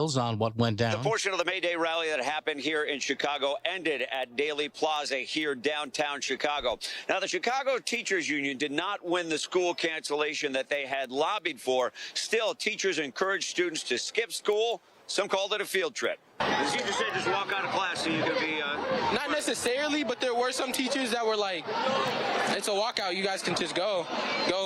on what went down. The portion of the May Day rally that happened here in Chicago ended at Daley Plaza here downtown Chicago. Now, the Chicago Teachers Union did not win the school cancellation that they had lobbied for. Still, teachers encouraged students to skip school. Some called it a field trip. The teacher said just walk out of class so you can be... Not necessarily, but there were some teachers that were like, it's a walkout. You guys can just go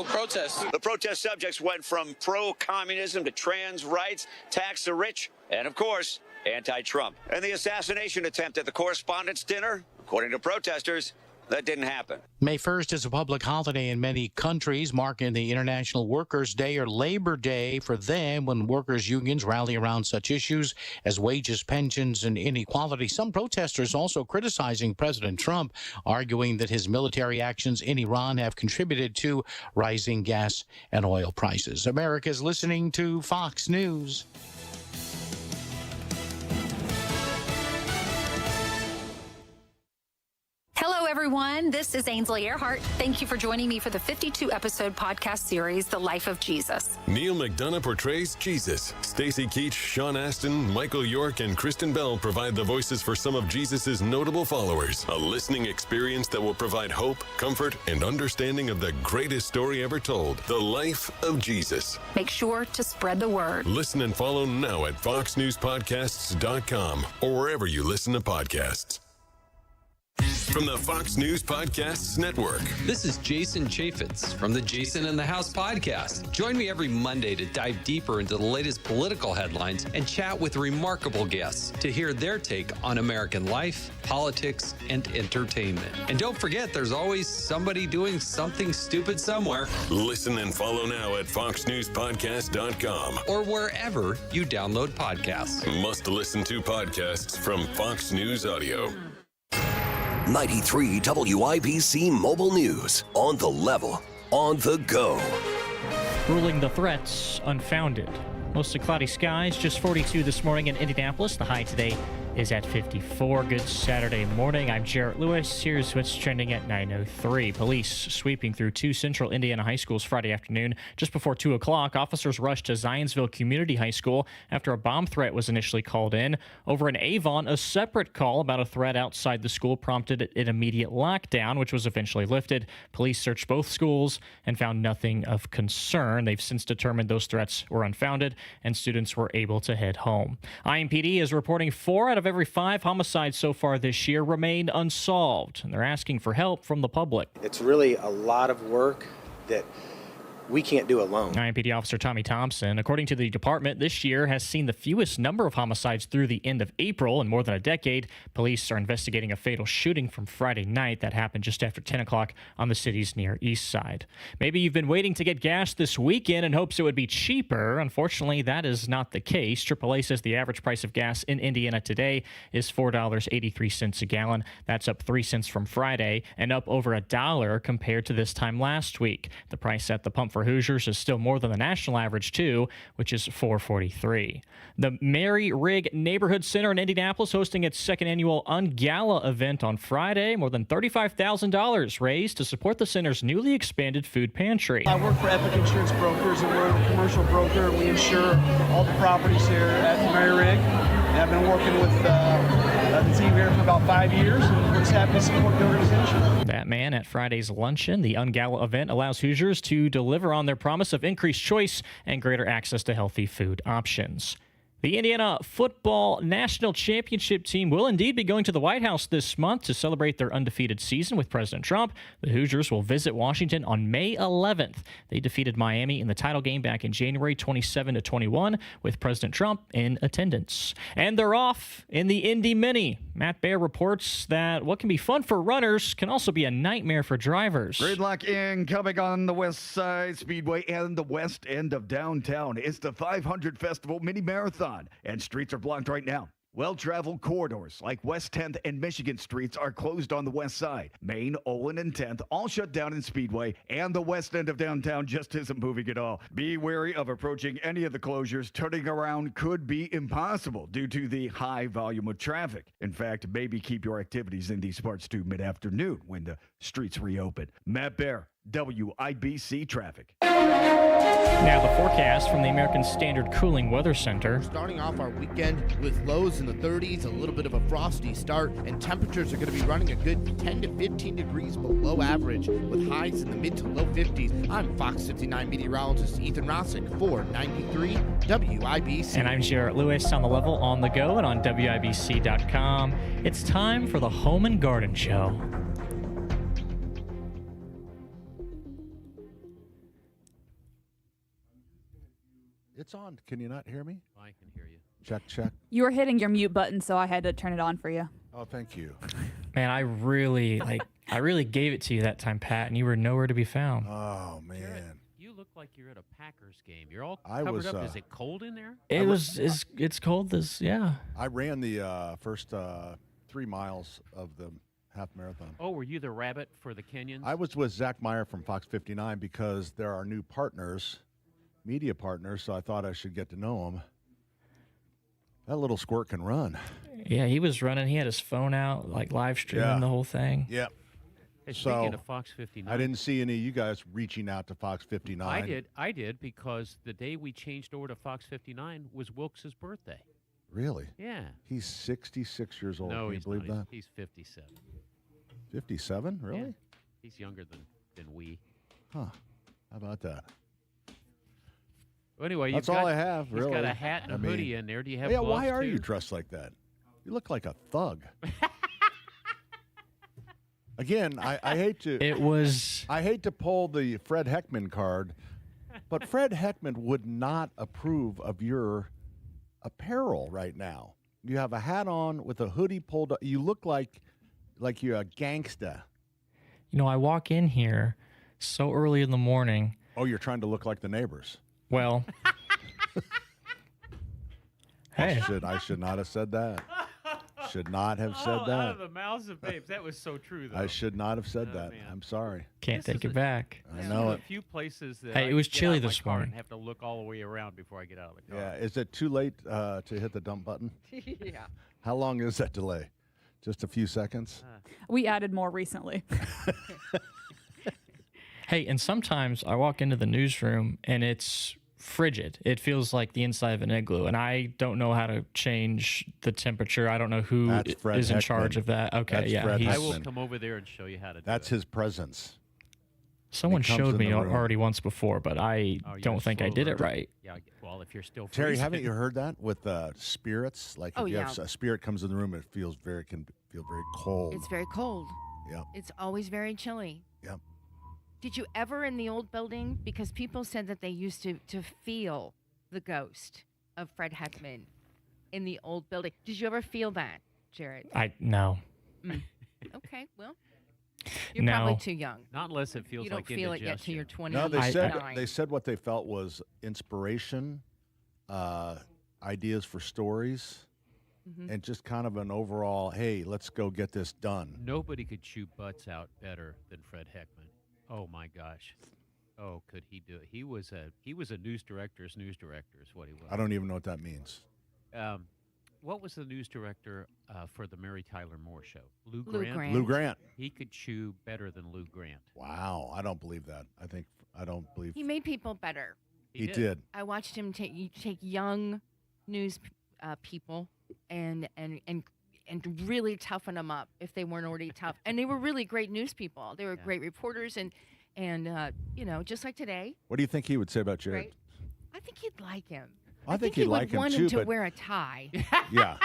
protest. The protest subjects went from pro-communism to trans rights, tax the rich, and, of course, anti-Trump. And the assassination attempt at the Correspondents' Dinner, according to protesters, that didn't happen. May 1st is a public holiday in many countries, marking the International Workers' Day or Labor Day for them when workers' unions rally around such issues as wages, pensions, and inequality. Some protesters also criticizing President Trump, arguing that his military actions in Iran have contributed to rising gas and oil prices. America's listening to Fox News. Hello, everyone. This is Ainsley Earhart. Thank you for joining me for the 52-episode podcast series, The Life of Jesus. Neil McDonough portrays Jesus. Stacy Keach, Sean Astin, Michael York, and Kristen Bell provide the voices for some of Jesus' notable followers. A listening experience that will provide hope, comfort, and understanding of the greatest story ever told, The Life of Jesus. Make sure to spread the word. Listen and follow now at foxnewspodcasts.com or wherever you listen to podcasts. From the Fox News Podcasts Network. This is Jason Chaffetz from the Jason in the House podcast. Join me every Monday to dive deeper into the latest political headlines and chat with remarkable guests to hear their take on American life, politics, and entertainment. And don't forget, there's always somebody doing something stupid somewhere. Listen and follow now at foxnewspodcast.com or wherever you download podcasts. Must listen to podcasts from Fox News Audio. 93 WIBC Mobile News. On the level, on the go. Ruling the threats unfounded. Mostly cloudy skies, just 42 this morning in Indianapolis. The high today is at 54. Good Saturday morning. I'm Jarrett Lewis. Here's what's trending at 9:03. Police sweeping through two central Indiana high schools Friday afternoon. Just before 2 o'clock, officers rushed to Zionsville Community High School after a bomb threat was initially called in. Over in Avon, a separate call about a threat outside the school prompted an immediate lockdown, which was eventually lifted. Police searched both schools and found nothing of concern. They've since determined those threats were unfounded and students were able to head home. IMPD is reporting 4 out of every 5 homicides so far this year remain unsolved, and they're asking for help from the public. It's really a lot of work that we can't do alone. IMPD Officer Tommy Thompson, according to the department, this year has seen the fewest number of homicides through the end of April in more than a decade. Police are investigating a fatal shooting from Friday night that happened just after 10 o'clock on the city's Near East Side. Maybe you've been waiting to get gas this weekend in hopes it would be cheaper. Unfortunately, that is not the case. AAA says the average price of gas in Indiana today is $4.83 a gallon. That's up 3 cents from Friday and up over $1 compared to this time last week. The price at the pump for Hoosiers is still more than the national average, too, which is $4.43. The Mary Rigg Neighborhood Center in Indianapolis hosting its second annual Ungala event on Friday. More than $35,000 raised to support the center's newly expanded food pantry. I work for Epic Insurance Brokers, and we're a commercial broker. We insure all the properties here at Mary Rigg. And I've been working with the team here for about 5 years, and we're just happy to support the organization. That man at Friday's luncheon. The Ungala event allows Hoosiers to deliver on their promise of increased choice and greater access to healthy food options. The Indiana Football National Championship team will indeed be going to the White House this month to celebrate their undefeated season with President Trump. The Hoosiers will visit Washington on May 11th. They defeated Miami in the title game back in January 27-21 with President Trump in attendance. And they're off in the Indy Mini. Matt Baer reports that what can be fun for runners can also be a nightmare for drivers. Gridlock incoming on the West Side Speedway and the west end of downtown. It's the 500 Festival Mini Marathon. And streets are blocked right now. Well-traveled corridors like West 10th and Michigan streets are closed on the west side. Main, Olin, and 10th all shut down in Speedway, and the west end of downtown just isn't moving at all. Be wary of approaching any of the closures. Turning around could be impossible due to the high volume of traffic. In fact, maybe keep your activities in these parts to mid-afternoon when the streets reopen. Matt Bear, WIBC Traffic. Now the forecast from the American Standard Cooling Weather Center. Starting off our weekend with lows in the 30s, a little bit of a frosty start, and temperatures are going to be running a good 10 to 15 degrees below average with highs in the mid to low 50s. I'm Fox 59 meteorologist Ethan Rossick for 93 WIBC. And I'm Jarrett Lewis on the level, on the go, and on WIBC.com. It's time for the Home and Garden Show. It's on. Can you not hear me? I can hear you. Check. You were hitting your mute button, so I had to turn it on for you. Oh, thank you. Man, I really gave it to you that time, Pat, and you were nowhere to be found. Oh, man. Jared, you look like you're at a Packers game. You're all covered up. Is it cold in there? It's cold this, yeah. I ran the first 3 miles of the half marathon. Oh, were you the rabbit for the Kenyans? I was with Zach Meyer from Fox 59 because there are new partners, media partners, so I thought I should get to know him. That little squirt can run. Yeah, he was running. He had his phone out, like live streaming the whole thing. Yep. Hey, speaking of Fox 59. I didn't see any of you guys reaching out to Fox 59. I did because the day we changed over to Fox 59 was Wilkes' birthday. Really? Yeah. He's 66 years old. No, Can you believe that? He's 57. 57? Really? Yeah. He's younger than we. Huh. How about that? Well, anyway, that's all I have, really. He's got a hat and a hoodie in there. Do you have gloves, why are too? You dressed like that? You look like a thug. Again, I hate to. I hate to pull the Fred Heckman card, but Fred Heckman would not approve of your apparel right now. You have a hat on with a hoodie pulled up. You look like you're a gangsta. You know, I walk in here so early in the morning. Oh, you're trying to look like the neighbors. Well, hey. I should not have said that. Should not have said that. Out of the mouths of babes. That was so true, though. I should not have said that. Man. I'm sorry. Can't take it back. I know it. A few places that hey, it was chilly this morning. And have to look all the way around before I get out of the car. Yeah. Is it too late to hit the dump button? Yeah. How long is that delay? Just a few seconds? We added more recently. Hey, and sometimes I walk into the newsroom and it's frigid. It feels like the inside of an igloo, and I don't know how to change the temperature. I don't know who is in charge of that. Okay, I will come over there and show you how to do That's his presence. Someone showed me already once before, but I don't think I did it right. Yeah, well, if you're still Terry, freezing. haven't you heard that with spirits? Like if you have a spirit comes in the room, it can feel very cold. It's very cold. Yeah. It's always very chilly. Yep. Did you ever in the old building? Because people said that they used to feel the ghost of Fred Heckman in the old building. Did you ever feel that, Jared? No. Okay, well, you're probably too young. Not unless it feels like indigestion. You don't feel it yet till you're 29. No, they said what they felt was inspiration, ideas for stories, and just kind of an overall, hey, let's go get this done. Nobody could chew butts out better than Fred Heckman. Oh my gosh! Oh, could he do it? He was a news director's news director is what he was. I don't even know what that means. What was the news director for the Mary Tyler Moore Show? Lou Grant. Lou Grant. He could chew better than Lou Grant. Wow, I don't believe that. I don't believe. He made people better. He did. I watched him take young news people and really toughen them up if they weren't already tough. And they were really great news people. They were great reporters and just like today. What do you think he would say about Jared? Right? I think he'd like him. I think he'd like him want too, him to but wear a tie. Yeah.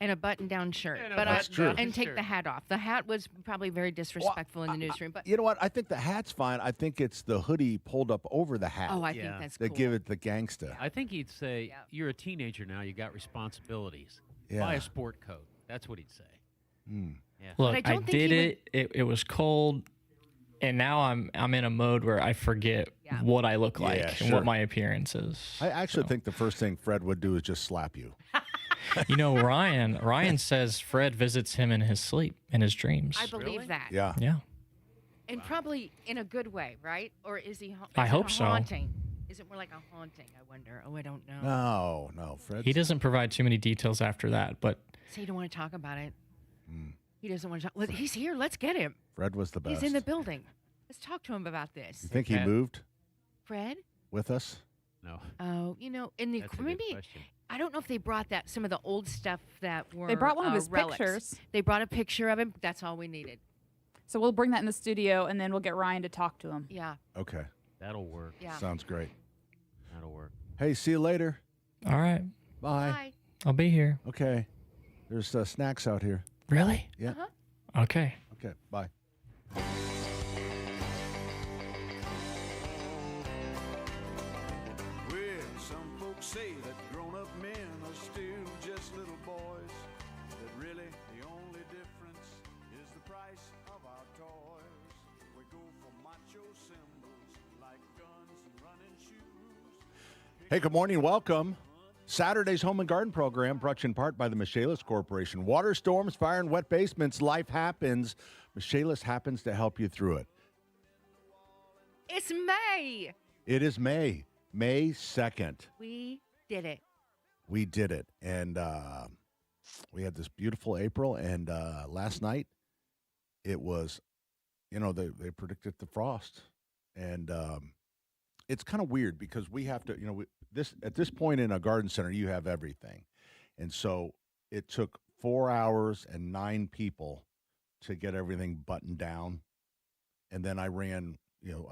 And a button-down shirt. That's true. And take the hat off. The hat was probably very disrespectful in the newsroom. But you know what? I think the hat's fine. I think it's the hoodie pulled up over the hat. Oh, I think that's cool. They give it the gangsta. I think he'd say, you're a teenager now. You got responsibilities. Buy a sport coat. That's what he'd say. Yeah. Look, I did it. It was cold, and now I'm in a mode where I forget what I look like and what my appearance is. I actually think the first thing Fred would do is just slap you. You know, Ryan says Fred visits him in his sleep, in his dreams. I believe that. Yeah. Yeah. And probably in a good way, right? Or is he? I hope so. Haunting? Is it more like a haunting? I wonder. Oh, I don't know. No, Fred. He doesn't provide too many details after that, but So you don't want to talk about it. He doesn't want to talk. He's here. Let's get him. Fred was the best. He's in the building. Let's talk to him about this. You think he moved Fred? with us? No. Oh, in the That's a good maybe question. I don't know if they brought some of the old stuff that were. They brought one of his relics. pictures. They brought a picture of him. That's all we needed. So we'll bring that in the studio, and then we'll get Ryan to talk to him. Yeah. Okay. That'll work. Yeah. Sounds great. That'll work. Hey, see you later. All right. Bye. I'll be here. Okay. There's snacks out here. Really? Yeah. Uh-huh. Okay. Okay. Bye. Well, some folks say that grown-up men are still just little boys. That really the only difference is the price of our toys. We go for macho symbols like guns and running shoes. Hey, good morning. Welcome. Saturday's Home and Garden program brought to you in part by the Michaelis Corporation. Water storms, fire, and wet basements. Life happens. Michaelis happens to help you through it. It's May. It is May 2nd. We did it. We did it. And we had this beautiful April. And last night, it was, they predicted the frost. And it's kind of weird because we have to, at this point in a garden center, you have everything. And so it took 4 hours and 9 people to get everything buttoned down. And then I ran,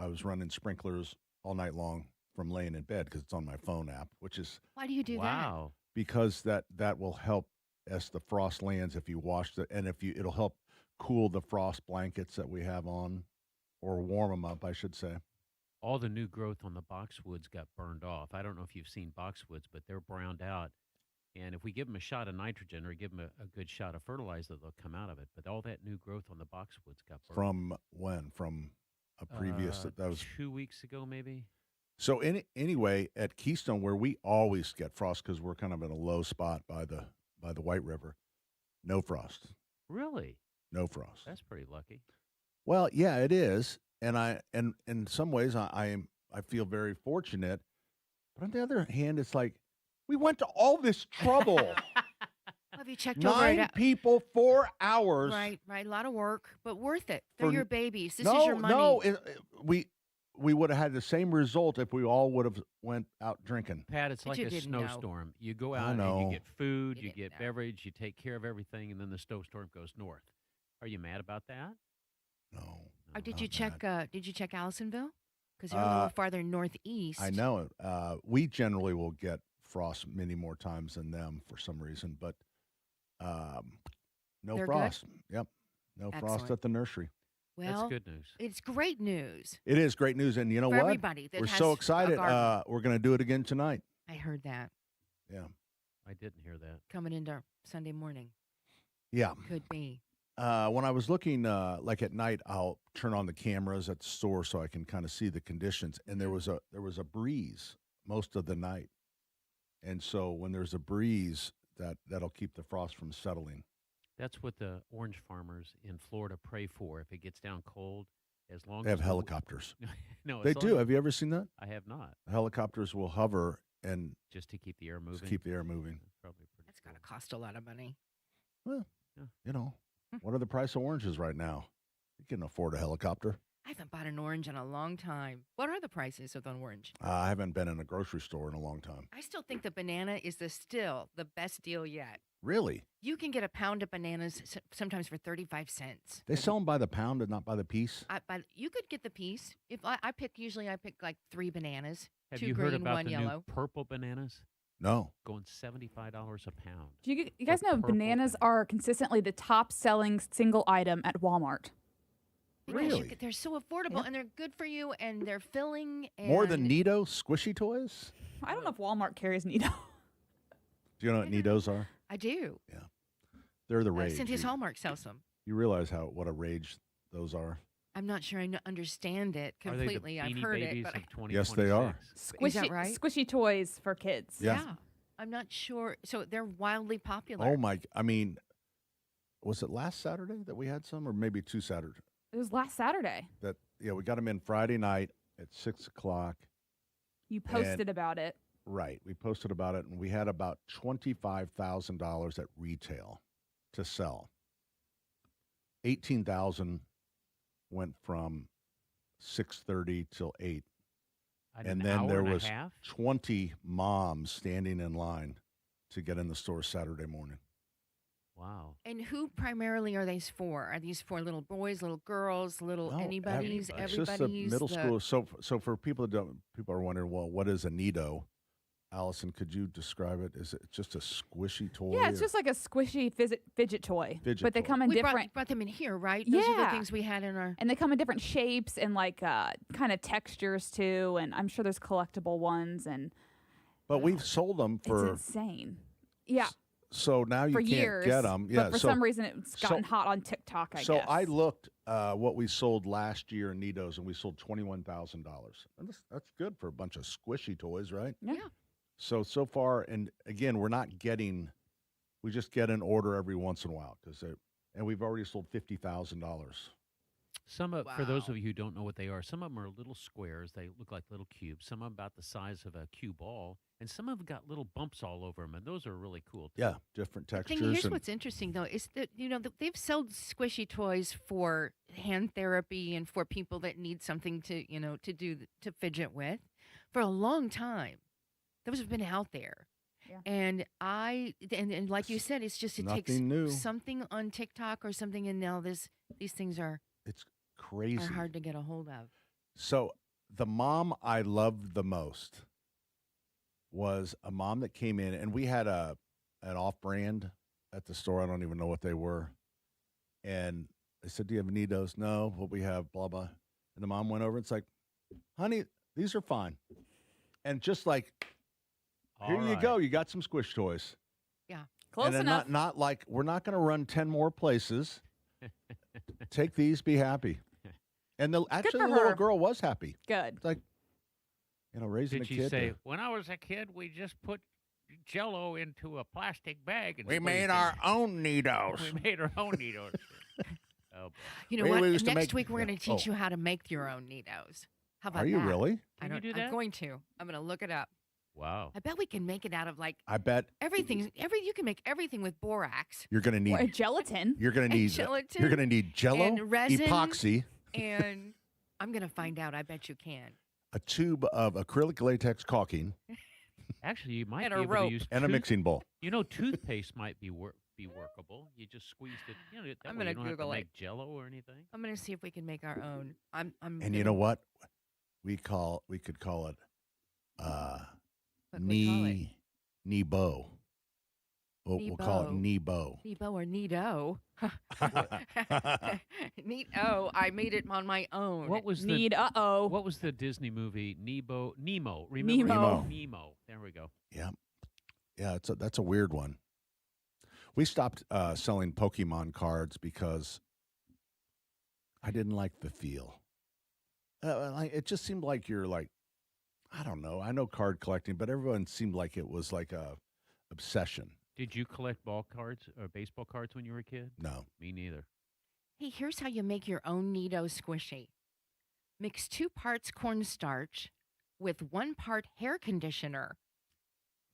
I was running sprinklers all night long from laying in bed because it's on my phone app, which is. Why do you do that? Because that will help as the frost lands if you wash it, and it'll help cool the frost blankets that we have on, or warm them up, I should say. All the new growth on the boxwoods got burned off. I don't know if you've seen boxwoods, but they're browned out. And if we give them a shot of nitrogen or give them a good shot of fertilizer, they'll come out of it. But all that new growth on the boxwoods got burned. From when? From a previous that was 2 weeks ago, maybe. So anyway, at Keystone, where we always get frost because we're kind of in a low spot by the White River, no frost. Really? No frost. That's pretty lucky. Well, yeah, it is. And in some ways I feel very fortunate, but on the other hand, it's like we went to all this trouble. Have you checked 9 people, 4 hours. Right. A lot of work, but worth it. They're For- your babies. This is your money. No, we would have had the same result if we all would have went out drinking. Pat, it's But like you a didn't know. snowstorm. You go I out and know. you get food, You you didn't get know. beverage, you take care of everything, and then the snowstorm goes north. Are you mad about that? No. Or did not you check? Did you check Allisonville? Because they're a Uh, little farther northeast. I know. We generally will get frost many more times than them for some reason, but no They're good? frost. Yep. No frost Excellent. at the nursery. Well, That's good news. It's great news. It is great news, and you know For what? everybody that We're has so a excited. garden. We're going to do it again tonight. I heard that Yeah. I didn't hear that. coming into Sunday morning. Yeah. Could be. When I was looking, like at night, I'll turn on the cameras at the store so I can kind of see the conditions. And there was a breeze most of the night, and so when there's a breeze, that'll keep the frost from settling. That's what the orange farmers in Florida pray for. If it gets down cold, as long They have as helicopters. No, They as do. long- Have you ever seen that? I have not. Helicopters will hover and Just to keep the air moving. just keep the air moving. That's probably pretty. That's got to cost a lot of money. Well, Yeah. you know, what are the price of oranges right now? You can afford a helicopter. I haven't bought an orange in a long time. What are the prices of the orange? I haven't been in a grocery store in a long time. I still think the banana is still the best deal yet. Really? You can get a pound of bananas sometimes for 35 cents. They sell them by the pound and not by the piece? But you could get the piece. If I pick like 3 bananas, Have 2 you green, heard about 1 the yellow. new purple bananas? No. Going $75 a pound. Do you guys know purple bananas are consistently the top selling single item at Walmart? Because Really? they're so affordable and they're good for you and they're filling. And More than Nido squishy toys? I don't know if Walmart carries Nido. Do you know what Nidos are? I do. They're the rage. Cynthia's You- Hallmark sells them. You realize what a rage those are? I'm not sure I understand it Are they the completely. I've Beanie heard Babies it, but of 2026? Yes, they are. Is that right? Squishy toys for kids. Yeah. I'm not sure. So they're wildly popular. Oh my! I mean, was it last Saturday that we had some, or maybe 2 Saturdays? It was last Saturday. We got them in Friday night at 6:00. You posted about it. Right, we posted about it, and we had about $25,000 at retail to sell. 18,000 went from 6:30 till 8. An And then hour there and a was half? 20 moms standing in line to get in the store Saturday morning. Wow. And who primarily are these for? Are these for little boys, little girls, little anybody's, It's just everybody's? the middle school. So for people that don't, people are wondering, well, what is a Nido? Allison, could you describe it? Is it just a squishy toy? Yeah, it's just like a squishy fidget toy. Fidget but they toy. come in We different. brought them in here, right? Those are the Yeah. things we had in our. And they come in different shapes and like kind of textures too. And I'm sure there's collectible ones. And But we've sold them for it's insane. Yeah. So now you for can't years, get them. Yeah. But for some reason, it's gotten hot on TikTok, I guess. So I looked what we sold last year in Nido's, and we sold $21,000. And that's good for a bunch of squishy toys, right? Yeah. So far, and again, we're not getting. We just get an order every once in a while and we've already sold $50,000. Some of, for those of you who don't know what they are, some of them are little squares. They look like little cubes. Some of them about the size of a cue ball, and some of them got little bumps all over them, and those are really cool. Too. Yeah, different textures. Here's what's interesting though is that they've sold squishy toys for hand therapy and for people that need something to to fidget with for a long time. Those have been out there. Yeah. And and like you said, it takes Nothing new. something on TikTok or something, and now these things are crazy. are hard to get a hold of. So the mom I loved the most was a mom that came in, and we had an off-brand at the store. I don't even know what they were. And I said, "Do you have Nidos?" "No." "What we have, blah blah." And the mom went over and it's like, "Honey, these are fine." And just like, here All you right. go. You got some squish toys. Yeah, close and then enough. Not like we're not going to run 10 more places. Take these, be happy. And actually, for the little her. girl was happy. Good. It's like, raising Did a you kid. say, when I was a kid, we just put Jell-O into a plastic bag and We squeezed made it. our own Nidos. We made our own Nidos. Oh, boy. You know We what? used to Next make- week we're going to teach Oh. you how to make your own Nidos. How about Are you that? really? Can you do that? I'm going to. I'm going to look it up. Wow. I bet we can make it out of like I bet everything. You can make everything with borax you're going to need. Or gelatin. You're going to and need. gelatin You're going to need Jell-O, and resin epoxy, and I'm going to find out. I bet you can. a tube of acrylic latex caulking, Actually, you might And be a able rope. to use and a mixing bowl. You know, toothpaste might be workable. You just squeezed it. You know, that I'm way gonna you don't have to Google it. make Jell-O or anything. I'm going to see if we can make our own. I'm. And you know what? We could call it What we call it? Nebo. We'll call it Nebo. Nebo or Nido. Neato. I made it on my own. What was Need the uh-oh. What was the Disney movie Nemo? Remember Nemo. Nemo. There we go. Yeah, that's a weird one. We stopped selling Pokemon cards because I didn't like the feel. It just seemed like you're like, I don't know. I know card collecting, but everyone seemed like it was like a obsession. Did you collect ball cards or baseball cards when you were a kid? No. Me neither. Hey, here's how you make your own Nido squishy. Mix 2 parts cornstarch with 1 part hair conditioner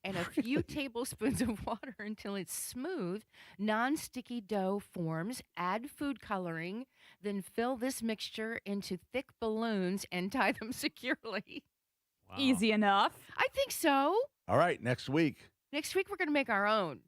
and a few tablespoons of water until it's smooth, non-sticky dough forms. Add food coloring, then fill this mixture into thick balloons and tie them securely. Wow. Easy enough. I think so. All right, next week. Next week, we're going to make our own.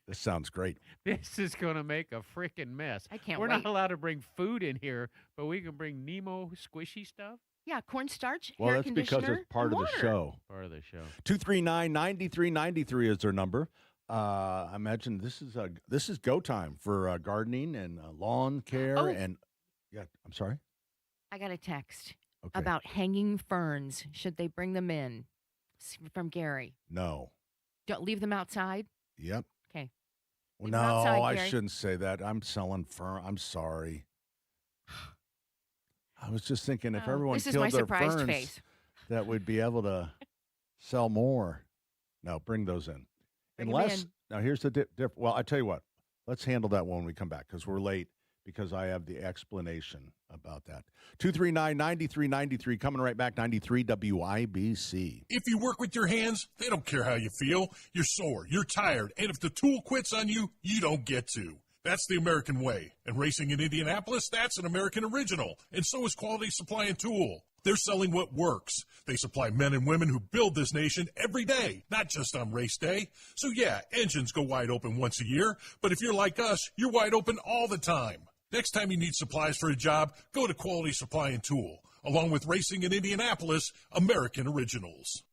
This sounds great. This is going to make a freaking mess. I can't We're wait. not allowed to bring food in here, but we can bring Nemo squishy stuff. Yeah, cornstarch, Well, hair that's because conditioner, it's part and of the water. show. Part of the show. 239-9393 is their number. I imagine this is go time for gardening and lawn care Oh. and I'm sorry. I got a text Okay. about hanging ferns. Should they bring them in? From Gary. No. Don't leave them outside. Yep. Okay. Well, Leave no, them outside, I Gary. shouldn't say that. I'm selling fern. I'm sorry. I was just thinking if Oh, everyone this is killed my their surprised ferns, face. that we'd be able to sell more. No, bring those in. Bring 'em Unless in. now here's the well, I tell you what. Let's handle that when we come back because we're late because I have the explanation about that. 239-9393 coming right back. 93 WIBC. If you work with your hands, they don't care how you feel. You're sore, you're tired, and if the tool quits on you, you don't get to. That's the American way. And racing in Indianapolis, that's an American original. And so is Quality Supply and Tool. They're selling what works. They supply men and women who build this nation every day, not just on race day. So yeah, engines go wide open once a year, but if you're like us, you're wide open all the time. Next time you need supplies for a job, go to Quality Supply and Tool. Along with racing in Indianapolis, American originals.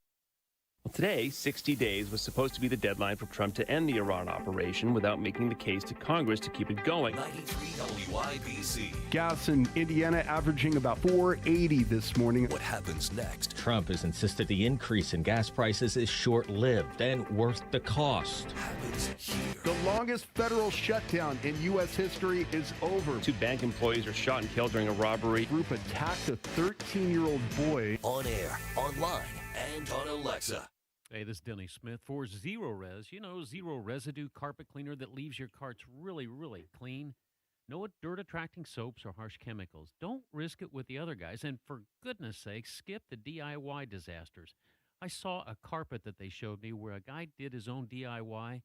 Today, 60 days was supposed to be the deadline for Trump to end the Iran operation without making the case to Congress to keep it going. 93 WIBC. Gas in Indiana averaging about $4.80 this morning. What happens next? Trump has insisted the increase in gas prices is short-lived and worth the cost. Happens here. The longest federal shutdown in U.S. history is over. 2 bank employees are shot and killed during a robbery. A group attacked a 13-year-old boy. On air, online, and on Alexa. Hey, this is Denny Smith for Zero Res. You know, zero residue carpet cleaner that leaves your carts really, really clean. No dirt-attracting soaps or harsh chemicals. Don't risk it with the other guys. And for goodness sake, skip the DIY disasters. I saw a carpet that they showed me where a guy did his own DIY,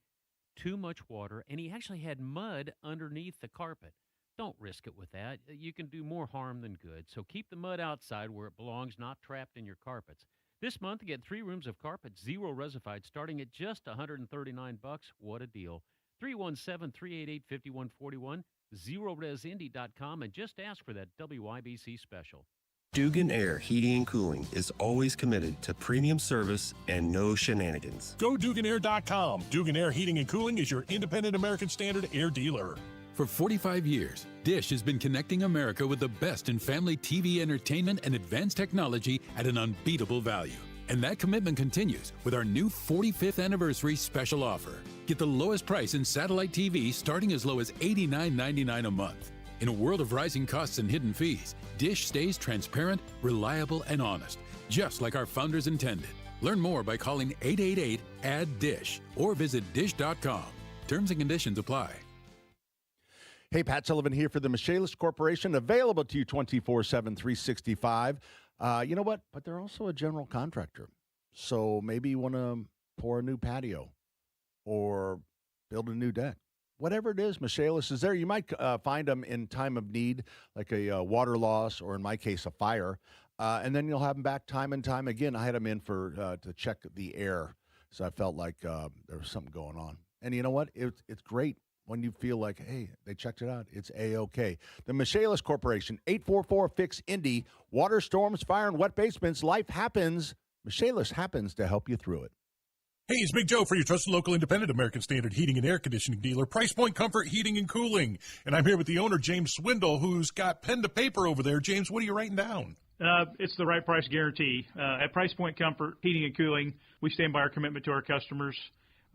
too much water, and he actually had mud underneath the carpet. Don't risk it with that. You can do more harm than good. So keep the mud outside where it belongs, not trapped in your carpets. This month, get 3 rooms of carpet, zero resified, starting at just $139. What a deal. 317-388-5141, zeroresindy.com, and just ask for that WIBC special. Dugan Air Heating and Cooling is always committed to premium service and no shenanigans. Go DuganAir.com. Dugan Air Heating and Cooling is your independent American Standard air dealer. For 45 years, Dish has been connecting America with the best in family TV entertainment and advanced technology at an unbeatable value. And that commitment continues with our new 45th anniversary special offer. Get the lowest price in satellite TV starting as low as $89.99 a month. In a world of rising costs and hidden fees, Dish stays transparent, reliable, and honest, just like our founders intended. Learn more by calling 888-ADD-DISH or visit dish.com. Terms and conditions apply. Hey, Pat Sullivan here for the Michaelis Corporation, available to you 24/7, 365. You know what? But they're also a general contractor. So maybe you want to pour a new patio or build a new deck. Whatever it is, Michaelis is there. You might find them in time of need, like a water loss or, in my case, a fire. And then you'll have them back time and time again. I had them in for to check the air, so I felt like there was something going on. And you know what? It's great. When you feel like, hey, they checked it out, it's A-OK. The Michaelis Corporation, 844-FIX-INDY. Water, storms, fire, and wet basements. Life happens. Michaelis happens to help you through it. Hey, it's Big Joe for your trusted local independent American Standard heating and air conditioning dealer, Price Point Comfort Heating and Cooling. And I'm here with the owner, James Swindle, who's got pen to paper over there. James, what are you writing down? It's the right price guarantee. At Price Point Comfort Heating and Cooling, we stand by our commitment to our customers.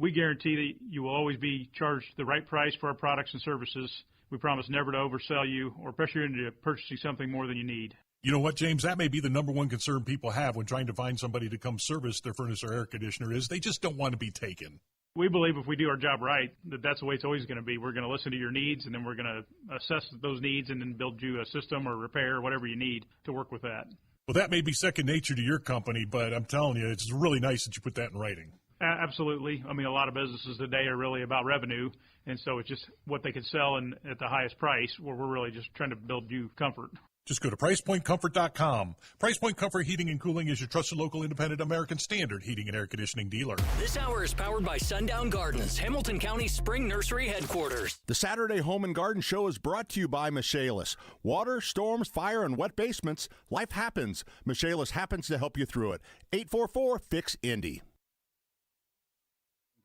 We guarantee that you will always be charged the right price for our products and services. We promise never to oversell you or pressure you into purchasing something more than you need. You know what, James? That may be the number one concern people have when trying to find somebody to come service their furnace or air conditioner is they just don't want to be taken. We believe if we do our job right, that's the way it's always going to be. We're going to listen to your needs, and then we're going to assess those needs and then build you a system or repair or whatever you need to work with that. Well, that may be second nature to your company, but I'm telling you, it's really nice that you put that in writing. Absolutely. I mean, a lot of businesses today are really about revenue, and so it's just what they can sell and at the highest price, where we're really just trying to build you comfort. Just go to PricePointComfort.com. Price Point Comfort Heating and Cooling is your trusted local independent American Standard heating and air conditioning dealer. This hour is powered by Sundown Gardens, Hamilton County Spring Nursery Headquarters. The Saturday Home and Garden Show is brought to you by Michaelis. Water, storms, fire, and wet basements. Life happens. Michaelis happens to help you through it. 844-FIX-INDY.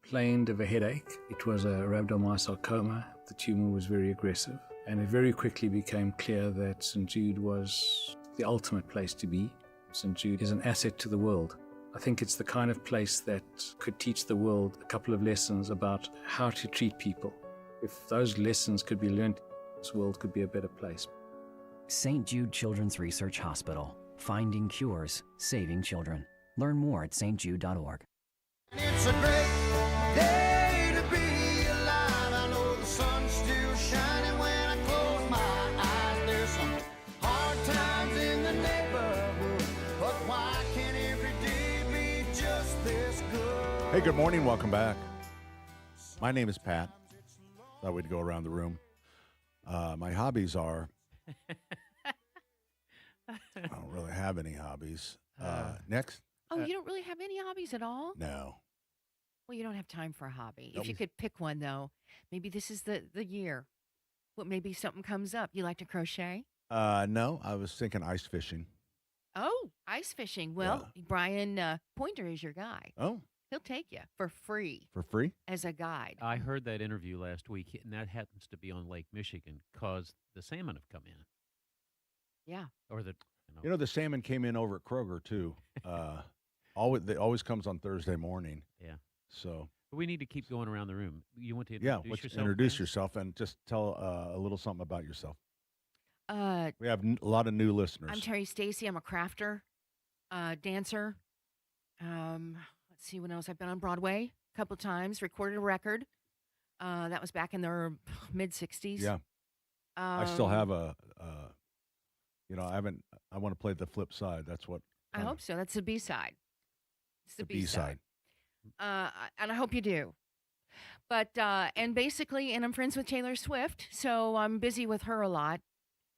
Complained of a headache. It was a rhabdomyosarcoma. The tumor was very aggressive, and it very quickly became clear that St. Jude was the ultimate place to be. St. Jude is an asset to the world. I think it's the kind of place that could teach the world a couple of lessons about how to treat people. If those lessons could be learned, this world could be a better place. St. Jude Children's Research Hospital. Finding cures, saving children. Learn more at stjude.org. It's a great day to be alive. I know the sun's still shining when I close my eyes. There's some hard times in the neighborhood, but why can't every day be just this good? Hey, good morning. Welcome back. My name is Pat. Thought we'd go around the room. My hobbies are. I don't really have any hobbies. Next. Oh, you don't really have any hobbies at all? No. Well, you don't have time for a hobby. Nope. If you could pick one, though, maybe this is the year. Well, maybe something comes up. You like to crochet? No, I was thinking ice fishing. Oh, ice fishing. Well, Brian Pointer is your guy. Oh. He'll take you for free. For free? As a guide. I heard that interview last week, and that happens to be on Lake Michigan because the salmon have come in. Yeah. Or the the salmon came in over at Kroger too. It always comes on Thursday morning. Yeah. So But we need to keep going around the room. You want to yeah, introduce let's yourself? introduce Dan? yourself and just tell a little something about yourself. Uh, We have a lot of new listeners. I'm Terry Stacy. I'm a crafter, dancer. Let's see what else. I've been on Broadway a couple times, recorded a record. That was back in the mid 60s. Yeah. I still have I want to play the flip side. That's what. I hope so. That's the B-side. It's the B-side. And I hope you do. But, and basically, and I'm friends with Taylor Swift, so I'm busy with her a lot.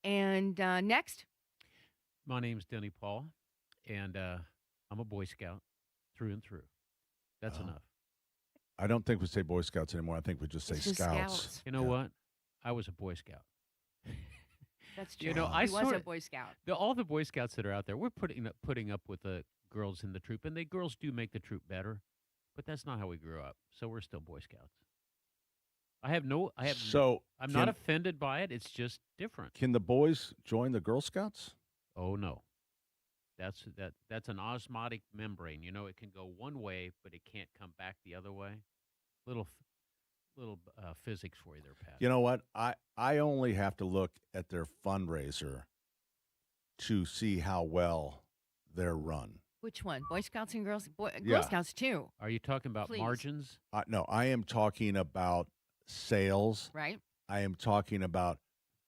And next. My name's Denny Paul, and I'm a Boy Scout through and through. That's enough. I don't think we say Boy Scouts anymore. I think we just say It's just Scouts. You know what? I was a Boy Scout. That's true. You know, I he was sort a of- Boy Scout. all the Boy Scouts that are out there, we're putting up with the girls in the troop, and the girls do make the troop better, but that's not how we grew up. So we're still Boy Scouts. So I'm not offended by it. It's just different. Can the boys join the Girl Scouts? Oh no, that's an osmotic membrane. You know, it can go one way, but it can't come back the other way. Little physics for you there, Pat. You know what? I only have to look at their fundraiser to see how well they're run. Which one? Boy Scouts and Girl Yeah. Scouts, too. Are you talking about Please. margins? No, I am talking about sales. Right. I am talking about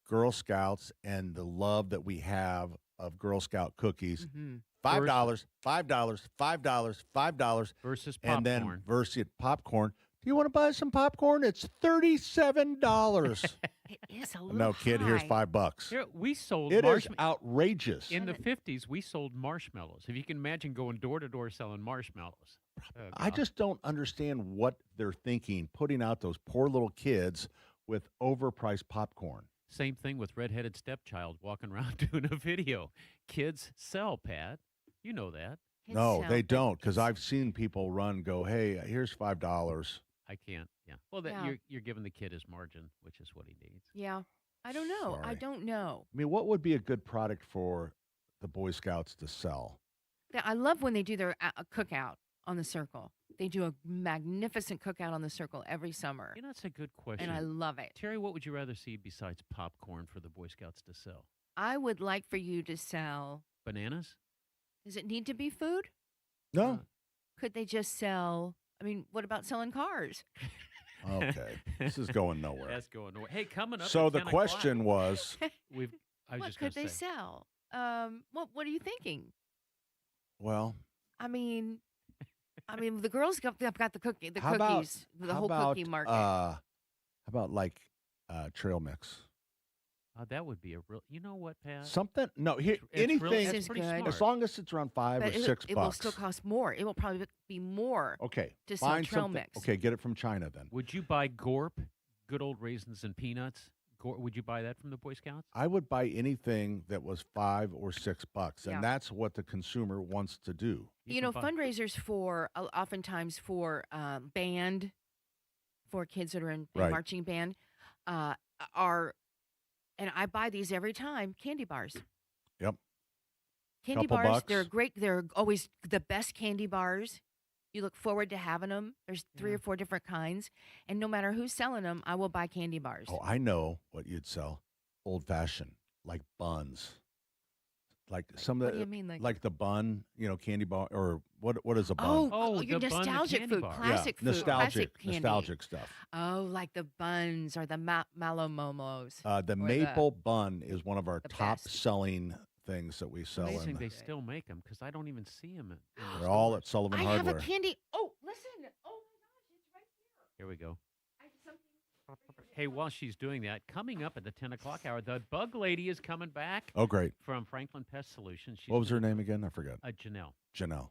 Girl Scouts and the love that we have of Girl Scout cookies. Mhm. $5, $5, $5, $5. Versus And then popcorn. versus popcorn. Do you want to buy some popcorn? It's $37. It is a little No, kid, here's high. $5. Here, we sold It is marshmallows. outrageous. In the 50s, we sold marshmallows. If you can imagine going door to door selling marshmallows. Oh, I God. just don't understand what they're thinking, putting out those poor little kids with overpriced popcorn. Same thing with redheaded stepchild walking around doing a video. Kids sell, Pat. You know that. No, they don't, because I've seen people go, hey, here's $5. I can't. Yeah. Well, that Yeah. you're giving the kid his margin, which is what he needs. Yeah. I don't know. I Sorry. don't know. I mean, what would be a good product for the Boy Scouts to sell? I love when they do their cookout on the circle. They do a magnificent cookout on the circle every summer. You know, that's a good question. And I love it. Terry, what would you rather see besides popcorn for the Boy Scouts to sell? I would like for you to sell. Bananas? Does it need to be food? No. Could they just sell? I mean, what about selling cars? Okay. This is going nowhere. That's going nowhere. Hey, coming up. So at the 10 question o'clock, was, I was What just gonna could they say. sell? What are you thinking? well, I mean, the girls have got the cookie, the how about, cookies, the how whole about, cookie market. how about like trail mix? That would be a real. You know what, Pat? Something? No, here, It's really- anything. it's pretty good. smart. As long as it's around $5 But or $6. it will still cost more. It will probably be more. Okay. To sell find trail something. mix. Okay, get it from China then. Would you buy Gorp, good old raisins and peanuts? Would you buy that from the Boy Scouts? I would buy anything that was $5 or $6, Yeah. and that's what the consumer wants to do. You know, fundraisers for oftentimes for band, for kids that are in Right. marching band, are, and I buy these every time. Candy bars. Yep. Candy Couple bars. bucks. They're great. They're always the best candy bars. You look forward to having them. There's 3 or 4 different kinds, and no matter who's selling them, I will buy candy bars. Oh, I know what you'd sell. Old fashioned, like buns. Like some what of do the, you mean, like- the bun, candy bar, or what is a bun? Oh, your the bun, the nostalgic candy food, bar. classic yeah, food, classic candy. nostalgic stuff. Oh, like the buns or the malomomos. The or maple bun is one of our the top best. selling things that we sell. Amazing In they still make them because I don't even see them. they're all at Sullivan I Hardware. have a candy. Oh, listen. Oh my gosh, it's right here. Here we go. I have something. Hey, while she's doing that, coming up at the 10 o'clock hour, the bug lady is coming back. Oh, great. From Franklin Pest Solutions. What was her name again? I forgot. Janelle. Janelle.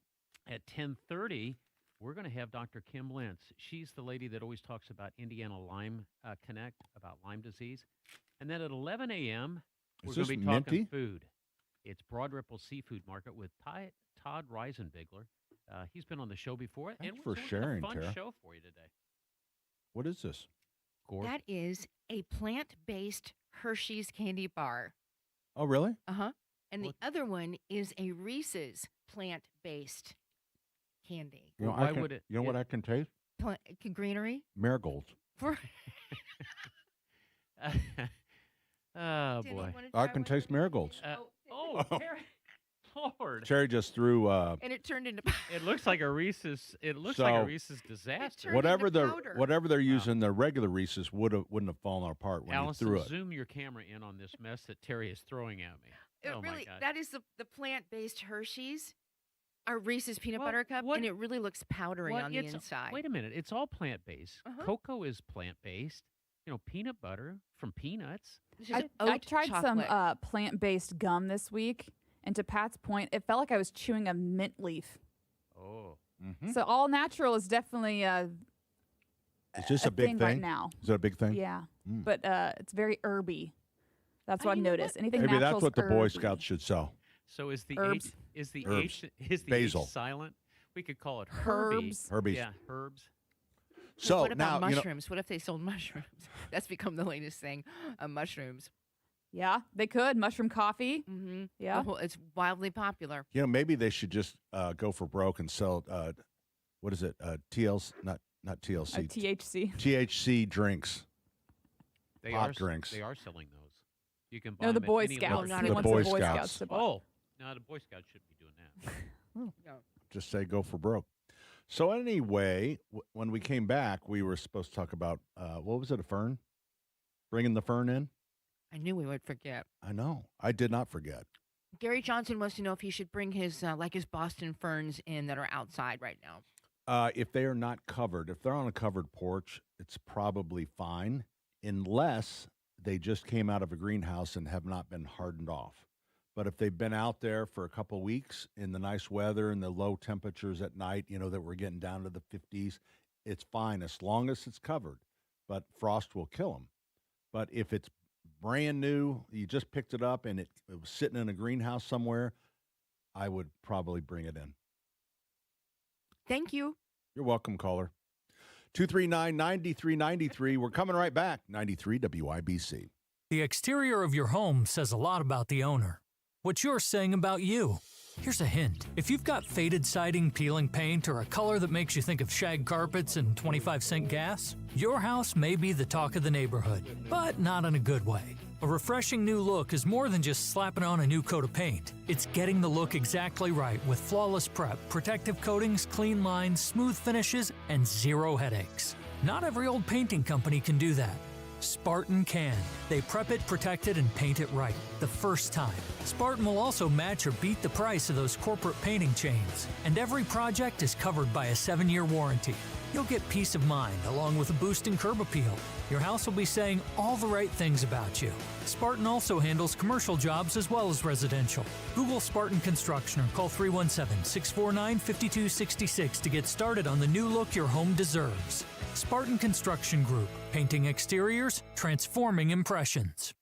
At 10:30, we're going to have Dr. Kim Lentz. She's the lady that always talks about Indiana Lyme Connect, about Lyme disease. And then at 11 a.m., we're going to be talking food. It's Broad Ripple Seafood Market with Todd Reisenbigler. He's been on the show before. Thanks and for sharing, a fun Tara. show for you today. What is this? That is a plant-based Hershey's candy bar. Oh, really? Uh-huh. And the other one is a Reese's plant-based candy. You know, Why I can, would it? You know what I can taste? Greenery? Marigolds. For Oh, Denny, boy. I can taste marigolds. Terry. Lord. Terry just threw. and it turned into. It looks like a Reese's. It looks like a Reese's disaster. Whatever they're using, the regular Reese's wouldn't have fallen apart when Allison, you threw it. zoom your camera in on this mess that Terry is throwing at me. Oh my God. That is the plant-based Hershey's, our Reese's peanut butter cup, and it really looks powdery on the inside. Wait a minute. It's all plant-based. Cocoa is plant-based. You know, peanut butter from peanuts. I tried some plant-based gum this week, and to Pat's point, it felt like I was chewing a mint leaf. Oh. So all natural is definitely Is this a big thing thing right now. Is that a big thing? Yeah, Mm. but it's very herby. That's what I've noticed. Anything Maybe natural that's what the Boy herby. Scouts should sell. So is the Herbs. H is the Herbs. H is the Basil. H silent? We could call it Herbs. Herbies. Yeah, herbs. So what about now mushrooms? What if they sold mushrooms? That's become the latest thing. Mushrooms. Yeah, they could mushroom coffee. Mm-hmm. Yeah, it's wildly popular. maybe they should just go for broke and sell. What is it? TLC, not TLC. THC. THC drinks. They Pot are drinks. They are selling those. You can buy No, the them at Boy any Scouts. local- He The wants Boy the Boy Scouts. Scouts to buy. Oh, no, the Boy Scouts shouldn't be doing that. Just say go for broke. So anyway, when we came back, we were supposed to talk about what was it? A fern? Bringing the fern in. I knew we would forget. I know. I did not forget. Gary Johnson wants to know if he should bring his his Boston ferns in that are outside right now. If they are not covered, if they're on a covered porch, it's probably fine, unless they just came out of a greenhouse and have not been hardened off. But if they've been out there for a couple of weeks in the nice weather and the low temperatures at night, that we're getting down to the 50s, it's fine as long as it's covered. But frost will kill them. But if it's brand new, you just picked it up and it was sitting in a greenhouse somewhere, I would probably bring it in. Thank you. You're welcome, caller. 239-9393. We're coming right back. 93 WIBC. The exterior of your home says a lot about the owner. What you're saying about you. Here's a hint. If you've got faded siding, peeling paint, or a color that makes you think of shag carpets and 25-cent gas, your house may be the talk of the neighborhood, but not in a good way. A refreshing new look is more than just slapping on a new coat of paint. It's getting the look exactly right with flawless prep, protective coatings, clean lines, smooth finishes, and zero headaches. Not every old painting company can do that. Spartan can. They prep it, protect it, and paint it right the first time. Spartan will also match or beat the price of those corporate painting chains. And every project is covered by a 7-year warranty. You'll get peace of mind along with a boost in curb appeal. Your house will be saying all the right things about you. Spartan also handles commercial jobs as well as residential. Google Spartan Construction or call 317-649-5266 to get started on the new look your home deserves. Spartan Construction Group. Painting exteriors, transforming impressions.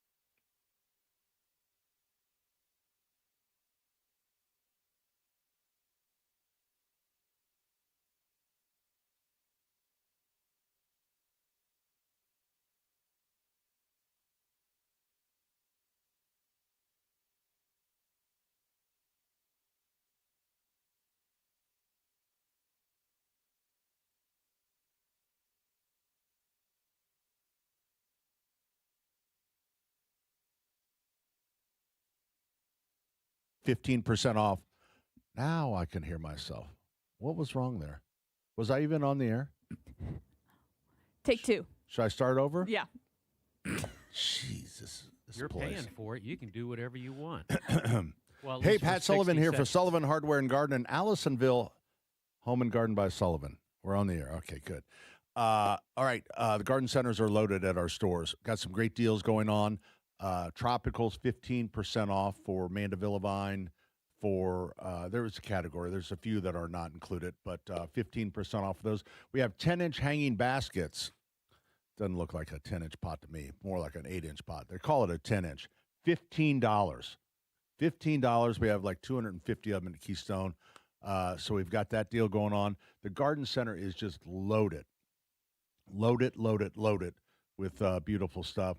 %15 off. Now I can hear myself. What was wrong there? Was I even on the air? Take two. Should I start over? Yeah. Jesus. This You're place. paying for it. You can do whatever you want. Well, at Hey, least for Pat Sullivan 60 here for seconds. Sullivan Hardware and Garden in Allisonville, Home and Garden by Sullivan. We're on the air. Okay, good. All right. The garden centers are loaded at our stores. Got some great deals going on. Tropicals, 15% off for Mandeville Vine. There is a category. There's a few that are not included, but 15% off of those. We have 10-inch hanging baskets. Doesn't look like a 10-inch pot to me. More like an 8-inch pot. They call it a 10-inch. $15. $15. We have like 250 of them in Keystone. So we've got that deal going on. The garden center is just loaded with beautiful stuff.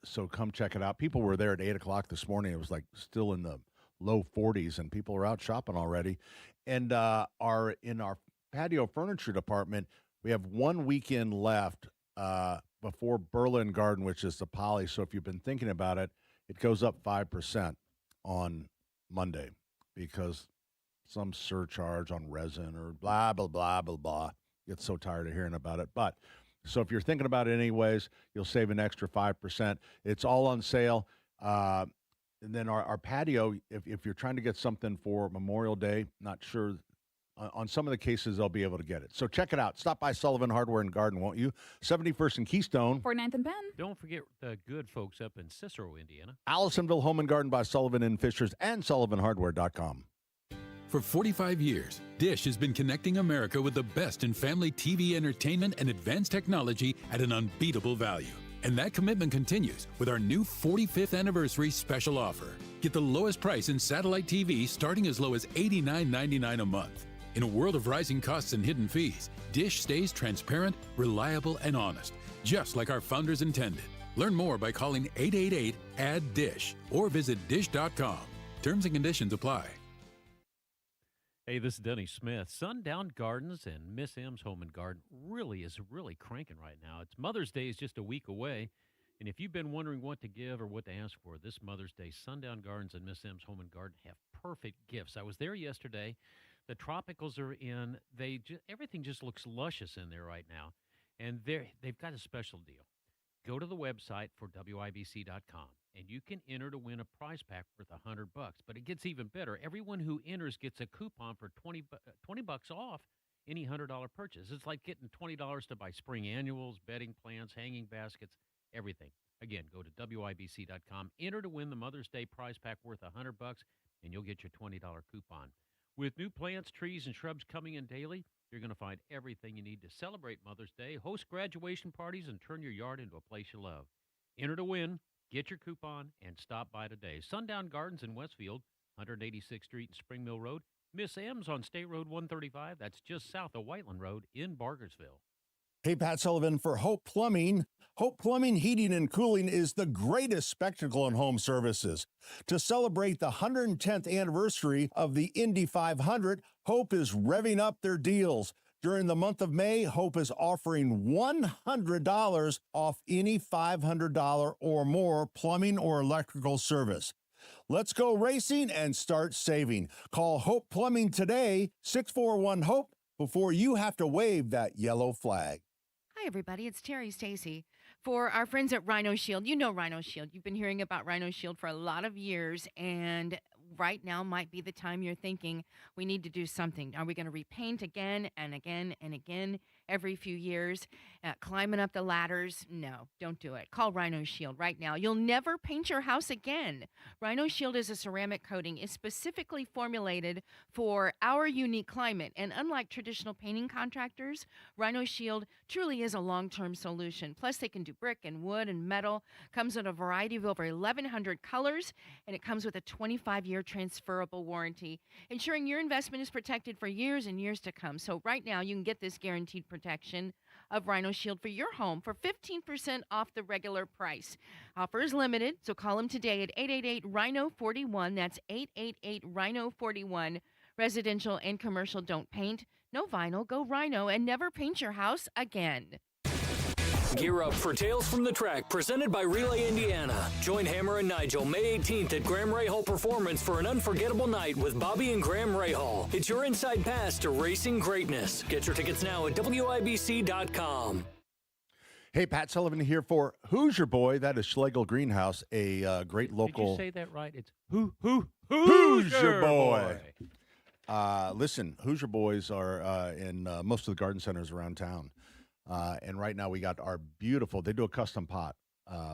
So come check it out. People were there at 8 o'clock this morning. It was like still in the low 40s, and people are out shopping already. And in our patio furniture department, we have 1 weekend left before Berlin Garden, which is the poly. So if you've been thinking about it, it goes up 5% on Monday because some surcharge on resin or blah, blah, blah, blah, blah. Get so tired of hearing about it. But so if you're thinking about it anyways, you'll save an extra 5%. It's all on sale. And then our patio, if you're trying to get something for Memorial Day, not sure, on some of the cases, they'll be able to get it. So check it out. Stop by Sullivan Hardware and Garden, won't you? 71st and Keystone. 49th and Penn. Don't forget the good folks up in Cicero, Indiana. Allisonville Home and Garden by Sullivan and Fishers and SullivanHardware.com. For 45 years, Dish has been connecting America with the best in family TV entertainment and advanced technology at an unbeatable value. And that commitment continues with our new 45th anniversary special offer. Get the lowest price in satellite TV starting as low as $89.99 a month. In a world of rising costs and hidden fees, Dish stays transparent, reliable, and honest, just like our founders intended. Learn more by calling 888-ADD-DISH or visit dish.com. Terms and conditions apply. Hey, this is Denny Smith. Sundown Gardens and Miss M's Home and Garden is really cranking right now. It's Mother's Day is just a week away. And if you've been wondering what to give or what to ask for this Mother's Day, Sundown Gardens and Miss M's Home and Garden have perfect gifts. I was there yesterday. The tropicals are in. Everything just looks luscious in there right now. And they've got a special deal. Go to the website for WIBC.com. And you can enter to win a prize pack worth $100. But it gets even better. Everyone who enters gets a coupon for $20 off any $100 purchase. It's like getting $20 to buy spring annuals, bedding plans, hanging baskets, everything. Again, go to WIBC.com. Enter to win the Mother's Day prize pack worth $100, and you'll get your $20 coupon. With new plants, trees, and shrubs coming in daily, you're going to find everything you need to celebrate Mother's Day, host graduation parties, and turn your yard into a place you love. Enter to win. Get your coupon and stop by today. Sundown Gardens in Westfield, 186th Street and Spring Mill Road. Miss M's on State Road 135. That's just south of Whiteland Road in Bargersville. Hey, Pat Sullivan for Hope Plumbing. Hope Plumbing Heating and Cooling is the greatest spectacle in home services. To celebrate the 110th anniversary of the Indy 500, Hope is revving up their deals. During the month of May, Hope is offering $100 off any $500 or more plumbing or electrical service. Let's go racing and start saving. Call Hope Plumbing today, 641-HOPE, before you have to wave that yellow flag. Hi, everybody. It's Terry Stacy. For our friends at Rhino Shield, you know Rhino Shield. You've been hearing about Rhino Shield for a lot of years, and right now might be the time you're thinking we need to do something. Are we going to repaint again and again and again every few years? Climbing up the ladders? No, don't do it. Call Rhino Shield right now. You'll never paint your house again. Rhino Shield is a ceramic coating. It's specifically formulated for our unique climate. And unlike traditional painting contractors, Rhino Shield truly is a long-term solution. Plus, they can do brick and wood and metal. Comes in a variety of over 1,100 colors, and it comes with a 25-year transferable warranty, ensuring your investment is protected for years and years to come. So right now, you can get this guaranteed protection of Rhino Shield for your home for 15% off the regular price. Offer is limited, so call them today at 888-RHINO-41. That's 888-RHINO-41. Residential and commercial don't paint. No vinyl. Go Rhino and never paint your house again. Gear up for Tales from the Track, presented by Relay Indiana. Join Hammer and Nigel May 18th at Graham Rahal Performance for an unforgettable night with Bobby and Graham Rahal. It's your inside pass to racing greatness. Get your tickets now at WIBC.com. Hey, Pat Sullivan here for Hoosier Boy. That is Schlegel Greenhouse, a great local. Did you say that right? It's Hoosier Boy. Listen, Hoosier Boys are in most of the garden centers around town. And right now we got our beautiful, they do a custom pot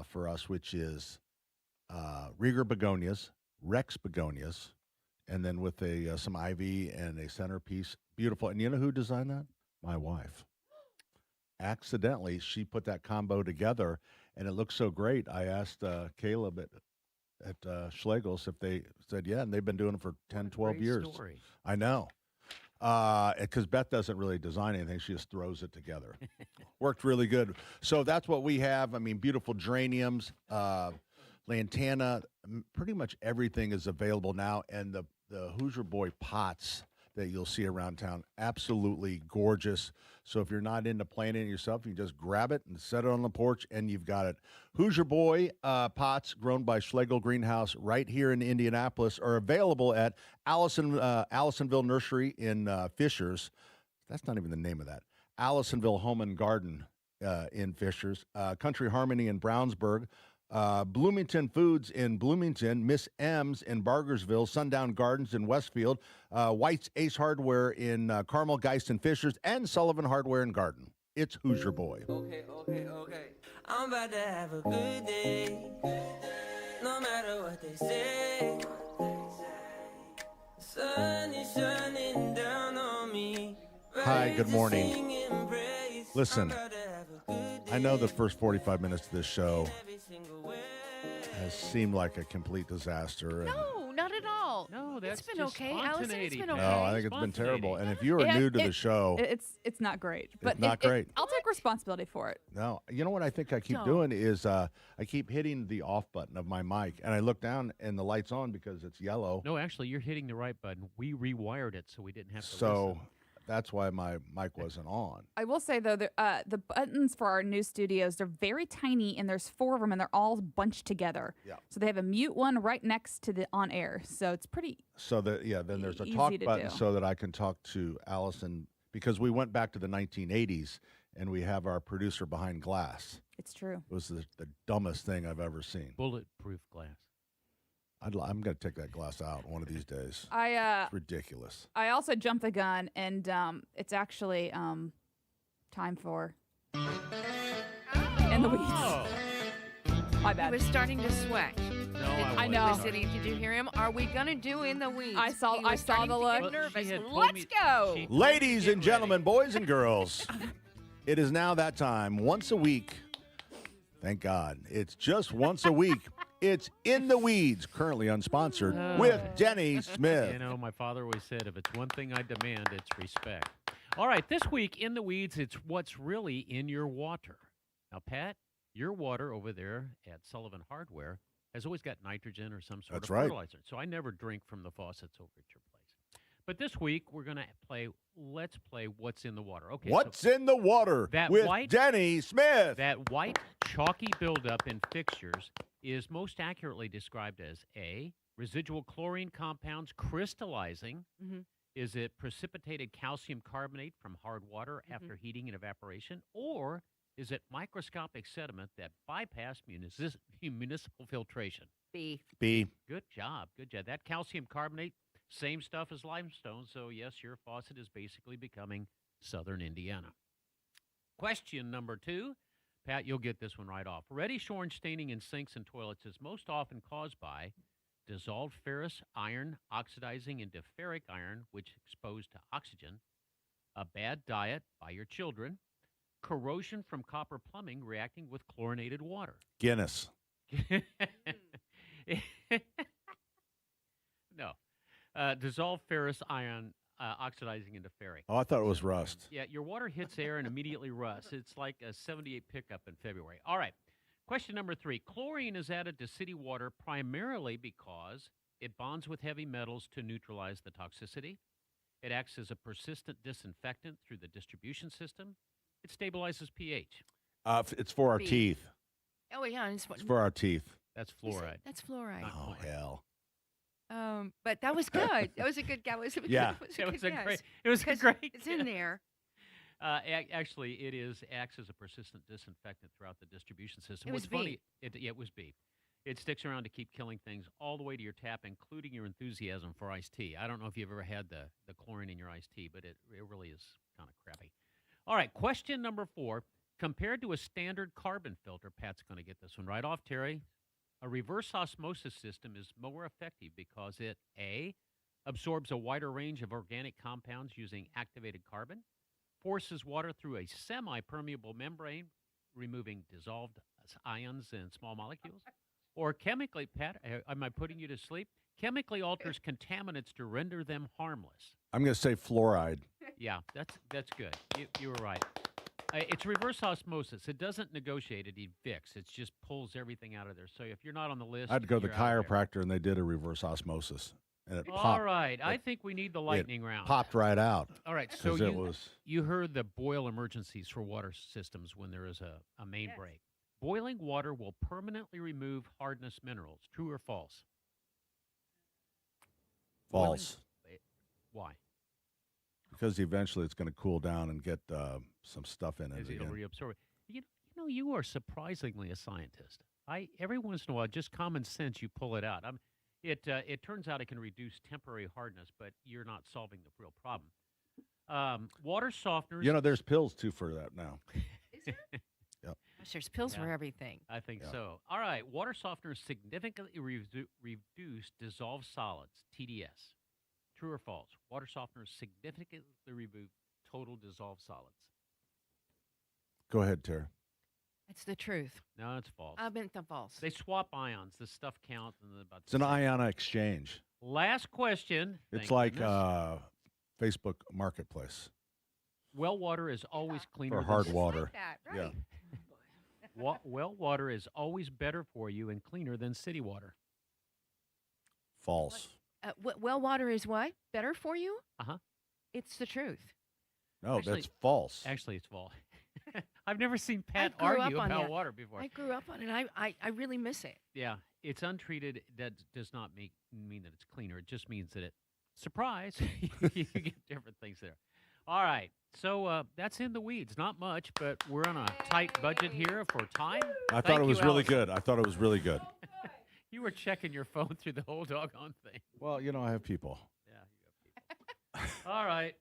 for us, which is Rieger begonias, Rex begonias, and then with some ivy and a centerpiece. Beautiful. And you know who designed that? My wife. Accidentally, she put that combo together, and it looks so great. I asked Caleb at Schlegel's if they said, yeah, and they've been doing it for 10, 12 years. Story. I know. Because Beth doesn't really design anything. She just throws it together. Worked really good. So that's what we have. I mean, beautiful geraniums, lantana, pretty much everything is available now. And the Hoosier Boy pots that you'll see around town, absolutely gorgeous. So if you're not into planting it yourself, you just grab it and set it on the porch, and you've got it. Hoosier Boy pots grown by Schlegel Greenhouse right here in Indianapolis are available at Allisonville Nursery in Fishers. That's not even the name of that. Allisonville Home and Garden in Fishers. Country Harmony in Brownsburg. Bloomington Foods in Bloomington, Miss M's in Bargersville, Sundown Gardens in Westfield, White's Ace Hardware in Carmel, Geist, and Fishers, and Sullivan Hardware and Garden. It's Hoosier Boy. Okay. I'm about to have a good day. No matter what they say. Sun is shining down on me. Hi, good morning. Listen, I know the first 45 minutes of this show has seemed like a complete disaster. No, not at all. No, that's it's been just okay, Allison. It's been okay. No, I think it's been terrible. And if you are new to the show, it's not great. But not great. I'll take responsibility for it. No, you know what I think I keep doing is I keep hitting the off button of my mic, and I look down and the light's on because it's yellow. No, actually, you're hitting the right button. We rewired it so we didn't have to listen. That's why my mic wasn't on. I will say, though, the buttons for our new studios, they're very tiny, and there's 4 of them, and they're all bunched together. Yeah. So they have a mute one right next to the on air. So it's pretty So then there's a easy talk to button do. so that I can talk to Allison, because we went back to the 1980s, and we have our producer behind glass. It's true. It was the dumbest thing I've ever seen. Bulletproof glass. I'm going to take that glass out one of these days. It's ridiculous. I also jumped the gun, and it's actually time for In the Weeds. My bad. He was starting to sweat. No, I know. Did you hear him? Are we gonna do In the Weeds? I saw the starting to look. get nervous. She had told Let's me- go. Ladies and gentlemen, boys and girls, it is now that time. Once a week. Thank God. It's just once a week. It's In the Weeds, currently unsponsored, with Denny Smith. You know, my father always said, if it's one thing I demand, it's respect. All right, this week in the Weeds, it's what's really in your water. Now, Pat, your water over there at Sullivan Hardware has always got nitrogen or some sort That's of right. fertilizer. So I never drink from the faucets over at your place. But this week, we're going to let's play What's in the Water. Okay. What's in the water with Denny Smith? That white, chalky buildup in fixtures is most accurately described as A, residual chlorine compounds crystallizing. Mm-hmm. Is it precipitated calcium carbonate from hard water after heating and evaporation? Or is it microscopic sediment that bypassed municipal filtration? B. Good job. Good job. That calcium carbonate, same stuff as limestone. So, yes, your faucet is basically becoming Southern Indiana. Question number 2. Pat, you'll get this one right off. Reddish orange staining in sinks and toilets is most often caused by dissolved ferrous iron oxidizing into ferric iron, which exposed to oxygen, a bad diet by your children, corrosion from copper plumbing reacting with chlorinated water. Guinness. No. Dissolved ferrous iron oxidizing into ferric. Oh, I thought it was rust. Yeah, your water hits air and immediately rusts. It's like a 78 pickup in February. All right. Question number 3. Chlorine is added to city water primarily because it bonds with heavy metals to neutralize the toxicity. It acts as a persistent disinfectant through the distribution system. It stabilizes pH. It's for our B. teeth. Oh, yeah. It's for our teeth. That's fluoride. That's fluoride. Oh, hell. But that was good. That was a good guess. Yeah. It was a great It's in there. Actually, it acts as a persistent disinfectant throughout the distribution system. It was What's funny, B. it was B. It sticks around to keep killing things all the way to your tap, including your enthusiasm for iced tea. I don't know if you've ever had the chlorine in your iced tea, but it really is kind of crappy. All right, question number 4. Compared to a standard carbon filter, Pat's going to get this one right off, Terry. A reverse osmosis system is more effective because it, A, absorbs a wider range of organic compounds using activated carbon, forces water through a semi-permeable membrane, removing dissolved ions and small molecules, or chemically, Pat, am I putting you to sleep? Chemically alters contaminants to render them harmless. I'm going to say fluoride. Yeah, that's good. You were right. It's reverse osmosis. It doesn't negotiate, it evicts. It just pulls everything out of there. So if you're not on the list, I'd go to the you're out of there. chiropractor, and they did a reverse osmosis. And it All popped. right. I think we need the lightning round. Popped right out. All right. So 'cause it was you heard the boil emergencies for water systems when there is a main break. Boiling water will permanently remove hardness minerals. True or false? false. Why? Because eventually it's going to cool down and get some stuff in it It'll again. reabsorb it. You know, you are surprisingly a scientist. Every once in a while, just common sense, you pull it out. It turns out it can reduce temporary hardness, but you're not solving the real problem. Water softeners. You know, there's pills too for that now. Is there? Yep. Gosh, there's pills for everything. I think so. All right. Water softeners significantly reduce dissolved solids, TDS. True or false? Water softeners significantly reduce total dissolved solids. Go ahead, Tara. It's the truth. No, it's false. I meant the false. They swap ions. The stuff counts. About It's an ion exchange. Last question. It's Thank like goodness. Facebook Marketplace Well water is always cleaner for than hard water. right. Well water is always better for you and cleaner than city water. False. Well water is what? Better for you? Uh-huh. It's the truth. No, Actually- that's false. Actually, it's false. I've never seen Pat I grew argue up on about that. water before. I grew up on it. I really miss it. Yeah, it's untreated. That does not mean that it's cleaner. It just means that surprise, you get different things there. All right, so that's in the weeds. Not much, but we're on a tight budget here for time. I thought Thank it was you, really Allison. good. I thought it was really good. You were checking your phone through the whole doggone thing. Well, you know, I have people. All right.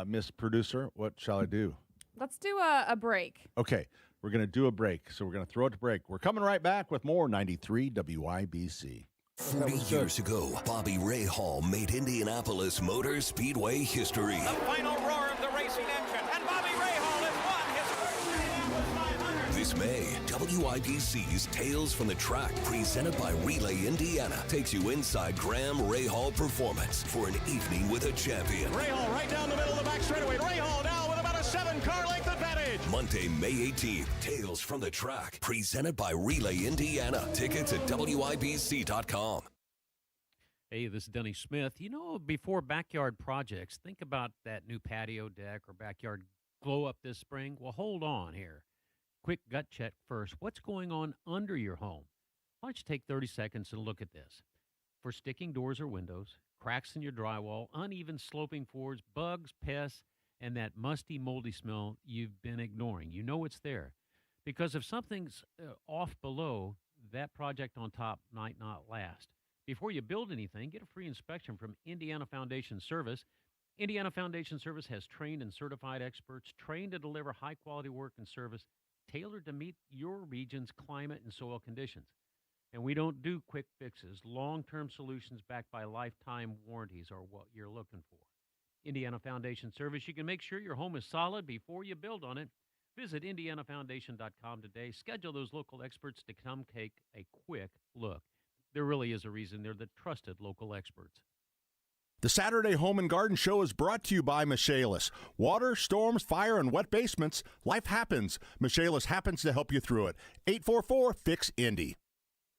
Miss Producer, what shall I do? Let's do a break. Okay, we're going to do a break. So we're going to throw it to break. We're coming right back with more 93 WIBC. 40 years ago, Bobby Ray Hall made Indianapolis Motor Speedway history. The final roar of the racing engine, and Bobby Rahal has won his first Indianapolis 500. This May, WIBC's Tales from the Track, presented by Relay Indiana, takes you inside Graham Rahal Performance for an evening with a champion. Rahal right down the middle of the back straightaway. Rahal now with about a 7-car length advantage. Monday, May 18th, Tales from the Track, presented by Relay Indiana. Tickets at WIBC.com. Hey, this is Denny Smith. You know, before backyard projects, think about that new patio deck or backyard glow up this spring. Well, hold on here. Quick gut check first. What's going on under your home? Why don't you take 30 seconds and look at this? For sticking doors or windows, cracks in your drywall, uneven sloping floors, bugs, pests, and that musty, moldy smell you've been ignoring. You know it's there. Because if something's off below, that project on top might not last. Before you build anything, get a free inspection from Indiana Foundation Service. Indiana Foundation Service has trained and certified experts trained to deliver high-quality work and service tailored to meet your region's climate and soil conditions. And we don't do quick fixes. Long-term solutions backed by lifetime warranties are what you're looking for. Indiana Foundation Service, you can make sure your home is solid before you build on it. Visit indianafoundation.com today. Schedule those local experts to come take a quick look. There really is a reason they're the trusted local experts. The Saturday Home and Garden Show is brought to you by Michaelis. Water, storms, fire, and wet basements. Life happens. Michaelis happens to help you through it. 844-FIX-INDY.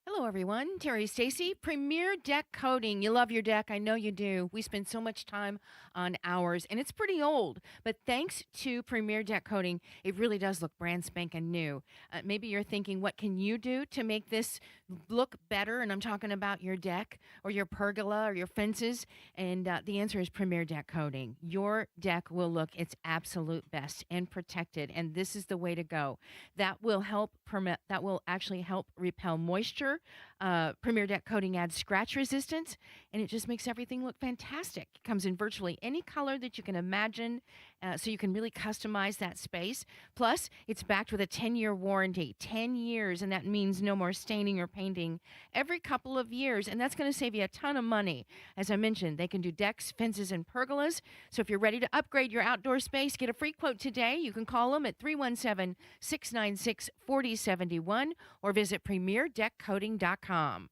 Hello, everyone. Terry Stacy, Premier Deck Coating. You love your deck. I know you do. We spend so much time on ours, and it's pretty old. But thanks to Premier Deck Coating, it really does look brand spanking new. Maybe you're thinking, what can you do to make this look better? And I'm talking about your deck or your pergola or your fences. And the answer is Premier Deck Coating. Your deck will look its absolute best and protected, and this is the way to go. That will help actually help repel moisture, Premier Deck Coating adds scratch resistance, and it just makes everything look fantastic. It comes in virtually any color that you can imagine, so you can really customize that space. Plus, it's backed with a 10-year warranty. 10 years, and that means no more staining or painting every couple of years, and that's going to save you a ton of money. As I mentioned, they can do decks, fences, and pergolas. So if you're ready to upgrade your outdoor space, get a free quote today. You can call them at 317-696-4071 or visit premierdeckcoating.com.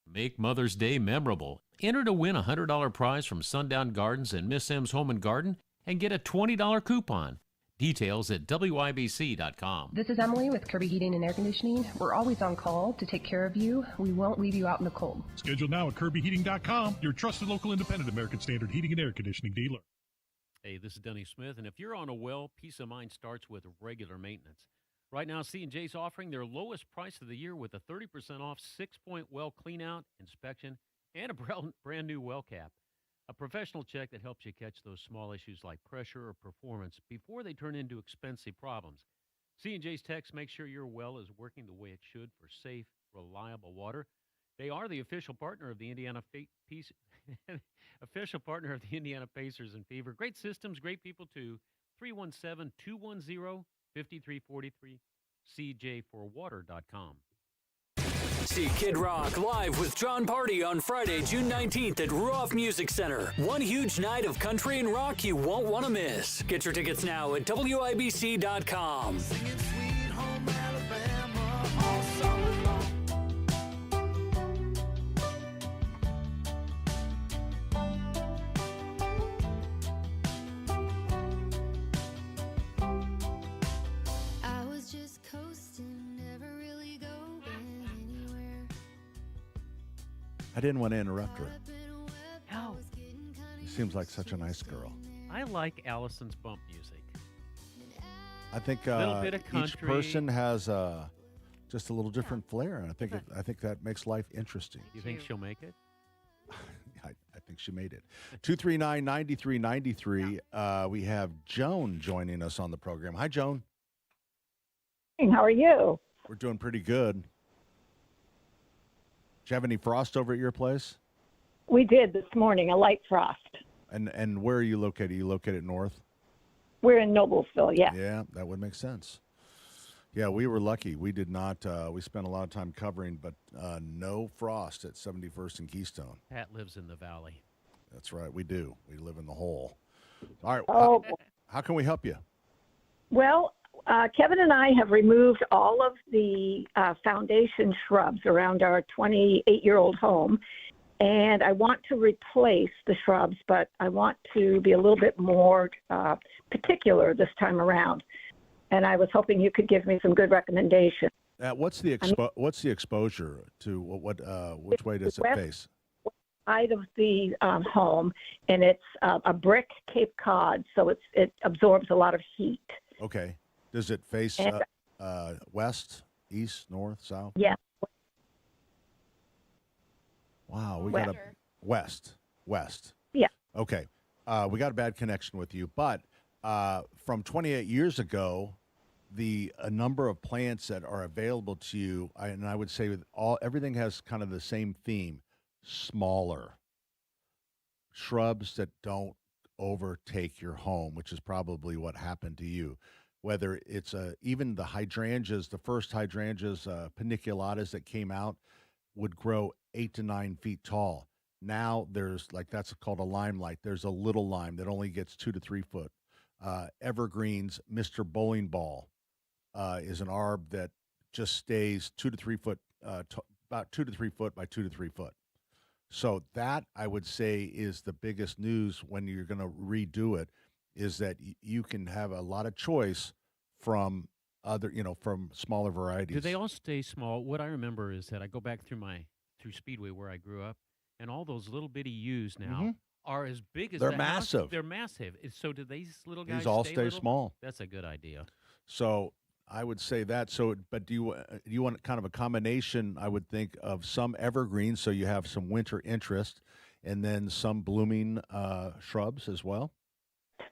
Make Mother's Day memorable. Enter to win a $100 prize from Sundown Gardens and Miss M's Home and Garden and get a $20 coupon. Details at WIBC.com. This is Emily with Kirby Heating and Air Conditioning. We're always on call to take care of you. We won't leave you out in the cold. Schedule now at KirbyHeating.com, your trusted local independent American Standard heating and air conditioning dealer. Hey, this is Denny Smith, and if you're on a well, peace of mind starts with regular maintenance. Right now, C&J's offering their lowest price of the year with a 30% off 6-point well cleanout, inspection, and a brand new well cap. A professional check that helps you catch those small issues like pressure or performance before they turn into expensive problems. C&J's techs make sure your well is working the way it should for safe, reliable water. They are the official partner of the Indiana Pacers and Fever. Great systems, great people too. 317-210-5343. CJ4water.com. See Kid Rock live with John Party on Friday, June 19th at Ruoff Music Center. One huge night of country and rock you won't want to miss. Get your tickets now at WIBC.com. I didn't want to interrupt her. No. She seems like such a nice girl. I like Allison's bump music. I think Little bit of each country. person has just a little different flair, and I think that makes life interesting. You think she'll make it? I think she made it. 239-9393. We have Joan joining us on the program. Hi, Joan. How are you? We're doing pretty good. Do you have any frost over at your place? We did this morning, a light frost. And where are you located? Are you located north? We're in Noblesville, yeah. Yeah, that would make sense. Yeah, we were lucky. We did not, we spent a lot of time covering, but no frost at 71st and Keystone. Pat lives in the valley. That's right, we do. We live in the hole. All right, Oh, how can we help you? well, Kevin and I have removed all of the foundation shrubs around our 28-year-old home, and I want to replace the shrubs, but I want to be a little bit more particular this time around. And I was hoping you could give me some good recommendations. What's the exposure to which way does it face? Side of the home, and it's a brick Cape Cod, so it absorbs a lot of heat. Okay. Does it face west, east, north, south? Yeah. Wow, we got a west. Yeah. Okay. We got a bad connection with you, but from 28 years ago, the number of plants that are available to you, and I would say with everything has kind of the same theme: smaller shrubs that don't overtake your home, which is probably what happened to you. Whether it's even the hydrangeas, the first hydrangeas, paniculatas that came out would grow 8 to 9 feet tall. Now there's that's called a limelight. There's a little lime that only gets 2 to 3 foot. Evergreens, Mr. Bowling Ball is an arb that just stays 2 to 3 foot, about 2 to 3 foot by 2 to 3 foot. So that, I would say, is the biggest news when you're going to redo it, is that you can have a lot of choice from from smaller varieties. Do they all stay small? What I remember is that I go back through Speedway where I grew up, and all those little bitty U's now are as big as They're the house. massive. They're massive. So do these little guys These all stay stay little? small. That's a good idea. So I would say that. So, but do you want kind of a combination, I would think, of some evergreens, so you have some winter interest, and then some blooming shrubs as well?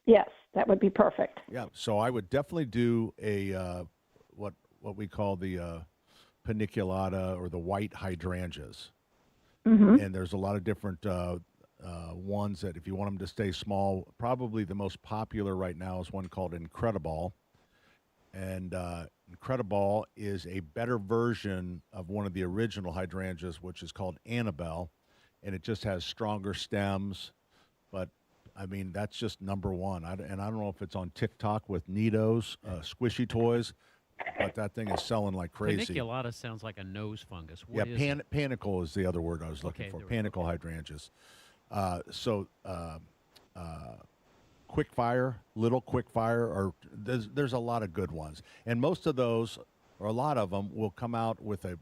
Yes, that would be perfect. Yeah. So I would definitely do a what we call the paniculata or the white hydrangeas. Mm-hmm. And there's a lot of different ones that if you want them to stay small, probably the most popular right now is one called Incrediball. And Incrediball is a better version of one of the original hydrangeas, which is called Annabelle, and it just has stronger stems. But, I mean, that's just number one. And I don't know if it's on TikTok with Nido's Squishy Toys, but that thing is selling like crazy. Paniculata sounds like a nose fungus. What is it? Panicle is the other word I was looking for. Panicle hydrangeas. Quickfire, Little Quickfire, or there's a lot of good ones. And most of those, or a lot of them, will come out with a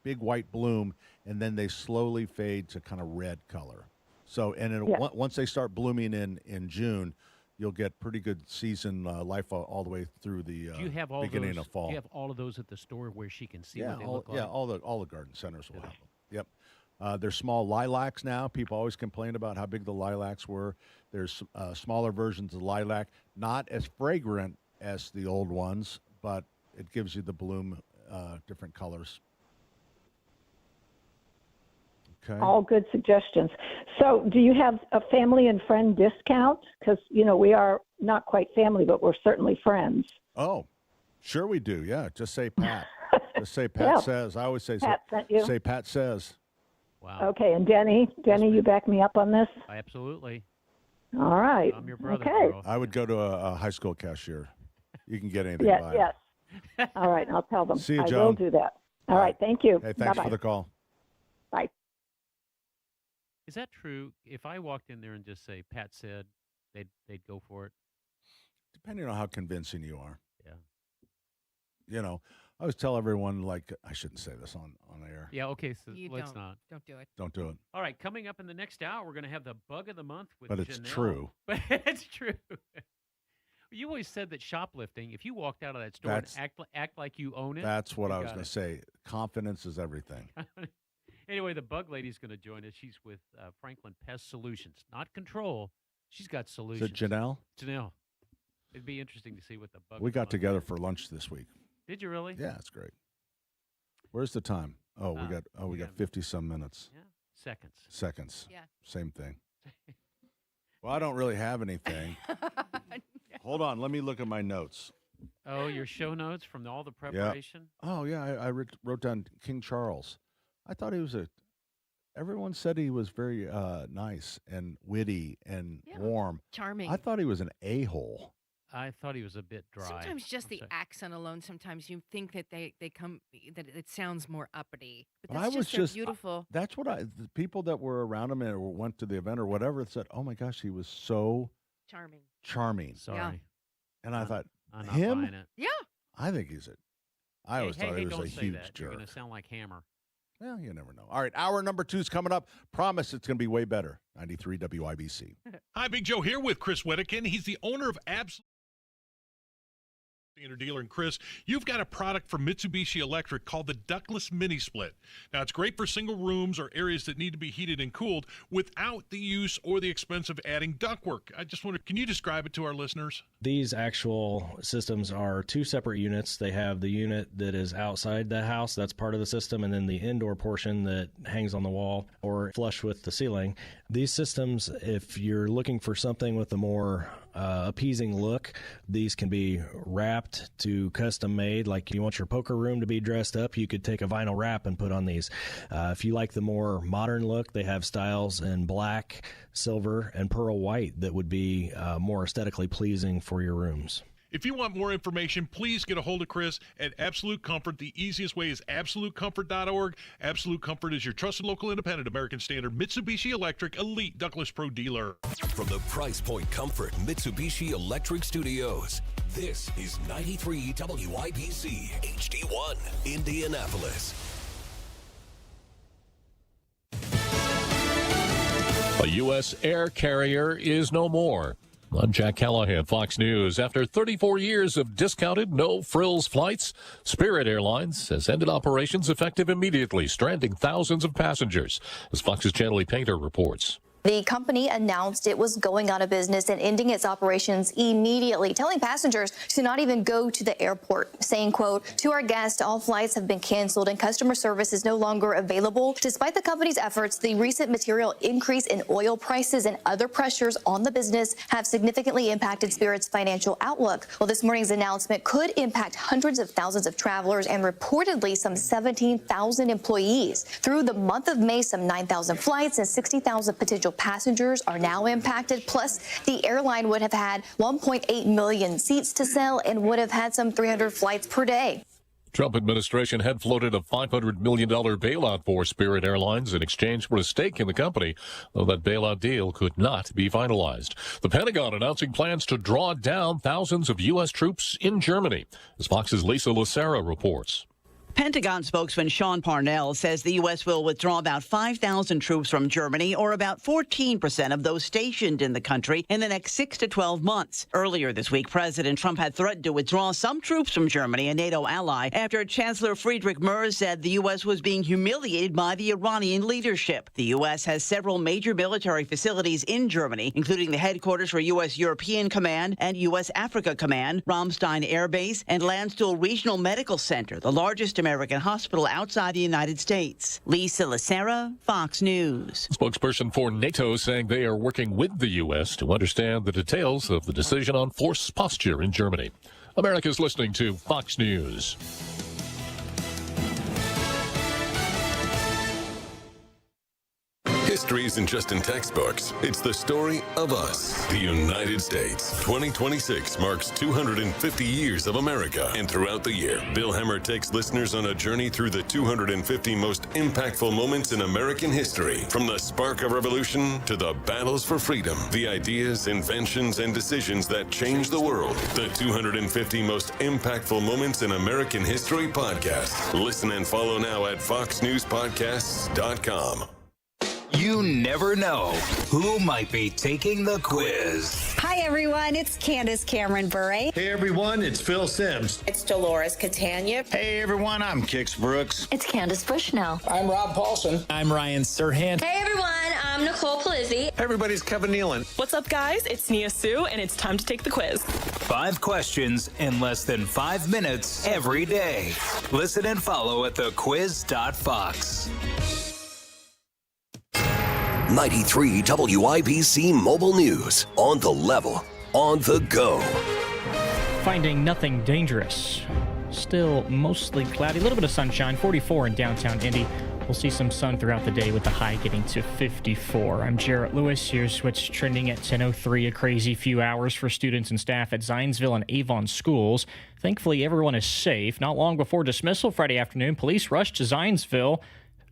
big white bloom, and then they slowly fade to kind of red color. So, once they start blooming in June, you'll get pretty good season life all the way through the do you have all beginning those, of fall. Do you have all of those at the store where she can see what they look like? Yeah, all the garden centers will have them. Yep. There's small lilacs now. People always complain about how big the lilacs were. There's smaller versions of lilac, not as fragrant as the old ones, but it gives you the bloom, different colors. Okay. All good suggestions. So do you have a family and friend discount? Because, we are not quite family, but we're certainly friends. Oh, sure we do. Yeah, just say Pat. Just say Pat says. I always say Pat sent you. Say Pat says. Wow. Okay, and Denny, you back me up on this? Absolutely. All right. I'm your brother. Okay. Girl. I would go to a high school cashier. You can get anything by Yes. All right, I'll tell them. See you, I Joan. will do that. All right, thank you. Hey, thanks Bye-bye. for the call. Bye. Is that true? If I walked in there and just say Pat said, they'd go for it. Depending on how convincing you are. Yeah. I always tell everyone, like, I shouldn't say this on air. Yeah, okay, so let's don't. not. Don't do it. Don't do it. All right, coming up in the next hour, we're going to have the bug of the month with But it's Janelle. true. But it's true. You always said that shoplifting, if you walked out of that store and act like you own it. That's what you I was got going to it. say. Confidence is everything. Anyway, the bug lady's going to join us. She's with Franklin Pest Solutions, not Control. She's got solutions. Is it Janelle? Janelle. It'd be interesting to see what the bug. We of the got month together is. for lunch this week. Did you really? Yeah, it's great. Where's the time? Oh, we got 50 some minutes. Yeah, seconds. Seconds. Yeah. Same thing. Well, I don't really have anything. Hold on, let me look at my notes. Oh, your show notes from all the Yeah. preparation? Oh, yeah, I wrote down King Charles. I thought he was everyone said he was very nice and witty and warm. Charming. I thought he was an a-hole. I thought he was a bit dry. Sometimes just the I'll say. accent alone, sometimes you think that they come, that it sounds more uppity. But But that's I was their just beautiful. That's what the people that were around him or went to the event or whatever said, "Oh my gosh, he was so Charming. Sorry. Yeah. And I thought, I'm not him? buying it. Yeah. I think he's I always thought he was don't a say huge that. jerk. You're going to sound like Hammer. Well, you never know. All right, hour number 2 is coming up. Promise it's going to be way better. 93 WIBC. Hi, Big Joe here with Chris Wedekin. He's the owner of Absolute Dealer. And Chris, you've got a product from Mitsubishi Electric called the Ductless Mini Split. Now, it's great for single rooms or areas that need to be heated and cooled without the use or the expense of adding ductwork. I just wonder, can you describe it to our listeners? These actual systems are 2 separate units. They have the unit that is outside the house, that's part of the system, and then the indoor portion that hangs on the wall or flush with the ceiling. These systems, if you're looking for something with a more appeasing look, these can be wrapped to custom made. Like you want your poker room to be dressed up, you could take a vinyl wrap and put on these. If you like the more modern look, they have styles in black, silver, and pearl white that would be more aesthetically pleasing for your rooms. If you want more information, please get a hold of Chris at Absolute Comfort. The easiest way is absolutecomfort.org. Absolute Comfort is your trusted local independent American Standard Mitsubishi Electric Elite Ductless Pro dealer. From the Price Point Comfort Mitsubishi Electric Studios, this is 93 WIBC HD1 Indianapolis. A U.S. air carrier is no more. I'm Jack Callahan, Fox News. After 34 years of discounted, no-frills flights, Spirit Airlines has ended operations effective immediately, stranding thousands of passengers, as Fox's Chanley Painter reports. The company announced it was going out of business and ending its operations immediately, telling passengers to not even go to the airport, saying, quote, "To our guests, all flights have been canceled and customer service is no longer available." Despite the company's efforts, the recent material increase in oil prices and other pressures on the business have significantly impacted Spirit's financial outlook. Well, this morning's announcement could impact hundreds of thousands of travelers and reportedly some 17,000 employees. Through the month of May, some 9,000 flights and 60,000 potential passengers are now impacted. Plus, the airline would have had 1.8 million seats to sell and would have had some 300 flights per day. Trump administration had floated a $500 million bailout for Spirit Airlines in exchange for a stake in the company, though that bailout deal could not be finalized. The Pentagon announcing plans to draw down thousands of U.S. troops in Germany, as Fox's Lisa Lucera reports. Pentagon spokesman Sean Parnell says the U.S. will withdraw about 5,000 troops from Germany, or about 14% of those stationed in the country, in the next 6 to 12 months. Earlier this week, President Trump had threatened to withdraw some troops from Germany, a NATO ally, after Chancellor Friedrich Merz said the U.S. was being humiliated by the Iranian leadership. The U.S. has several major military facilities in Germany, including the headquarters for U.S. European Command and U.S. Africa Command, Ramstein Air Base, and Landstuhl Regional Medical Center, the largest American hospital outside the United States. Lisa Lucera, Fox News. Spokesperson for NATO saying they are working with the U.S. to understand the details of the decision on force posture in Germany. America's listening to Fox News. History isn't just in textbooks. It's the story of us, the United States. 2026 marks 250 years of America. And throughout the year, Bill Hemmer takes listeners on a journey through the 250 most impactful moments in American history. From the spark of revolution to the battles for freedom, the ideas, inventions, and decisions that changed the world. The 250 most impactful moments in American history podcast. Listen and follow now at foxnewspodcasts.com. You never know who might be taking the quiz. Hi, everyone. It's Candace Cameron Bure. Hey, everyone. It's Phil Sims. It's Dolores Catania. Hey, everyone. I'm Kix Brooks. It's Candace Bushnell. I'm Rob Paulson. I'm Ryan Serhant. Hey, everyone. I'm Nicole Palizzi. Everybody's Kevin Nealon. What's up, guys? It's Nia Sue, and it's time to take the quiz. 5 questions in less than 5 minutes every day. Listen and follow at thequiz.fox. 93 WIBC Mobile News. On the level, on the go. Finding nothing dangerous. Still mostly cloudy, a little bit of sunshine, 44 in downtown Indy. We'll see some sun throughout the day with the high getting to 54. I'm Jarrett Lewis. Here's what's trending at 10:03. A crazy few hours for students and staff at Zionsville and Avon schools. Thankfully, everyone is safe. Not long before dismissal Friday afternoon, police rushed to Zionsville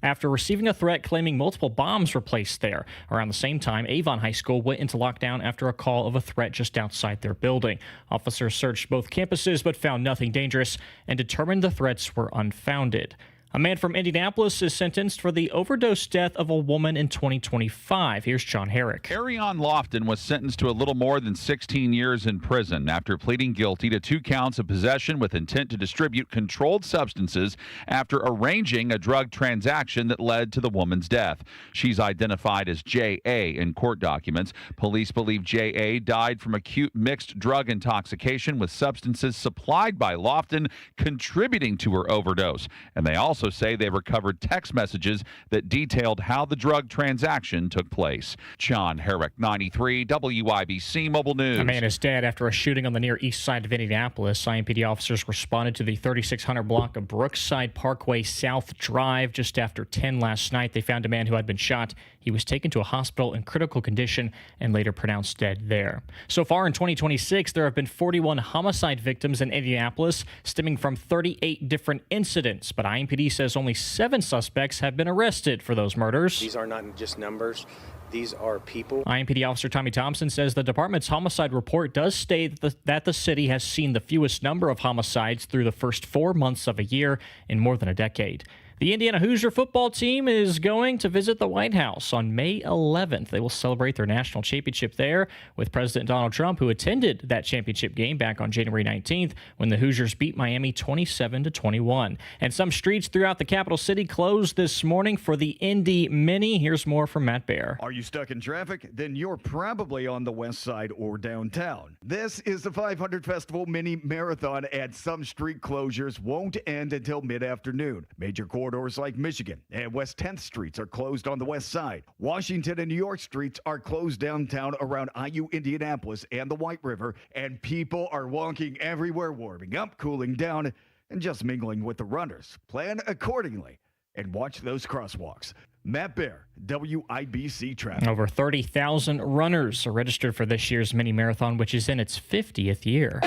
after receiving a threat claiming multiple bombs were placed there. Around the same time, Avon High School went into lockdown after a call of a threat just outside their building. Officers searched both campuses but found nothing dangerous and determined the threats were unfounded. A man from Indianapolis is sentenced for the overdose death of a woman in 2025. Here's John Herrick. Arion Lofton was sentenced to a little more than 16 years in prison after pleading guilty to 2 counts of possession with intent to distribute controlled substances after arranging a drug transaction that led to the woman's death. She's identified as J.A. in court documents. Police believe J.A. died from acute mixed drug intoxication with substances supplied by Lofton contributing to her overdose. And they also say they recovered text messages that detailed how the drug transaction took place. John Herrick, 93 WIBC Mobile News. A man is dead after a shooting on the near east side of Indianapolis. IMPD officers responded to the 3600 block of Brookside Parkway South Drive just after 10 last night. They found a man who had been shot. He was taken to a hospital in critical condition and later pronounced dead there. So far in 2026, there have been 41 homicide victims in Indianapolis, stemming from 38 different incidents. But IMPD says only 7 suspects have been arrested for those murders. These are not just numbers. These are people. IMPD Officer Tommy Thompson says the department's homicide report does state that the city has seen the fewest number of homicides through the first 4 months of a year in more than a decade. The Indiana Hoosier football team is going to visit the White House on May 11th. They will celebrate their national championship there with President Donald Trump, who attended that championship game back on January 19th when the Hoosiers beat Miami 27-21. And some streets throughout the capital city closed this morning for the Indy Mini. Here's more from Matt Baer. Are you stuck in traffic? Then you're probably on the west side or downtown. This is the 500 Festival Mini Marathon, and some street closures won't end until mid-afternoon. Major corridors like Michigan and West 10th Streets are closed on the west side. Washington and New York streets are closed downtown around IU Indianapolis and the White River, and people are walking everywhere, warming up, cooling down, and just mingling with the runners. Plan accordingly and watch those crosswalks. Matt Baer, WIBC Traffic. Over 30,000 runners are registered for this year's mini marathon, which is in its 50th year.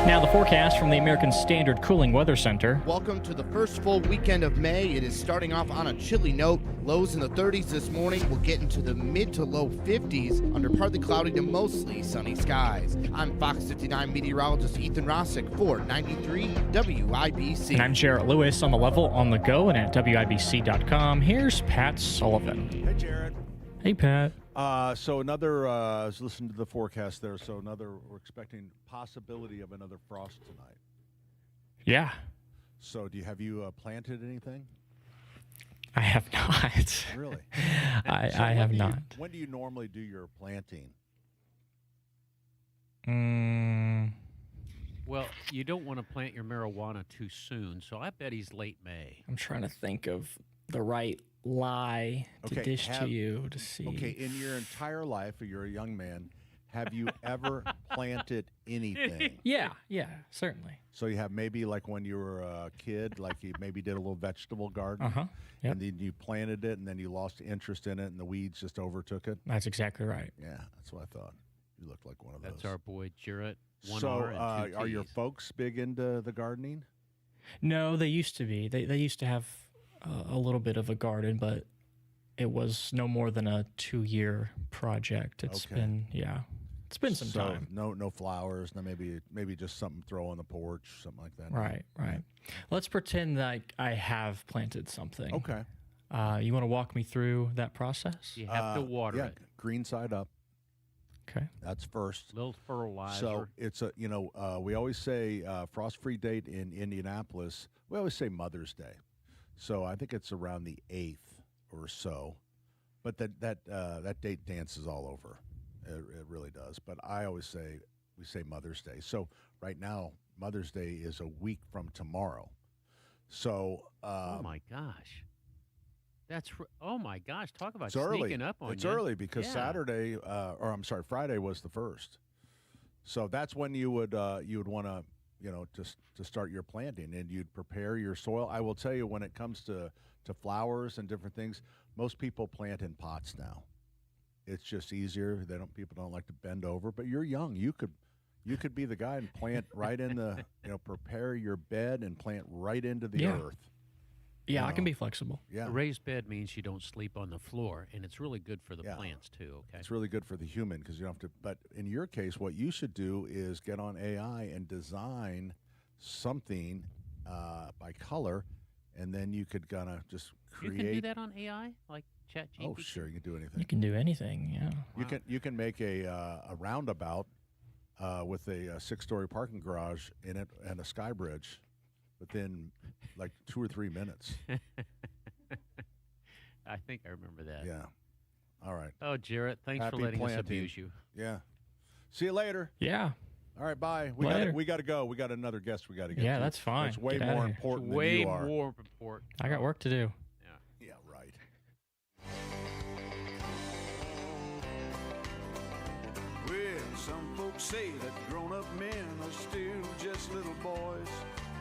Now the forecast from the American Standard Cooling Weather Center. Welcome to the first full weekend of May. It is starting off on a chilly note. Lows in the 30s this morning. We'll get into the mid to low 50s under partly cloudy to mostly sunny skies. I'm Fox 59 meteorologist Ethan Rossick for 93 WIBC. And I'm Jarrett Lewis on the level, on the go, and at WIBC.com. Here's Pat Sullivan. Hey, Jared. Hey, Pat. So another, I was listening to the forecast there, so we're expecting possibility of another frost tonight. Yeah. So have you planted anything? I have not. Really? I have not. When do you normally do your planting? Well, you don't want to plant your marijuana too soon, so I bet he's late May. I'm trying to think of the right lie to dish to you to see. Okay, in your entire life, you're a young man, have you ever planted anything? Yeah, certainly. So you have maybe like when you were a kid, like you maybe did a little vegetable garden, Yep. and then you planted it, and then you lost interest in it, and the weeds just overtook it? That's exactly right. Yeah, that's what I thought. You look like one of those. That's our boy Jarrett. So are your folks big into the gardening? No, they used to be. They used to have a little bit of a garden, but it was no more than a 2-year project. It's been some time. No flowers. No, maybe just something throw on the porch, something like that. Right. Let's pretend like I have planted something. Okay. You want to walk me through that process? You have to water it. Green side up. Okay. That's first. Little fertilizer. So it's we always say frost-free date in Indianapolis. We always say Mother's Day. So I think it's around the 8th or so, but that date dances all over. It really does. But I always say we say Mother's Day. So right now Mother's Day is a week from tomorrow. So oh my gosh, oh my gosh! Talk about it's sneaking up on you. It's early because Friday was the first. So that's when you would want to. To start your planting, and you'd prepare your soil. I will tell you, when it comes to flowers and different things, most people plant in pots now. It's just easier. People don't like to bend over, but you're young. You could be the guy and plant right in the, prepare your bed and plant right into the earth. Yeah, I can be flexible. Yeah. A raised bed means you don't sleep on the floor, and it's really good for the plants too. Okay. It's really good for the human because you don't have to. But in your case, what you should do is get on AI and design something by color, and then you could just create. You can do that on AI, like ChatGPT. Oh, sure, you can do anything. You can do anything. Yeah. Wow. You can make a roundabout with a 6-story parking garage in it and a sky bridge within like 2 or 3 minutes. I think I remember that. Yeah. All right. Oh, Jarrett, thanks for letting us abuse you. Yeah. See you later. Yeah. All right, bye. We got to go. We got another guest we got to get to. Yeah, that's fine. It's way more important than way you are. more important. I got work to do. Yeah, right. Well, some folks say that grown-up men are still just little boys.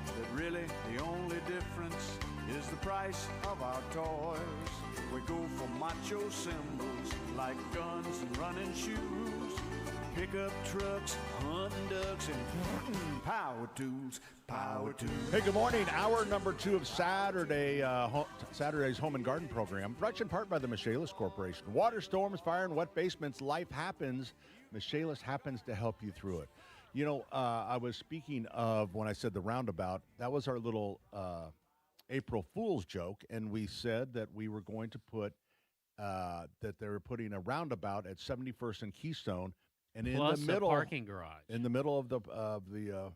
That really the only difference is the price of our toys. We go for macho symbols like guns and running shoes, pickup trucks, hunting ducks, and power tools. Hey, good morning. Hour number 2 of Saturday's Home and Garden program, brought to you in part by the Michaelis Corporation. Water, storms, fire, and wet basements, life happens. Michaelis happens to help you through it. I was speaking of when I said the roundabout, that was our little April Fool's joke, and we said that we were going to put that they were putting a roundabout at 71st and Keystone, and Plus in the middle, a parking garage. in the middle of the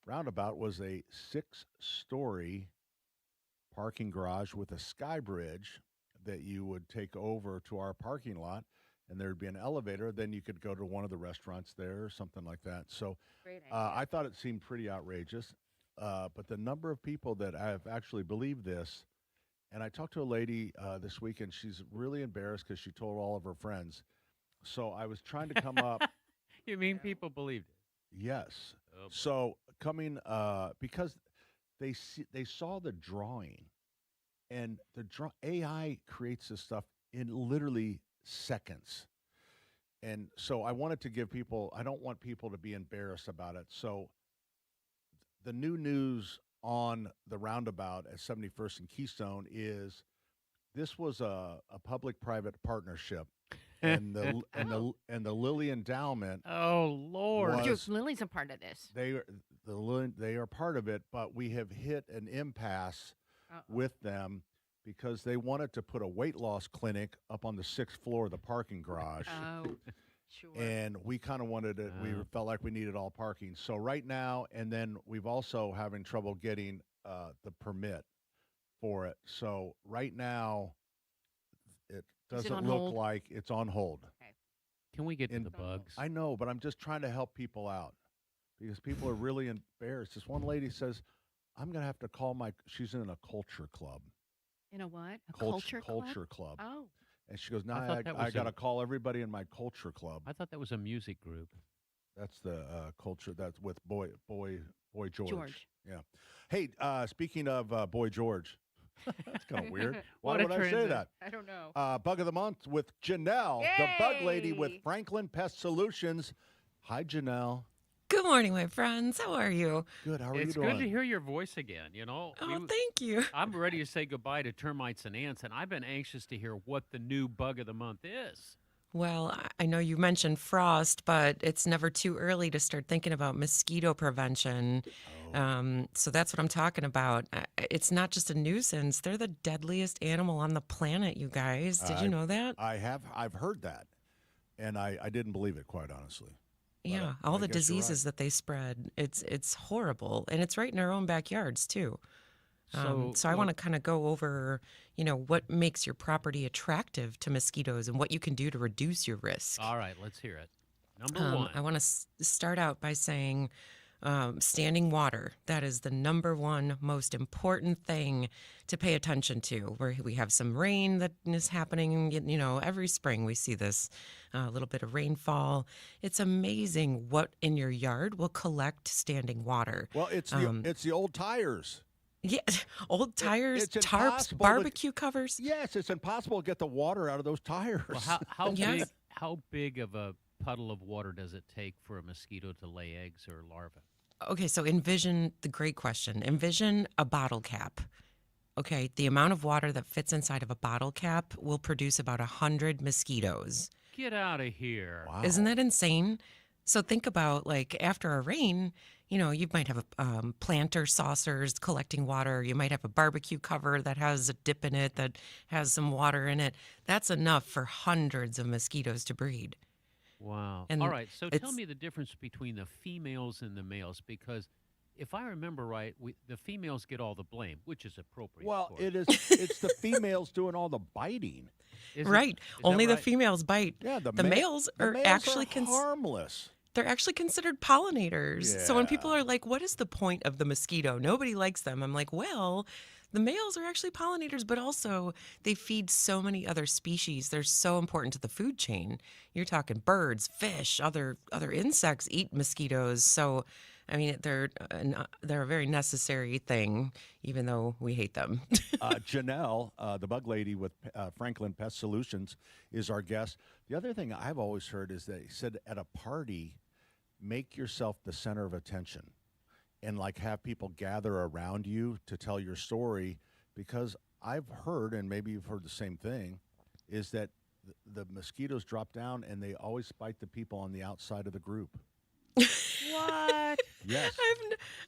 roundabout was a 6-story parking garage with a sky bridge that you would take over to our parking lot, and there'd be an elevator. Then you could go to one of the restaurants there or something like that. So I thought it seemed pretty outrageous. But the number of people that have actually believed this, and I talked to a lady this weekend. She's really embarrassed because she told all of her friends. So I was trying to come up. You mean people believed it? Yes. Oh, So coming because they saw the drawing, and the AI creates this stuff in literally seconds. And so I wanted to give people, I don't want people to be embarrassed about it. So the new news on the roundabout at 71st and Keystone is this was a public-private partnership. And the Lilly Endowment. Oh Lord! Lily's a part of this. They are part of it, but we have hit an impasse with them because they wanted to put a weight loss clinic up on the 6th floor of the parking garage. Oh, sure. And we kind of wanted it. We felt like we needed all parking. So right now, and then we've also having trouble getting the permit for it. So right now, it doesn't look like it's on hold. Okay. Can we get to the bugs? I know, but I'm just trying to help people out because people are really embarrassed. This one lady says, I'm going to have to call she's in a culture club. In a what? A culture club? Oh. And she goes, now I got to call everybody in my culture club. I thought that was a music group. That's the culture. That's with Boy George. Yeah. Hey, speaking of Boy George, that's kind of weird. Why would I say that? I don't know. Bug of the month with Janelle, the bug lady with Franklin Pest Solutions. Hi, Janelle. Good morning, my friends. How are you? Good. How are you It's doing? good to hear your voice again. You know. Oh, thank you. I'm ready to say goodbye to termites and ants, and I've been anxious to hear what the new bug of the month is. Well, I know you mentioned frost, but it's never too early to start thinking about mosquito prevention. So that's what I'm talking about. It's not just a nuisance. They're the deadliest animal on the planet, you guys. Did you know that? I've heard that, and I didn't believe it, quite honestly. Yeah, all the diseases that they spread. It's horrible, and it's right in our own backyards, too. So I want to kind of go over, what makes your property attractive to mosquitoes and what you can do to reduce your risk. All right, let's hear it. Number one. I want to start out by saying standing water. That is the number one most important thing to pay attention to. Where we have some rain that is happening, every spring we see this little bit of rainfall. It's amazing what in your yard will collect standing water. Well, it's the old tires. Yeah, old tires, It's tarps, impossible barbecue covers. Yes, it's impossible to get the water out of those tires. Well, how Yes. how big of a puddle of water does it take for a mosquito to lay eggs or larvae? Okay, so envision the great question. Envision a bottle cap. Okay, the amount of water that fits inside of a bottle cap will produce about 100 mosquitoes. Get out of here. Wow. Isn't that insane? So think about after a rain, you might have planter saucers collecting water. You might have a barbecue cover that has a dip in it that has some water in it. That's enough for hundreds of mosquitoes to breed. Wow. And All right, so tell me the difference between the females and the males, because if I remember right, the females get all the blame, which is appropriate. Well, it's the females doing all the biting. Right. Only the females bite. Yeah, the males are actually harmless. They're actually considered pollinators. Yeah. So when people are like, what is the point of the mosquito? Nobody likes them. I'm like, well, the males are actually pollinators, but also they feed so many other species. They're so important to the food chain. You're talking birds, fish, other insects eat mosquitoes. So, I mean, they're a very necessary thing, even though we hate them. Janelle, the bug lady with Franklin Pest Solutions, is our guest. The other thing I've always heard is they said at a party, make yourself the center of attention and have people gather around you to tell your story, because I've heard, and maybe you've heard the same thing, is that the mosquitoes drop down and they always bite the people on the outside of the group. What? Yes.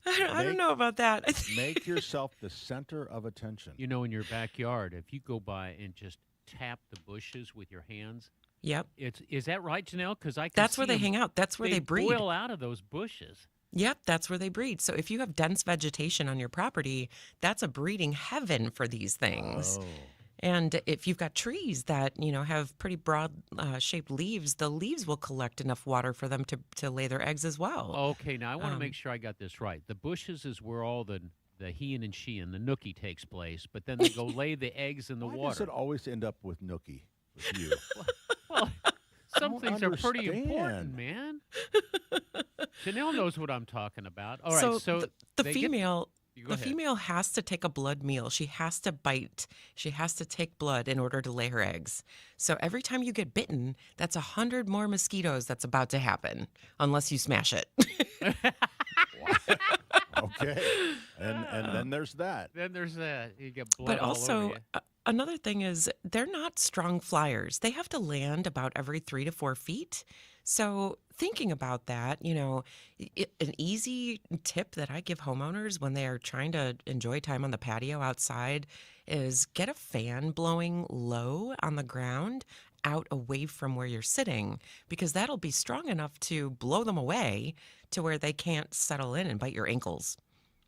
I don't know about that. Make yourself the center of attention. You know, in your backyard, if you go by and just tap the bushes with your hands. Yep. Is that right, Janelle? Because that's where they hang out. That's where they breed. Boil out of those bushes. Yep, that's where they breed. So if you have dense vegetation on your property, that's a breeding heaven for these things. Oh. And if you've got trees that, have pretty broad shaped leaves, the leaves will collect enough water for them to lay their eggs as well. Okay, now I want to make sure I got this right. The bushes is where all the heeing and sheeing, the nookie takes place, but then they go lay the eggs in the Why water. does it always end up with nookie with you? Well, some things are pretty understand. important, man. Janelle knows what I'm talking about. All right, so the they female... Go The ahead. female has to take a blood meal. She has to bite. She has to take blood in order to lay her eggs. So every time you get bitten, that's 100 more mosquitoes that's about to happen, unless you smash it. Okay. And then there's that. Then there's that. You get blood But all also, over you. another thing is they're not strong flyers. They have to land about every 3 to 4 feet. So thinking about that, an easy tip that I give homeowners when they are trying to enjoy time on the patio outside is get a fan blowing low on the ground out away from where you're sitting, because that'll be strong enough to blow them away to where they can't settle in and bite your ankles.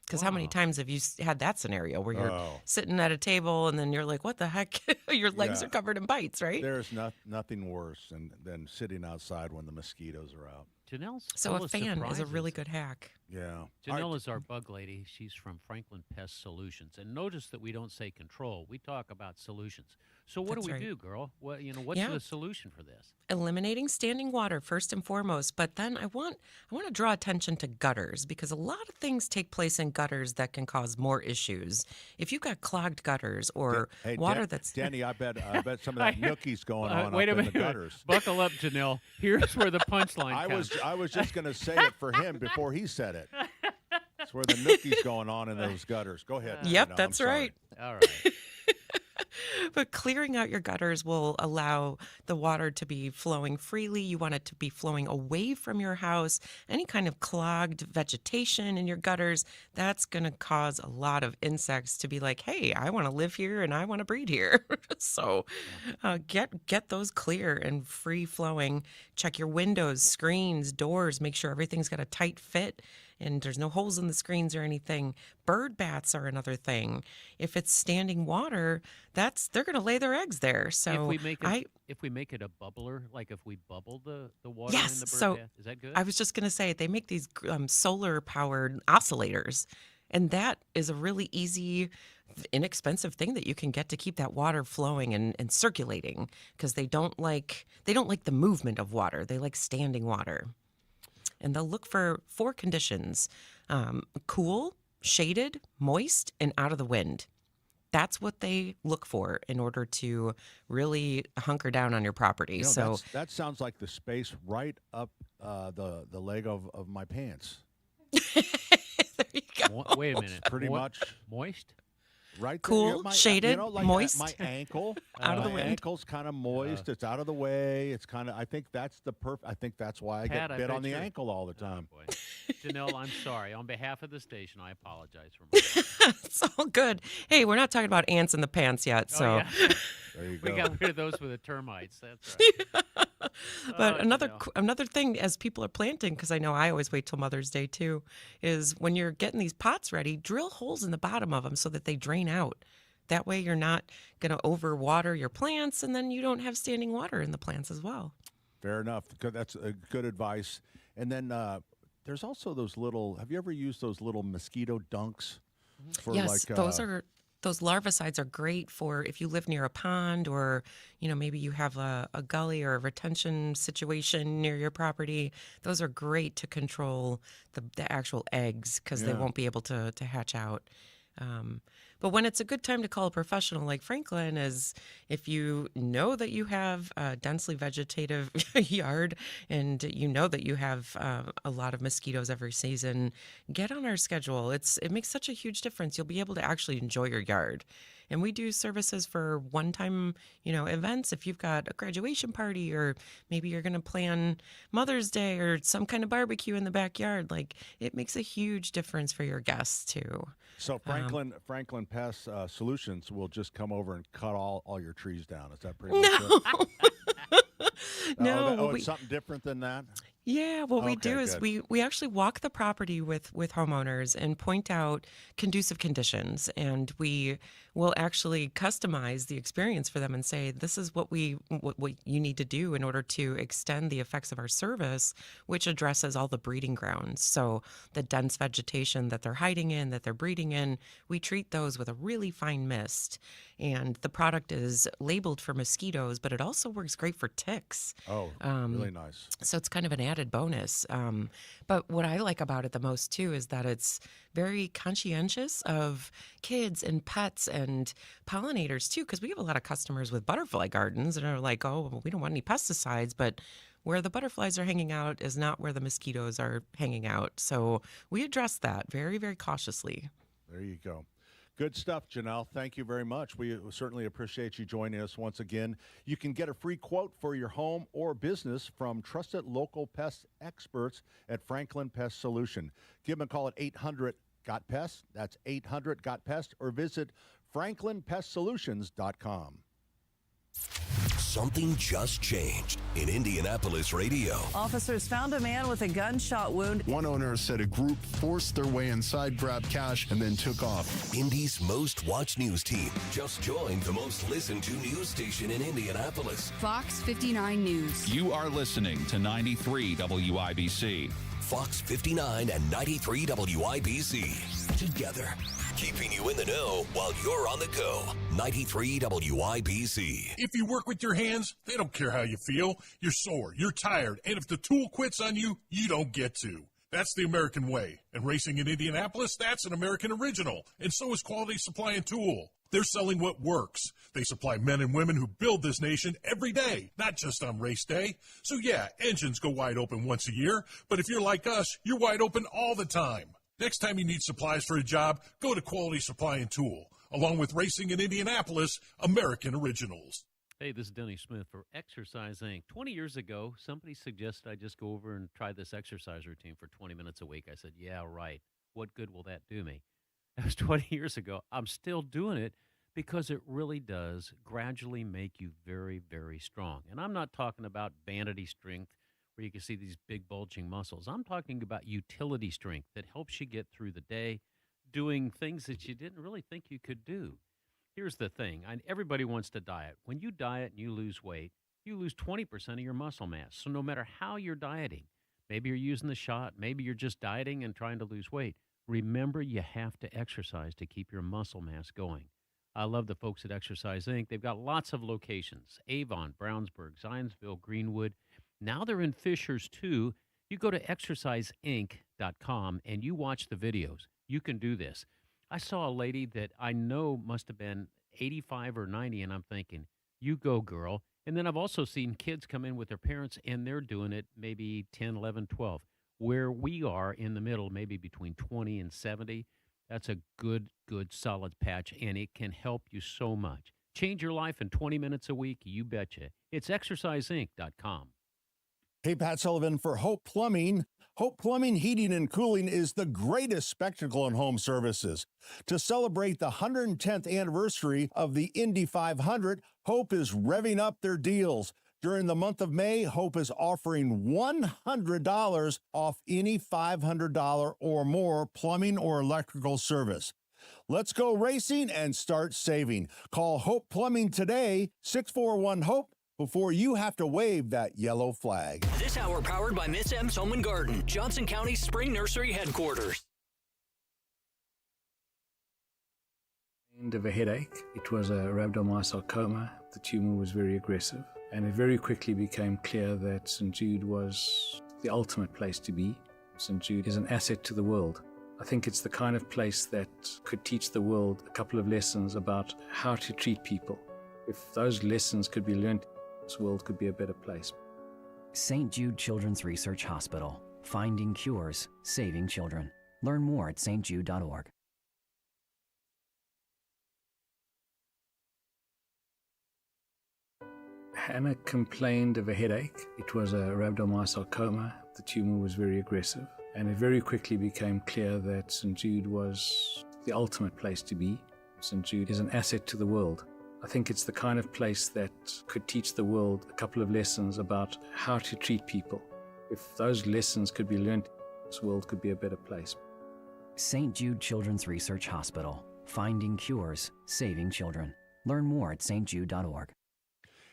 Because how many times have you had that scenario where you're sitting at a table and then you're like, what the heck? Your legs are covered in bites, right? There's nothing worse than sitting outside when the mosquitoes are out. Janelle's So full a of fan is a surprises. really good hack. Yeah. Janelle is our bug lady. She's from Franklin Pest Solutions. And notice that we don't say control. We talk about solutions. So what That's do we right. do, girl? What what's Yeah. the solution for this? Eliminating standing water first and foremost, but then I want to draw attention to gutters, because a lot of things take place in gutters that can cause more issues. If you've got clogged gutters or Hey, water that's Danny, I bet some of that nookie's going on Wait up a in the minute. gutters. Buckle up, Janelle. Here's where the punchline comes. I was just going to say it for him before he said it. It's where the nookie's going on in those gutters. Go ahead. Yep, No, I'm that's sorry. right. All right. But clearing out your gutters will allow the water to be flowing freely. You want it to be flowing away from your house. Any kind of clogged vegetation in your gutters, that's going to cause a lot of insects to be like, hey, I want to live here and I want to breed here. So get those clear and free flowing. Check your windows, screens, doors. Make sure everything's got a tight fit and there's no holes in the screens or anything. Bird baths are another thing. If it's standing water, they're going to lay their eggs there. So if we make it a bubbler, like if we bubble the water in the bird so bath, is that good? I was just going to say they make these solar-powered oscillators, and that is a really easy, inexpensive thing that you can get to keep that water flowing and circulating, because they don't like the movement of water. They like standing water. And they'll look for 4 conditions: cool, shaded, moist, and out of the wind. That's what they look for in order to really hunker down on your property. So that sounds like the space right up the leg of my pants. Wait a minute. Pretty much moist. Right there. Cool, shaded, like moist. my ankle. Out of the my wind. ankle's kind of moist. It's out of the way. It's kind of. I think that's the I think that's why I Pat, get I bit bet on the you're- ankle all the time. Boy. Janelle, I'm sorry. On behalf of the station, I apologize for my it's all good. Hey, we're not talking about ants in the pants yet. So, Oh, yeah. There you We go. got rid of those with the termites. That's right. but Oh, another thing, as people are planting, because I know I always wait till Mother's Day too, is when you're getting these pots ready, drill holes in the bottom of them so that they drain out. That way you're not going to overwater your plants, and then you don't have standing water in the plants as well. Fair enough. That's good advice. And then there's also those little. Have you ever used those little mosquito dunks? For Yes, like, those larvicides are great for if you live near a pond, or maybe you have a gully or a retention situation near your property. Those are great to control the actual eggs, because they Yeah. won't be able to hatch out. But when it's a good time to call a professional like Franklin is if you know that you have a densely vegetative yard and you know that you have a lot of mosquitoes every season, get on our schedule. It makes such a huge difference. You'll be able to actually enjoy your yard. And we do services for one-time, events. If you've got a graduation party, or maybe you're going to plan Mother's Day or some kind of barbecue in the backyard, like, it makes a huge difference for your guests too. So Franklin Pest Solutions will just come over and cut all your trees down. Is that pretty much it? No. It's something different than that? Yeah, what we do is good. we actually walk the property with homeowners and point out conducive conditions, and we will actually customize the experience for them and say, this is what you need to do in order to extend the effects of our service, which addresses all the breeding grounds. So the dense vegetation that they're hiding in, that they're breeding in, we treat those with a really fine mist. And the product is labeled for mosquitoes, but it also works great for ticks. Oh, really nice. So it's kind of an added bonus. But what I like about it the most, too, is that it's very conscientious of kids and pets and pollinators, too, because we have a lot of customers with butterfly gardens and are like, oh, well, we don't want any pesticides, but where the butterflies are hanging out is not where the mosquitoes are hanging out. So we address that very, very cautiously. There you go. Good stuff, Janelle. Thank you very much. We certainly appreciate you joining us once again. You can get a free quote for your home or business from trusted local pest experts at Franklin Pest Solution. Give them a call at 800-GOT-PEST. That's 800-GOT-PEST, or visit franklinpestsolutions.com. Something just changed in Indianapolis radio. Officers found a man with a gunshot wound. One owner said a group forced their way inside, grabbed cash, and then took off. Indy's most watched news team just joined the most listened to news station in Indianapolis. Fox 59 News. You are listening to 93 WIBC. Fox 59 and 93 WIBC. Together, keeping you in the know while you're on the go. 93 WIBC. If you work with your hands, they don't care how you feel. You're sore, you're tired, and if the tool quits on you, you don't get to. That's the American way. And racing in Indianapolis, that's an American original. And so is Quality Supply and Tool. They're selling what works. They supply men and women who build this nation every day, not just on race day. So yeah, engines go wide open once a year, but if you're like us, you're wide open all the time. Next time you need supplies for a job, go to Quality Supply and Tool. Along with Racing in Indianapolis, American Originals. Hey, this is Denny Smith for Exercise Inc. 20 years ago, somebody suggested I just go over and try this exercise routine for 20 minutes a week. I said, yeah, right. What good will that do me? That was 20 years ago. I'm still doing it because it really does gradually make you very, very strong. And I'm not talking about vanity strength where you can see these big bulging muscles. I'm talking about utility strength that helps you get through the day doing things that you didn't really think you could do. Here's the thing. Everybody wants to diet. When you diet and you lose weight, you lose 20% of your muscle mass. So no matter how you're dieting, maybe you're using the shot, maybe you're just dieting and trying to lose weight, remember you have to exercise to keep your muscle mass going. I love the folks at Exercise Inc. They've got lots of locations: Avon, Brownsburg, Zionsville, Greenwood. Now they're in Fishers, too. You go to exerciseinc.com and you watch the videos. You can do this. I saw a lady that I know must have been 85 or 90, and I'm thinking, you go, girl. And then I've also seen kids come in with their parents, and they're doing it maybe 10, 11, 12. Where we are in the middle, maybe between 20 and 70, that's a good, solid patch, and it can help you so much. Change your life in 20 minutes a week, you betcha. It's exerciseinc.com. Hey, Pat Sullivan for Hope Plumbing. Hope Plumbing, Heating, and Cooling is the greatest spectacle in home services. To celebrate the 110th anniversary of the Indy 500, Hope is revving up their deals. During the month of May, Hope is offering $100 off any $500 or more plumbing or electrical service. Let's go racing and start saving. Call Hope Plumbing today, 641-HOPE, before you have to wave that yellow flag. This hour powered by Miss M's Home and Garden, Johnson County's spring nursery headquarters. End of a headache. It was a rhabdomyosarcoma. The tumor was very aggressive, and it very quickly became clear that St. Jude was the ultimate place to be. St. Jude is an asset to the world. I think it's the kind of place that could teach the world a couple of lessons about how to treat people. If those lessons could be learned, this world could be a better place. St. Jude Children's Research Hospital. Finding cures, saving children. Learn more at stjude.org. Hannah complained of a headache. It was a rhabdomyosarcoma. The tumor was very aggressive, and it very quickly became clear that St. Jude was the ultimate place to be. St. Jude is an asset to the world. I think it's the kind of place that could teach the world a couple of lessons about how to treat people. If those lessons could be learned, this world could be a better place. St. Jude Children's Research Hospital. Finding cures, saving children. Learn more at stjude.org.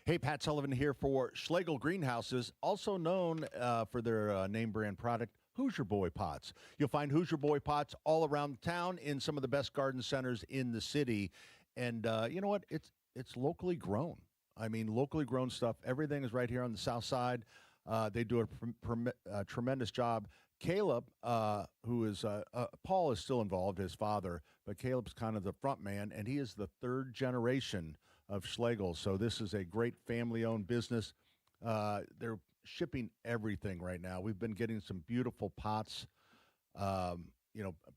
Hey, Pat Sullivan here for Schlegel Greenhouses, also known for their name brand product, Hoosier Boy Pots. You'll find Hoosier Boy Pots all around town in some of the best garden centers in the city. And you know what? It's locally grown. I mean, locally grown stuff. Everything is right here on the south side. They do a tremendous job. Caleb, who is Paul is still involved, his father, but Caleb's kind of the front man, and he is the third generation of Schlegel. So this is a great family-owned business. They're shipping everything right now. We've been getting some beautiful pots,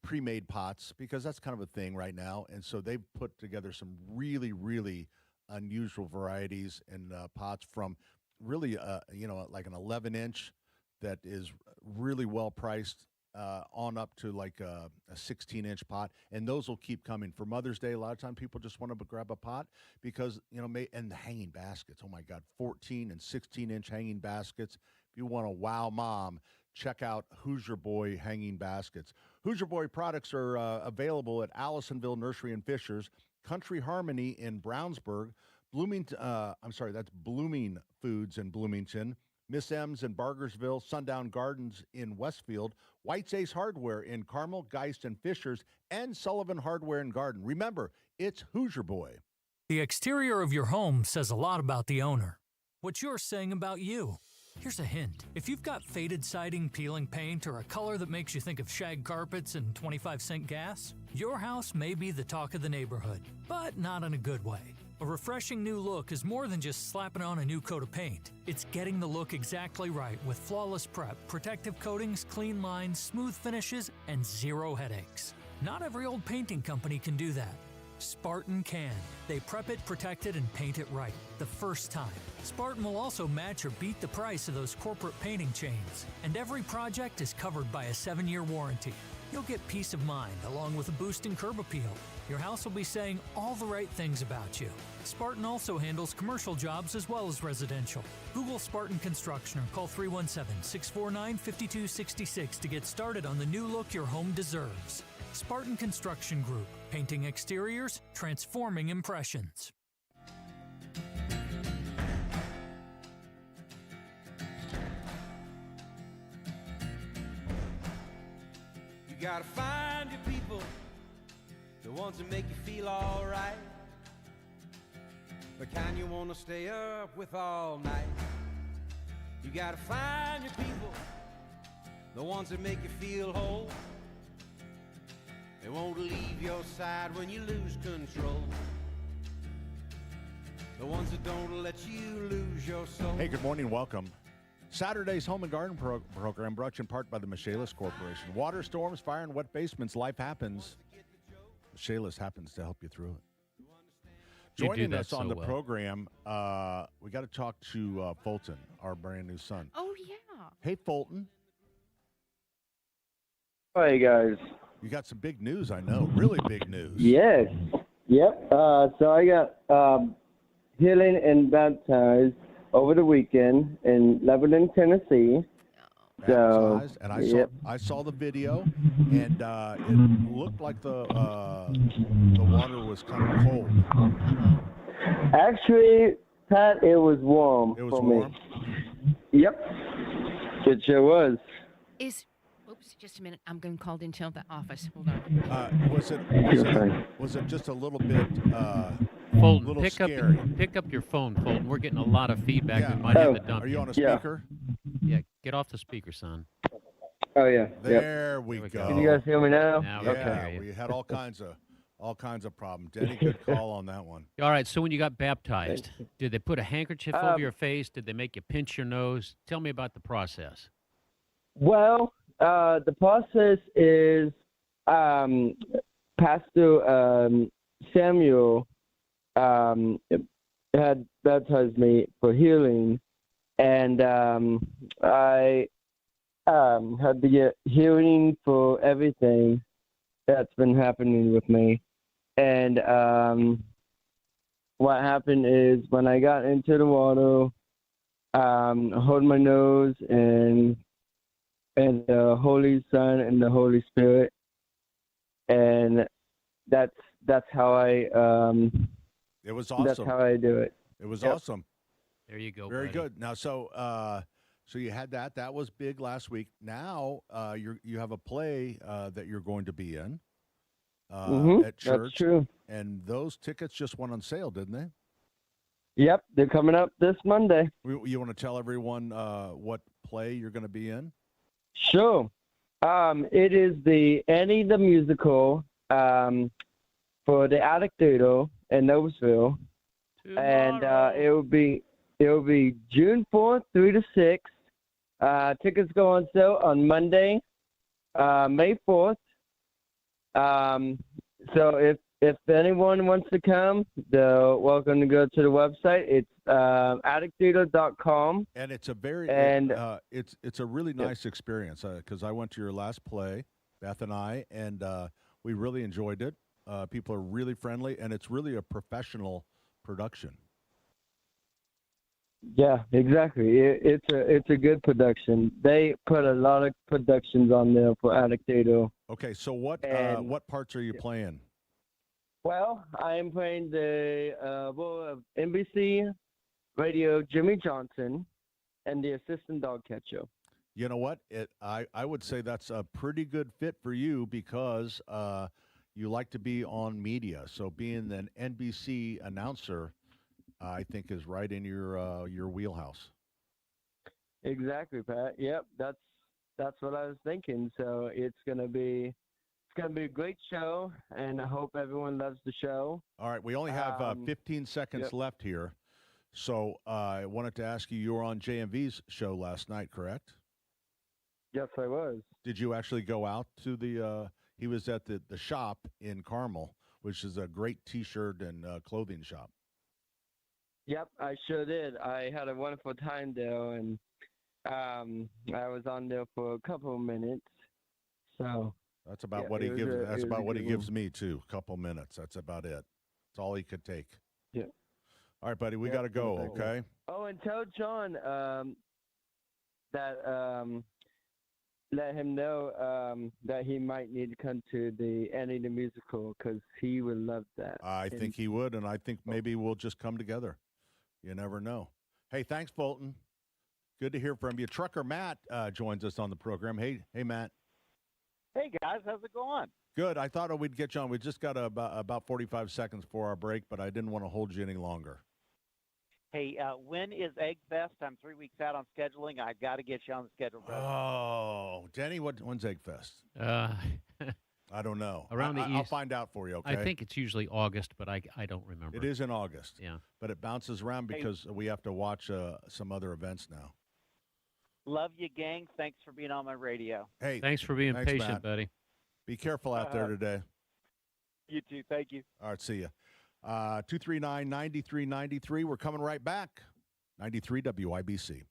pre-made pots, because that's kind of a thing right now. And so they've put together some really, really unusual varieties and pots from really, like an 11-inch that is really well priced on up to like a 16-inch pot. And those will keep coming. For Mother's Day, a lot of times people just want to grab a pot because, and the hanging baskets. Oh, my God, 14 and 16-inch hanging baskets. If you want to wow mom, check out Hoosier Boy hanging baskets. Hoosier Boy products are available at Allisonville Nursery and Fishers, Country Harmony in Brownsburg, that's Blooming Foods in Bloomington, Miss M's in Bargersville, Sundown Gardens in Westfield, White's Ace Hardware in Carmel, Geist, and Fishers, and Sullivan Hardware and Garden. Remember, it's Hoosier Boy. The exterior of your home says a lot about the owner. What you're saying about you. Here's a hint. If you've got faded siding, peeling paint, or a color that makes you think of shag carpets and 25-cent gas, your house may be the talk of the neighborhood, but not in a good way. A refreshing new look is more than just slapping on a new coat of paint. It's getting the look exactly right with flawless prep, protective coatings, clean lines, smooth finishes, and zero headaches. Not every old painting company can do that. Spartan can. They prep it, protect it, and paint it right the first time. Spartan will also match or beat the price of those corporate painting chains. And every project is covered by a 7-year warranty. You'll get peace of mind along with a boost in curb appeal. Your house will be saying all the right things about you. Spartan also handles commercial jobs as well as residential. Google Spartan Construction or call 317-649-5266 to get started on the new look your home deserves. Spartan Construction Group. Painting exteriors, transforming impressions. You gotta find your people, the ones that make you feel alright, the kind you wanna stay up with all night. You gotta find your people, the ones that make you feel whole. They won't leave your side when you lose control. The ones that don't let you lose your soul. Hey, good morning. Welcome. Saturday's Home and Garden program brought to you in part by the Michaelis Corporation. Water, storms, fire, and wet basements. Life happens. Michaelis happens to help you through it. Joining us on the program, we got to talk to Fulton, our brand new son. Oh, yeah. Hey, Fulton. Hi, guys. You got some big news, I know. Really big news. Yes. Yep. So I got healing and baptized over the weekend in Lebanon, Tennessee. Baptized, and I saw the video, and it looked like the water was kind of cold. Actually, Pat, it was warm. It was warm? Me. Yep. It sure was. Oops, just a minute. I'm getting called into the office. Hold on. Was it just a little bit Fulton, little pick scary? Pick up your phone, Fulton. We're getting a lot of feedback. We might have to dump Are you on a speaker? Yeah, get off the speaker, son. Oh yeah. There we go. Can you guys hear me now? Yeah, we had all kinds of problems. Denny, good call on that one. All right, so when you got baptized, did they put a handkerchief over your face? Did they make you pinch your nose? Tell me about the process. Well, the process is Pastor Samuel had baptized me for healing, and I had to get healing for everything that's been happening with me. And what happened is when I got into the water, I hold my nose and the Holy Son and the Holy Spirit, and that's how I It was awesome. That's how I do it. It was Yep. awesome. There you go. Very buddy. good. Now, so you had that. That was big last week. Now you have a play that you're going to be in at church. That's true. And those tickets just went on sale, didn't they? Yep, they're coming up this Monday. You want to tell everyone what play you're going to be in? Sure. It is the Annie the Musical for the Attic Theater in Noblesville. And it will be June 4th through the 6th. Tickets go on sale on Monday, May 4th. So if anyone wants to come, they're welcome to go to the website. It's attictheater.com. And it's a very it's a really nice experience because I went to your last play, Beth and I, and we really enjoyed it. People are really friendly, and it's really a professional production. Yeah, exactly. It's a good production. They put a lot of productions on there for Attic Theater. Okay, so what parts are you playing? Well, I am playing the role of NBC Radio Jimmy Johnson and the assistant dog catcher. You know what? I would say that's a pretty good fit for you because you like to be on media. So being an NBC announcer, I think, is right in your wheelhouse. Exactly, Pat. Yep, that's what I was thinking. So it's gonna be a great show, and I hope everyone loves the show. All right, we only have 15 seconds left here. So I wanted to ask you, you were on JMV's show last night, correct? Yes, I was. Did you actually go out to the he was at the shop in Carmel, which is a great T-shirt and clothing shop. Yep, I sure did. I had a wonderful time there, and I was on there for a couple of minutes. So that's about what he gives. That's about what he gives me too. A couple minutes. That's about it. That's all he could take. Yeah. All right, buddy. We got to go. Okay. Oh, and tell John that let him know that he might need to come to the Annie the Musical because he would love that. I think he would, and I think maybe we'll just come together. You never know. Hey, thanks, Fulton. Good to hear from you. Trucker Matt joins us on the program. Hey, Matt. Hey, guys. How's it going? Good. I thought we'd get you on. We just got about 45 seconds for our break, but I didn't want to hold you any longer. Hey, when is Egg Fest? I'm 3 weeks out on scheduling. I've got to get you on the schedule, brother. Oh, Denny, when's Egg Fest? I don't know. Around I'll find out for you, okay? I think it's usually August, but I don't remember. It is in August. Yeah. But it bounces around because we have to watch some other events now. Love you, gang. Thanks for being on my radio. Hey, thanks for being patient, Matt. buddy. Be careful out there today. You too. Thank you. All right, see you. 239-9393. We're coming right back. 93 WIBC.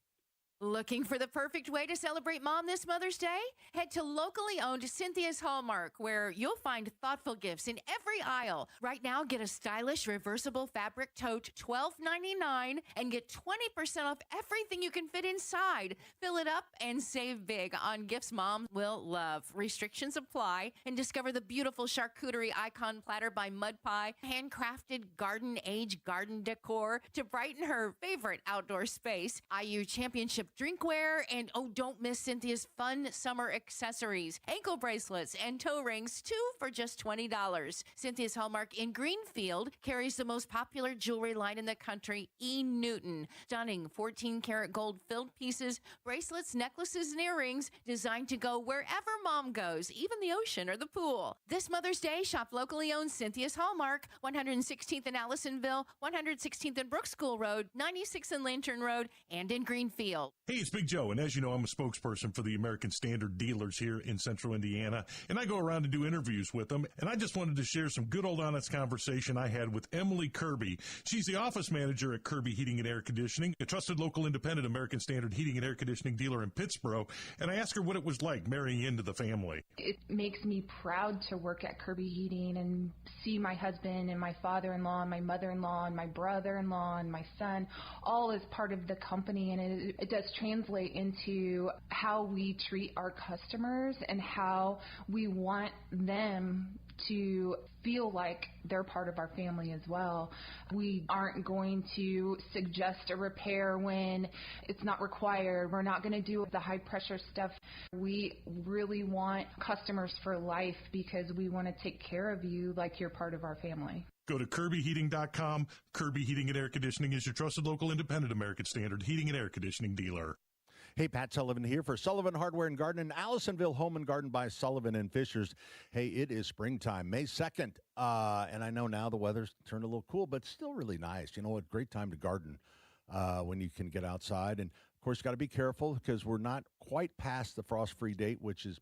Looking for the perfect way to celebrate Mom this Mother's Day? Head to locally owned Cynthia's Hallmark, where you'll find thoughtful gifts in every aisle. Right now, get a stylish reversible fabric tote, $12.99, and get 20% off everything you can fit inside. Fill it up and save big on gifts Mom will love. Restrictions apply, and discover the beautiful charcuterie icon platter by Mud Pie, handcrafted garden-age garden decor to brighten her favorite outdoor space. IU Championship drinkware, and don't miss Cynthia's fun summer accessories, ankle bracelets and toe rings, 2 for just $20. Cynthia's Hallmark in Greenfield carries the most popular jewelry line in the country, E. Newton. Stunning 14-karat gold filled pieces, bracelets, necklaces, and earrings designed to go wherever Mom goes, even the ocean or the pool. This Mother's Day, shop locally owned Cynthia's Hallmark, 116th in Allisonville, 116th in Brooks School Road, 96th in Lantern Road, and in Greenfield. Hey, it's Big Joe, and as you know, I'm a spokesperson for the American Standard dealers here in Central Indiana, and I go around and do interviews with them, and I just wanted to share some good old honest conversation I had with Emily Kirby. She's the office manager at Kirby Heating and Air Conditioning, a trusted local independent American Standard heating and air conditioning dealer in Pittsburgh, and I asked her what it was like marrying into the family. It makes me proud to work at Kirby Heating and see my husband and my father-in-law and my mother-in-law and my brother-in-law and my son all as part of the company, and it does translate into how we treat our customers and how we want them to feel like they're part of our family as well. We aren't going to suggest a repair when it's not required. We're not going to do the high pressure stuff. We really want customers for life because we want to take care of you like you're part of our family. Go to KirbyHeating.com. Kirby Heating and Air Conditioning is your trusted local independent American Standard heating and air conditioning dealer. Hey, Pat Sullivan here for Sullivan Hardware and Garden in Allisonville Home and Garden by Sullivan and Fishers. Hey, it is springtime, May 2nd, and I know now the weather's turned a little cool, but it's still really nice. You know, a great time to garden when you can get outside. And, of course, you got to be careful because we're not quite past the frost-free date, which is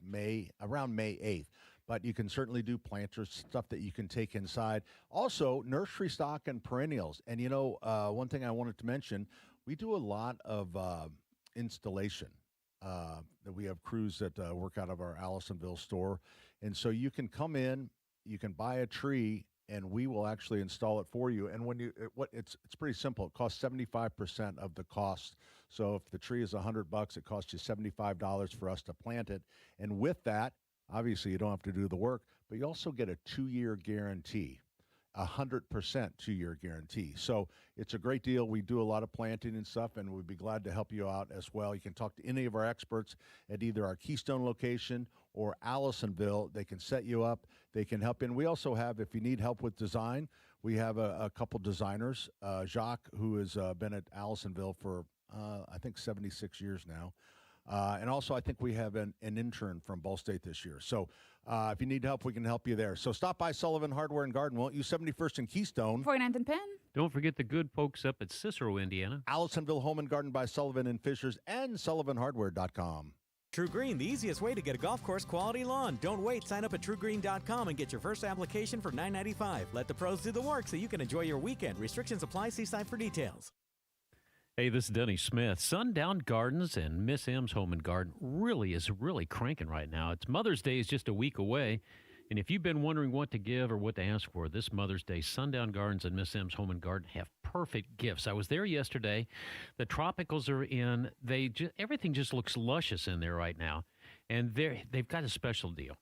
around May 8th. But you can certainly do planters, stuff that you can take inside. Also, nursery stock and perennials. And, you know, one thing I wanted to mention, we do a lot of installation. That we have crews that work out of our Allisonville store. And so you can come in, you can buy a tree, and we will actually install it for you. And when it's pretty simple. It costs 75% of the cost. So if the tree is $100, it costs you $75 for us to plant it. And with that, obviously, you don't have to do the work, but you also get a 2-year guarantee, 100% 2-year guarantee. So it's a great deal. We do a lot of planting and stuff, and we'd be glad to help you out as well. You can talk to any of our experts at either our Keystone location or Allisonville. They can set you up. They can help. And we also have, if you need help with design, we have a couple designers. Jacques, who has been at Allisonville for, I think, 76 years now. And also, I think we have an intern from Ball State this year. So if you need help, we can help you there. So stop by Sullivan Hardware and Garden, won't you? 71st and Keystone. 49th and Penn. Don't forget the good folks up at Cicero, Indiana. Allisonville Home and Garden by Sullivan and Fishers and SullivanHardware.com. True Green, the easiest way to get a golf course quality lawn. Don't wait. Sign up at TrueGreen.com and get your first application for $9.95. Let the pros do the work so you can enjoy your weekend. Restrictions apply. See site for details. Hey, this is Denny Smith. Sundown Gardens and Miss M's Home and Garden really cranking right now. It's Mother's Day is just a week away. And if you've been wondering what to give or what to ask for this Mother's Day, Sundown Gardens and Miss M's Home and Garden have perfect gifts. I was there yesterday. The tropicals are in. Everything just looks luscious in there right now. And they've got a special deal.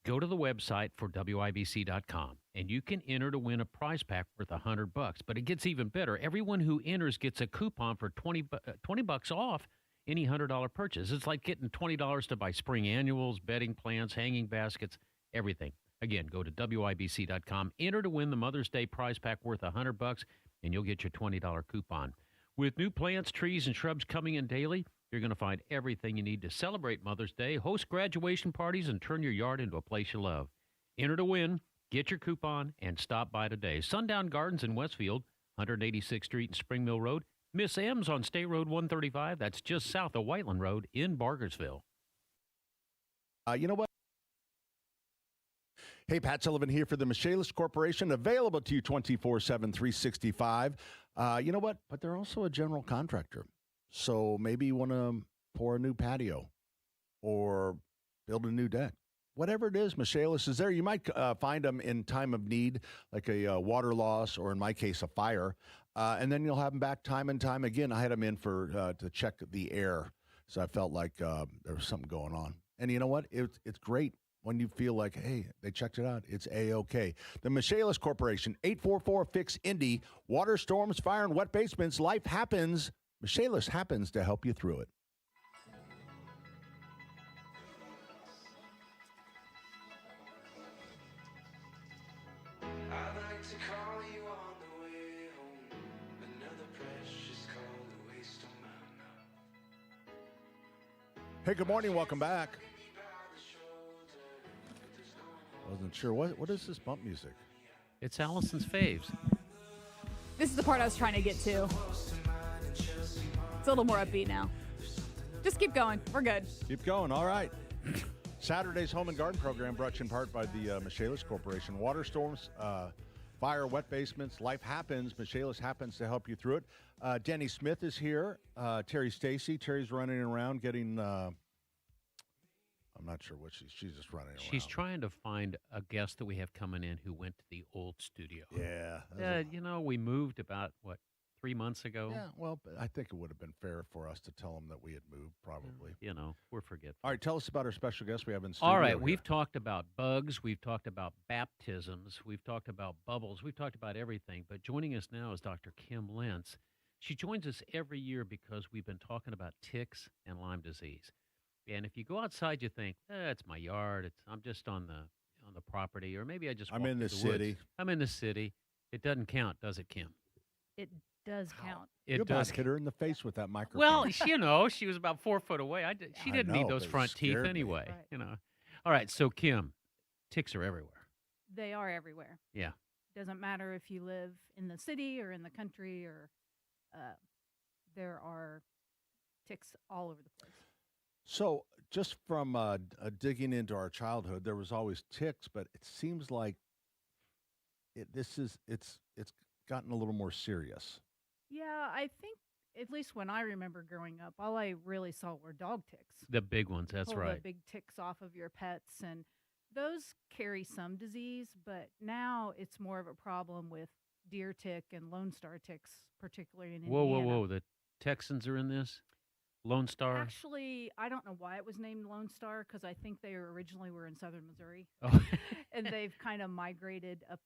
Go to the website for WIBC.com, and you can enter to win a prize pack worth $100. But it gets even better. Everyone who enters gets a coupon for $20 off any $100 purchase. It's like getting $20 to buy spring annuals, bedding plants, hanging baskets, everything. Again, go to WIBC.com, enter to win the Mother's Day prize pack worth $100, and you'll get your $20 coupon. With new plants, trees, and shrubs coming in daily, you're going to find everything you need to celebrate Mother's Day, host graduation parties, and turn your yard into a place you love. Enter to win, get your coupon, and stop by today. Sundown Gardens in Westfield, 186th Street and Spring Mill Road. Miss M's on State Road 135. That's just south of Whiteland Road in Bargersville. You know what? Hey, Pat Sullivan here for the Michaelis Corporation, available to you 24/7, 365. You know what? But they're also a general contractor. So maybe you want to pour a new patio or build a new deck. Whatever it is, Michaelis is there. You might find them in time of need, like a water loss or, in my case, a fire. And then you'll have them back time and time again. I had them in to check the air. So I felt like there was something going on. And you know what? It's great when you feel like, hey, they checked it out. It's A-OK. The Michaelis Corporation, 844-FIX-INDY. Water, storms, fire, and wet basements. Life happens. Michaelis happens to help you through it. I'd like to call you on the way home. Another precious call to waste on my mouth. Hey, good morning. Welcome back. Wasn't sure. What is this bump music? It's Allison's faves. This is the part I was trying to get to. It's a little more upbeat now. Just keep going. We're good. Keep going. All right. Saturday's Home and Garden program brought to you in part by the Michaelis Corporation. Water storms, fire, wet basements, life happens. Michaelis happens to help you through it. Danny Smith is here. Terry Stacy. Terry's running around getting, I'm not sure what she's just running around. She's trying to find a guest that we have coming in who went to the old studio. Yeah. We moved about, 3 months ago? Yeah, well, but I think it would have been fair for us to tell them that we had moved, probably. We're forgetful. All right, tell us about our special guest we have in studio. All right, here. we've talked about bugs, we've talked about baptisms, we've talked about bubbles, we've talked about everything, but joining us now is Dr. Kim Lentz. She joins us every year because we've been talking about ticks and Lyme disease. And if you go outside, you think, it's my yard, I'm just on the property, or maybe I just I'm walk in the through city. woods. I'm in the city. It doesn't count, does it, Kim? It does count. You about hit her in the face with that microphone. Well, she was about 4 foot away. She didn't need those front teeth anyway. Right. All right, so Kim, ticks are everywhere. They are everywhere. Yeah. Doesn't matter if you live in the city or in the country, or there are ticks all over the place. So just from digging into our childhood, there was always ticks, but it seems like it's gotten a little more serious. Yeah, I think at least when I remember growing up, all I really saw were dog ticks. The big ones, that's Pull right. The big ticks off of your pets, and those carry some disease, but now it's more of a problem with deer tick and Lone Star ticks, particularly in Indiana. Whoa. The Texans are in this? Lone Star? Actually, I don't know why it was named Lone Star, because I think they originally were in southern Missouri. Oh. And they've kind of migrated up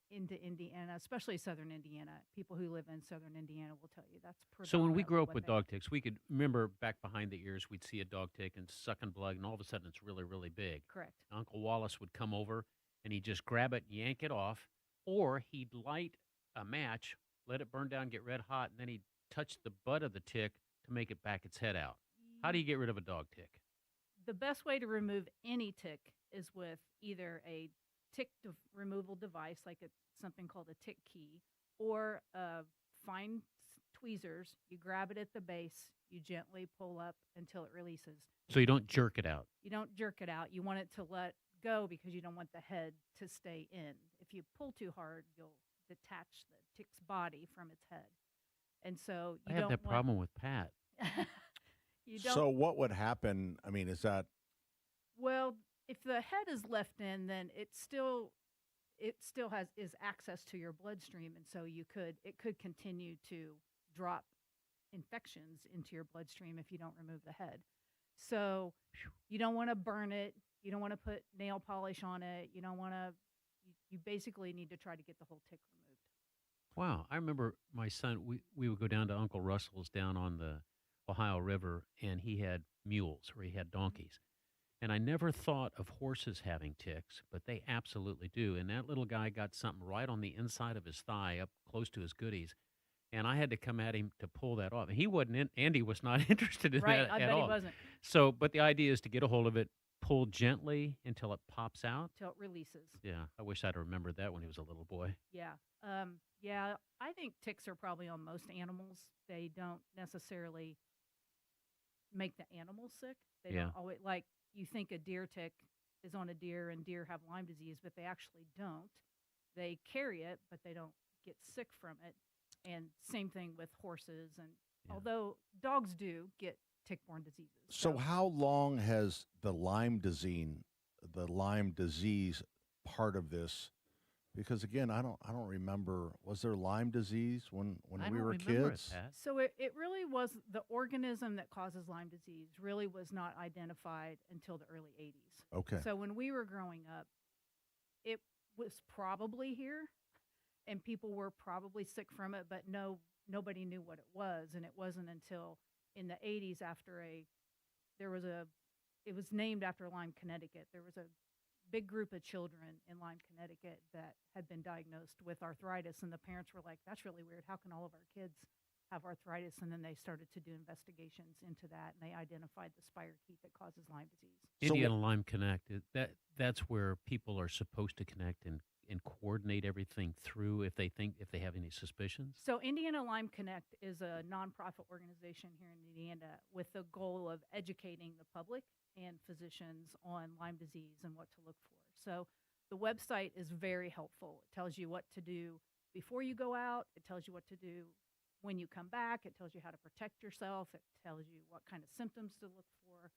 into Indiana, especially southern Indiana. People who live in southern Indiana will tell you that's So when we grew up predominantly with what dog ticks, we could remember back behind the ears, we'd see a dog tick and sucking blood, and all of a sudden it's really, really big. Correct. Uncle Wallace would come over, and he'd just grab it, yank it off, or he'd light a match, let it burn down, get red hot, and then he'd touch the butt of the tick to make it back its head out. How do you get rid of a dog tick? The best way to remove any tick is with either a tick removal device, like something called a tick key, or fine tweezers. You grab it at the base, you gently pull up until it releases. So you don't jerk it out. You don't jerk it out. You want it to let go because you don't want the head to stay in. If you pull too hard, you'll detach the tick's body from its head. And so I have that problem with Pat. You don't. So what would happen? I mean, is that? Well, if the head is left in, then it still is access to your bloodstream, and so it could continue to drop infections into your bloodstream if you don't remove the head. So you don't want to burn it. You don't want to put nail polish on it. You don't want to. You basically need to try to get the whole tick removed. Wow. I remember my son, we would go down to Uncle Russell's down on the Ohio River, and he had mules, or he had donkeys. And I never thought of horses having ticks, but they absolutely do. And that little guy got something right on the inside of his thigh up close to his goodies. And I had to come at him to pull that off. And he wasn't Andy was not interested in Right, that I at bet all. he wasn't. So, but the idea is to get a hold of it, pull gently until it pops out. Till it releases. Yeah, I wish I'd remembered that when he was a little boy. Yeah. Yeah, I think ticks are probably on most animals. They don't necessarily make the animal sick. They Yeah. don't always, like, you think a deer tick is on a deer and deer have Lyme disease, but they actually don't. They carry it, but they don't get sick from it. And same thing with horses. And although dogs do get tick-borne diseases. So how long has the Lyme disease part of this? Because again, I don't remember. Was there Lyme disease when we were kids? So it really was the organism that causes Lyme disease really was not identified until the early 80s. Okay. So when we were growing up, it was probably here, and people were probably sick from it, but nobody knew what it was, and it wasn't until in the 80s it was named after Lyme, Connecticut. There was a big group of children in Lyme, Connecticut that had been diagnosed with arthritis, and the parents were like, that's really weird. How can all of our kids have arthritis? And then they started to do investigations into that, and they identified the spirochete that causes Lyme disease. Indiana Lyme Connect, that's where people are supposed to connect and and coordinate everything through if they have any suspicions? So Indiana Lyme Connect is a nonprofit organization here in Indiana with the goal of educating the public and physicians on Lyme disease and what to look for. So the website is very helpful. It tells you what to do before you go out. It tells you what to do when you come back. It tells you how to protect yourself. It tells you what kind of symptoms to look for.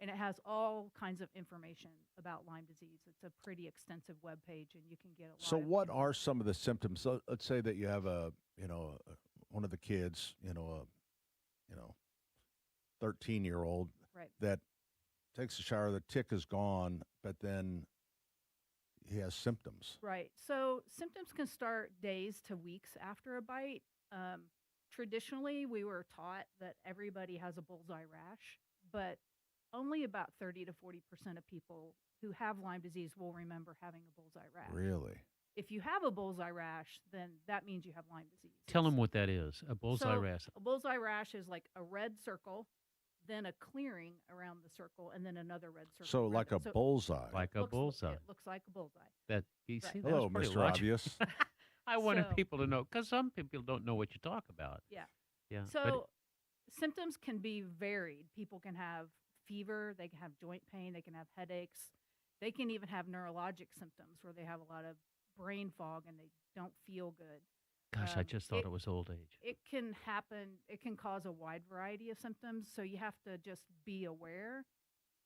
And it has all kinds of information about Lyme disease. It's a pretty extensive web page, and you can get a lot. So what are some of the symptoms? So let's say that you have one of the kids, 13-year-old Right. that takes a shower, the tick is gone, but then he has symptoms. Right. So symptoms can start days to weeks after a bite. Traditionally, we were taught that everybody has a bullseye rash, but only about 30 to 40% of people who have Lyme disease will remember having a bullseye rash. Really? If you have a bullseye rash, then that means you have Lyme disease. Tell them what that is, a bullseye So, rash. A bullseye rash is like a red circle, then a clearing around the circle, and then another red circle. So around like it. a So bullseye. Like a bullseye. It looks like a bullseye. That you see, Right. that Hello, was pretty Mr. logical. Obvious. I wanted So- people to know because some people don't know what you talk about. Yeah. Yeah. So symptoms can be varied. People can have fever, they can have joint pain, they can have headaches. They can even have neurologic symptoms where they have a lot of brain fog and they don't feel good. gosh, I just thought it was old age. It can happen. It can cause a wide variety of symptoms. So you have to just be aware.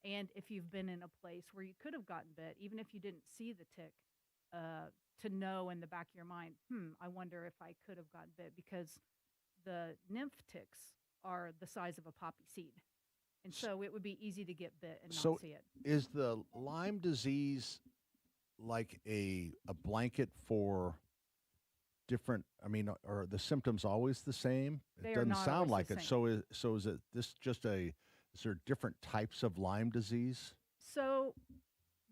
And if you've been in a place where you could have gotten bit, even if you didn't see the tick, to know in the back of your mind, I wonder if I could have gotten bit, because the nymph ticks are the size of a poppy seed. And so it would be easy to get bit and So not see it. is the Lyme disease like a blanket for different, are the symptoms always the same? They It are doesn't not sound always like the it. same. So is it this just is there different types of Lyme disease? So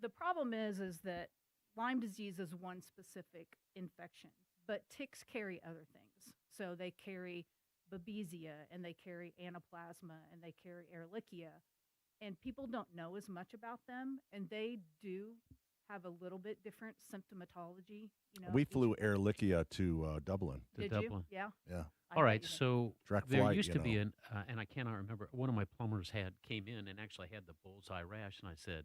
the problem is that Lyme disease is one specific infection, but ticks carry other things. So they carry Babesia, and they carry Anaplasma, and they carry Ehrlichia, and people don't know as much about them, and they do have a little bit different symptomatology. We flew Ehrlichia to Dublin. Did you? Yeah. Yeah. All right, so Direct there flight, used to be know. an, and I cannot remember, one of my plumbers came in and actually had the bullseye rash, and I said,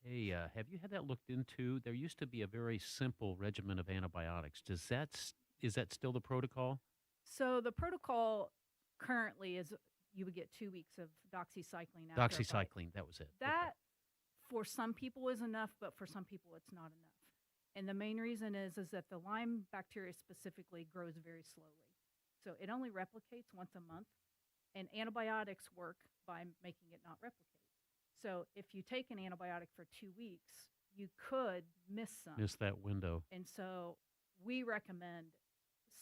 hey, have you had that looked into? There used to be a very simple regimen of antibiotics. Is that still the protocol? So the protocol currently is you would get 2 weeks of doxycycline. After a bite. Doxycycline, that was it. That for some people is enough, but for some people it's not enough. And the main reason is that the Lyme bacteria specifically grows very slowly. So it only replicates once a month, and antibiotics work by making it not replicate. So if you take an antibiotic for 2 weeks, you could miss some. Miss that window. And so we recommend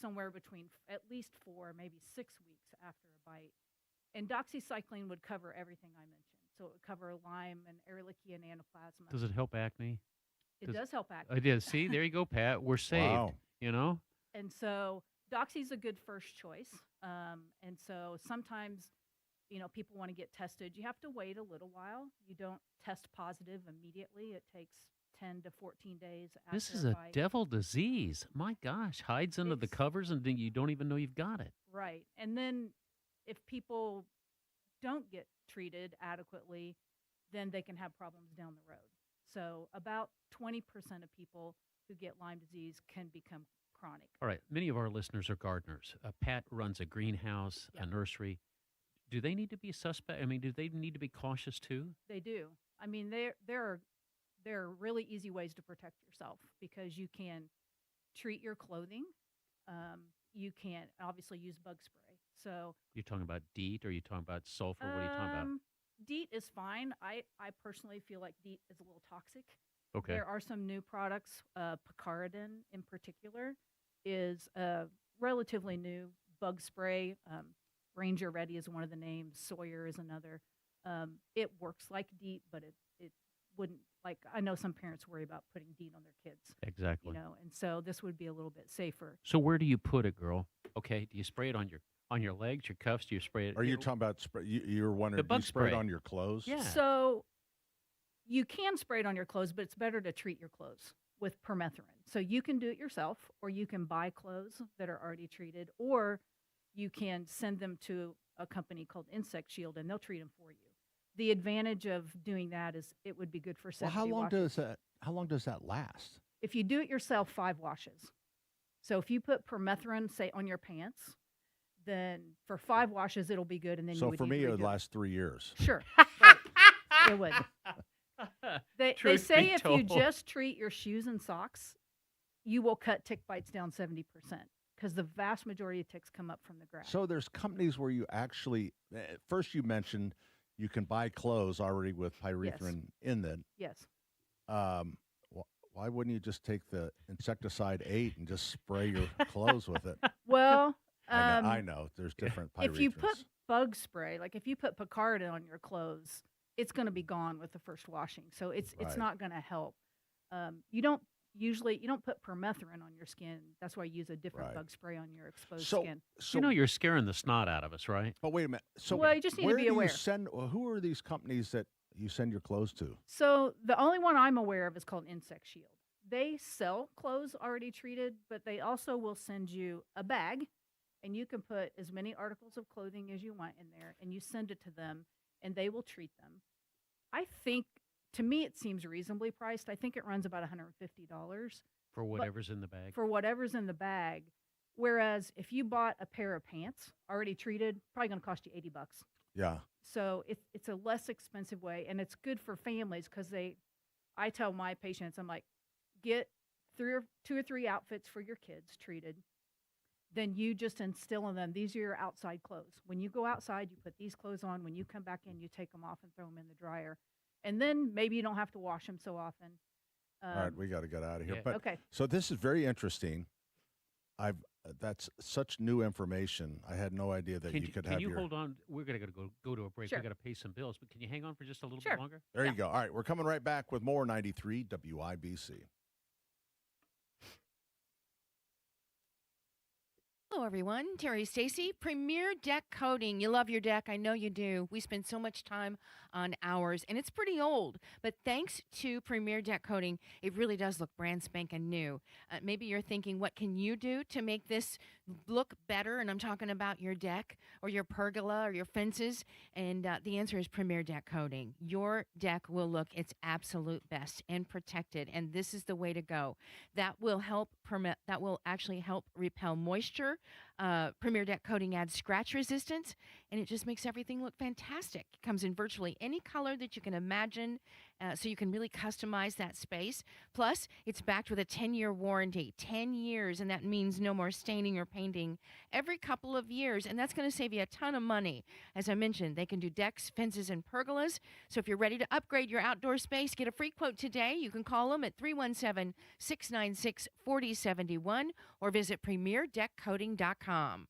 somewhere between at least 4, maybe 6 weeks after a bite. And doxycycline would cover everything I mentioned. So it would cover Lyme and Ehrlichia and Anaplasma. Does it help acne? It does help acne. I did. See, there you go, Pat. We're saved. Wow. You know? And so doxy's a good first choice. And so sometimes, people want to get tested. You have to wait a little while. You don't test positive immediately. It takes 10 to 14 days after This is a a bite. devil disease. My gosh, hides under the covers and then you don't even know you've got it. Right. And then if people don't get treated adequately, then they can have problems down the road. So about 20% of people who get Lyme disease can become chronic. All right. Many of our listeners are gardeners. Pat runs a greenhouse, a nursery. Do they need to be suspect? Do they need to be cautious too? They do. There are really easy ways to protect yourself, because you can treat your clothing. You can obviously use bug spray. So You're talking about DEET or are you talking about sulfur? What are you talking about? DEET is fine. I personally feel like DEET is a little toxic. Okay. There are some new products. Picaridin in particular is a relatively new bug spray. Ranger Ready is one of the names. Sawyer is another. It works like DEET, but it wouldn't, like, I know some parents worry about putting DEET on their kids. Exactly. And so this would be a little bit safer. So where do you put it, girl? Okay. Do you spray it on your legs, your cuffs? Do you spray it? Are you talking about spray? You're wondering, The do bug you spray it spray. on your clothes? Yeah. So you can spray it on your clothes, but it's better to treat your clothes. with permethrin. So you can do it yourself, or you can buy clothes that are already treated, or you can send them to a company called Insect Shield, and they'll treat them for you. The advantage of doing that is it would be good for 70 Well, washes. how long does that last? If you do it yourself, 5 washes. So if you put permethrin, say, on your pants, then for 5 washes it'll be good, and then you So would for need me, to it would redo last 3 years. Sure, right. It would. They Truth say be if you told. just treat your shoes and socks, you will cut tick bites down 70%, because the vast majority of ticks come up from the grass. So there's companies where you actually, first you mentioned you can buy clothes already with pyrethrin in them. Yes. Why wouldn't you just take the insecticide 8 and just spray your clothes with it? Well, I know. There's different pyrethrins. if you put bug spray, like if you put Picard on your clothes, it's going to be gone with the first washing. So it's Right. not going to help. You don't put permethrin on your skin. That's why you use a different Right. bug spray on your exposed So- skin. You know you're scaring the snot out of us, right? But wait a minute. So Well, you just need to where be do aware. You send, who are these companies that you send your clothes to? So the only one I'm aware of is called Insect Shield. They sell clothes already treated, but they also will send you a bag, and you can put as many articles of clothing as you want in there, and you send it to them, and they will treat them. I think, to me, it seems reasonably priced. I think it runs about $150 For whatever's in the bag. for whatever's in the bag. Whereas if you bought a pair of pants already treated, probably going to cost you $80. Yeah. So it's a less expensive way, and it's good for families because I tell my patients, I'm like, get 2 or 3 outfits for your kids treated. Then you just instill in them, these are your outside clothes. When you go outside, you put these clothes on. When you come back in, you take them off and throw them in the dryer. And then maybe you don't have to wash them so often. All right, we got to get out of here. Yeah. But Okay. So this is very interesting. That's such new information. I had no idea that you could have Can you your. hold on? We're going to go to a break. Sure. We got to pay some bills, but can you hang on for just a little Sure. bit longer? There you go. All right, we're coming right back with more 93 WIBC. Hello, everyone. Terry Stacy, Premier Deck Coating. You love your deck. I know you do. We spend so much time on ours, and it's pretty old. But thanks to Premier Deck Coating, it really does look brand spanking new. Maybe you're thinking, what can you do to make this look better? And I'm talking about your deck or your pergola or your fences. And the answer is Premier Deck Coating. Your deck will look its absolute best and protected, and this is the way to go. That will actually help repel moisture. Premier Deck Coating adds scratch resistance, and it just makes everything look fantastic. It comes in virtually any color that you can imagine, so you can really customize that space. Plus, it's backed with a 10-year warranty. 10 years, and that means no more staining or painting every couple of years, and that's going to save you a ton of money. As I mentioned, they can do decks, fences, and pergolas. So if you're ready to upgrade your outdoor space, get a free quote today. You can call them at 317-696-4071 or visit premierdeckcoating.com.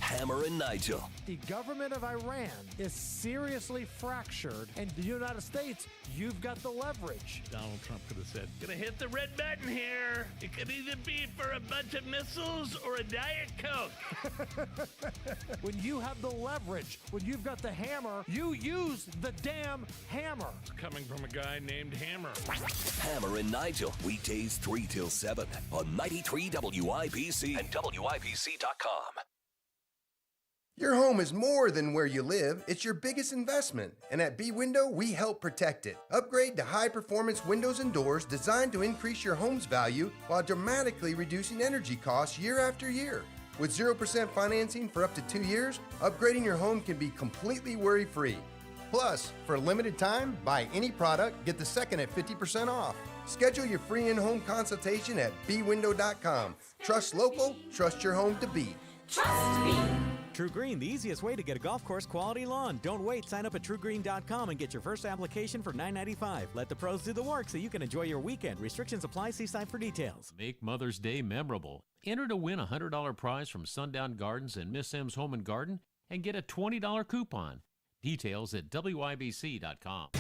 Hammer and Nigel. The government of Iran is seriously fractured, and the United States, you've got the leverage. Donald Trump could have said, "Gonna hit the red button here. It could either be for a bunch of missiles or a Diet Coke." When you have the leverage, when you've got the hammer, you use the damn hammer. It's coming from a guy named Hammer. Hammer and Nigel. Weekdays 3 till 7 on 93 WIBC and WIBC.com. Your home is more than where you live, it's your biggest investment. And at B-Window, we help protect it. Upgrade to high-performance windows and doors designed to increase your home's value while dramatically reducing energy costs year after year. With 0% financing for up to 2 years, upgrading your home can be completely worry-free. Plus, for a limited time, buy any product, get the second at 50% off. Schedule your free in-home consultation at bwindow.com. Trust local, trust your home to beat. Trust me. True Green, the easiest way to get a golf course quality lawn. Don't wait. Sign up at truegreen.com and get your first application for $9.95. Let the pros do the work so you can enjoy your weekend. Restrictions apply. See site for details. Make Mother's Day memorable. Enter to win a $100 prize from Sundown Gardens and Miss M's Home and Garden and get a $20 coupon. Details at WIBC.com.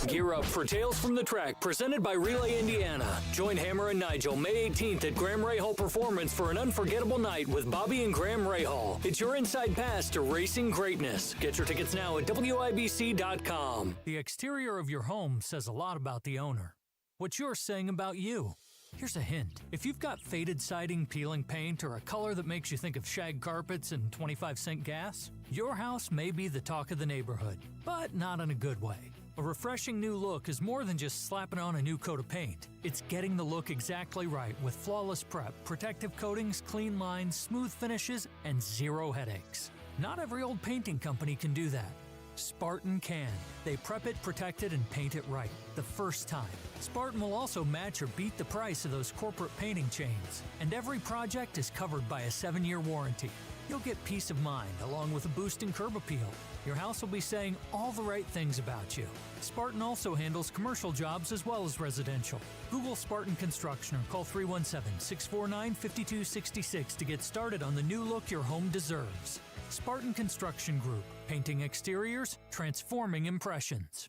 Gear up for Tales from the Track, presented by Relay Indiana. Join Hammer and Nigel May 18th at Graham Rahal Performance for an unforgettable night with Bobby and Graham Rahal. It's your inside pass to racing greatness. Get your tickets now at WIBC.com. The exterior of your home says a lot about the owner. what you're saying about you. Here's a hint. If you've got faded siding, peeling paint, or a color that makes you think of shag carpets and 25-cent gas, your house may be the talk of the neighborhood, but not in a good way. A refreshing new look is more than just slapping on a new coat of paint. It's getting the look exactly right with flawless prep, protective coatings, clean lines, smooth finishes, and zero headaches. Not every old painting company can do that. Spartan can. They prep it, protect it, and paint it right the first time. Spartan will also match or beat the price of those corporate painting chains. And every project is covered by a 7-year warranty. You'll get peace of mind along with a boost in curb appeal. Your house will be saying all the right things about you. Spartan also handles commercial jobs as well as residential. Google Spartan Construction or call 317-649-5266 to get started on the new look your home deserves. Spartan Construction Group. Painting exteriors, transforming impressions.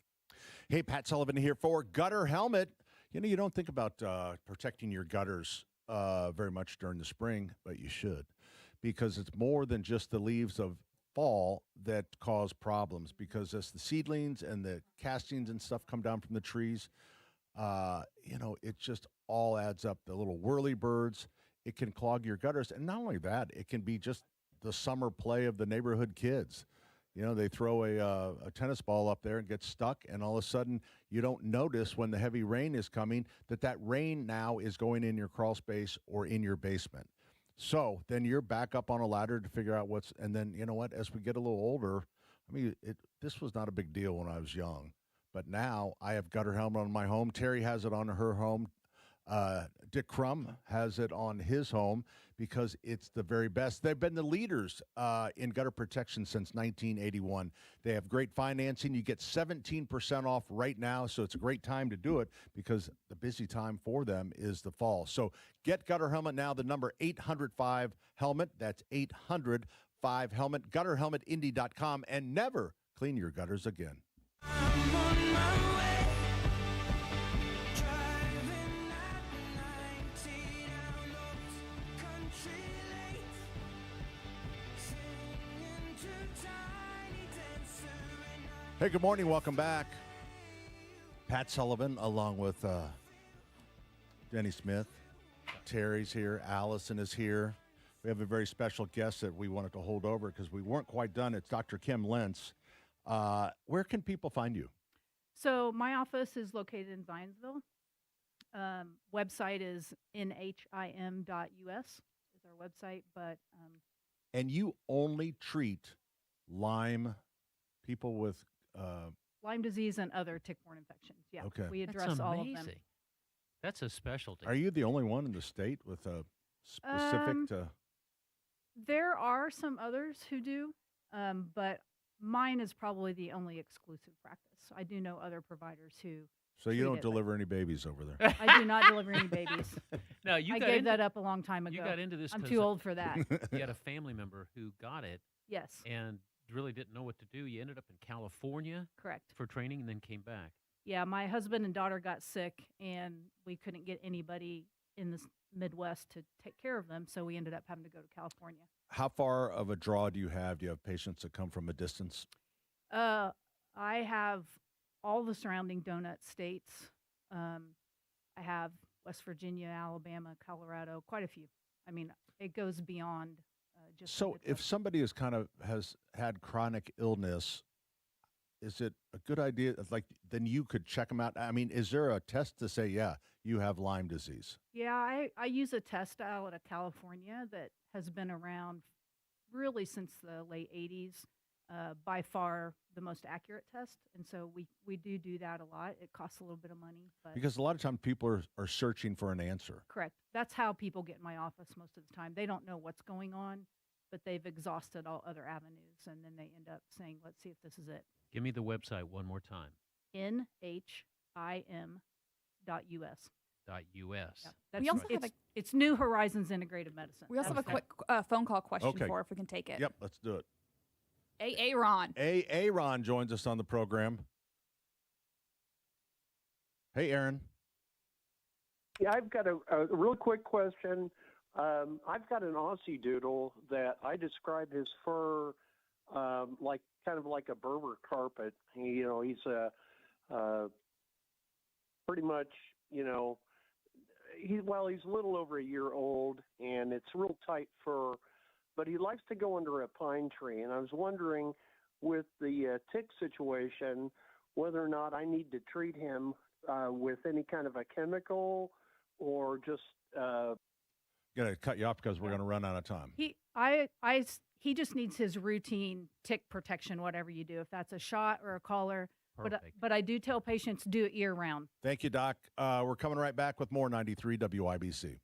Hey, Pat Sullivan here for Gutter Helmet. You know, you don't think about protecting your gutters very much during the spring, but you should, because it's more than just the leaves of fall that cause problems, because as the seedlings and the castings and stuff come down from the trees, you know, it just all adds up. The little whirly birds, it can clog your gutters. And not only that, it can be just the summer play of the neighborhood kids. You know, they throw a tennis ball up there and get stuck, and all of a sudden you don't notice when the heavy rain is coming that rain now is going in your crawl space or in your basement. So then you're back up on a ladder to figure out and then, you know what, as we get a little older, I mean, this was not a big deal when I was young, but now I have Gutter Helmet on my home. Terry has it on her home. Dick Crum has it on his home because it's the very best. They've been the leaders in gutter protection since 1981. They have great financing. You get 17% off right now, so it's a great time to do it because the busy time for them is the fall. So get Gutter Helmet now, the number 800-5-HELMET. That's 800-5-HELMET, gutterhelmetindy.com, and never clean your gutters again. I'm on my way. Hey, good morning. Welcome back. Pat Sullivan along with Denny Smith. Terry's here. Allison is here. We have a very special guest that we wanted to hold over because we weren't quite done. It's Dr. Kim Lentz. Where can people find you? So my office is located in Zionsville. Website is nhim.us is our website. But and you only treat Lyme people with Lyme disease and other tick-borne infections. Yeah, okay. We address That's all of amazing. them. That's a specialty. Are you the only one in the state with a specific to? There are some others who do, but mine is probably the only exclusive practice. I do know other providers who. So you treat don't it, but deliver any babies over there? I do not deliver any babies. No, I gave that up a long time ago. You got into this. I'm 'cause too old for that. You had a family member who got it. Yes. And really didn't know what to do. You ended up in California. Correct. For training and then came back. Yeah, my husband and daughter got sick, and we couldn't get anybody in the Midwest to take care of them, so we ended up having to go to California. How far of a draw do you have? Do you have patients that come from a distance? I have all the surrounding donut states. I have West Virginia, Alabama, Colorado, quite a few. I mean, it goes beyond just. So if somebody has had chronic illness, is it a good idea? Like, then you could check them out. I mean, is there a test to say, yeah, you have Lyme disease? Yeah, I use a test out of California that has been around really since the late 80s. By far the most accurate test, and so we do that a lot. It costs a little bit of money, but Because a lot of times people are searching for an answer. correct. That's how people get in my office most of the time. They don't know what's going on, but they've exhausted all other avenues, and then they end up saying, "Let's see if this is it." Give me the website one more time. nhim.us. .us. That's We also have it's New Horizons Integrative Medicine. We also have a That's quick phone call question Okay. for if we can take it. Yep, let's do it. Ron. Aaron joins us on the program. Hey, Aaron. Yeah, I've got a real quick question. I've got an Aussie Doodle that I describe his fur like kind of like a Berber carpet. He's pretty much he's a little over a year old, and it's real tight fur, but he likes to go under a pine tree. And I was wondering, with the tick situation, whether or not I need to treat him with any kind of a chemical or just. Going to cut you off because we're going to run out of time. He just needs his routine tick protection, whatever you do, if that's a shot or a collar. But I do tell patients do it year round. Thank you, Doc. We're coming right back with more 93 WIBC.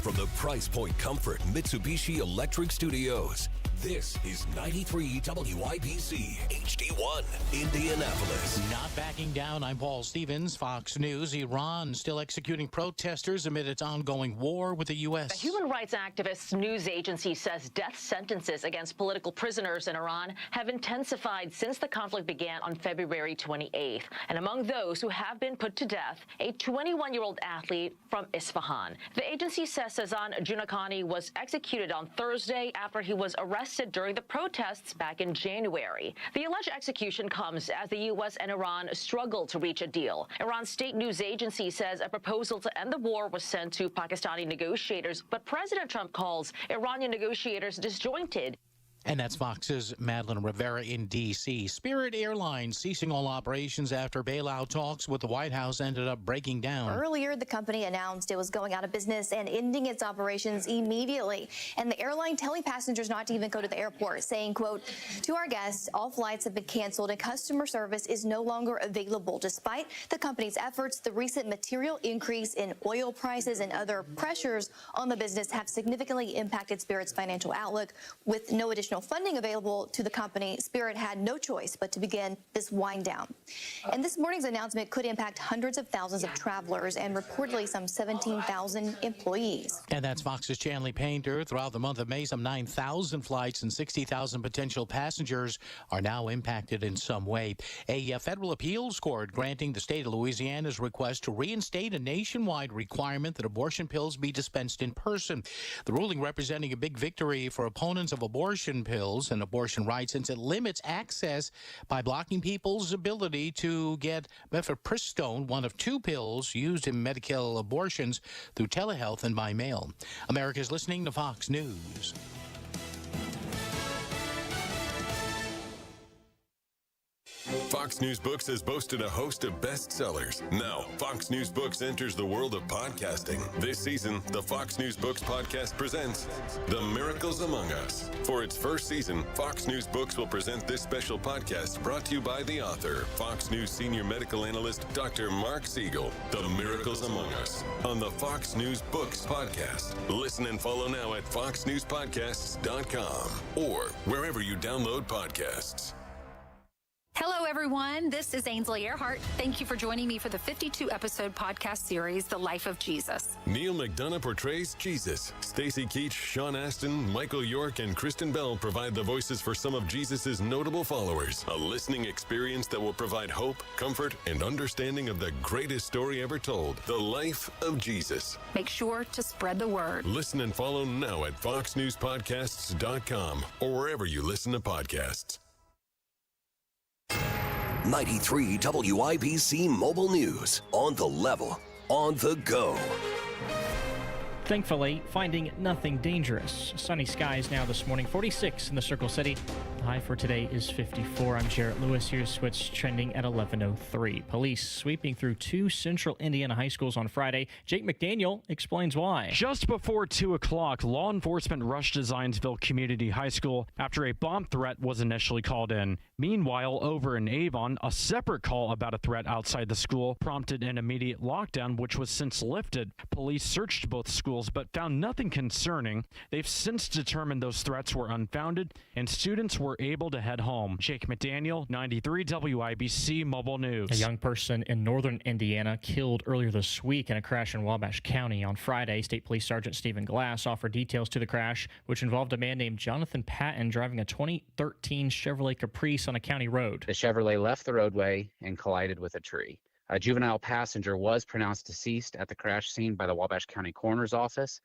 From the Price Point Comfort Mitsubishi Electric Studios, this is 93 WIBC HD1 Indianapolis. Not backing down. I'm Paul Stevens, Fox News. Iran still executing protesters amid its ongoing war with the U.S. The human rights activist news agency says death sentences against political prisoners in Iran have intensified since the conflict began on February 28th. And among those who have been put to death, a 21-year-old athlete from Isfahan. The agency says Sazan Junakani was executed on Thursday after he was arrested during the protests back in January. The alleged execution comes as the U.S. and Iran struggle to reach a deal. Iran's state news agency says a proposal to end the war was sent to Pakistani negotiators, but President Trump calls Iranian negotiators disjointed. And that's Fox's Madeline Rivera in D.C. Spirit Airlines ceasing all operations after bailout talks with the White House ended up breaking down. Earlier, the company announced it was going out of business and ending its operations immediately. And the airline telling passengers not to even go to the airport, saying, quote, "To our guests, all flights have been canceled and customer service is no longer available." Despite the company's efforts, the recent material increase in oil prices and other pressures on the business have significantly impacted Spirit's financial outlook. With no additional funding available to the company, Spirit had no choice but to begin this wind down. And this morning's announcement could impact hundreds of thousands of travelers and reportedly some 17,000 employees. And that's Fox's Chanley Painter. Throughout the month of May, some 9,000 flights and 60,000 potential passengers are now impacted in some way. A federal appeals court granting the state of Louisiana's request to reinstate a nationwide requirement that abortion pills be dispensed in person. The ruling representing a big victory for opponents of abortion pills and abortion rights, since it limits access by blocking people's ability to get mifepristone, one of two pills used in medical abortions, through telehealth and by mail. America's listening to Fox News. Fox News Books has boasted a host of bestsellers. Now, Fox News Books enters the world of podcasting. This season, the Fox News Books podcast presents The Miracles Among Us. For its first season, Fox News Books will present this special podcast brought to you by the author, Fox News senior medical analyst, Dr. Mark Siegel. The Miracles Among Us on the Fox News Books podcast. Listen and follow now at foxnewspodcasts.com or wherever you download podcasts. Hello, everyone. This is Ainsley Earhart. Thank you for joining me for the 52-episode podcast series, The Life of Jesus. Neil McDonough portrays Jesus. Stacy Keach, Sean Astin, Michael York, and Kristen Bell provide the voices for some of Jesus' notable followers. A listening experience that will provide hope, comfort, and understanding of the greatest story ever told, The Life of Jesus. Make sure to spread the word. Listen and follow now at foxnewspodcasts.com or wherever you listen to podcasts. 93 WIBC Mobile News. On the level, on the go. Thankfully, finding nothing dangerous. Sunny skies now this morning, 46 in the Circle City. The high for today is 54. I'm Jarrett Lewis. Here's what's trending at 11:03. Police sweeping through two central Indiana high schools on Friday. Jake McDaniel explains why. Just before 2 o'clock, law enforcement rushed to Zionsville Community High School after a bomb threat was initially called in. Meanwhile, over in Avon, a separate call about a threat outside the school prompted an immediate lockdown, which was since lifted. Police searched both schools but found nothing concerning. They've since determined those threats were unfounded and students were able to head home. Jake McDaniel, 93 WIBC Mobile News. A young person in northern Indiana killed earlier this week in a crash in Wabash County. On Friday, State Police Sergeant Stephen Glass offered details to the crash, which involved a man named Jonathan Patton driving a 2013 Chevrolet Caprice on a county road. The Chevrolet left the roadway and collided with a tree. A juvenile passenger was pronounced deceased at the crash scene by the Wabash County Coroner's Office.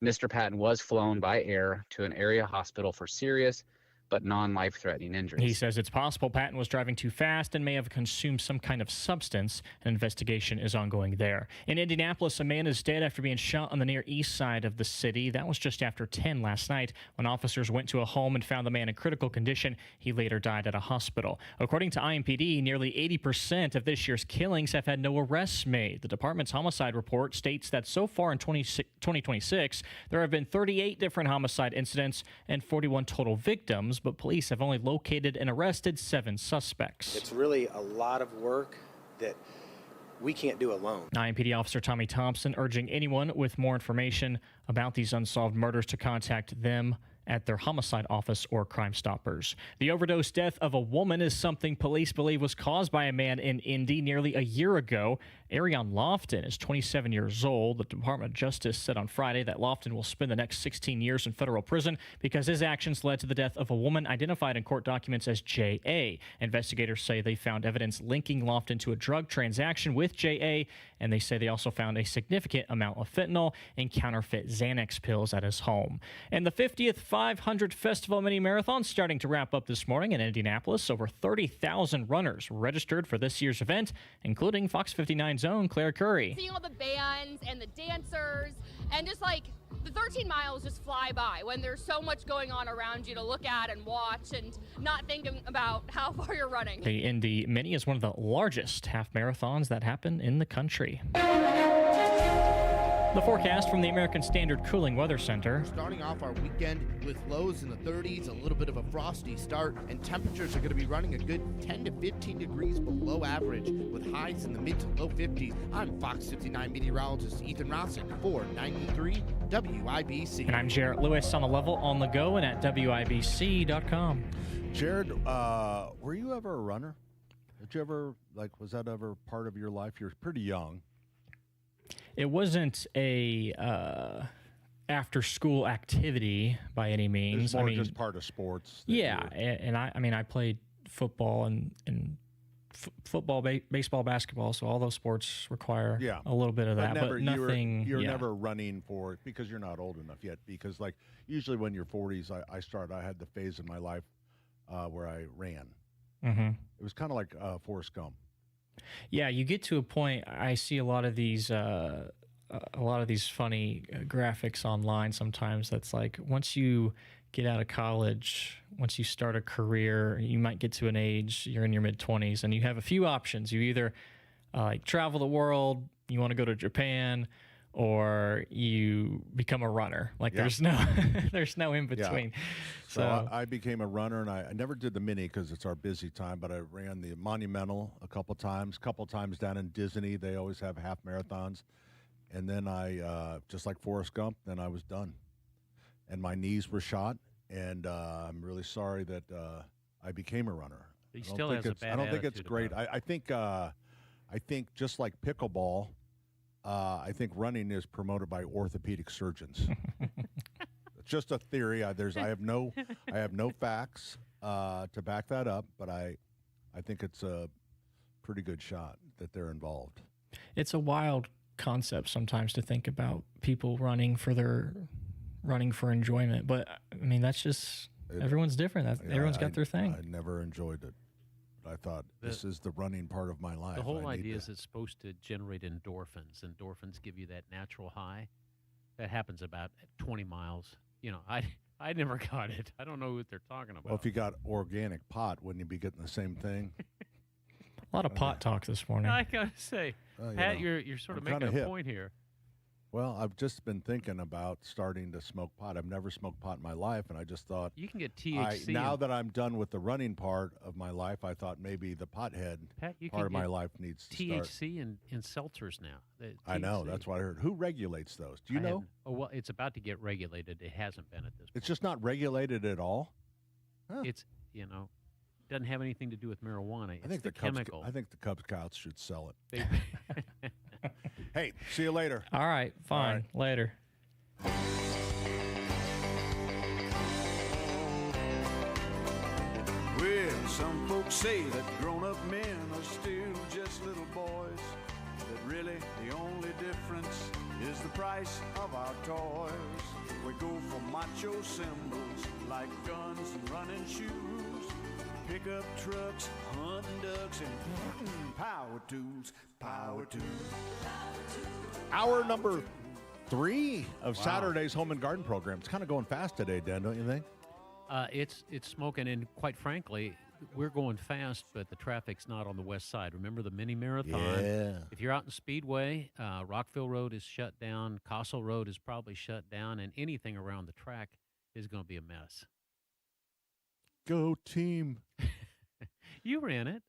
Mr. Patton was flown by air to an area hospital for serious but non-life-threatening injuries. He says it's possible Patton was driving too fast and may have consumed some kind of substance. An investigation is ongoing there. In Indianapolis, a man is dead after being shot on the near east side of the city. That was just after 10 last night when officers went to a home and found the man in critical condition. He later died at a hospital. According to IMPD, nearly 80% of this year's killings have had no arrests made. The department's homicide report states that so far in 2026, there have been 38 different homicide incidents and 41 total victims, but police have only located and arrested 7 suspects. It's really a lot of work that we can't do alone. IMPD Officer Tommy Thompson urging anyone with more information about these unsolved murders to contact them at their homicide office or Crime Stoppers. The overdose death of a woman is something police believe was caused by a man in Indy nearly a year ago. Arion Lofton is 27 years old. The Department of Justice said on Friday that Lofton will spend the next 16 years in federal prison because his actions led to the death of a woman identified in court documents as J.A. Investigators say they found evidence linking Lofton to a drug transaction with J.A., and they say they also found a significant amount of fentanyl and counterfeit Xanax pills at his home. And the 50th 500 Festival Mini Marathon starting to wrap up this morning in Indianapolis. Over 30,000 runners registered for this year's event, including Fox 59's own Claire Curry. Seeing all the bands and the dancers, and just like the 13 miles just fly by when there's so much going on around you to look at and watch and not thinking about how far you're running. The Indy Mini is one of the largest half marathons that happen in the country. The forecast from the American Standard Cooling Weather Center. Starting off our weekend with lows in the 30s, a little bit of a frosty start, and temperatures are going to be running a good 10 to 15 degrees below average with highs in the mid to low 50s. I'm Fox 59 meteorologist Ethan Rossin for 93 WIBC. And I'm Jarrett Lewis on the level, on the go, and at WIBC.com. Jared, were you ever a runner? Did you ever, was that ever part of your life? You're pretty young. It wasn't a after-school activity by any means. It's more just part of sports. Yeah, and I played football and football, baseball, basketball. So all those sports require a little bit of that, but nothing. You're never running for it because you're not old enough yet. Because usually when you're 40s, I had the phase in my life where I ran. Mm-hmm. It was kind of like Forrest Gump. Yeah, you get to a point. I see a lot of these funny graphics online sometimes. That's like once you get out of college, once you start a career, you might get to an age, you're in your mid-20s, and you have a few options. You either travel the world, you want to go to Japan, or you become a runner. There's no in between. Yeah. So I became a runner, and I never did the mini because it's our busy time, but I ran the Monumental a couple times down in Disney. They always have half marathons. And then I, just like Forrest Gump, then I was done. And my knees were shot, and I'm really sorry that I became a runner. He still has a bad I don't think it's attitude great. about it. I think just like pickleball, I think running is promoted by orthopedic surgeons. It's just a theory. I have no facts to back that up, but I think it's a pretty good shot that they're involved. It's a wild concept sometimes to think about people running for enjoyment, but I mean that's just everyone's different. Everyone's got their thing. I never enjoyed it. I thought this is the running part of my life. The whole idea is it's supposed to generate endorphins. Endorphins give you that natural high. That happens about at 20 miles. I never got it. I don't know what they're talking about. Well, if you got organic pot, wouldn't you be getting the same thing? A lot of pot talk this morning. I gotta say, Pat, you're sort of making a point here. Well, I've just been thinking about starting to smoke pot. I've never smoked pot in my life, and I just thought you can get THC. Now that I'm done with the running part of my life, I thought maybe the pothead part of my life needs to start. THC in seltzers now. I know. That's what I heard. Who regulates those? Do you know? Well, it's about to get regulated. It hasn't been at this point. It's just not regulated at all? Huh. It's, doesn't have anything to do with marijuana. It's the chemical. I think the Cub Scouts should sell it. Hey, see you later. All right, fine. All right. Later. Well, some folks say that grown-up men are still just little boys, that really the only difference is the price of our toys. We go for macho symbols like guns and running shoes, pickup trucks, hunting ducks, and power tools, power tools. Hour number 3 of Saturday's Home and Garden program. It's kind of going fast today, Dan, don't you think? It's smoking, and quite frankly, we're going fast, but the traffic's not on the west side. Remember the mini marathon? Yeah. If you're out in Speedway, Rockville Road is shut down, Castle Road is probably shut down, and anything around the track is going to be a mess. Go team. You ran it.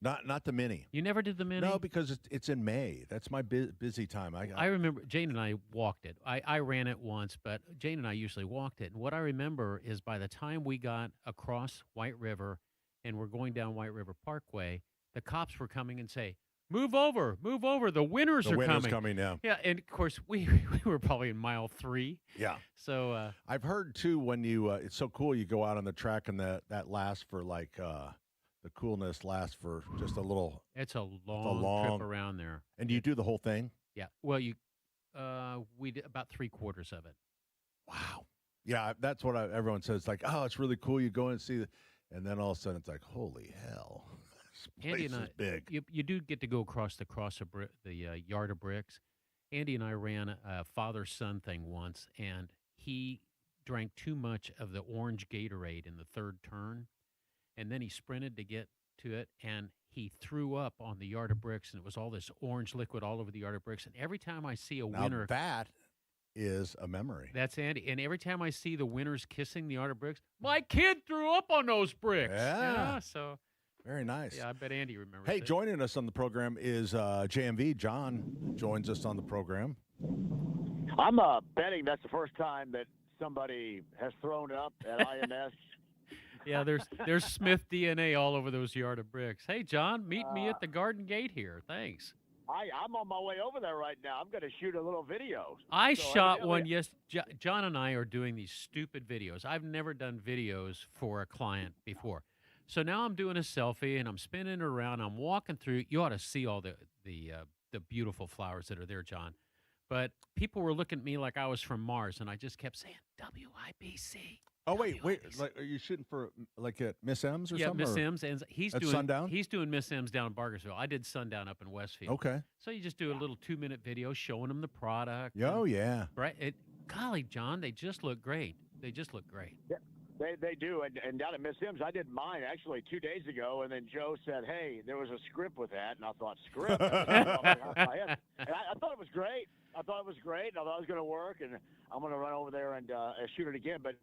Not the mini. You never did the mini? No, because it's in May. That's my busy time. I remember Jane and I walked it. I ran it once, but Jane and I usually walked it. And what I remember is by the time we got across White River and we're going down White River Parkway, the cops were coming and say, move over, the winners are coming. The winners coming, yeah. Yeah, and of course, we were probably in mile 3. Yeah. So I've heard, too, when you it's so cool you go out on the track and that lasts for like the coolness lasts for just a little. It's a long trip around there. And you do the whole thing? Yeah. Well, we did about 3/4 of it. Wow. Yeah, that's what everyone says. Like, oh, it's really cool. You go and see it. And then all of a sudden it's like, holy hell. This place is big. You do get to go across the yard of bricks. Andy and I ran a father-son thing once, and he drank too much of the orange Gatorade in the third turn. And then he sprinted to get to it, and he threw up on the yard of bricks, and it was all this orange liquid all over the yard of bricks. And every time I see a winner, that is a memory. That's Andy. And every time I see the winners kissing the yard of bricks, my kid threw up on those bricks. Yeah. So very nice. Yeah, I bet Andy remembers. Hey, joining us on the program is JMV. John joins us on the program. I'm betting that's the first time that somebody has thrown up at IMS. Yeah, there's Smith DNA all over those yard of bricks. Hey, John, meet me at the Garden Gate here. Thanks. I'm on my way over there right now. I'm going to shoot a little video. I shot one. Yes, John and I are doing these stupid videos. I've never done videos for a client before. So now I'm doing a selfie, and I'm spinning around. I'm walking through. You ought to see all the beautiful flowers that are there, John. But people were looking at me like I was from Mars, and I just kept saying, WIBC. Oh, wait. Like, are you shooting for, like, at Miss M's or something? Yeah, Miss M's. And he's at doing Sundown? He's doing Miss M's down in Bargersville. I did Sundown up in Westfield. Okay. So you just do a little 2-minute video showing them the product. Oh, yeah. Right. Golly, John, they just look great. They just look great. Yeah, they do. And down at Miss M's, I did mine actually 2 days ago, and then Joe said, hey, there was a script with that. And I thought, script? And I thought it was great. I thought it was great, and I thought it was going to work, and I'm going to run over there and shoot it again. But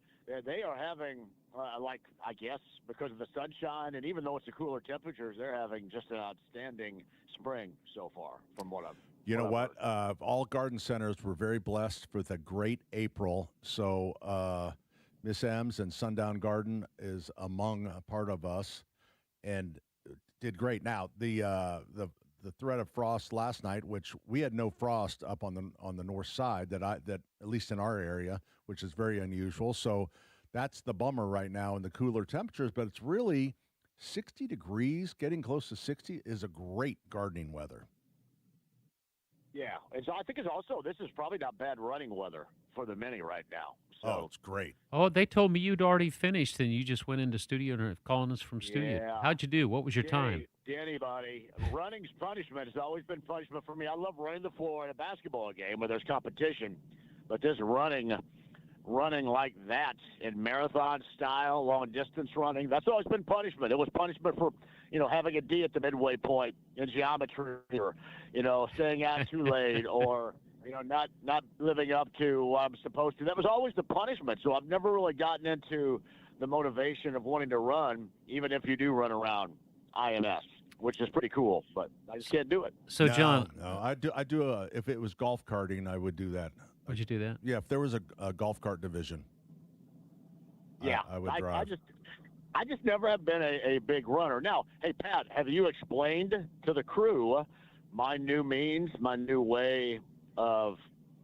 they are having, I guess, because of the sunshine, and even though it's the cooler temperatures, they're having just an outstanding spring so far, from what I've You know what? All garden centers were very blessed with a great April. So Miss M's and Sundown Garden is among a part of us and did great. Now, the threat of frost last night, which we had no frost up on the north side that at least in our area, which is very unusual. So that's the bummer right now in the cooler temperatures, but it's really 60 degrees, getting close to 60 is a great gardening weather. Yeah, I think it's also, this is probably not bad running weather for the mini right now. So. Oh, it's great. Oh, they told me you'd already finished and you just went into studio and are calling us from studio. Yeah. How'd you do? What was your time? Anybody. Running's punishment. It's always been punishment for me. I love running the floor in a basketball game where there's competition. But this running like that in marathon style, long distance running, that's always been punishment. It was punishment for, having a D at the midway point in geometry or, staying out too late or, not living up to what I'm supposed to. That was always the punishment. So I've never really gotten into the motivation of wanting to run, even if you do run around IMS, which is pretty cool, but I just can't do it. So, John. No, I do if it was golf karting, I would do that. Would you do that? Yeah, if there was a golf cart division. Yeah, I would drive. I just never have been a big runner. Now, hey, Pat, have you explained to the crew my new means, my new way of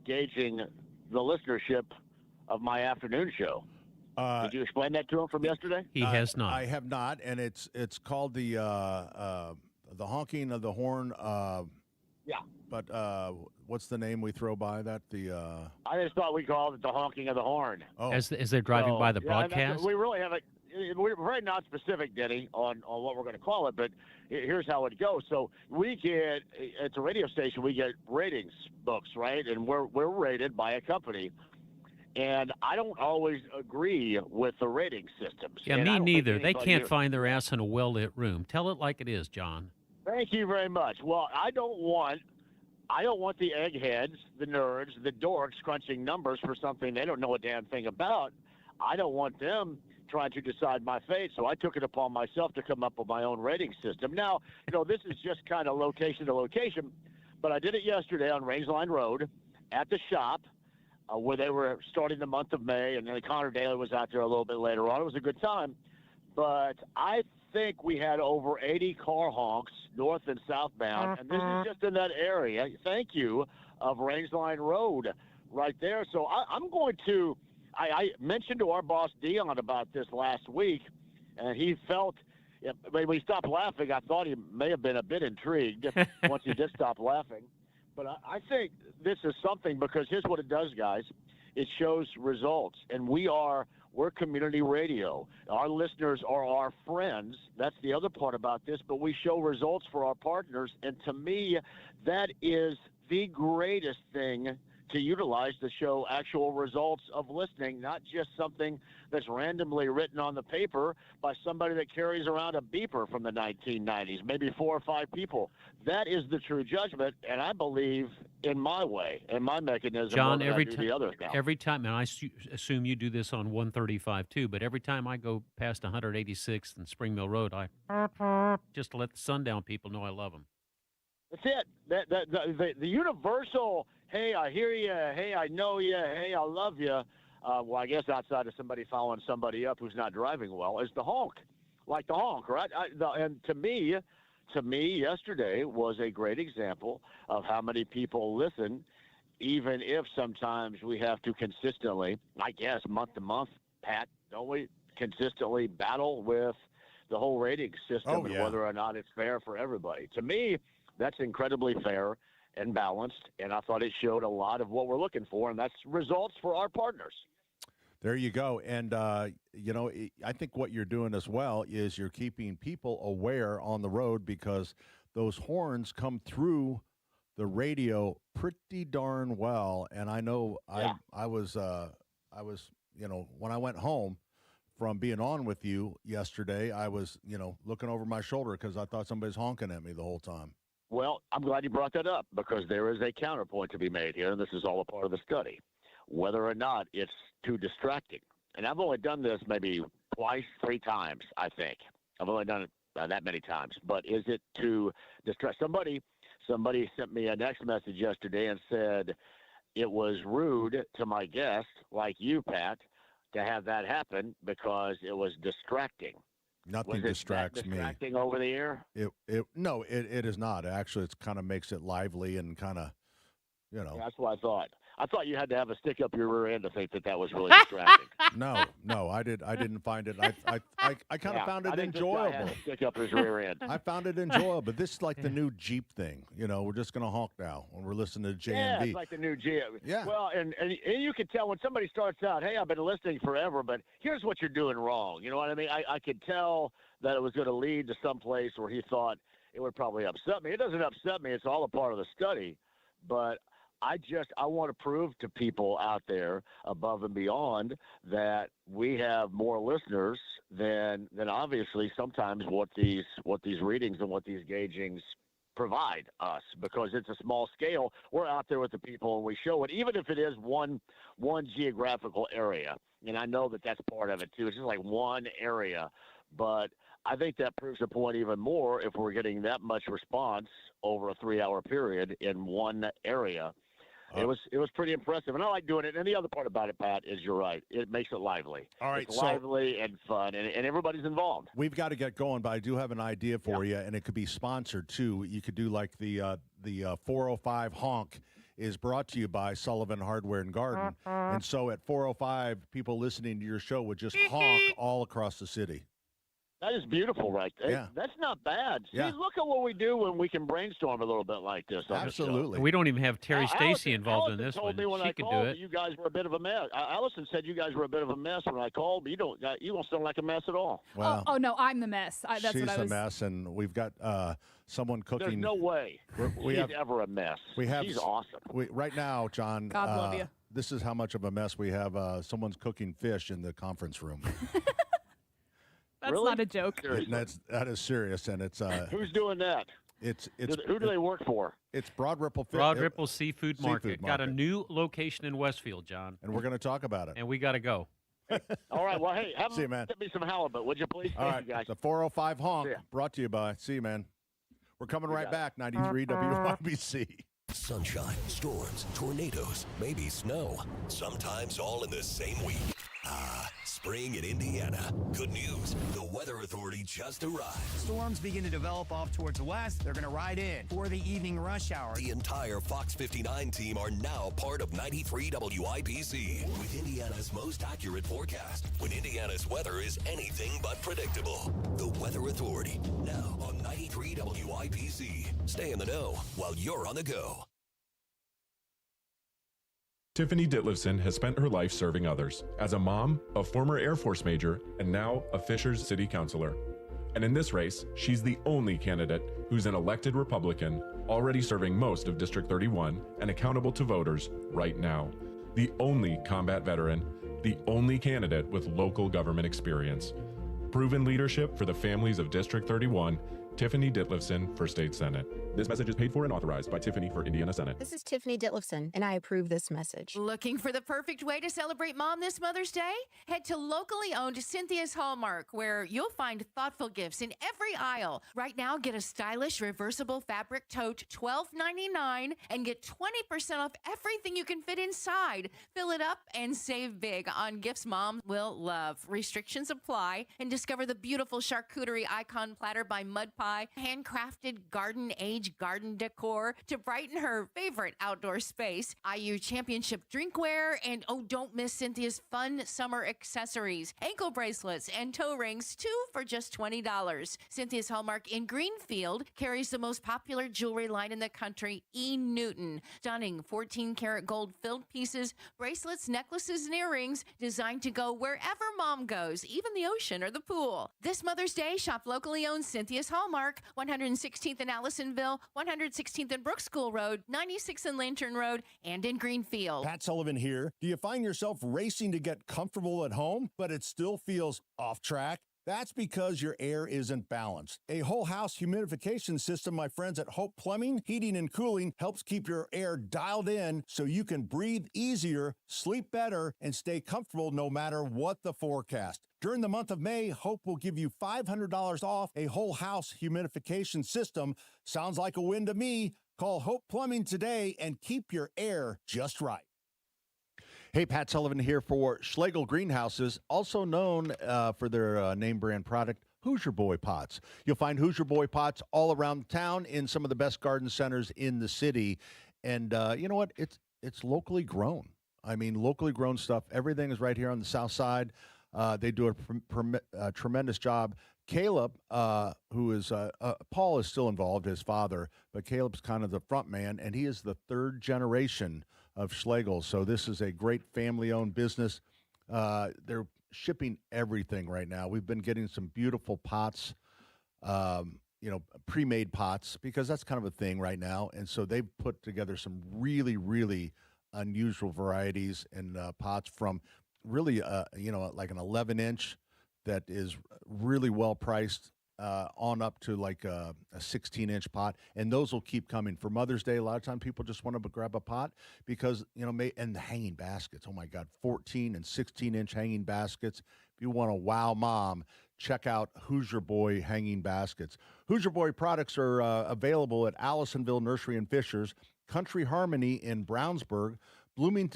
gauging the listenership of my afternoon show? Did you explain that to him from yesterday? He has not. I have not, and it's called the honking of the horn Yeah. But what's the name we throw by that? I just thought we called it the honking of the horn. Oh. As they're driving by the Yeah, and broadcast? we really have we're very non-specific, Denny, on what we're going to call it, but here's how it goes. So we get, at the radio station, we get ratings books, right? And we're rated by a company. And I don't always agree with the rating systems. Yeah, And I me don't think neither. They anybody can't do. find their ass in a well-lit room. Tell it like it is, John. Thank you very much. Well, I don't want the eggheads, the nerds, the dorks crunching numbers for something they don't know a damn thing about. I don't want them trying to decide my fate, so I took it upon myself to come up with my own rating system. Now, this is just kind of location to location, but I did it yesterday on Rangeline Road at the shop where they were starting the month of May, and then Connor Daly was out there a little bit later on. It was a good time, but I think we had over 80 car honks north and southbound, and this is just in that area, thank you, of Rangeline Road right there. So I'm going to I mentioned to our boss Dion about this last week, and he felt when we stopped laughing, I thought he may have been a bit intrigued once he did stop laughing. But I think this is something, because here's what it does, guys. It shows results, and we're community radio. Our listeners are our friends. That's the other part about this, but we show results for our partners, and to me, that is the greatest thing to utilize, to show actual results of listening, not just something that's randomly written on the paper by somebody that carries around a beeper from the 1990s, maybe 4 or 5 people. That is the true judgment, and I believe in my way, in my mechanism. John, more than I do the others now. every time, and I assume you do this on 135 too, but every time I go past 186th and Spring Mill Road, I just to let the Sundown people know I love them. That's it. The universal, hey, I hear you, hey, I know you, hey, I love you, well, I guess outside of somebody following somebody up who's not driving well, is the honk. Like the honk, right? And to me, yesterday was a great example of how many people listen, even if sometimes we have to consistently, I guess, month to month, Pat, don't we, consistently battle with the whole rating system and whether or not it's fair for everybody. To me, that's incredibly fair and balanced, and I thought it showed a lot of what we're looking for, and that's results for our partners. There you go. And, I think what you're doing as well is you're keeping people aware on the road, because those horns come through the radio pretty darn well. And I know I was, when I went home from being on with you yesterday, I was, looking over my shoulder because I thought somebody was honking at me the whole time. Well, I'm glad you brought that up, because there is a counterpoint to be made here, and this is all a part of the study, whether or not it's too distracting. And I've only done this maybe twice, 3 times, I think. I've only done it that many times. But is it too distract? Somebody sent me a next message yesterday and said it was rude to my guest, like you, Pat, to have that happen because it was distracting. Nothing distracts me. Distracting over the air? No, it is not. Actually, it kind of makes it lively and kind of, That's what I thought. I thought you had to have a stick up your rear end to think that was really distracting. No, I didn't find it. I kind of found it enjoyable. This guy had a stick up his rear end. I found it enjoyable. But this is like the new Jeep thing. We're just going to honk now when we're listening to JMV. Yeah, it's like the new Jeep. Yeah. Well, and you can tell when somebody starts out, hey, I've been listening forever, but here's what you're doing wrong. You know what I mean? I could tell that it was going to lead to some place where he thought it would probably upset me. It doesn't upset me. It's all a part of the study. But I want to prove to people out there above and beyond that we have more listeners than obviously sometimes what these readings and what these gaugings provide us, because it's a small scale. We're out there with the people and we show it, even if it is one geographical area. And I know that that's part of it too. It's just like one area, but I think that proves the point even more if we're getting that much response over a 3-hour period in one area. It was pretty impressive, and I like doing it. And the other part about it, Pat, is you're right. It makes it lively. All right, it's lively and fun, and everybody's involved. We've got to get going, but I do have an idea for you, and it could be sponsored too. You could do like the 405 honk is brought to you by Sullivan Hardware and Garden, and so at 405, people listening to your show would just honk all across the city. That is beautiful, right there. Yeah. That's not bad. See, Yeah. look at what we do when we can brainstorm a little bit like this. On this show. Absolutely. We don't even have Terry Stacy Allison- involved Allison in this told one. me when She I could called do that it. you guys were a bit of a mess. Allison said you guys were a bit of a mess when I called, but you don't sound like a mess at all. Well, Oh no, I'm the mess. That's she's what I was. a mess, and we've got someone cooking. There's no way we she's have- ever a mess. We have She's awesome. Right now, John. God love you. This is how much of a mess we have. Someone's cooking fish in the conference room. That's Really? not a joke. That is serious, and it's Who's doing that? it's Who do they work for? It's Broad Ripple Fish. Broad Ripple Seafood Seafood Market got a Market. new location in Westfield, John, and we're going to talk about it. and we got to go. All right. Well, hey, have See you, man. get me some halibut, would you please? All Thank right, you guys. the 405 honk See ya. brought to you by. See you, man. We're coming right got back. it. 93 WYBC. Sunshine, storms, tornadoes, maybe snow. Sometimes all in the same week. Spring in Indiana. Good news. The Weather Authority just arrived. Storms begin to develop off towards the west. They're going to ride in for the evening rush hour. The entire Fox 59 team are now part of 93 WIPC with Indiana's most accurate forecast when Indiana's weather is anything but predictable. The Weather Authority, now on 93 WIPC. Stay in the know while you're on the go. Tiffany Ditlevson has spent her life serving others as a mom, a former Air Force major, and now a Fishers City Councilor. And in this race, she's the only candidate who's an elected Republican, already serving most of District 31 and accountable to voters right now. The only combat veteran, the only candidate with local government experience. Proven leadership for the families of District 31, Tiffany Ditlevson for State Senate. This message is paid for and authorized by Tiffany for Indiana Senate. This is Tiffany Ditlevson, and I approve this message. Looking for the perfect way to celebrate Mom this Mother's Day? Head to locally owned Cynthia's Hallmark, where you'll find thoughtful gifts in every aisle. Right now, get a stylish reversible fabric tote, $12.99, and get 20% off everything you can fit inside. Fill it up and save big on gifts Mom will love. Restrictions apply, and discover the beautiful charcuterie icon platter by Mud Pie, handcrafted garden-age garden decor to brighten her favorite outdoor space, IU Championship drinkware, and don't miss Cynthia's fun summer accessories, ankle bracelets, and toe rings, 2 for just $20. Cynthia's Hallmark in Greenfield carries the most popular jewelry line in the country, E. Newton. Stunning 14-karat gold-filled pieces, bracelets, necklaces, and earrings designed to go wherever Mom goes, even the ocean or the pool. This Mother's Day, shop locally owned Cynthia's Hallmark, 116th in Allisonville, 116th in Brooks School Road, 96th in Lantern Road, and in Greenfield. Pat Sullivan here. Do you find yourself racing to get comfortable at home, but it still feels off track? That's because your air isn't balanced. A whole house humidification system, my friends at Hope Plumbing, Heating and Cooling, helps keep your air dialed in so you can breathe easier, sleep better, and stay comfortable no matter what the forecast. During the month of May, Hope will give you $500 off a whole house humidification system. Sounds like a win to me. Call Hope Plumbing today and keep your air just right. Hey, Pat Sullivan here for Schlegel Greenhouses, also known for their name brand product, Hoosier Boy Pots. You'll find Hoosier Boy Pots all around town in some of the best garden centers in the city. And you know what? It's locally grown. I mean, locally grown stuff. Everything is right here on the south side. They do a tremendous job. Caleb, who is Paul is still involved, his father, but Caleb's kind of the front man, and he is the third generation of Schlegel. So this is a great family-owned business. They're shipping everything right now. We've been getting some beautiful pots, pre-made pots, because that's kind of a thing right now. And so they've put together some really, really unusual varieties and pots from really, like an 11-inch that is really well priced on up to like a 16-inch pot. And those will keep coming. For Mother's Day, a lot of times people just want to grab a pot because, and the hanging baskets. Oh, my God, 14 and 16-inch hanging baskets. If you want to wow mom, check out Hoosier Boy hanging baskets. Hoosier Boy products are available at Allisonville Nursery and Fishers, Country Harmony in Brownsburg, Blooming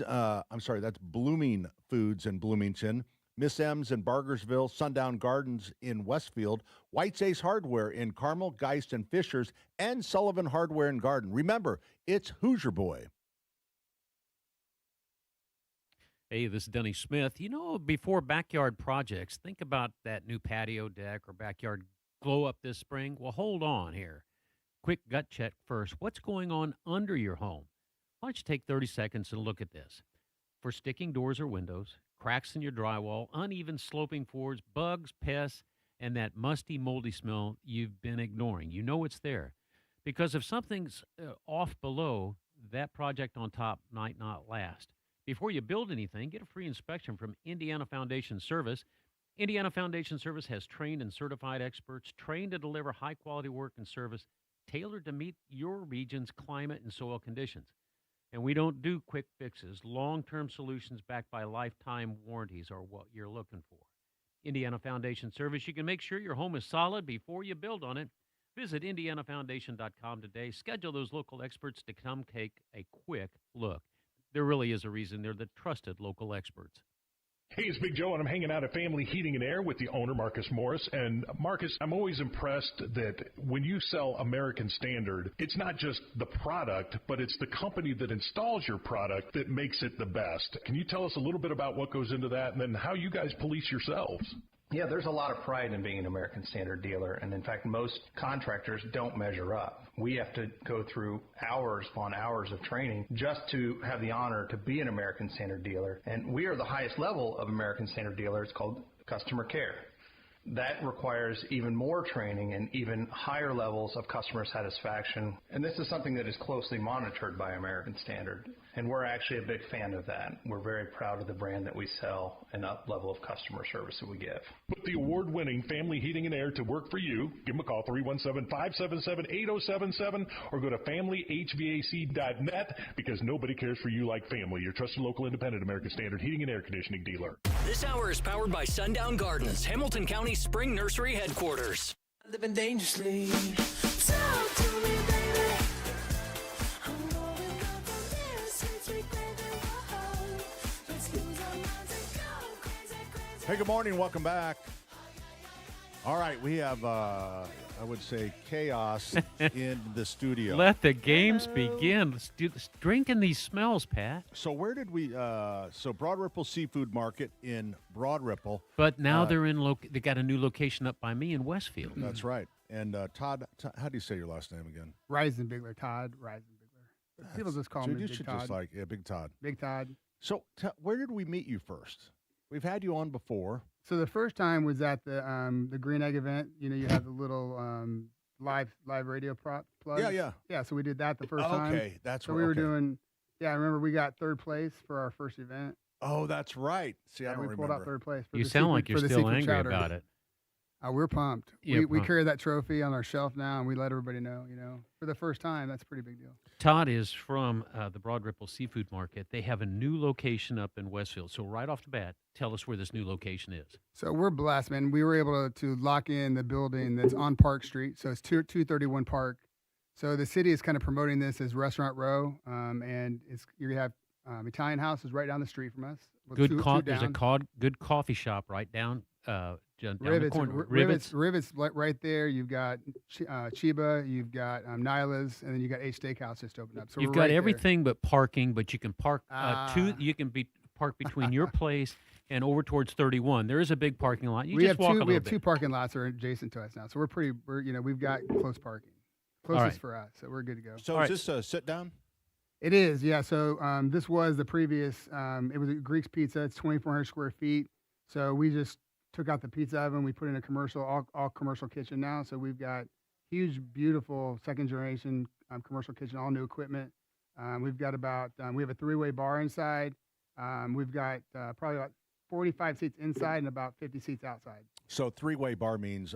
Foods in Bloomington, Miss M's in Bargersville, Sundown Gardens in Westfield, White's Ace Hardware in Carmel, Geist, and Fishers, and Sullivan Hardware and Garden. Remember, it's Hoosier Boy. Hey, this is Denny Smith. You know, before backyard projects, think about that new patio deck or backyard glow up this spring. Well, hold on here. Quick gut check first. What's going on under your home? Why don't you take 30 seconds and look at this? For sticking doors or windows, cracks in your drywall, uneven sloping floors, bugs, pests, and that musty, moldy smell you've been ignoring. You know it's there. Because if something's off below, that project on top might not last. Before you build anything, get a free inspection from Indiana Foundation Service. Indiana Foundation Service has trained and certified experts trained to deliver high-quality work and service tailored to meet your region's climate and soil conditions. And we don't do quick fixes. Long-term solutions backed by lifetime warranties are what you're looking for. Indiana Foundation Service, you can make sure your home is solid before you build on it. Visit indianafoundation.com today. Schedule those local experts to come take a quick look. There really is a reason they're the trusted local experts. Hey, it's Big Joe, and I'm hanging out at Family Heating and Air with the owner, Marcus Morris. And Marcus, I'm always impressed that when you sell American Standard, it's not just the product, but it's the company that installs your product that makes it the best. Can you tell us a little bit about what goes into that and then how you guys police yourselves? Yeah, there's a lot of pride in being an American Standard dealer, and in fact, most contractors don't measure up. We have to go through hours upon hours of training just to have the honor to be an American Standard dealer, and we are the highest level of American Standard dealer. It's called customer care. That requires even more training and even higher levels of customer satisfaction, and this is something that is closely monitored by American Standard. And we're actually a big fan of that. We're very proud of the brand that we sell and the level of customer service that we give. Put the award-winning Family Heating and Air to work for you. Give them a call, 317-577-8077, or go to FamilyHVAC.net, because nobody cares for you like family. Your trusted local independent American Standard heating and air conditioning dealer. This hour is powered by Sundown Gardens, Hamilton County Spring Nursery headquarters. Living dangerously. Talk to me, baby. Hey, good morning. Welcome back. All right, we have, I would say, chaos in the studio. Let the games begin. Let's drink in these smells, Pat. So where did we? So Broad Ripple Seafood Market in Broad Ripple. But now they're in. They got a new location up by me in Westfield. That's right. And Todd, how do you say your last name again? Reisenbigler, Todd Reisenbigler. People just call me You Big should Todd. just like Big Todd. Big Todd. So where did we meet you first? We've had you on before. So the first time was at the Green Egg event. You know, you have the little live radio plug. Yeah. So we did that the first time. Okay, that's so what we were doing. Yeah, I remember we got third place for our first event. Oh, that's right. See, I don't we remember. pulled out third place. For You the sound seafood- like you're for the still seafood angry chowder. about it. We're pumped. Yeah, We pumped. carry that trophy on our shelf now, and we let everybody know. You know, for the first time, that's a pretty big deal. Todd is from the Broad Ripple Seafood Market. They have a new location up in Westfield. So right off the bat, tell us where this new location is. So we're blessed, man. We were able to lock in the building that's on Park Street. So it's 231 Park. So the city is kind of promoting this as Restaurant Row, and you have Italian House is right down the street from us. Well, Good two There's a down. good coffee shop right down the Rivets, corner. Rivets right there. You've got Chiba, you've got Nyla's, and then you got H Steakhouse just opened up. So You've we're got right there. everything but parking, but you can park You can be parked between your place and over towards 31. There is a big parking lot. You we just have walk two. a little We have bit. two parking lots that are adjacent to us now, so we've got close parking, closest right. for us, so we're good to go. So is this a sit down? It is, yeah. So this was the previous. It was a Greek's Pizza. It's 2,400 square feet. So we just took out the pizza oven. We put in a commercial, all commercial kitchen now. So we've got huge, beautiful second generation commercial kitchen, all new equipment. We've got we have a 3-way bar inside. We've got probably about 45 seats inside and about 50 seats outside. So 3-way bar means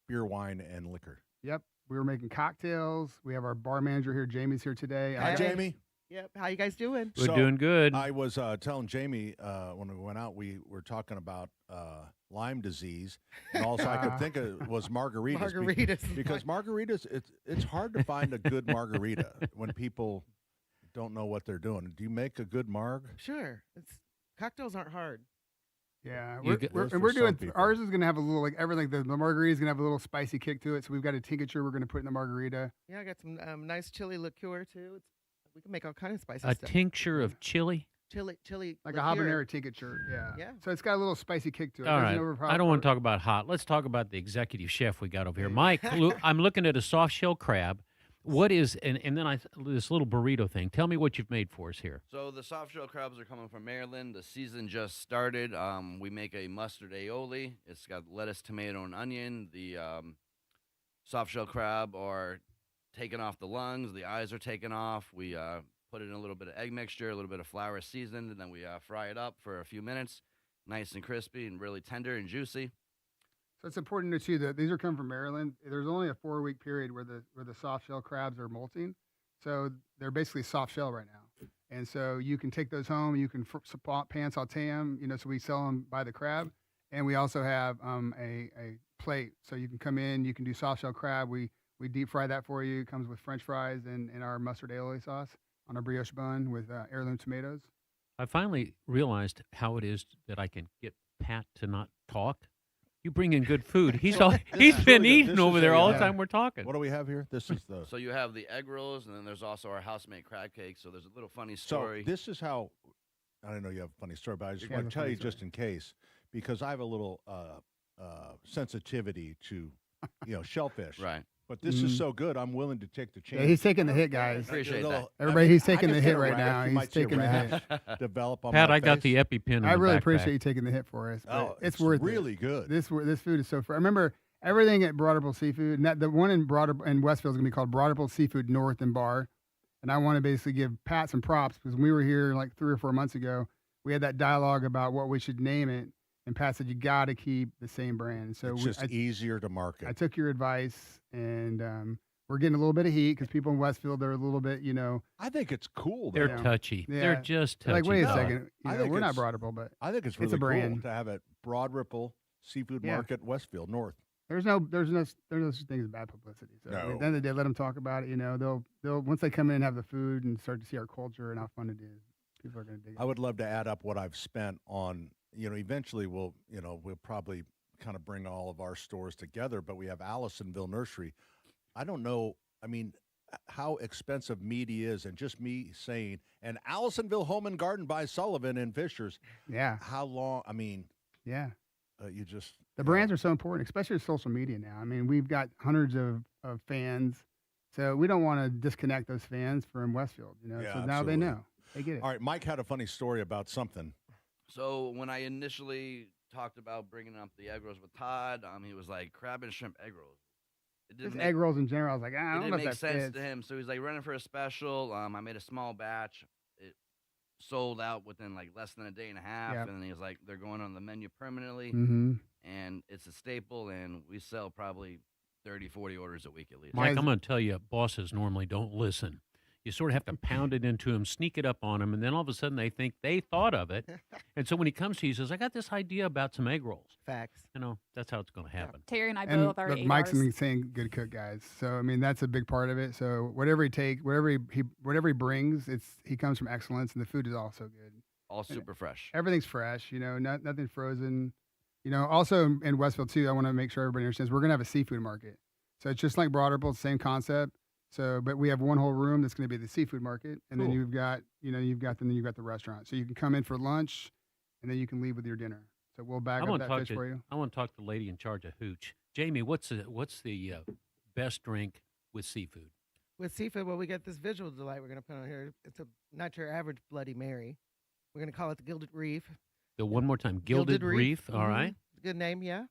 beer, wine, and liquor. Yep. We were making cocktails. We have our bar manager here. Jamie's here today. Hi, Jamie. Yep. How you guys doing? We're doing good. I was telling Jamie when we went out, we were talking about Lyme disease, and all I could think of was margaritas. Margaritas. Because margaritas, it's hard to find a good margarita when people don't know what they're doing. Do you make a good marg? Sure. Cocktails aren't hard. Yeah, You get- those for we're doing. some people. Ours is going to have a little like everything. The margarita is going to have a little spicy kick to it. So we've got a tincture we're going to put in the margarita. Yeah, I got some nice chili liqueur too. We can make all kind of spicy A stuff. tincture of chili. chili like a liqueur. habanero tincture. Yeah. Yeah. So it's got a little spicy kick to it. All It right. doesn't overpower- I don't want to talk about hot. Let's talk about the executive chef we got over here. Mike, I'm looking at a soft shell crab. What is, and then this little burrito thing. Tell me what you've made for us here. So the soft shell crabs are coming from Maryland. The season just started. We make a mustard aioli. It's got lettuce, tomato, and onion. The soft shell crab are taken off the lungs. The eyes are taken off. We put it in a little bit of egg mixture, a little bit of flour seasoned, and then we fry it up for a few minutes. Nice and crispy and really tender and juicy. So it's important to too that these are coming from Maryland. There's only a 4-week period where the soft shell crabs are molting, so they're basically soft shell right now. And so you can take those home. You can pan saute them. So we sell them by the crab, and we also have a plate. So you can come in. You can do soft shell crab. We deep fry that for you. It comes with French fries and our mustard aioli sauce on a brioche bun with heirloom tomatoes. I finally realized how it is that I can get Pat to not talk. You bring in good food. He's been really eating good. over there all the time we're talking. What do we have here? This is the. So you have the egg rolls, and then there's also our house-made crab cakes. So there's a little funny story. So this is how. I don't know you have a funny story, but I just Yeah, want the to tell funny you story. just in case, because I have a little sensitivity to, shellfish. Right. But this is so good, I'm willing to take the chance. Yeah, he's taking the hit, guys. Appreciate that. Everybody, he's taking I the just hit get a right rash. now. You He's might see a taking the hit. rash develop on Pat, my I got the face. EpiPen in I the really backpack. appreciate you taking the hit for us. But Oh, it's it's worth really it. good. This food is so fresh. I remember everything at Broderpool Seafood. And the one in Westfield is going to be called Broderpool Seafood North and Bar. And I want to basically give Pat some props because when we were here like 3 or 4 months ago, we had that dialogue about what we should name it. And Pat said, you got to keep the same brand. So It's just easier to market. I took your advice, and we're getting a little bit of heat because people in Westfield, they're a little bit, I think it's cool. They're though. touchy. Yeah. They're just touchy. like, wait a No. second. I think We're not it's- Broad Ripple, but I think it's really it's a brand. cool to have it Broad Ripple Seafood Yeah. Market, Westfield North. There's no such thing as bad publicity. So at the end of the day, let them talk about it. They'll once they come in and have the food and start to see our culture and how fun it is, people are going to dig it. I would love to add up what I've spent on, eventually we'll probably kind of bring all of our stores together, but we have Allisonville Nursery. I don't know, how expensive meat is, and just me saying, and Allisonville Home and Garden by Sullivan and Fishers. Yeah. How long, Yeah. you just. The brands are so important, especially with social media now. We've got hundreds of fans, so we don't want to disconnect those fans from Westfield. Yeah, so now they absolutely. know. They get it. All right, Mike had a funny story about something. So when I initially talked about bringing up the egg rolls with Todd, he was like, crab and shrimp egg rolls. It Just didn't egg rolls in general. I was like, I it don't know didn't if make that sense fits. to him. So he's like running for a special. I made a small batch. It sold out within like less than a day and a half. Yep. And he's like, they're going on the menu permanently. Mhm. And it's a staple. And we sell probably 30, 40 orders a week at least. Mike, I'm going to tell you, bosses normally don't listen. You sort of have to pound it into them, sneak it up on them, and then all of a sudden they think they thought of it. And so when he comes to you, he says, I got this idea about some egg rolls. Facts. That's how it's going to happen. Terry and I And both are look, Mike's an insane good cook, guys. So that's a big part of it. So whatever he brings, he comes from excellence, and the food is also good. All super fresh. Everything's fresh. Nothing frozen. Also in Westfield too, I want to make sure everybody understands we're gonna have a seafood market. So it's just like Broad Ripple, same concept. So, but we have one whole room that's going to be the seafood market, and then Cool. you've got the restaurant. So you can come in for lunch, and then you can leave with your dinner. So we'll bag up that fish for you. I want to talk to the lady in charge of Hooch. Jamie, what's the best drink with seafood? With seafood, well, we got this visual delight we're going to put on here. It's not your average Bloody Mary. We're going to call it the Gilded Reef. One more time, Gilded Reef. All Mhm. right. Good name, yeah.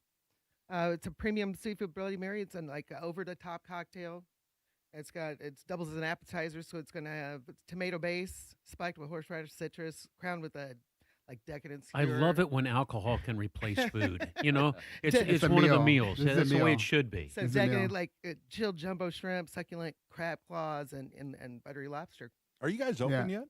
It's a premium seafood Bloody Mary. It's an over-the-top cocktail. It doubles as an appetizer, so it's going to have tomato base, spiked with horseradish citrus, crowned with a decadent I skewer. love it when alcohol can replace food. It's It's a one of the meal. meals. This is a That's the way meal. it should be. So It's a meal. decadent, chilled jumbo shrimp, succulent crab claws, and buttery lobster. Are you guys open yet?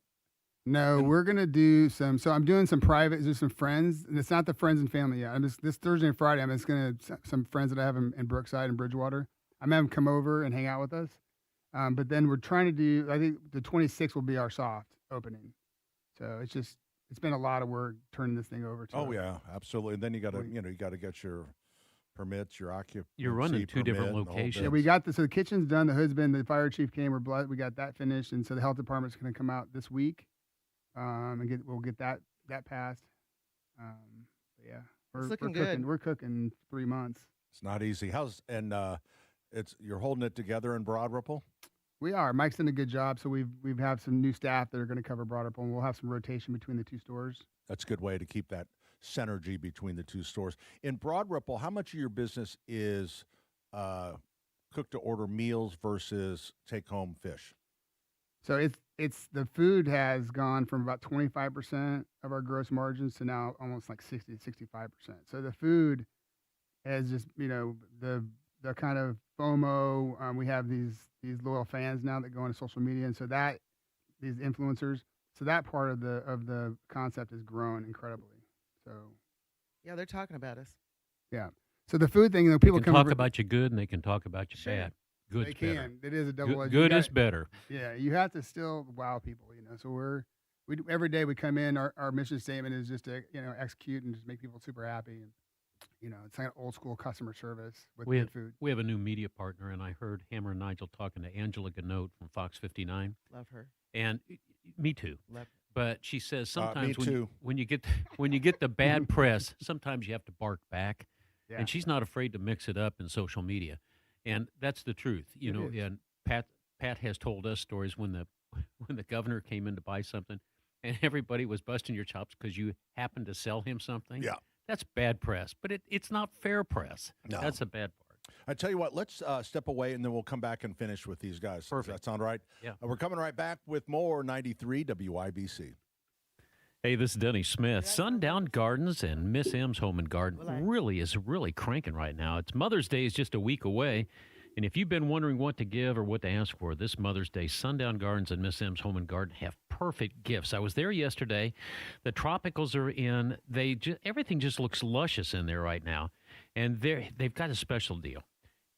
No, we're gonna do some. So I'm doing some private. There's some friends, and it's not the friends and family yet. This Thursday and Friday. I'm just gonna some friends that I have in Brookside and Bridgewater. I'm having them come over and hang out with us. But then we're trying to do. I think the 26th will be our soft opening. So it's been a lot of work turning this thing over to. Oh yeah, absolutely. And then you got to get your permits, your occupancy. You're running two different permit and the whole locations. Yeah, bit. we got so the kitchen's done. The hood's been. The fire chief came. We got that finished, and so the health department's going to come out this week. and we'll get that passed. Yeah, It's we're looking cooking. good. We're cooking 3 months. It's not easy. You're holding it together in Broad Ripple? We are. Mike's done a good job. So we have some new staff that are going to cover Broad Ripple, and we'll have some rotation between the two stores. That's a good way to keep that synergy between the two stores. In Broad Ripple, how much of your business is cook-to-order meals versus take-home fish? So it's the food has gone from about 25% of our gross margins to now almost like 60 to 65%. So the food has just, the kind of FOMO. We have these loyal fans now that go into social media, and so that these influencers. So that part of the concept has grown incredibly. So Yeah, they're talking about us. yeah. So the food thing, people They can come talk over, about you good and they can talk about you bad. Good's they can. better. It is a double-edged. Good you is better. Yeah, you have to still wow people. So every day we come in. Our mission statement is just to execute and just make people super happy. And it's like old school customer service with good food. We have a new media partner, and I heard Hammer and Nigel talking to Angela Ganote from Fox 59. Love her. And me too. Love But she says me sometimes too. when you get the bad press, sometimes you have to bark back. Yeah. And she's not afraid to mix it up in social media. And that's the truth. It is. And Pat has told us stories when the governor came in to buy something and everybody was busting your chops because you happened to sell him something. Yeah. That's bad press, but it's not fair press. No. That's a bad part. I tell you what, let's step away, and then we'll come back and finish with these guys. Perfect. Does that sound right? Yeah. We're coming right back with more 93 WIBC. Hey, this is Denny Smith. Sundown Gardens and Miss M's Home and Garden is really cranking right now. It's Mother's Day is just a week away. And if you've been wondering what to give or what to ask for this Mother's Day, Sundown Gardens and Miss M's Home and Garden have perfect gifts. I was there yesterday. The tropicals are in. Everything just looks luscious in there right now. And they've got a special deal.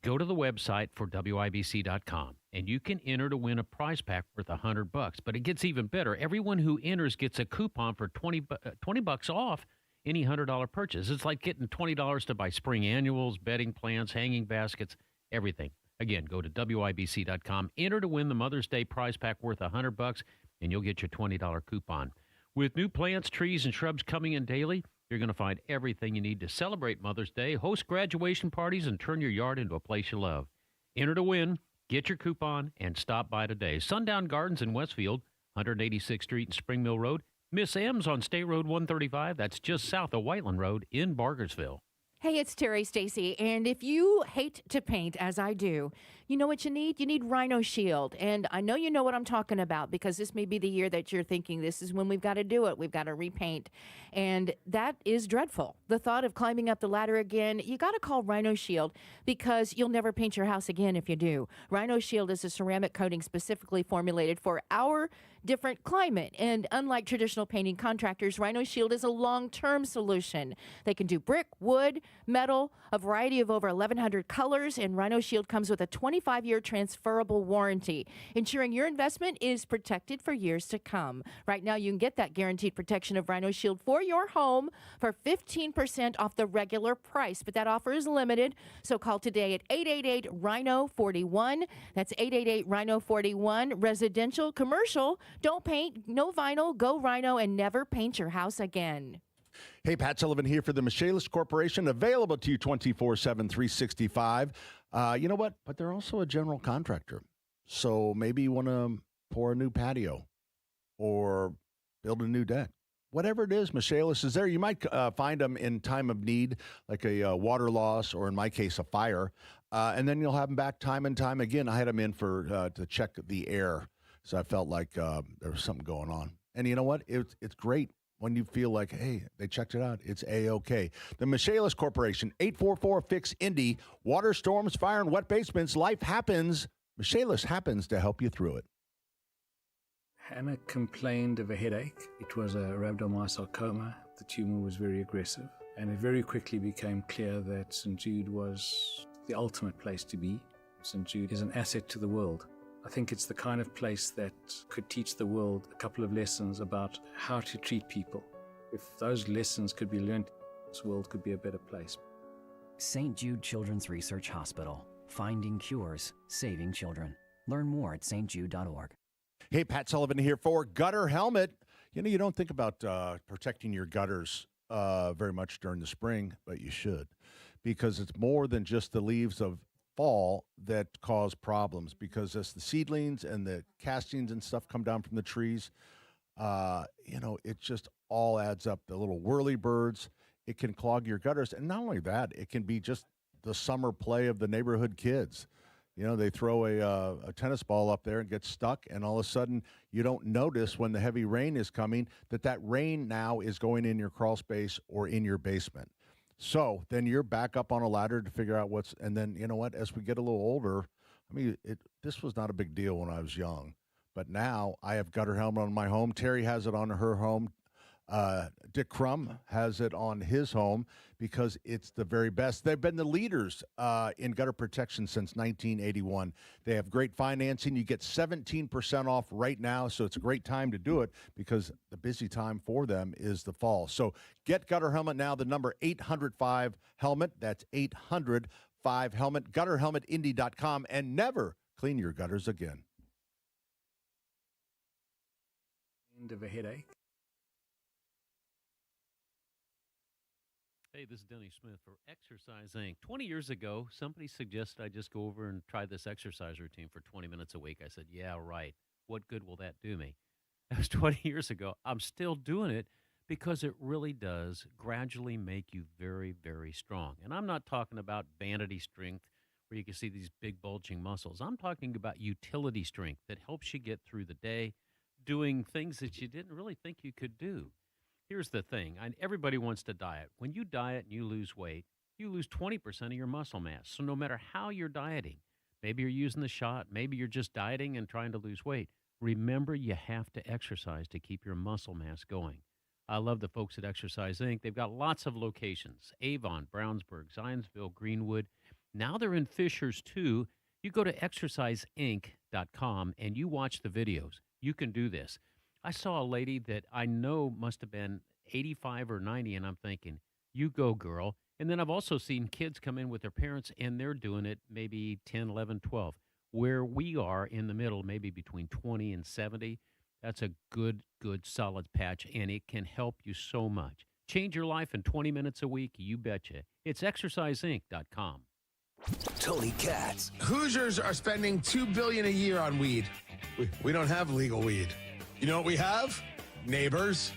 Go to the website for WIBC.com, and you can enter to win a prize pack worth $100. But it gets even better. Everyone who enters gets a coupon for $20 off any $100 purchase. It's like getting $20 to buy spring annuals, bedding plans, hanging baskets, everything. Again, go to WIBC.com, enter to win the Mother's Day prize pack worth $100, and you'll get your $20 coupon. With new plants, trees, and shrubs coming in daily, you're going to find everything you need to celebrate Mother's Day, host graduation parties, and turn your yard into a place you love. Enter to win, get your coupon, and stop by today. Sundown Gardens in Westfield, 186th Street and Spring Mill Road. Miss M's on State Road 135. That's just south of Whiteland Road in Bargersville. Hey, it's Terry Stacy, and if you hate to paint, as I do, you know what you need? You need Rhino Shield, and I know you know what I'm talking about because this may be the year that you're thinking this is when we've got to do it. We've got to repaint, and that is dreadful. The thought of climbing up the ladder again, you got to call Rhino Shield because you'll never paint your house again if you do. Rhino Shield is a ceramic coating specifically formulated for our different climate, and unlike traditional painting contractors, Rhino Shield is a long-term solution. They can do brick, wood, metal, a variety of over 1,100 colors, and Rhino Shield comes with a 25-year transferable warranty, ensuring your investment is protected for years to come. Right now, you can get that guaranteed protection of Rhino Shield for your home for 15% off the regular price, but that offer is limited, so call today at 888-RHINO-41. That's 888-RHINO-41. Residential, commercial, don't paint, no vinyl, go Rhino, and never paint your house again. Hey, Pat Sullivan here for the Michaelis Corporation, available to you 24/7, 365. You know what? But they're also a general contractor. So maybe you want to pour a new patio or build a new deck. Whatever it is, Michaelis is there. You might find them in time of need, like a water loss or, in my case, a fire. And then you'll have them back time and time again. I had them in for to check the air. So I felt like there was something going on. And you know what? It's great when you feel like, hey, they checked it out. It's A-OK. The Michaelis Corporation, 844-FIX-INDY. Water, storms, fire, and wet basements. Life happens. Michaelis happens to help you through it. Hannah complained of a headache. It was a rhabdomyosarcoma. The tumor was very aggressive. And it very quickly became clear that St. Jude was the ultimate place to be. St. Jude is an asset to the world. I think it's the kind of place that could teach the world a couple of lessons about how to treat people. If those lessons could be learned, this world could be a better place. St. Jude Children's Research Hospital. Finding cures, saving children. Learn more at stjude.org. Hey, Pat Sullivan here for Gutter Helmet. You don't think about protecting your gutters very much during the spring, but you should, because it's more than just the leaves of fall that cause problems, because as the seedlings and the castings and stuff come down from the trees, it just all adds up. The little whirly birds, it can clog your gutters. And not only that, it can be just the summer play of the neighborhood kids. They throw a tennis ball up there and get stuck, and all of a sudden you don't notice when the heavy rain is coming that rain now is going in your crawl space or in your basement. So then you're back up on a ladder to figure out and then, you know what, as we get a little older, this was not a big deal when I was young, but now I have gutter helmet on my home. Terry has it on her home. Dick Crum has it on his home because it's the very best. They've been the leaders in gutter protection since 1981. They have great financing. You get 17% off right now, so it's a great time to do it because the busy time for them is the fall. So get Gutter Helmet now, the number 800-5-HELMET. That's 800-5-HELMET, gutterhelmetindy.com, and never clean your gutters again. End of a headache. Hey, this is Denny Smith for Exercise Inc. 20 years ago, somebody suggested I just go over and try this exercise routine for 20 minutes a week. I said, yeah, right. What good will that do me? That was 20 years ago. I'm still doing it because it really does gradually make you very, very strong. And I'm not talking about vanity strength where you can see these big bulging muscles. I'm talking about utility strength that helps you get through the day doing things that you didn't really think you could do. Here's the thing. Everybody wants to diet. When you diet and you lose weight, you lose 20% of your muscle mass. So no matter how you're dieting, maybe you're using the shot, maybe you're just dieting and trying to lose weight, remember you have to exercise to keep your muscle mass going. I love the folks at Exercise Inc. They've got lots of locations: Avon, Brownsburg, Zionsville, Greenwood. Now they're in Fishers, too. You go to exerciseinc.com and you watch the videos. You can do this. I saw a lady that I know must have been 85 or 90, and I'm thinking, you go, girl. And then I've also seen kids come in with their parents, and they're doing it maybe 10, 11, 12. Where we are in the middle, maybe between 20 and 70, that's a good, solid patch, and it can help you so much. Change your life in 20 minutes a week, you betcha. It's exerciseinc.com. Tony Katz. Hoosiers are spending $2 billion a year on weed. We don't have legal weed. You know what we have? Neighbors.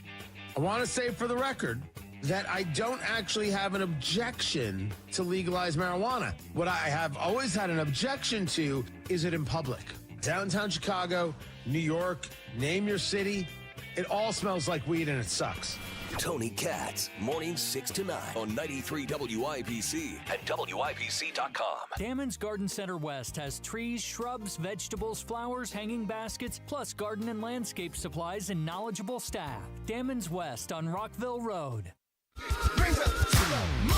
I want to say for the record that I don't actually have an objection to legalize marijuana. What I have always had an objection to is it in public. Downtown Chicago, New York, name your city, it all smells like weed and it sucks. Tony Katz, mornings 6 to 9 on 93 WIPC and WIPC.com. Damon's Garden Center West has trees, shrubs, vegetables, flowers, hanging baskets, plus garden and landscape supplies and knowledgeable staff. Damon's West on Rockville Road. Brings us to the moon.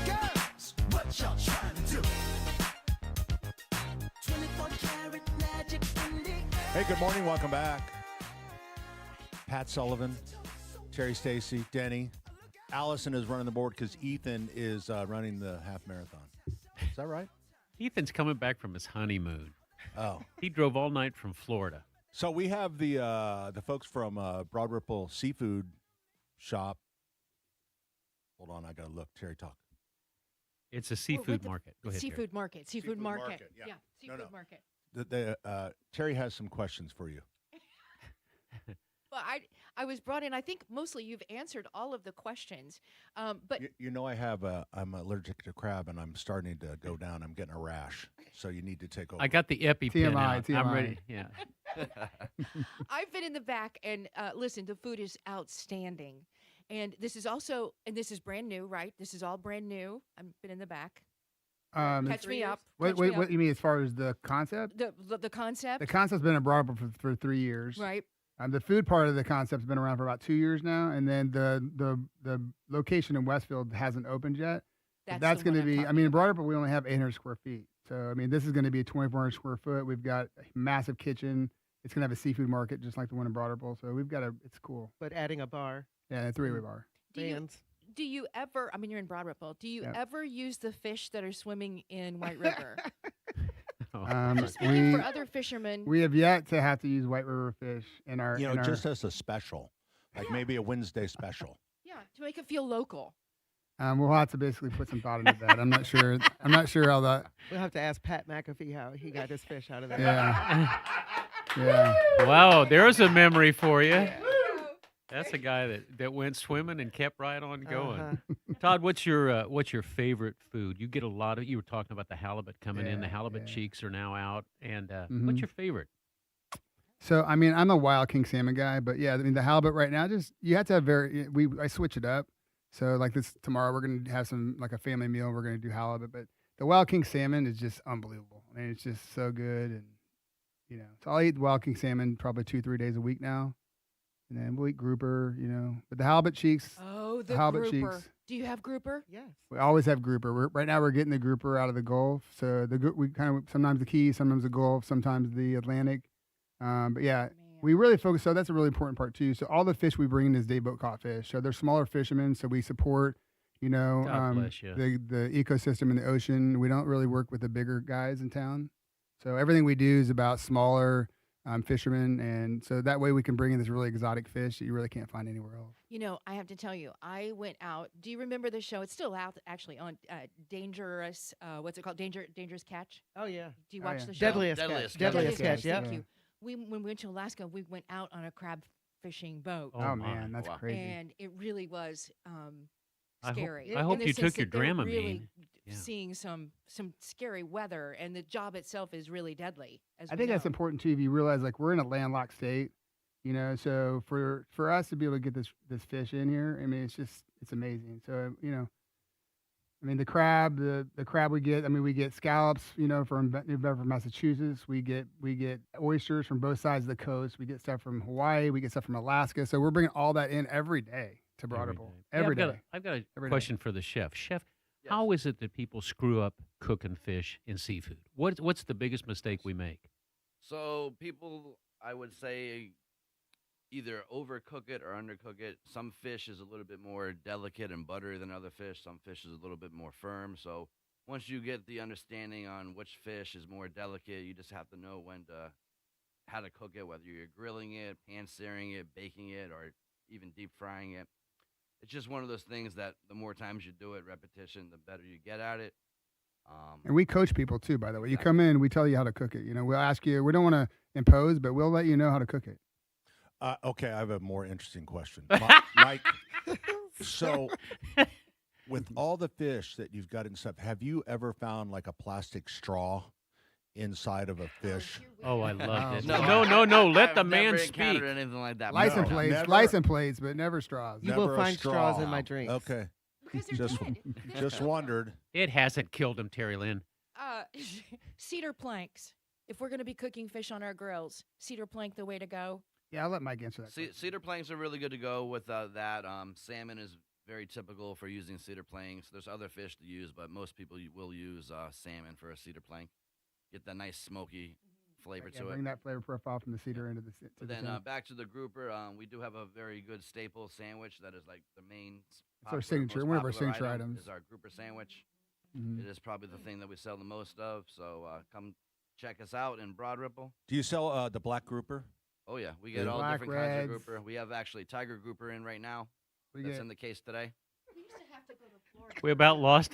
Girls, what y'all trying to do? 24 karat magic in the air. Hey, good morning. Welcome back. Pat Sullivan, Terry Stacy, Denny. Allison is running the board because Ethan is running the half marathon. Is that right? Ethan's coming back from his honeymoon. Oh. He drove all night from Florida. So we have the folks from Broad Ripple Seafood Shop. Hold on, I got to look. Terry, talk. It's a seafood market. Go ahead, Seafood market. Seafood market. Yeah. Seafood market. Terry has some questions for you. Well, I was brought in. I think mostly you've answered all of the questions, but I'm allergic to crab, and I'm starting to go down. I'm getting a rash, so you need to take over. I got the EpiPen out. TMI. I'm ready. Yeah. I've been in the back, and listen, the food is outstanding, and this is brand new, right? This is all brand new. I've been in the back. Catch me up. What you mean as far as the concept? The concept. The concept's been brought up for 3 years. Right. The food part of the concept's been around for about 2 years now, and then the location in Westfield hasn't opened yet. That's going to be. In Broad Ripple, we only have 800 square feet, so this is going to be 2,400 square foot. We've got a massive kitchen. It's going to have a seafood market just like the one in Broad Ripple. So we've got it's cool. But adding a bar. Yeah, a 3-way bar. Do you ever? You're in Broad Ripple. Do you ever use the fish that are swimming in White River? Speaking for other fishermen, We have yet to have to use White River fish in our. You know, in our, just as a special, like maybe a Wednesday special. yeah, to make it feel local. we'll have to basically put some thought into that. I'm not sure. I'm not sure how that. We'll have to ask Pat McAfee how he got his fish out of there. Yeah. Yeah. Wow, there's a memory for you. That's a guy that went swimming and kept right on going. Todd, what's your favorite food? You get a lot of. You were talking about the halibut coming in. The halibut cheeks are now out. And what's your favorite? So I mean, I'm a Wild King salmon guy, but yeah, I mean the halibut right now. Just you have to have I switch it up. So like this tomorrow, we're gonna have some like a family meal. We're gonna do halibut, but the Wild King salmon is just unbelievable. I mean, it's just so good, and so I'll eat Wild King salmon probably 2-3 days a week now. And then we'll eat grouper, But the halibut cheeks. Oh, the halibut grouper. cheeks. Do you have grouper? Yes. We always have grouper. Right now we're getting the grouper out of the Gulf. So we kind of sometimes the Keys, sometimes the Gulf, sometimes the Atlantic. But yeah, we really focus. So that's a really important part too. So all the fish we bring in is day boat caught fish. So they're smaller fishermen. So we support, God bless you. the ecosystem in the ocean. We don't really work with the bigger guys in town. So everything we do is about smaller fishermen, and so that way we can bring in this really exotic fish that you really can't find anywhere else. I have to tell you, I went out. Do you remember the show? It's still out, actually, on Dangerous. What's it called? Dangerous Catch. Oh yeah. Do you watch the show? Deadliest Catch. Deadliest Catch. Yeah. Thank you. When we went to Alaska, we went out on a crab fishing boat. Oh man, that's crazy. And it really was I hope- scary. I hope in the you sense took your that they're Dramamine. Really Yeah. seeing some scary weather, and the job itself is really deadly. As I we think know. that's important too. If you realize, like, we're in a landlocked state, so for us to be able to get this fish in here, I mean, it's amazing. So I mean, the crab we get. I mean, we get scallops, from New Bedford, Massachusetts. We get oysters from both sides of the coast. We get stuff from Hawaii. We get stuff from Alaska. So we're bringing all that in every day to Broad Ripple. Every day. I've got a Every day. question for the chef. Chef, how is it that people screw up cooking fish and seafood? What's the biggest mistake we make? So people, I would say, either overcook it or undercook it. Some fish is a little bit more delicate and buttery than other fish. Some fish is a little bit more firm. So once you get the understanding on which fish is more delicate, you just have to know how to cook it, whether you're grilling it, pan searing it, baking it, or even deep frying it. It's just one of those things that the more times you do it, repetition, the better you get at it. And we coach people too, by the way. You come in, we tell you how to cook it. We'll ask you. We don't want to impose, but we'll let you know how to cook it. Okay, I have a more interesting question. Mike, so with all the fish that you've got and stuff, have you ever found like a plastic straw inside of a fish? Oh, I loved it. No, No. Let the I've man never speak. encountered anything like that. License No. plates, never. license plates, but never straws. You Never will a find straws straw. in my drinks. Okay, Because they're just dead. just wondered. It hasn't killed him, Terry Lynn. Cedar planks. If we're going to be cooking fish on our grills, cedar plank the way to go. Yeah, I'll let Mike answer that. Cedar planks are really good to go with that. Salmon is very typical for using cedar planks. There's other fish to use, but most people will use salmon for a cedar plank. Get that nice smoky flavor Yeah, to bring it. that flavor profile from the cedar into the. But then back to the grouper, we do have a very good staple sandwich that is like the main. It's our signature, most one of our popular signature item items. is our grouper sandwich. Mhm. It is probably the thing that we sell the most of. So come check us out in Broad Ripple. Do you sell the black grouper? Oh yeah, we get Yeah. all Black, different kinds of reds. grouper. We have actually tiger grouper in right now. We That's get- in the case today. We about lost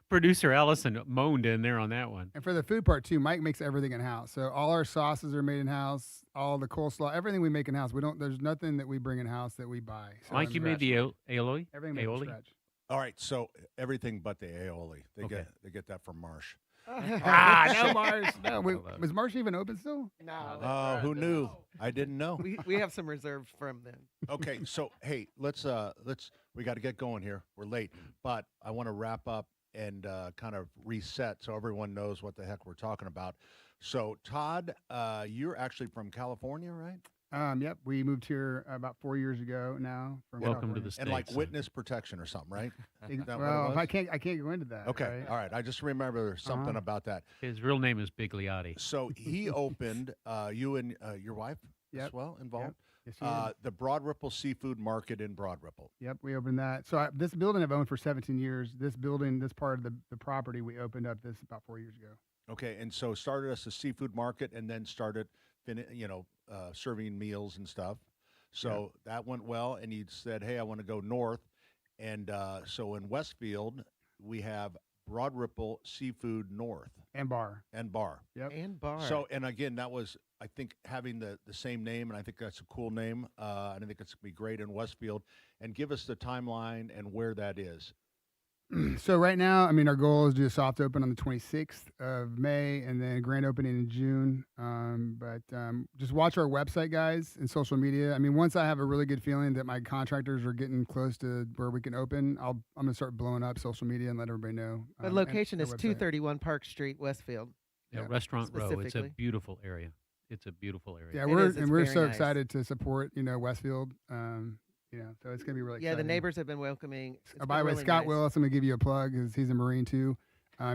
producer Allison moaned in there on that one. And for the food part too, Mike makes everything in house. So all our sauces are made in house. All the coleslaw, everything we make in house. We don't. There's nothing that we bring in house that we buy. So Mike, you made the aioli? everything made from aioli? scratch. All right, so everything but the aioli. They get that from Marsh. No, Marsh. No, was Marsh even open still? No. Oh, who knew? I didn't know. We have some reserves from them. Okay, so hey, let's we got to get going here. We're late, but I want to wrap up and kind of reset so everyone knows what the heck we're talking about. So Todd, you're actually from California, right? Yep. We moved here about 4 years ago now. From Welcome to California. the States. And like witness protection or something, right? Is that what it Well, was? if I can't go into that. Okay, right? all right. I just remember something Uh-huh. about that. His real name is Bigliotti. So he opened you and your wife as Yep. well involved. Yes, he did. The Broad Ripple Seafood Market in Broad Ripple. Yep, we opened that. So this building I've owned for 17 years. This building, this part of the property, we opened up this about 4 years ago. Okay, and so started us a seafood market, and then started, serving meals and stuff. So that went well, and you said, "Hey, I want to go north," and so in Westfield we have Broad Ripple Seafood North And bar. Yep. And bar. So, and again, that was, I think, having the same name, and I think that's a cool name. And I think it's going to be great in Westfield. And give us the timeline and where that is. So right now, I mean, our goal is to do a soft open on the 26th of May and then a grand opening in June. But just watch our website, guys, and social media. I mean, once I have a really good feeling that my contractors are getting close to where we can open, I'm going to start blowing up social media and let everybody know. The location and is our website. 231 Park Street, Westfield. Yeah, Restaurant Row. It's a Specifically. beautiful area. It's a beautiful area. Yeah, It we're is. It's we're very so nice. excited to support Westfield. So it's gonna be really Yeah, exciting. the neighbors have been welcoming. It's By the been way, really Scott nice. Willis, I'm gonna give you a plug because he's a Marine too.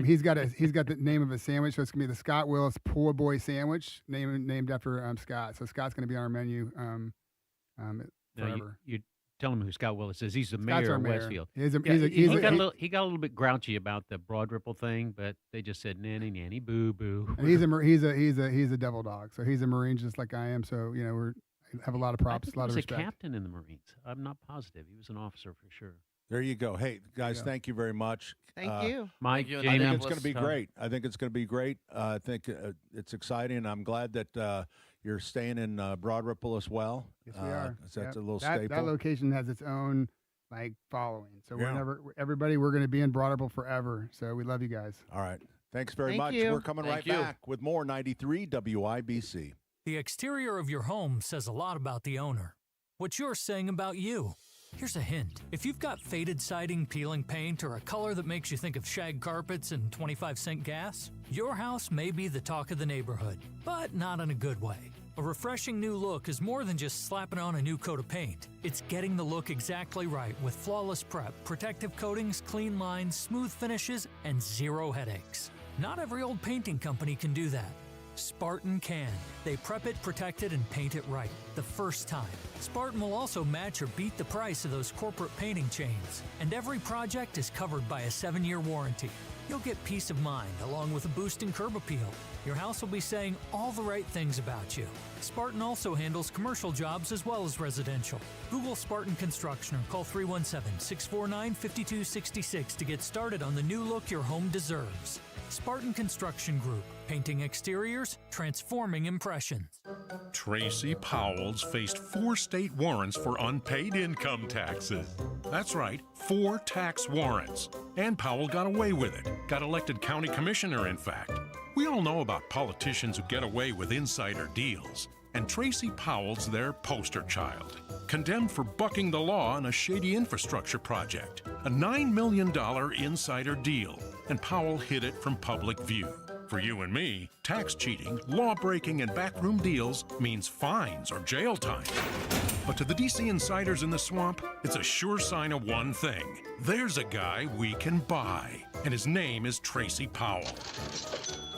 He's got the name of a sandwich, so it's gonna be the Scott Willis Poor Boy Sandwich, named after Scott. So Scott's gonna be on our menu Now, forever. you tell him who Scott Willis is. He's the Scott's mayor our of mayor. Westfield. He's a- Yeah, he's a- he he's a- got a he- little. He got a little bit grouchy about the Broad Ripple thing, but they just said nanny nanny boo boo. And he's a devil dog. So he's a Marine just like I am. So we have a lot of props, a He lot was of a respect. captain in the Marines. I'm not positive. He was an officer for sure. There you go. Hey, guys, thank you very much. Thank you. Mike, Thank you, I Jamie, think it's going to be Todd. great. I think it's going to be great. I think it's exciting. I'm glad that you're staying in Broad Ripple as well. Yes, we are. 'Cause that's Yep. a little that staple. location has its own following. So Yeah. we're going to be in Broad Ripple forever. So we love you guys. All right. Thanks very Thank much. you. We're coming Thank right you. back with more 93 WIBC. The exterior of your home says a lot about the owner. What's yours saying about you? Here's a hint. If you've got faded siding, peeling paint, or a color that makes you think of shag carpets and 25-cent gas, your house may be the talk of the neighborhood, but not in a good way. A refreshing new look is more than just slapping on a new coat of paint. It's getting the look exactly right with flawless prep, protective coatings, clean lines, smooth finishes, and zero headaches. Not every old painting company can do that. Spartan can. They prep it, protect it, and paint it right the first time. Spartan will also match or beat the price of those corporate painting chains. And every project is covered by a 7-year warranty. You'll get peace of mind along with a boost in curb appeal. Your house will be saying all the right things about you. Spartan also handles commercial jobs as well as residential. Google Spartan Construction or call 317-649-5266 to get started on the new look your home deserves. Spartan Construction Group. Painting exteriors, transforming impressions. Tracy Powell's faced 4 state warrants for unpaid income taxes. That's right, 4 tax warrants. And Powell got away with it. Got elected county commissioner, in fact. We all know about politicians who get away with insider deals. And Tracy Powell's their poster child. Condemned for bucking the law on a shady infrastructure project. A $9 million insider deal. And Powell hid it from public view. For you and me, tax cheating, law breaking, and backroom deals means fines or jail time. But to the DC insiders in the swamp, it's a sure sign of one thing. There's a guy we can buy, and his name is Tracy Powell.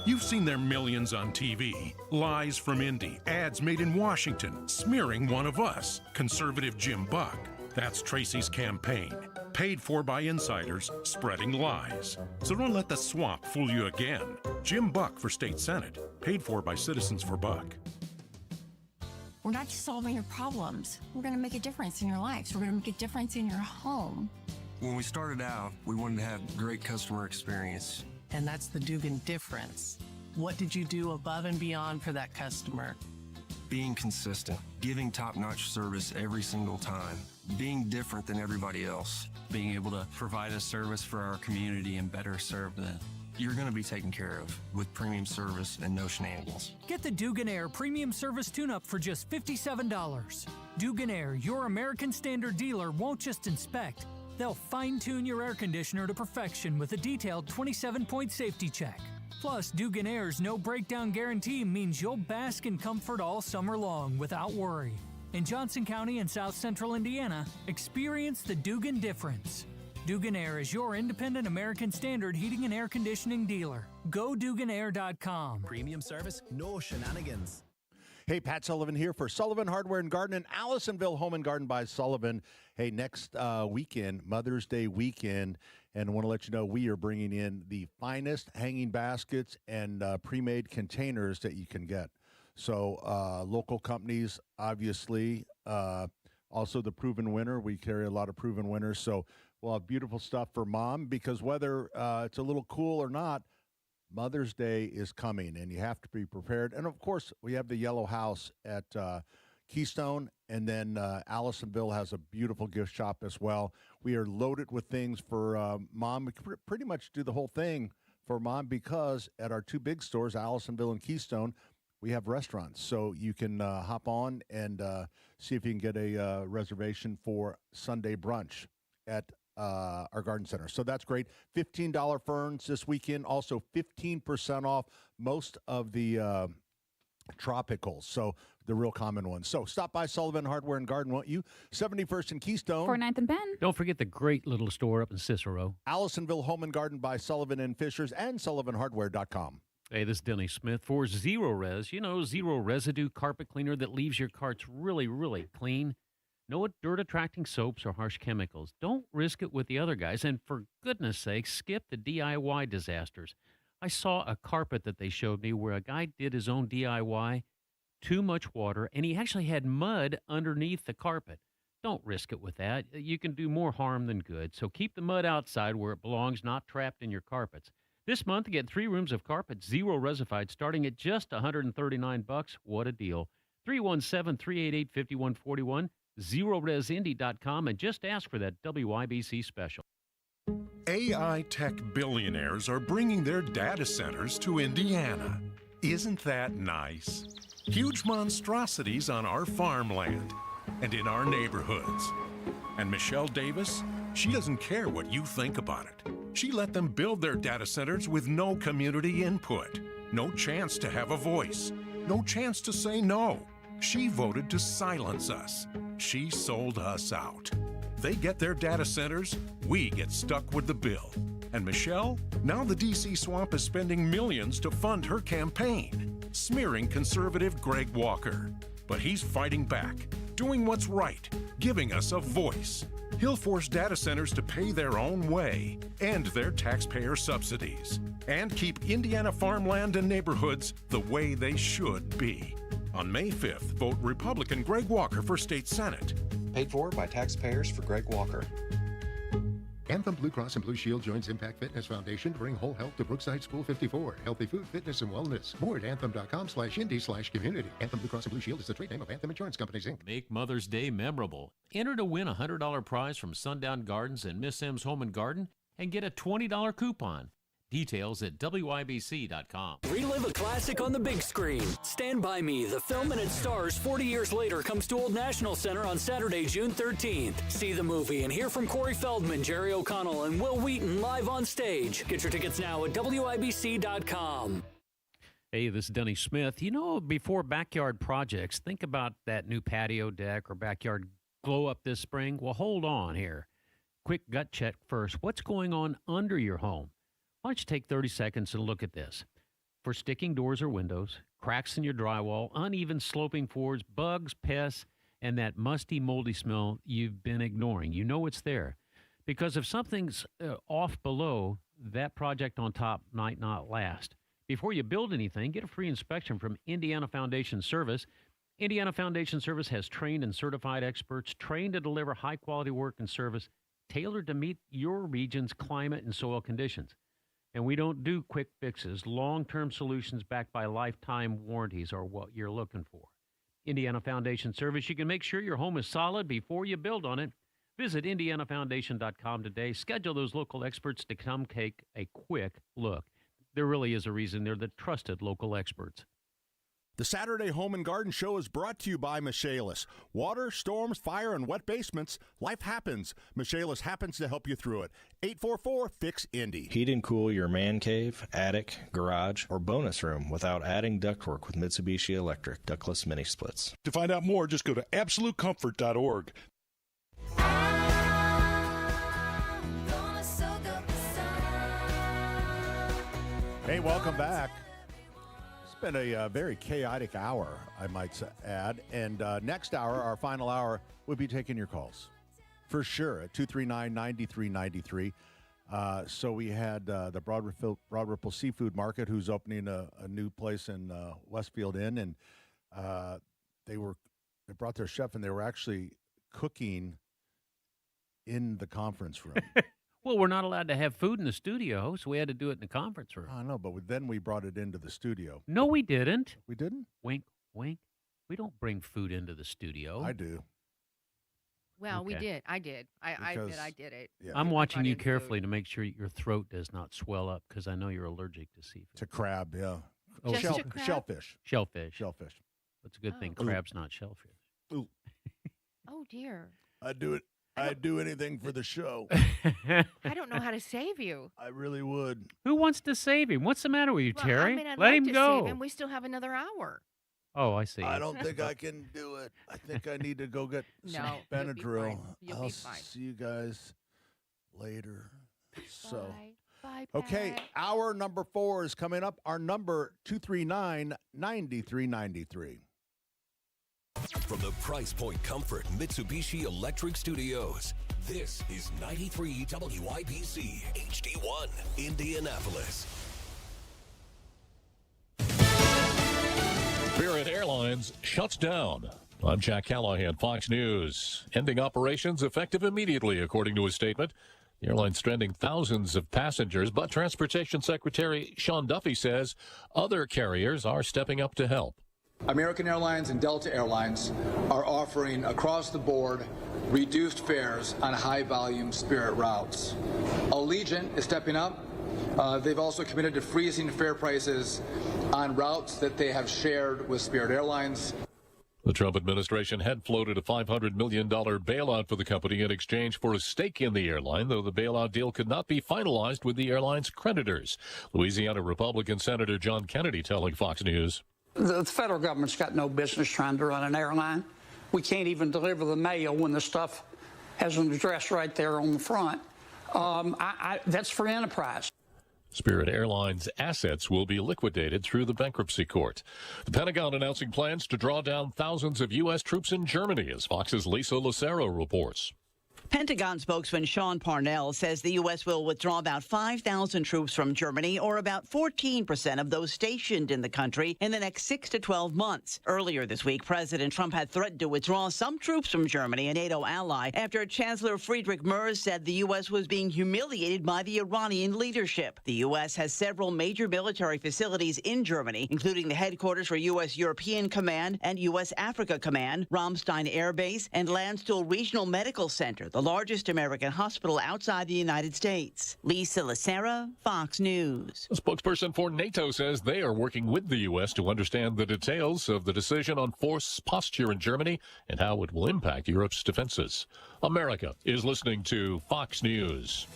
You've seen their millions on TV, lies from Indy, ads made in Washington, smearing one of us, conservative Jim Buck. That's Tracy's campaign, paid for by insiders spreading lies. So don't let the swamp fool you again. Jim Buck for state senate, paid for by Citizens for Buck. We're not just solving your problems. We're going to make a difference in your lives. We're going to make a difference in your home. When we started out, we wanted to have great customer experience. And that's the Dugan difference. What did you do above and beyond for that customer? Being consistent, giving top-notch service every single time, being different than everybody else, being able to provide a service for our community and better serve them. You're going to be taken care of with premium service and no shenanigans. Get the Dugan Air Premium Service Tune-Up for just $57. Dugan Air, your American Standard dealer, won't just inspect. They'll fine-tune your air conditioner to perfection with a detailed 27-point safety check. Plus, Dugan Air's no-breakdown guarantee means you'll bask in comfort all summer long without worry. In Johnson County and South Central Indiana, experience the Dugan difference. Dugan Air is your independent American Standard heating and air conditioning dealer. Go DuganAir.com. Premium service, no shenanigans. Hey, Pat Sullivan here for Sullivan Hardware and Garden in Allisonville, Home and Garden by Sullivan. Hey, next weekend, Mother's Day weekend, and I want to let you know we are bringing in the finest hanging baskets and pre-made containers that you can get. So local companies, obviously, also the Proven Winner. We carry a lot of Proven Winners, so we'll have beautiful stuff for Mom, because whether it's a little cool or not, Mother's Day is coming, and you have to be prepared. And, of course, we have the Yellow House at Keystone, and then Allisonville has a beautiful gift shop as well. We are loaded with things for Mom. We can pretty much do the whole thing for Mom, because at our two big stores, Allisonville and Keystone, we have restaurants. So you can hop on and see if you can get a reservation for Sunday brunch at our garden center. So that's great. $15 ferns this weekend. Also 15% off most of the tropicals. So the real common ones. So stop by Sullivan Hardware and Garden, won't you? 71st and Keystone. 49th and Penn. Don't forget the great little store up in Cicero. Allisonville Home and Garden by Sullivan and Fishers, and SullivanHardware.com. Hey, this is Denny Smith for Zero Res. You know, zero residue carpet cleaner that leaves your carts really, really clean. No dirt-attracting soaps or harsh chemicals. Don't risk it with the other guys. And for goodness sake, skip the DIY disasters. I saw a carpet that they showed me where a guy did his own DIY, too much water, and he actually had mud underneath the carpet. Don't risk it with that. You can do more harm than good. So keep the mud outside where it belongs, not trapped in your carpets. This month, get 3 rooms of carpet, zero resified, starting at just $139. What a deal. 317-388-5141. ZeroResIndy.com, and just ask for that WIBC special. AI tech billionaires are bringing their data centers to Indiana. Isn't that nice? Huge monstrosities on our farmland and in our neighborhoods. And Michelle Davis, she doesn't care what you think about it. She let them build their data centers with no community input, no chance to have a voice, no chance to say no. She voted to silence us. She sold us out. They get their data centers, we get stuck with the bill. And Michelle, now the D.C. swamp is spending millions to fund her campaign, smearing conservative Greg Walker. But he's fighting back, doing what's right, giving us a voice. He'll force data centers to pay their own way, end their taxpayer subsidies, and keep Indiana farmland and neighborhoods the way they should be. On May 5th, vote Republican Greg Walker for state senate. Paid for by taxpayers for Greg Walker. Anthem Blue Cross and Blue Shield joins Impact Fitness Foundation to bring whole health to Brookside School 54. Healthy food, fitness, and wellness. More at anthem.com/indy/community. Anthem Blue Cross and Blue Shield is the trade name of Anthem Insurance Companies, Inc. Make Mother's Day memorable. Enter to win a $100 prize from Sundown Gardens and Miss M's Home and Garden and get a $20 coupon. Details at WIBC.com. Relive a classic on the big screen. Stand By Me, the film and its stars 40 years later comes to Old National Center on Saturday, June 13th. See the movie and hear from Corey Feldman, Jerry O'Connell, and Will Wheaton live on stage. Get your tickets now at WIBC.com. Hey, this is Denny Smith. You know, before backyard projects, think about that new patio deck or backyard glow up this spring. Well, hold on here. Quick gut check first. What's going on under your home? Why don't you take 30 seconds and look at this? For sticking doors or windows, cracks in your drywall, uneven sloping floors, bugs, pests, and that musty, moldy smell you've been ignoring. You know it's there. Because if something's off below, that project on top might not last. Before you build anything, get a free inspection from Indiana Foundation Service. Indiana Foundation Service has trained and certified experts trained to deliver high-quality work and service tailored to meet your region's climate and soil conditions. And we don't do quick fixes. Long-term solutions backed by lifetime warranties are what you're looking for. Indiana Foundation Service, you can make sure your home is solid before you build on it. Visit IndianaFoundation.com today. Schedule those local experts to come take a quick look. There really is a reason they're the trusted local experts. The Saturday Home and Garden Show is brought to you by Michaelis. Water, storms, fire, and wet basements, life happens. Michaelis happens to help you through it. 844-FIX-INDY. Heat and cool your man cave, attic, garage, or bonus room without adding ductwork with Mitsubishi Electric ductless mini splits. To find out more, just go to absolutecomfort.org. Hey, welcome back. been a very chaotic hour, I might add. And next hour, our final hour, we'll be taking your calls. For sure, at 239-9393. So we had the Broad Ripple Seafood Market, who's opening a new place in Westfield Inn. And they brought their chef, and they were actually cooking in the conference room. Well, we're not allowed to have food in the studio, so we had to do it in the conference room. I know, but then we brought it into the studio. No, we didn't. We didn't? Wink, wink. We don't bring food into the studio. I do. Well, we Okay. did. I did. I admit I did it. Yeah. I'm watching you in food. carefully to make sure your throat does not swell up because I know you're allergic to seafood. To crab, yeah. Oh, Just to crab? Shellfish. Shellfish. Shellfish. That's a good thing. Oh. Crab's not shellfish. Ooh. Oh, dear. I'd do it. I'd do anything for the show. I don't know how to save you. I really would. Who wants to save him? What's the matter with you, Well, Terry? I mean, I'd Let like him to go. Save him. We still have another hour. Oh, I see. I don't think I can do it. I think I need to go get some No, you'll be Benadryl. fine. You'll I'll be fine. see you guys later. So, Bye. okay, hour number 4 is coming up. Our number 239-9393. From the Price Point Comfort Mitsubishi Electric Studios, this is 93 WIBC HD1 Indianapolis. Spirit Airlines shuts down. I'm Jack Callahan, Fox News. Ending operations effective immediately, according to a statement. The airline stranding thousands of passengers, but Transportation Secretary Sean Duffy says other carriers are stepping up to help. American Airlines and Delta Airlines are offering across the board reduced fares on high-volume Spirit routes. Allegiant is stepping up. They've also committed to freezing fare prices on routes that they have shared with Spirit Airlines. The Trump administration had floated a $500 million bailout for the company in exchange for a stake in the airline, though the bailout deal could not be finalized with the airline's creditors. Louisiana Republican Senator John Kennedy telling Fox News. The federal government's got no business trying to run an airline. We can't even deliver the mail when the stuff has an address right there on the front. That's free enterprise. Spirit Airlines assets will be liquidated through the bankruptcy court. The Pentagon announcing plans to draw down thousands of U.S. troops in Germany, as Fox's Lisa Lucero reports. Pentagon spokesman Sean Parnell says the U.S. will withdraw about 5,000 troops from Germany, or about 14% of those stationed in the country, in the next 6 to 12 months. Earlier this week, President Trump had threatened to withdraw some troops from Germany, a NATO ally, after Chancellor Friedrich Merz said the U.S. was being humiliated by the Iranian leadership. The U.S. has several major military facilities in Germany, including the headquarters for U.S. European Command and U.S. Africa Command, Ramstein Air Base, and Landstuhl Regional Medical Center, the largest American hospital outside the United States. Lisa Lucera, Fox News. A spokesperson for NATO says they are working with the U.S. to understand the details of the decision on force posture in Germany and how it will impact Europe's defenses. America is listening to Fox News.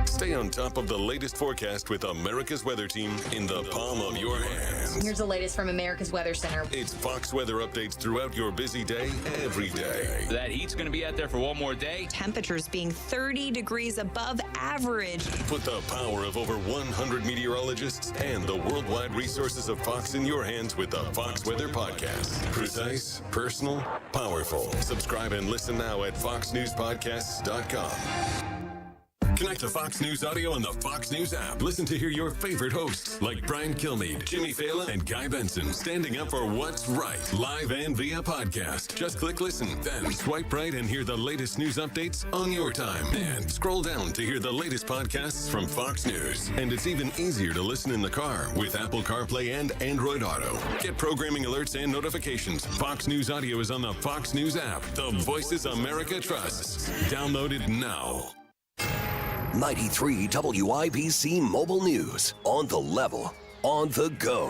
Stay on top of the latest forecast with America's Weather Team in the palm of your hands. Here's the latest from America's Weather Center. It's Fox weather updates throughout your busy day, every day. That heat's going to be out there for one more day. Temperatures being 30 degrees above average. Put the power of over 100 meteorologists and the worldwide resources of Fox in your hands with the Fox Weather Podcast. Precise, personal, powerful. Subscribe and listen now at foxnewspodcasts.com. Connect to Fox News Audio on the Fox News app. Listen to hear your favorite hosts like Brian Kilmeade, Jimmy Fallon, and Guy Benson standing up for what's right, live and via podcast. Just click listen, then swipe right and hear the latest news updates on your time. And scroll down to hear the latest podcasts from Fox News. And it's even easier to listen in the car with Apple CarPlay and Android Auto. Get programming alerts and notifications. Fox News Audio is on the Fox News app. The voices America trusts. Download it now. 93 WIBC Mobile News. On the level, on the go.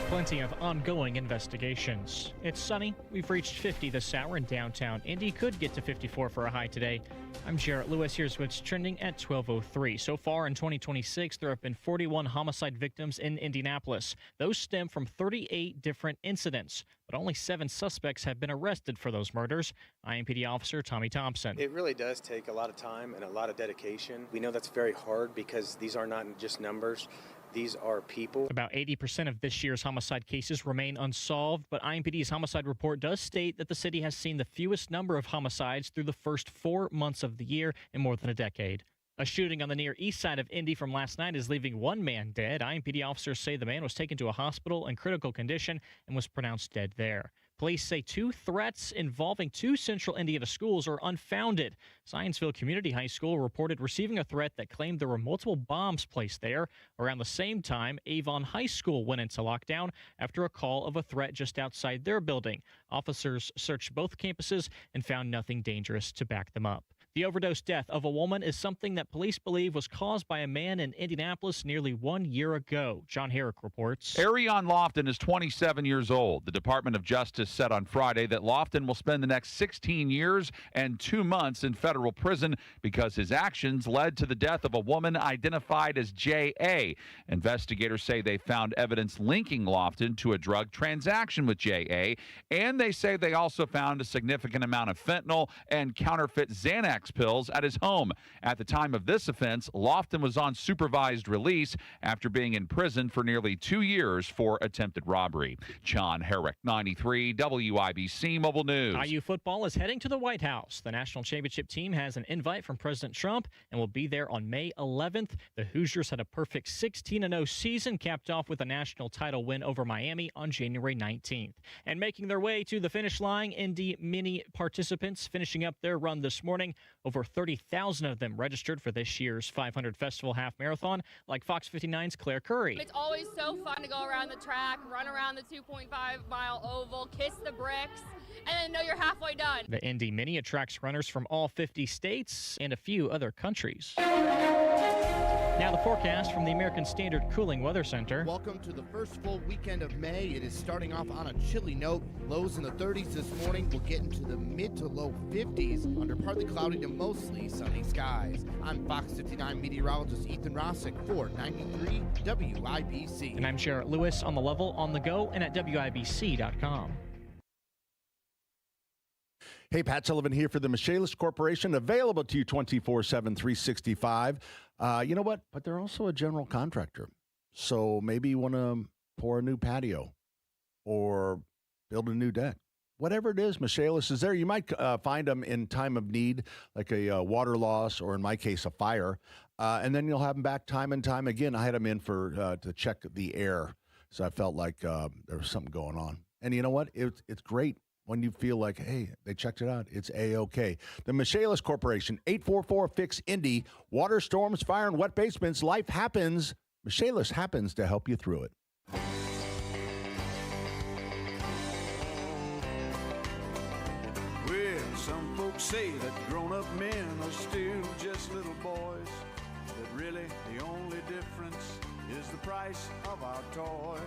plenty of ongoing investigations. It's sunny. We've reached 50 this hour in downtown Indy. Could get to 54 for a high today. I'm Jarrett Lewis. Here's what's trending at 12:03. So far in 2026, there have been 41 homicide victims in Indianapolis. Those stem from 38 different incidents, but only 7 suspects have been arrested for those murders. IMPD officer Tommy Thompson. It really does take a lot of time and a lot of dedication. We know that's very hard because these are not just numbers. These are people. About 80% of this year's homicide cases remain unsolved, but IMPD's homicide report does state that the city has seen the fewest number of homicides through the first 4 months of the year in more than a decade. A shooting on the Near East Side of Indy from last night is leaving 1 man dead. IMPD officers say the man was taken to a hospital in critical condition and was pronounced dead there. Police say 2 threats involving 2 central Indiana schools are unfounded. Zionsville Community High School reported receiving a threat that claimed there were multiple bombs placed there. Around the same time, Avon High School went into lockdown after a call of a threat just outside their building. Officers searched both campuses and found nothing dangerous to back them up. The overdose death of a woman is something that police believe was caused by a man in Indianapolis nearly 1 year ago. John Herrick reports. Arion Lofton is 27 years old. The Department of Justice said on Friday that Lofton will spend the next 16 years and 2 months in federal prison because his actions led to the death of a woman identified as J.A. Investigators say they found evidence linking Lofton to a drug transaction with J.A., and they say they also found a significant amount of fentanyl and counterfeit Xanax pills at his home. At the time of this offense, Lofton was on supervised release after being in prison for nearly 2 years for attempted robbery. John Herrick, 93 WIBC Mobile News. IU football is heading to the White House. The national championship team has an invite from President Trump and will be there on May 11th. The Hoosiers had a perfect 16-0 season, capped off with a national title win over Miami on January 19th. And making their way to the finish line, Indy Mini participants finishing up their run this morning. Over 30,000 of them registered for this year's 500 Festival Half Marathon, like Fox 59's Claire Curry. It's always so fun to go around the track, run around the 2.5-mile oval, kiss the bricks, and then know you're halfway done. The Indy Mini attracts runners from all 50 states and a few other countries. Now the forecast from the American Standard Cooling Weather Center. Welcome to the first full weekend of May. It is starting off on a chilly note. Lows in the 30s this morning. We'll get into the mid to low 50s under partly cloudy to mostly sunny skies. I'm Fox 59 meteorologist Ethan Rossick for 93 WIBC. And I'm Jarrett Lewis on the level, on the go, and at WIBC.com. Hey, Pat Sullivan here for the Michaelis Corporation, available to you 24/7, 365. You know what? But they're also a general contractor. So maybe you want to pour a new patio or build a new deck. Whatever it is, Michaelis is there. You might find them in time of need, like a water loss or, in my case, a fire. And then you'll have them back time and time again. I had them in for to check the air. So I felt like there was something going on. And you know what? It's great when you feel like, hey, they checked it out. It's A-OK. The Michaelis Corporation, 844-FIX-INDY. Water, storms, fire, and wet basements. Life happens. Michaelis happens to help you through it. Well, some folks say that grown-up men are still just little boys. But really, the only difference is the price of our toys.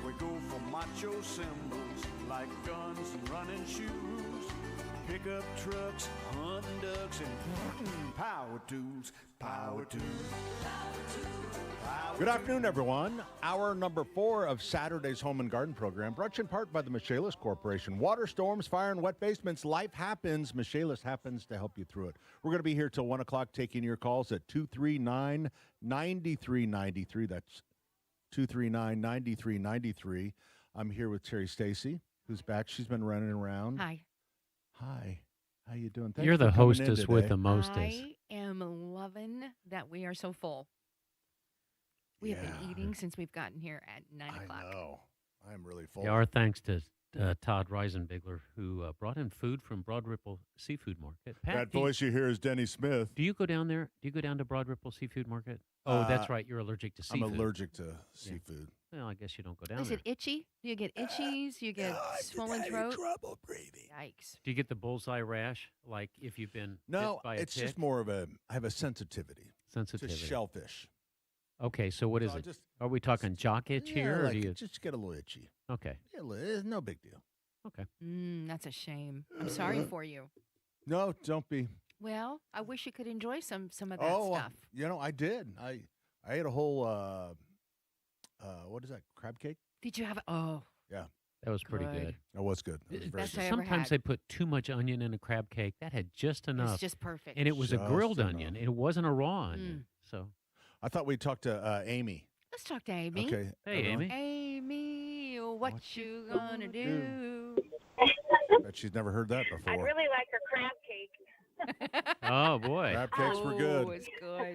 We go for macho symbols like guns and running shoes, pickup trucks, hunting ducks, and power tools, power tools. Good afternoon, everyone. Hour number 4 of Saturday's Home and Garden program, brought to you in part by the Michaelis Corporation. Water, storms, fire, and wet basements. Life happens. Michaelis happens to help you through it. We're going to be here till 1 o'clock taking your calls at 239-9393. That's 239-9393. I'm here with Terry Stacy, who's back. She's been running around. Hi. Hi. How you doing? Thanks You're the for coming in hostess today. with the mostest. I am loving that we are so full. We have been eating since we've gotten here at 9 o'clock. I know. I'm really full. Yeah, our thanks to Todd Reisenbigler, who brought in food from Broad Ripple Seafood Market. Pat, That voice you hear is Denny Smith. Do you go down there? Do you go down to Broad Ripple Seafood Market? Oh, that's right. You're allergic to seafood. I'm allergic to seafood. Well, I guess you don't go down Is there. it itchy? Do you get itchies? Do you get swollen throat? Trouble breathing. Yikes. Do you get the bullseye rash, like if you've been No, hit by a it's tick? just more of I have a sensitivity. Sensitivity. To shellfish. Okay, so what is So it? just- Are we talking jock itch here? Yeah, Or like do you... just get a little itchy. Okay. Yeah, it's no big deal. Okay. That's a shame. I'm sorry for you. No, don't be. Well, I wish you could enjoy some of that Oh, stuff. I did. I ate a whole what is that? Crab cake? Did you have? Oh, Yeah, That was pretty good. that was good. It was very Best good. I ever Sometimes had. they put too much onion in a crab cake. That had just enough. just perfect. And it was a Just grilled enough. onion. It wasn't a raw onion. So, I thought we'd talk to Amy. Let's talk to Amy. Okay. hey, everyone. Amy. Amy, what you gonna do? Bet she's never heard that before. I'd really like a crab cake. Oh, boy. Crab cakes were good. Oh, it's good.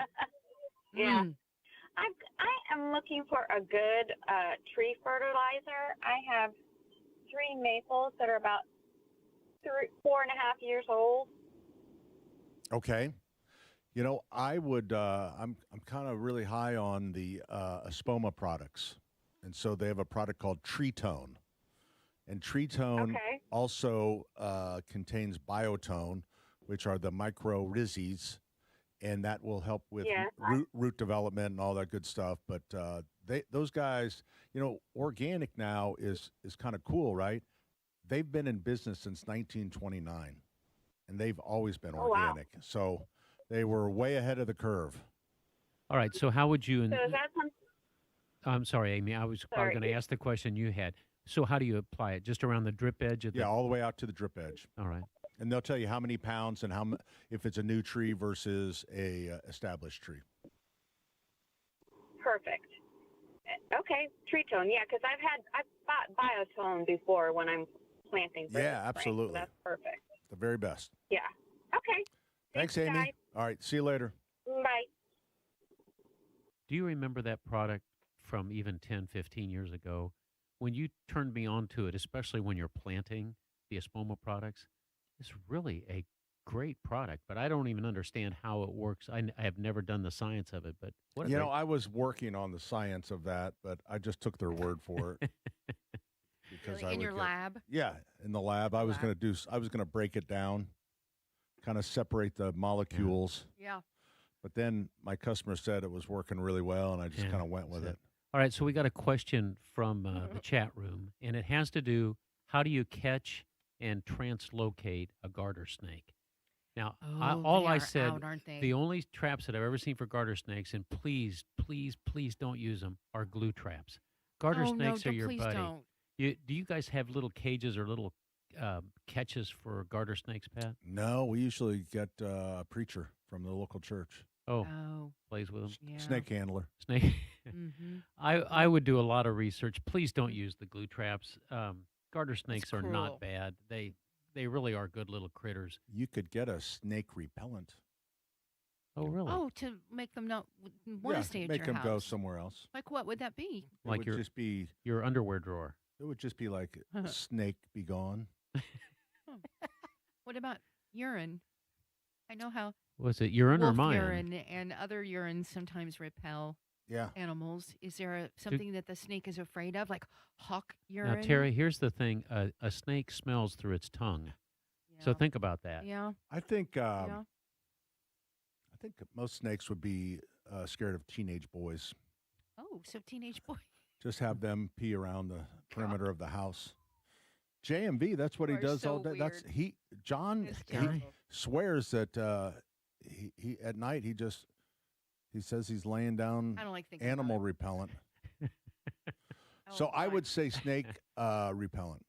Yeah. I am looking for a good tree fertilizer. I have 3 maples that are about 4.5 years old. Okay. I would. I'm kind of really high on the Espoma products, and so they have a product called Tree Tone, and Tree Tone Okay. also contains Biotone, which are the mycorrhizas, and that will help with Yeah. root development and all that good stuff. But those guys, organic now is kind of cool, right? They've been in business since 1929, and they've always been Oh, wow. organic. So they were way ahead of the curve. All right. So, how would you. So is that some? I'm sorry, Amy. I was Sorry. going to ask the question you had. So, how do you apply it? Just around the drip edge? Of Yeah, all the way out to the drip edge. All right. And they'll tell you how many pounds and if it's a new tree versus a established tree. Perfect. Okay, tree tone. Yeah, because I've bought Biotone before when I'm planting. for Yeah, the spring, absolutely. So that's perfect. The very best. Yeah. Okay. Thanks, Amy. guys. All right, see you later. Bye. Do you remember that product from even 10, 15 years ago? When you turned me on to it, especially when you're planting the Espoma products, it's really a great product, but I don't even understand how it works. I have never done the science of it, but what a great- I was working on the science of that, but I just took their word for it. Because Really? In your lab? Yeah, in the lab. I was going to break it down, kind of separate the molecules. Yeah. But then my customer said it was working really well, and I just Yeah, kind of went with that's it. All right, so we got a question from the chat room, and it has to do, how do you catch and translocate a garter snake? Now, all they I are said, out, aren't they? the only traps that I've ever seen for garter snakes, and please, please, please don't use them, are glue traps. Garter Oh, no, snakes are your please buddy. don't. Do you guys have little cages or little catches for garter snakes, Pat? No, we usually get a preacher from the local church. Oh, Oh. plays with them. Yeah. Snake handler. Snake. Mm-hmm. I would do a lot of research. Please don't use the glue traps. Garter snakes are cruel. not bad. They really are good little critters. You could get a snake repellent. Oh, really? Oh, to make them not want to stay at make your them house. go somewhere else. Like what would that be? It Like would just be your underwear drawer. It would just be like snake be gone. What about urine? I know how Was it urine or wolf mine? urine and other urines sometimes repel Yeah. animals. Is there something that the snake is afraid of, like hawk urine? Now, Terry, here's the thing: a snake smells through its tongue. So Yeah. think about that. Yeah. I think Yeah. I think most snakes would be scared of teenage boys. Oh, so teenage boy. Just have them pee around the perimeter of the house. JMV, that's what he You are does so all day. That's weird. John It's he terrible. swears that he at night he says he's laying down I don't like thinking about animal it. repellent. So I would say snake repellent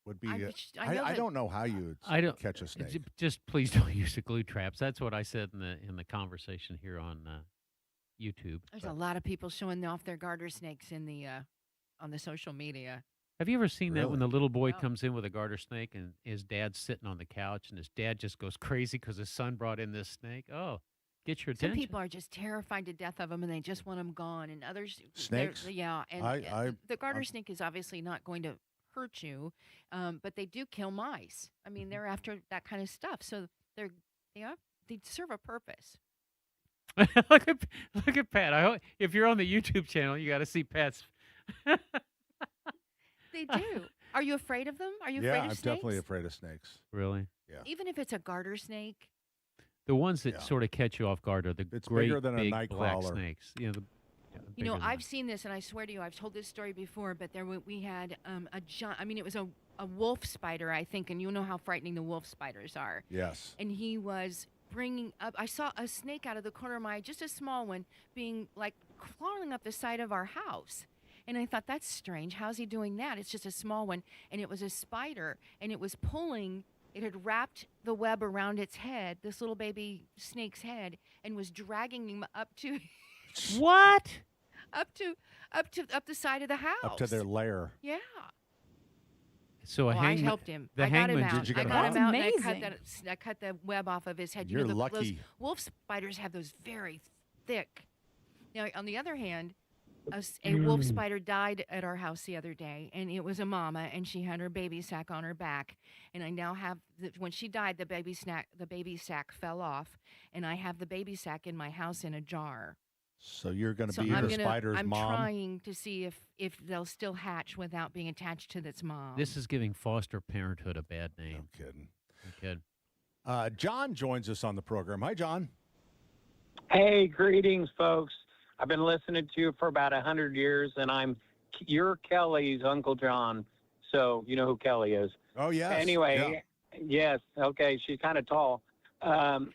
would be. I know I that- don't know how you would I don't catch a snake. Just please don't use the glue traps. That's what I said in the conversation here on YouTube. There's a lot of people showing off their garter snakes in the on the social media. Have you ever seen that when the Really? little boy Yeah. comes in with a garter snake and his dad's sitting on the couch and his dad just goes crazy because his son brought in this snake? Oh, get your Some attention. people are just terrified to death of them, and they just want them gone. And others, Snakes? yeah. And the garter snake is obviously not going to hurt you, but they do kill mice. I mean, they're after that kind of stuff, so they serve a purpose. look at Pat. I hope, if you're on the YouTube channel, you got to see Pat's. They do. Are you afraid of them? Are you Yeah, afraid I'm of snakes? definitely afraid of snakes. Really? Yeah. Even if it's a garter snake. The ones that sort of catch you off guard are the It's great bigger than a big night black crawler. snakes. You know, You know, I've seen this, and I swear to you, I've told this story before. But we had a giant. I mean, it was a wolf spider, I think, and you know how frightening the wolf spiders are. Yes. And he was bringing up. I saw a snake out of the corner of my eye, just a small one, being like crawling up the side of our house. And I thought, that's strange. How's he doing that? It's just a small one, and it was a spider, and it was pulling. It had wrapped the web around its head, this little baby snake's head, and was dragging him up to what? Up the side of the house. Up to their lair. Yeah. So I helped him. The I got him hangman. out. Did you get him I got out? him out, That's and I cut the web off of his head. You're those lucky. wolf spiders have those very thick. Now, on the other hand, a wolf spider died at our house the other day, and it was a mama, and she had her baby sack on her back. And I now have when she died, the baby sack fell off, and I have the baby sack in my house in a jar. So you're going to So be the spider's I'm mom? trying to see if they'll still hatch without being attached to its mom. This is giving foster parenthood a bad name. No kidding. No kidding. John joins us on the program. Hi, John. Hey, greetings, folks. I've been listening to you for about 100 years, and you're Kelly's Uncle John, so you know who Kelly is. Oh, yes. Anyway, yes, okay, she's kind of tall.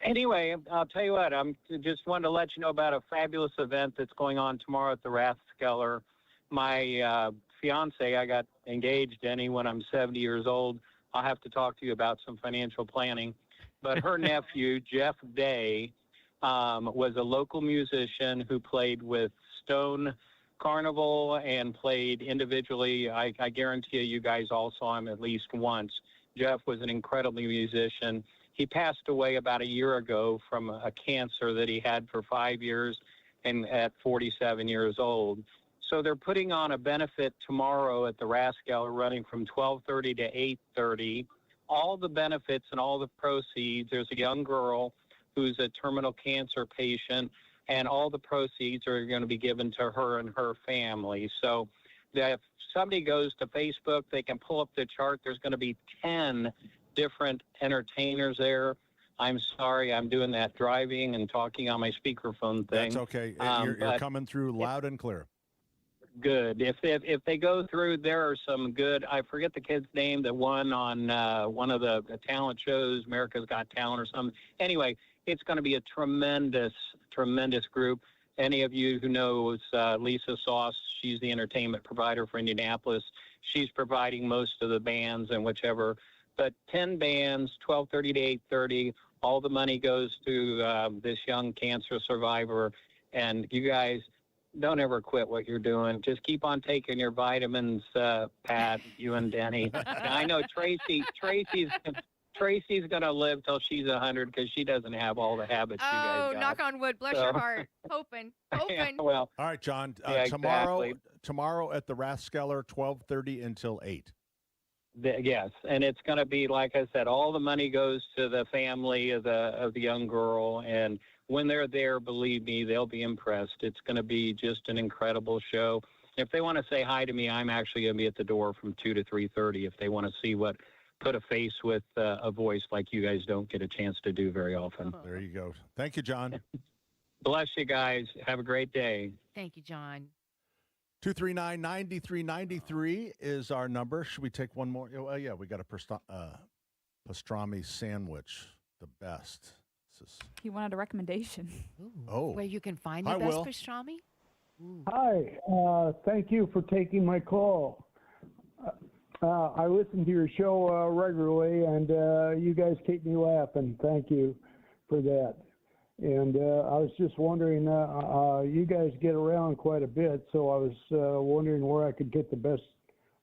Anyway, I'll tell you what, I'm just wanted to let you know about a fabulous event that's going on tomorrow at the Rathskeller. My fiance, I got engaged, Denny, when I'm 70 years old. I'll have to talk to you about some financial planning. But her nephew, Jeff Day, was a local musician who played with Stone Carnival and played individually. I guarantee you guys all saw him at least once. Jeff was an incredible musician. He passed away about a year ago from a cancer that he had for 5 years and at 47 years old. So they're putting on a benefit tomorrow at the Rathskeller running from 12:30 to 8:30. All the benefits and all the proceeds, there's a young girl who's a terminal cancer patient, and all the proceeds are going to be given to her and her family. So if somebody goes to Facebook, they can pull up the chart. There's going to be 10 different entertainers there. I'm sorry, I'm doing that driving and talking on my speakerphone thing. That's okay. You're coming through loud and clear. Good. If they go through, there are some good. I forget the kid's name that won on one of the talent shows, America's Got Talent or something. Anyway, it's going to be a tremendous group. Any of you who knows Lisa Sauce, she's the entertainment provider for Indianapolis. She's providing most of the bands and whichever. But 10 bands, 12:30 to 8:30. All the money goes to this young cancer survivor. And you guys, don't ever quit what you're doing. Just keep on taking your vitamins, Pat, you and Denny. I know Tracy's going to live till she's 100 because she doesn't have all the habits you guys got. Knock on wood. Bless your heart. Hoping. Yeah, well, all right, John. Yeah, Tomorrow at the Rathskeller, 12:30 until 8. Yes, and it's going to be, like I said, all the money goes to the family of the young girl, and when they're there, believe me, they'll be impressed. It's going to be just an incredible show. If they want to say hi to me, I'm actually going to be at the door from 2 to 3:30 if they want to see put a face with a voice like you guys don't get a chance to do very often. There you go. Thank you, John. Bless you guys. Have a great day. Thank you, John. 239-9393 is our number. Should we take one more? Oh, yeah, we got a pastrami sandwich, the best. He wanted a recommendation. Oh. Where you can find the best pastrami? Hi. Thank you for taking my call. I listen to your show regularly, and you guys keep me laughing. Thank you for that. And I was just wondering, you guys get around quite a bit, so I was wondering where I could get the best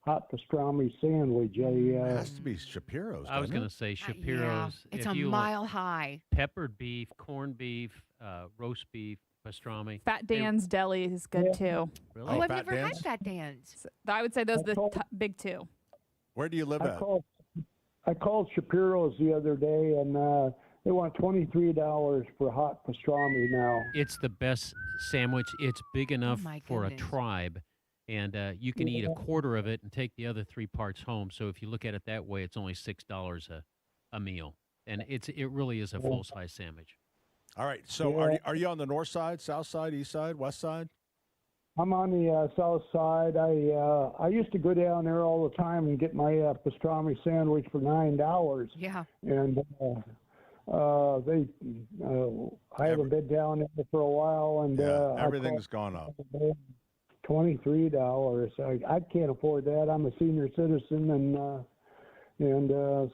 hot pastrami sandwich. It has to be Shapiro's. I was going to say Shapiro's. It's a mile high. Peppered beef, corned beef, roast beef, pastrami. Fat Dan's Deli is good too. Really? Oh, I've never had Fat Dan's. I would say those are the big two. Where do you live at? I called Shapiro's the other day, and they want $23 for hot pastrami now. It's the best sandwich. It's big enough for a goodness. tribe, and you can eat a quarter of it and take the other 3 parts home. So if you look at it that way, it's only $6 a meal, and it really is a full-size sandwich. All right. So are you on the north side, south side, east side, west side? I'm on the south side. I used to go down there all the time and get my pastrami sandwich for $9. Yeah. And I haven't been down there for a while, and everything's gone up. $23. I can't afford that. I'm a senior citizen, and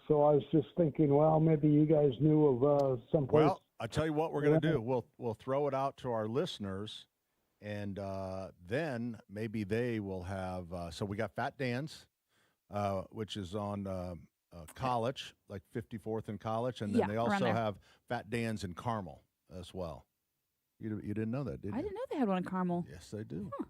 so I was just thinking, well, maybe you guys knew of someplace. Well, I tell you what we're going to do. We'll throw it out to our listeners, and then maybe they will have. So we got Fat Dan's, which is on College, like 54th and College, and then they also have Fat Dan's in Carmel as well. You didn't know that, did you? I didn't know they had one in Carmel. Yes, they do. Huh.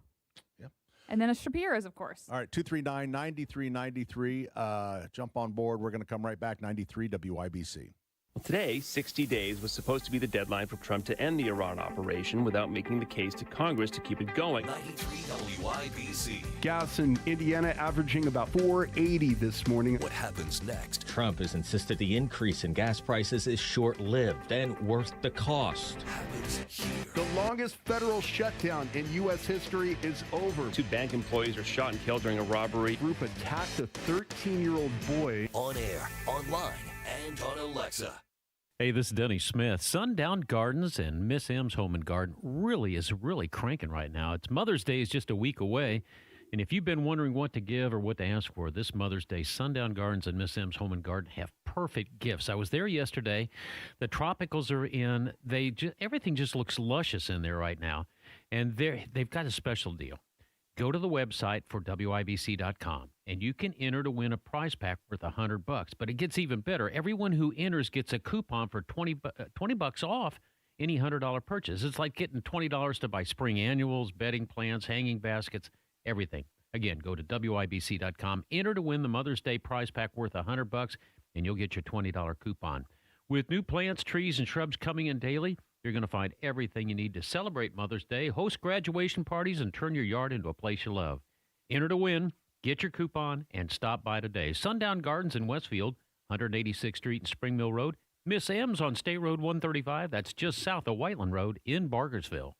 Yep. And then a Shapiro's, of course. All right, 239-9393. Jump on board. We're going to come right back. 93 WIBC. Well, today, 60 days was supposed to be the deadline for Trump to end the Iran operation without making the case to Congress to keep it going. 93 WIBC. Gas in Indiana averaging about $4.80 this morning. What happens next? Trump has insisted the increase in gas prices is short-lived and worth the cost. Happens here. The longest federal shutdown in U.S. history is over. 2 bank employees are shot and killed during a robbery. Group attacked a 13-year-old boy. On air, online, and on Alexa. Hey, this is Denny Smith. Sundown Gardens and Miss M's Home and Garden is really cranking right now. It's Mother's Day is just a week away. And if you've been wondering what to give or what to ask for this Mother's Day, Sundown Gardens and Miss M's Home and Garden have perfect gifts. I was there yesterday. The tropicals are in. Everything just looks luscious in there right now. And they've got a special deal. Go to the website for WIBC.com, and you can enter to win a prize pack worth $100. But it gets even better. Everyone who enters gets a coupon for $20 off any $100 purchase. It's like getting $20 to buy spring annuals, bedding plants, hanging baskets, everything. Again, go to WIBC.com, enter to win the Mother's Day prize pack worth $100, and you'll get your $20 coupon. With new plants, trees, and shrubs coming in daily, you're going to find everything you need to celebrate Mother's Day, host graduation parties, and turn your yard into a place you love. Enter to win, get your coupon, and stop by today. Sundown Gardens in Westfield, 186th Street and Spring Mill Road. Miss M's on State Road 135. That's just south of Whiteland Road in Bargersville.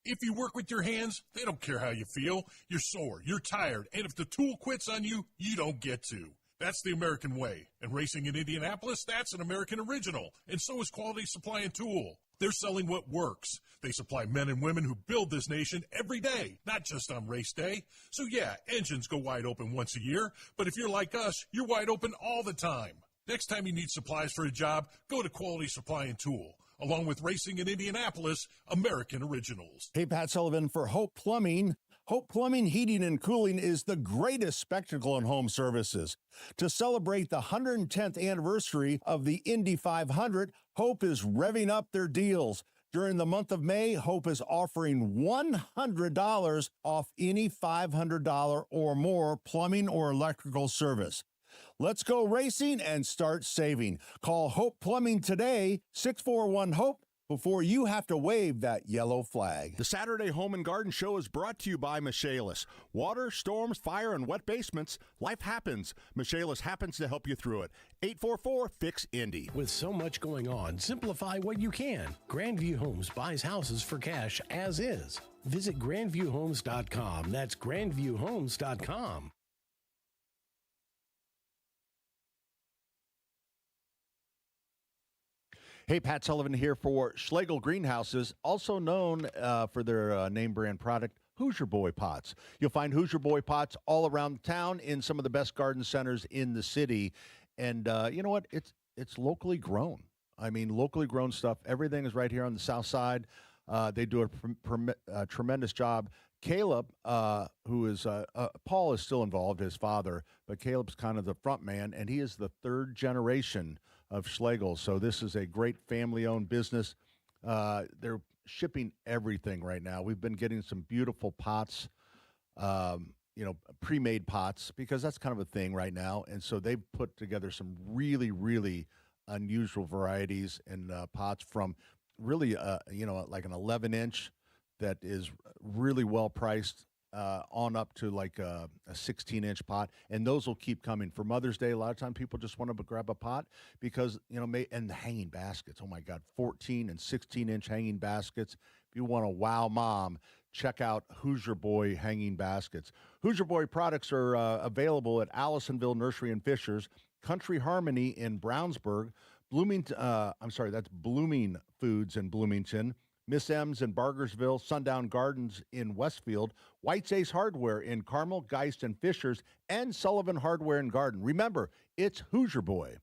If you work with your hands, they don't care how you feel. You're sore, you're tired, and if the tool quits on you, you don't get to. That's the American way. And racing in Indianapolis, that's an American original. And so is Quality Supply and Tool. They're selling what works. They supply men and women who build this nation every day, not just on race day. So yeah, engines go wide open once a year, but if you're like us, you're wide open all the time. Next time you need supplies for a job, go to Quality Supply and Tool. Along with racing in Indianapolis, American originals. Hey, Pat Sullivan for Hope Plumbing. Hope Plumbing, Heating, and Cooling is the greatest spectacle in home services. To celebrate the 110th anniversary of the Indy 500, Hope is revving up their deals. During the month of May, Hope is offering $100 off any $500 or more plumbing or electrical service. Let's go racing and start saving. Call Hope Plumbing today, 641-HOPE, before you have to wave that yellow flag. The Saturday Home and Garden Show is brought to you by Michaelis. Water, storms, fire, and wet basements, life happens. Michaelis happens to help you through it. 844-FIX-INDY. With so much going on, simplify what you can. Grandview Homes buys houses for cash as is. Visit grandviewhomes.com. That's grandviewhomes.com. Hey, Pat Sullivan here for Schlegel Greenhouses, also known for their name brand product, Hoosier Boy Pots. You'll find Hoosier Boy Pots all around town in some of the best garden centers in the city. And you know what? It's locally grown. I mean, locally grown stuff. Everything is right here on the south side. They do a tremendous job. Caleb, who is Paul is still involved, his father, but Caleb's kind of the front man, and he is the third generation of Schlegel. So this is a great family-owned business. They're shipping everything right now. We've been getting some beautiful pots, pre-made pots, because that's kind of a thing right now. And so they've put together some really, really unusual varieties and pots from really, like an 11-inch that is really well priced on up to like a 16-inch pot, and those will keep coming. For Mother's Day, a lot of times people just want to grab a pot because, and the hanging baskets, oh my God, 14 and 16-inch hanging baskets. If you want to wow mom, check out Hoosier Boy hanging baskets. Hoosier Boy products are available at Allisonville Nursery and Fishers, Country Harmony in Brownsburg, Blooming Foods in Bloomington, Miss M's in Bargersville, Sundown Gardens in Westfield, White's Ace Hardware in Carmel, Geist, and Fishers, and Sullivan Hardware and Garden. Remember, it's Hoosier Boy.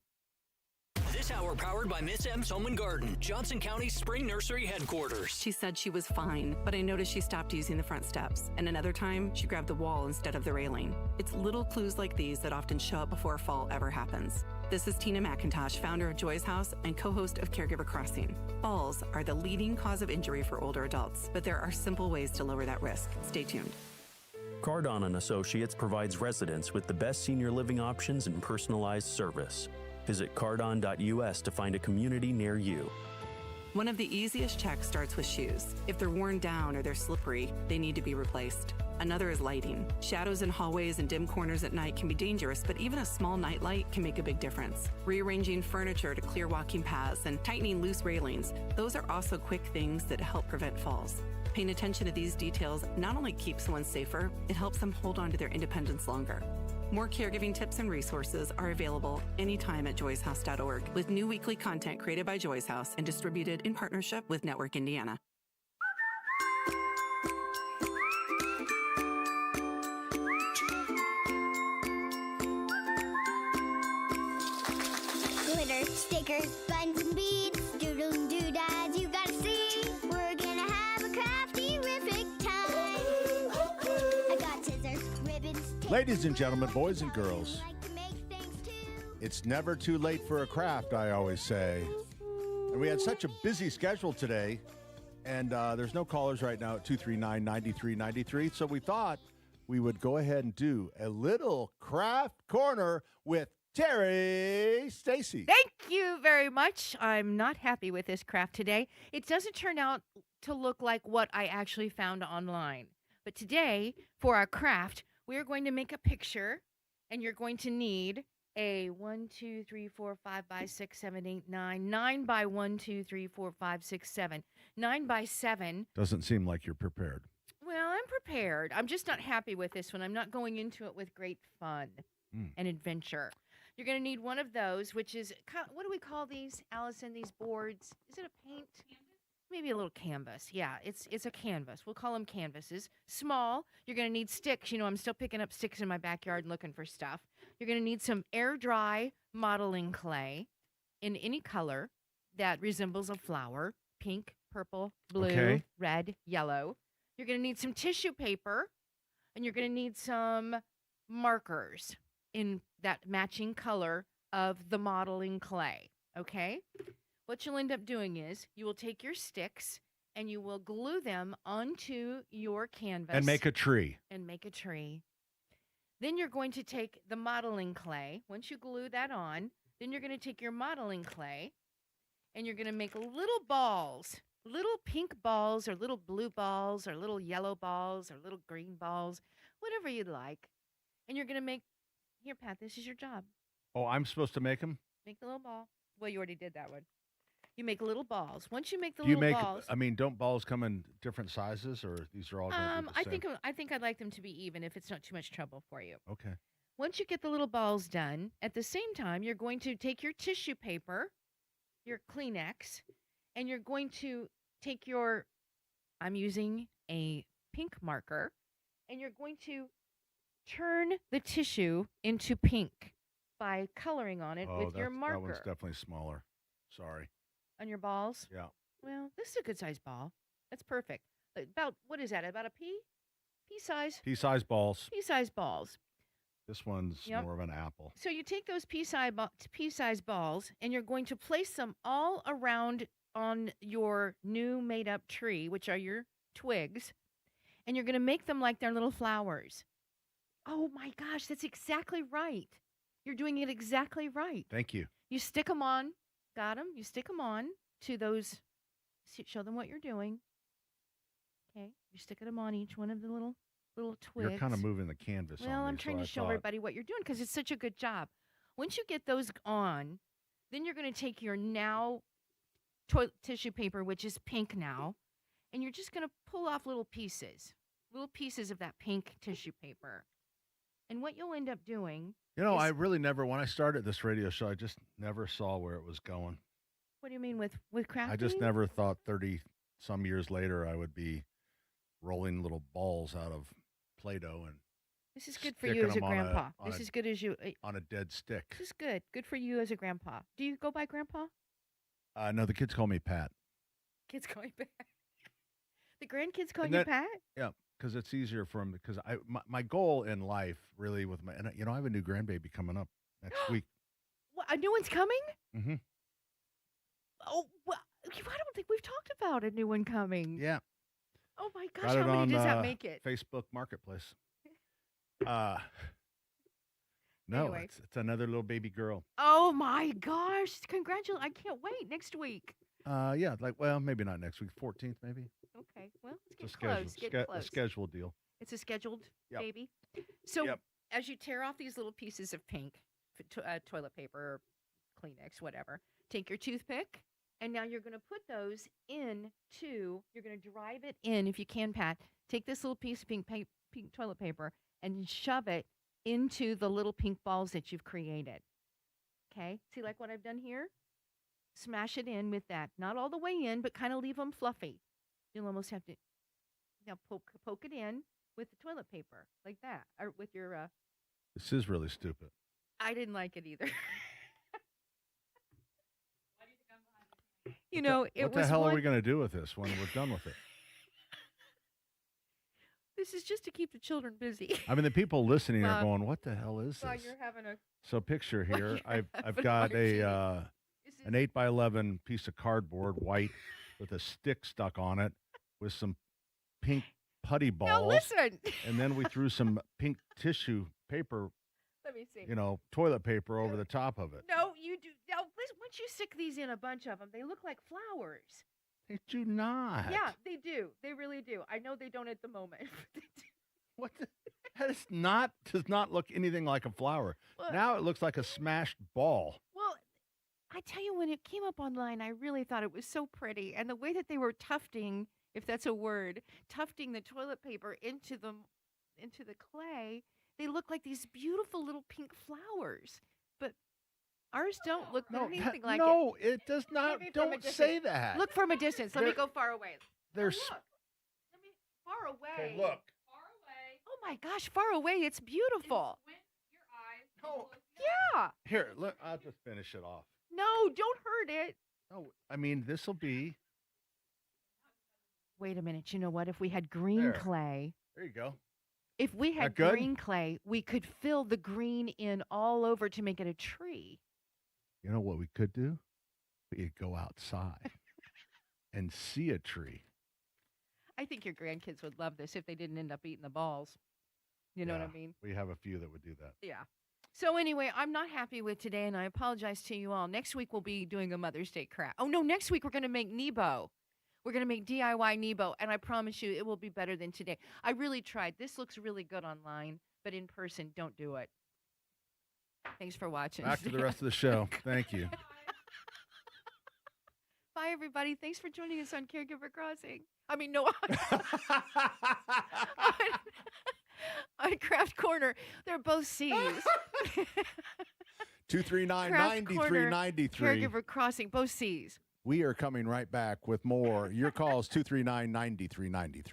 This hour powered by Miss M's Home and Garden, Johnson County's spring nursery headquarters. She said she was fine, but I noticed she stopped using the front steps. And another time, she grabbed the wall instead of the railing. It's little clues like these that often show up before a fall ever happens. This is Tina McIntosh, founder of Joy's House and co-host of Caregiver Crossing. Falls are the leading cause of injury for older adults, but there are simple ways to lower that risk. Stay tuned. Cardon & Associates provides residents with the best senior living options and personalized service. Visit cardon.us to find a community near you. One of the easiest checks starts with shoes. If they're worn down or they're slippery, they need to be replaced. Another is lighting. Shadows in hallways and dim corners at night can be dangerous, but even a small night light can make a big difference. Rearranging furniture to clear walking paths and tightening loose railings, those are also quick things that help prevent falls. Paying attention to these details not only keeps someone safer, it helps them hold on to their independence longer. More caregiving tips and resources are available anytime at joyshouse.org, with new weekly content created by Joy's House and distributed in partnership with Network Indiana. Glitter, stickers, buttons, and beads, doodles and doodads, you gotta see. We're gonna have a crafty-rific time. I got scissors, ribbons, Ladies and gentlemen, boys and girls, it's never too late for a craft, I always say. And we had such a busy schedule today, and there's no callers right now at 239-9393, so we thought we would go ahead and do a little craft corner with Terry Stacy. Thank you very much. I'm not happy with this craft today. It doesn't turn out to look like what I actually found online. But today, for our craft, we're going to make a picture, and you're going to need a 1, 2, 3, 4, 5 by 6, 7, 8, 9, 9 by 1, 2, 3, 4, 5, 6, 7, 9 by 7. Doesn't seem like you're prepared. Well, I'm prepared. I'm just not happy with this one. I'm not going into it with great fun and adventure. You're going to need one of those, which is, what do we call these, Allison, these boards? Is it a paint? Maybe a little canvas. Yeah, it's a canvas. We'll call them canvases. Small. You're going to need sticks. You know, I'm still picking up sticks in my backyard and looking for stuff. You're going to need some air dry modeling clay in any color that resembles a flower. Pink, purple, blue, red, yellow. You're going to need some tissue paper, and you're going to need some markers in that matching color of the modeling clay. Okay? What you'll end up doing is you will take your sticks and you will glue them onto your canvas. And make a tree. Then you're going to take the modeling clay. Once you glue that on, then you're going to take your modeling clay and you're going to make little balls, little pink balls or little blue balls or little yellow balls or little green balls, whatever you'd like. And you're going to make, here, Pat, this is your job. Oh, I'm supposed to make them? Make the little ball. Well, you already did that one. You make little balls. Once you make the little balls, I mean, don't balls come in different sizes, or these are all going to be the same? I think I'd like them to be even if it's not too much trouble for you. Okay. Once you get the little balls done, at the same time, you're going to take your tissue paper, your Kleenex, and you're going to take your, I'm using a pink marker, and you're going to turn the tissue into pink by coloring on it with your marker. That one's definitely smaller. Sorry. On your balls? Yeah. Well, this is a good sized ball. That's perfect. About, what is that? About a pea? Pea size? Pea-sized balls. Pea-sized balls. This one's more of an apple. So you take those pea-sized balls, and you're going to place them all around on your new made-up tree, which are your twigs, and you're going to make them like they're little flowers. Oh, my gosh, that's exactly right. You're doing it exactly right. Thank you. You stick them on. Got them. You stick them on to those. Show them what you're doing. Okay. You're sticking them on each one of the little twigs. You're kind of moving the canvas. Well, I'm trying to show everybody what you're doing because it's such a good job. Once you get those on, then you're going to take your now toilet tissue paper, which is pink now, and you're just going to pull off little pieces of that pink tissue paper. And what you'll end up doing I really never, when I started this radio show, I just never saw where it was going. What do you mean with crafting? I just never thought 30-some years later I would be rolling little balls out of Play-Doh and This is good for you as a grandpa. This is good as you on a dead stick. This is good. Good for you as a grandpa. Do you go by grandpa? No, the kids call me Pat. Kids call you Pat. The grandkids call you Pat? Yeah, because it's easier for them. Because my goal in life, really, with my I have a new grandbaby coming up next week. What, a new one's coming? Mm-hmm. Oh, well, I don't think we've talked about a new one coming. Yeah. Oh my gosh, how many does that make it? Facebook Marketplace. No, Anyway. it's another little baby girl. Oh my gosh! Congratulations! I can't wait next week. Yeah, maybe not next week. 14th, maybe. Okay, well, let's It's get close. Get a close. scheduled deal. It's a scheduled Yep. baby. So Yep. as you tear off these little pieces of pink toilet paper, or Kleenex, whatever, take your toothpick, and now you're going to put those you're going to drive it in, if you can, Pat. Take this little piece of pink toilet paper and shove it into the little pink balls that you've created. Okay? See like what I've done here? Smash it in with that. Not all the way in, but kind of leave them fluffy. You'll almost have to now poke it in with the toilet paper like that, or with your. This is really stupid. I didn't like it either. What the hell are we going to do with this when we're done with it? This is just to keep the children busy. I mean, the people listening are going, "What the hell is While this?" you're having a. So picture here, I've having got a an 8x11 piece of cardboard, white, with a stick stuck on it, with some pink putty balls. Now listen. And then we threw some pink tissue paper, Let me see. toilet paper over the top of it. No, you do. Now, listen, once you stick these in, a bunch of them, they look like flowers. They do not. Yeah, they do. They really do. I know they don't at the moment. But they do. What? Does not look anything like a flower. Well, Now it looks like a smashed ball. Well, I tell you, when it came up online, I really thought it was so pretty. And the way that they were tufting, if that's a word, tufting the toilet paper into the clay, they look like these beautiful little pink flowers. But ours don't look anything like it. No, it does not. Maybe from a Don't distance. say that. Look from a distance. Let me go far away. There's. Let me far away. Okay, look. Oh my gosh, far away. It's beautiful. No. Yeah. Here, look. I'll just finish it off. No, don't hurt it. No, I mean this will be. Wait a minute. You know what? If we had green There. clay. There you go. If we had That good? green clay, we could fill the green in all over to make it a tree. You know what we could do? We could go outside and see a tree. I think your grandkids would love this if they didn't end up eating the balls. You know what I Yeah, mean? We have a few that would do that. Yeah. So anyway, I'm not happy with today, and I apologize to you all. Next week we'll be doing a Mother's Day craft. Oh no, next week we're going to make Nebo. We're going to make DIY Nebo, and I promise you it will be better than today. I really tried. This looks really good online, but in person, don't do it. Thanks for watching. Back to the rest of the show. Thank you. Bye, everybody. Thanks for joining us on Caregiver Crossing. I mean, no, on Craft Corner. They're both C's. 239-9393. Caregiver Crossing, both C's. We are coming right back with more. Your calls 239-9393.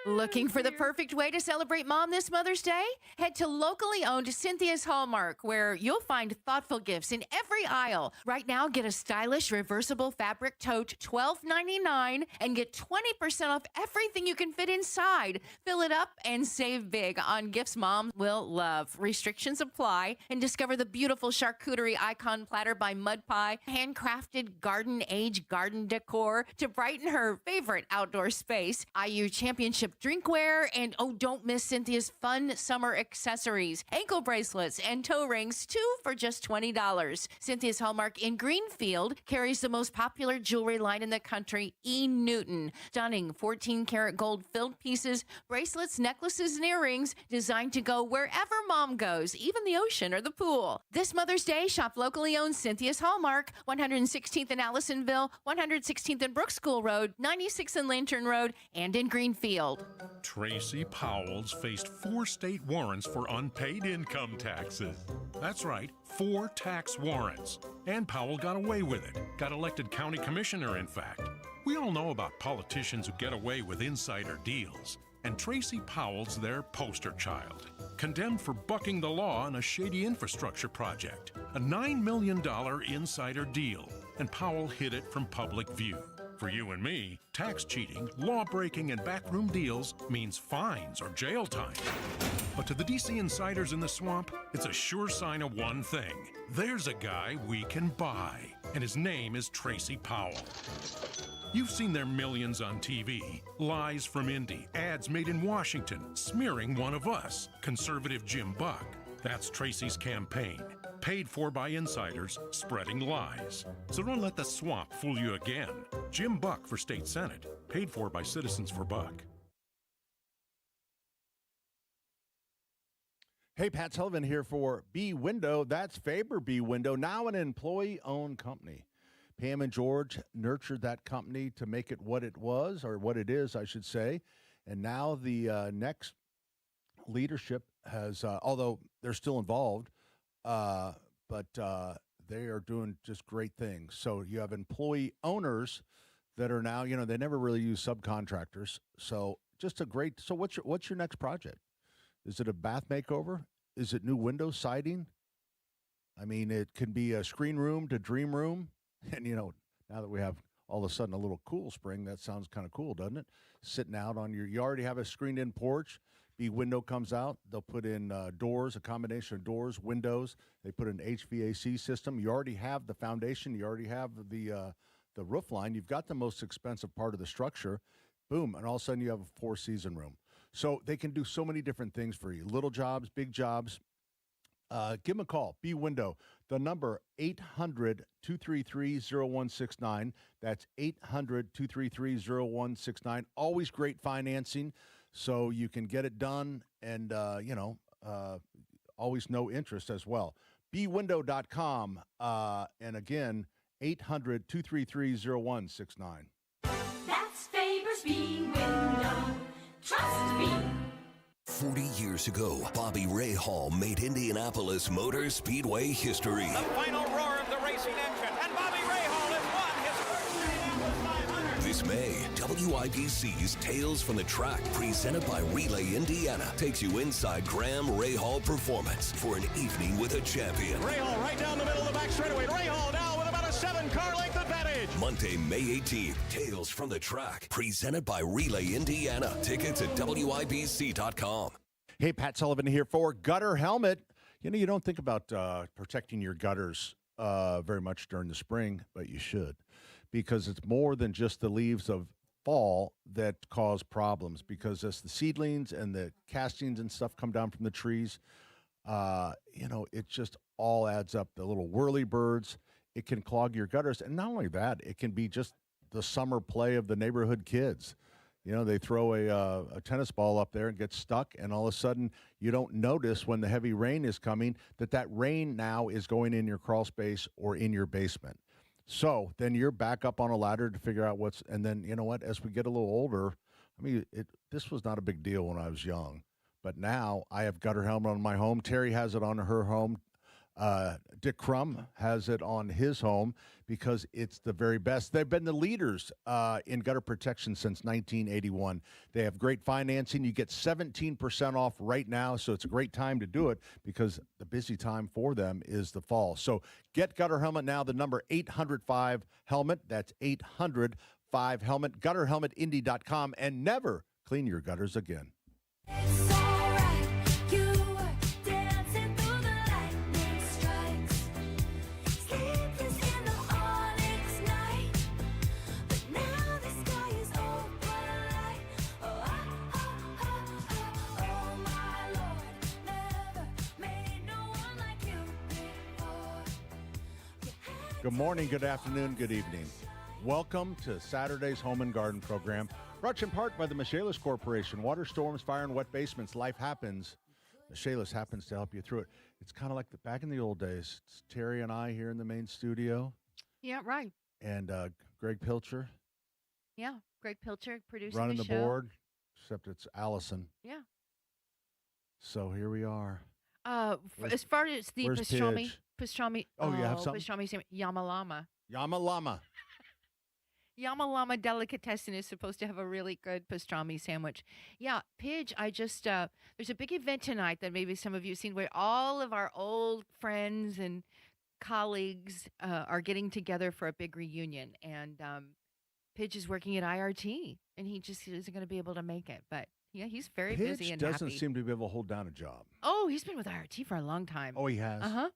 Looking for the perfect way to celebrate Mom this Mother's Day? Head to locally owned Cynthia's Hallmark, where you'll find thoughtful gifts in every aisle. Right now, get a stylish reversible fabric tote, $12.99, and get 20% off everything you can fit inside. Fill it up and save big on gifts Mom will love. Restrictions apply, and discover the beautiful charcuterie icon platter by Mud Pie, handcrafted garden age garden decor to brighten her favorite outdoor space. IU Championship of drinkware, and don't miss Cynthia's fun summer accessories. Ankle bracelets and toe rings, 2 for just $20. Cynthia's Hallmark in Greenfield carries the most popular jewelry line in the country, E. Newton. Stunning 14-karat gold-filled pieces, bracelets, necklaces, and earrings designed to go wherever mom goes, even the ocean or the pool. This Mother's Day, shop locally owned Cynthia's Hallmark, 116th in Allisonville, 116th in Brooks School Road, 96th in Lantern Road, and in Greenfield. Tracy Powell's faced 4 state warrants for unpaid income taxes. That's right, 4 tax warrants. And Powell got away with it. Got elected county commissioner, in fact. We all know about politicians who get away with insider deals. And Tracy Powell's their poster child. Condemned for bucking the law on a shady infrastructure project. A $9 million insider deal. And Powell hid it from public view. For you and me, tax cheating, law breaking, and backroom deals means fines or jail time. But to the DC insiders in the swamp, it's a sure sign of one thing. There's a guy we can buy, and his name is Tracy Powell. You've seen their millions on TV, lies from Indy, ads made in Washington, smearing one of us, conservative Jim Buck. That's Tracy's campaign, paid for by insiders spreading lies. So don't let the swamp fool you again. Jim Buck for state senate, paid for by Citizens for Buck. Hey, Pat Sullivan here for B Window. That's Faber B Window, now an employee-owned company. Pam and George nurtured that company to make it what it was, or what it is, I should say. And now the next leadership has, although they're still involved, but they are doing just great things. So you have employee owners that are now, they never really use subcontractors. So just a great, so what's your next project? Is it a bath makeover? Is it new window siding? I mean, it can be a screen room to dream room. And, now that we have all of a sudden a little cool spring, that sounds kind of cool, doesn't it? Sitting out on you already have a screened-in porch. B Window comes out. They'll put in doors, a combination of doors, windows. They put an HVAC system. You already have the foundation. You already have the roof line. You've got the most expensive part of the structure. Boom, and all of a sudden you have a 4-season room. So they can do so many different things for you. Little jobs, big jobs. Give them a call. B Window. The number 800-233-0169. That's 800-233-0169. Always great financing, so you can get it done, and always no interest as well. bwindow.com, and again, 800-233-0169. That's Faber's B Window. Trust me. 40 years ago, Bobby Rahal made Indianapolis Motor Speedway history. The final roar of the racing engine, and Bobby Rahal has won his first Indianapolis 500. This May, WIBC's Tales from the Track, presented by Relay Indiana, takes you inside Graham Rahal Performance for an evening with a champion. Rahal right down the middle of the back straightaway. Rahal now with about a 7-car length advantage. Monday, May 18th, Tales from the Track, presented by Relay Indiana. Tickets at WIBC.com. Hey, Pat Sullivan here for Gutter Helmet. You don't think about protecting your gutters very much during the spring, but you should, because it's more than just the leaves of fall that cause problems, because as the seedlings and the castings and stuff come down from the trees, it just all adds up. The little whirly birds, it can clog your gutters. And not only that, it can be just the summer play of the neighborhood kids. They throw a tennis ball up there and get stuck, and all of a sudden you don't notice when the heavy rain is coming that rain now is going in your crawl space or in your basement. So then you're back up on a ladder to figure out and then, as we get a little older, this was not a big deal when I was young, but now I have Gutter Helmet on my home. Terry has it on her home. Dick Crum has it on his home because it's the very best. They've been the leaders in gutter protection since 1981. They have great financing. You get 17% off right now, so it's a great time to do it because the busy time for them is the fall. So get Gutter Helmet now, the number 800-5-HELMET. That's 800-5-HELMET, gutterhelmetindy.com, and never clean your gutters again. Good morning, good afternoon, good evening. Welcome to Saturday's Home and Garden program, brought to you in part by the Michaelis Corporation. Water, storms, fire, and wet basements. Life happens. Michaelis happens to help you through it. It's kind of like back in the old days. It's Terry and I here in the main studio. Yeah, right. And Greg Pilcher. Yeah, Greg Pilcher producing running the show. board, except it's Allison. Yeah. So here we are. As far as the where's pastrami, Pidge? Oh, you have something? pastrami sandwich, Yamalama. Yamalama. Yamalama Delicatessen is supposed to have a really good pastrami sandwich. Yeah, Pidge, I just, there's a big event tonight that maybe some of you have seen where all of our old friends and colleagues are getting together for a big reunion. And Pidge is working at IRT, and he just isn't going to be able to make it. But yeah, he's very busy Pidge and doesn't happy. seem to be able to hold down a job. Oh, he's been with IRT for a long time. Oh, he has? Uh-huh.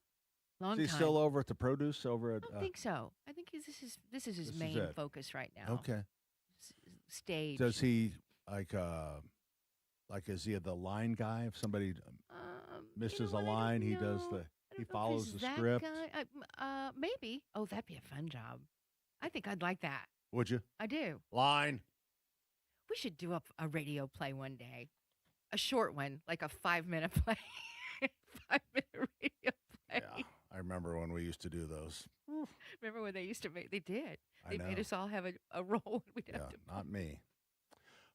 Long Is he time. still over at the produce over at... I don't think so. I think this is his main it. focus right now. Okay. Stage. Does he, like, is he the line guy? If somebody misses a line, he does he follows the script? Maybe. Oh, that'd be a fun job. I think I'd like that. Would you? I do. Line. We should do a radio play one day. A short one, like a 5-minute play. 5-minute radio play. Yeah, I remember when we used to do those. Remember when they used to make, they did. I They made know. us all have a role. We'd have to. Not me.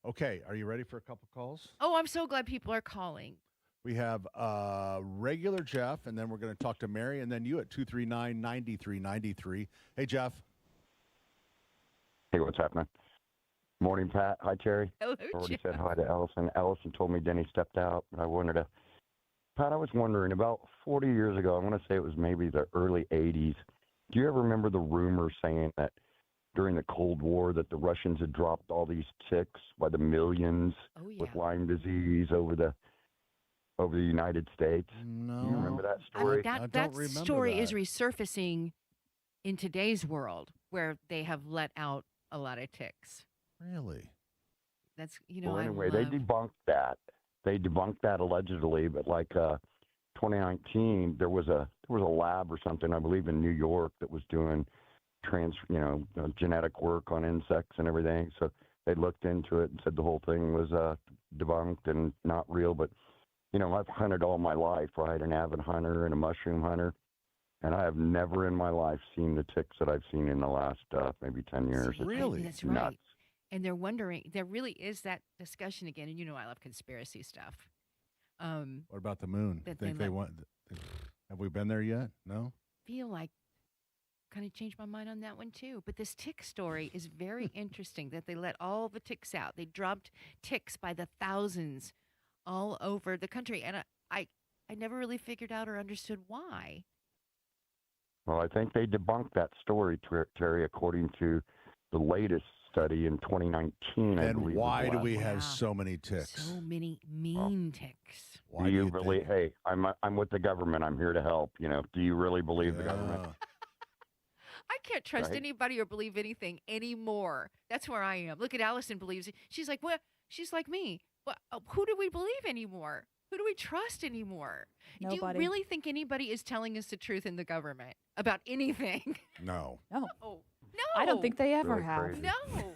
Okay, are you ready for a couple calls? Oh, I'm so glad people are calling. We have regular Jeff, and then we're going to talk to Mary, and then you at 239-9393. Hey, Jeff. Hey, what's happening? Morning, Pat. Hi, Terry. Hello, Already Jeff. said hi to Ellison. Ellison told me Denny stepped out, but I wanted to. Pat, I was wondering, about 40 years ago, I want to say it was maybe the early 80s. Do you ever remember the rumor saying that during the Cold War that the Russians had dropped all these ticks by the millions with Lyme disease over the United States? No. Do you remember that I story? mean, that story is resurfacing in today's world where they have let out a lot of ticks. Really? That's, you know, Well, I anyway, love... they debunked that. They debunked that allegedly, but like 2019, there was a lab or something, I believe, in New York that was doing genetic work on insects and everything. So they looked into it and said the whole thing was debunked and not real. But you know, I've hunted all my life, right? An avid hunter and a mushroom hunter, and I have never in my life seen the ticks that I've seen in the last maybe 10 years. It's Really? That's nuts. right. And they're wondering, there really is that discussion again. And you know, I love conspiracy stuff. What about the moon? That Think they they let- want? Have we been there yet? No. Feel like kind of changed my mind on that one too. But this tick story is very interesting that they let all the ticks out. They dropped ticks by the thousands all over the country. And I never really figured out or understood why. Well, I think they debunked that story, Terry, according to the latest study in 2019. I And believe why was do last we one. have so many ticks? So many mean ticks. Why do do you you really? Hey, I'm with the government. I'm here to help. You know, do you really believe the government? I can't trust Right. anybody or believe anything anymore. That's where I am. Look at Allison believes it. She's like, well, she's like me. Well, who do we believe anymore? Who do we trust anymore? Do you Nobody. really think anybody is telling us the truth in the government about anything? No. No. Oh, no. I don't think they ever Really have. crazy. No.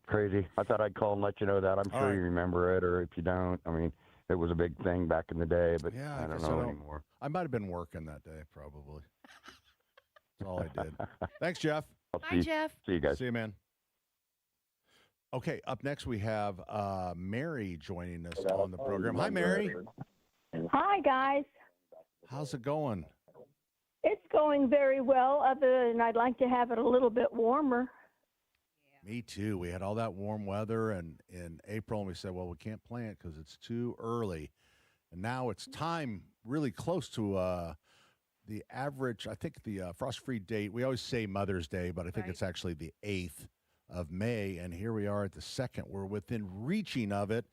Crazy. I thought I'd call and let you know that. I'm All sure right. you remember it, or if you don't, I mean, it was a big thing back in the day, but Yeah, I don't guess know anymore. I might have been working that day, probably. That's all I did. Thanks, Jeff. Bye, Jeff. See you guys. See you, man. Okay, up next we have Mary joining us on the program. Hi, Mary. Hi, guys. How's it going? It's going very well, other than I'd like to have it a little bit warmer. Me too. We had all that warm weather and in April, and we said, well, we can't plant because it's too early. And now it's time really close to the average, I think the frost-free date. We always say Mother's Day, but I think it's actually the 8th of May. And here we are at the 2nd. We're within reaching of it,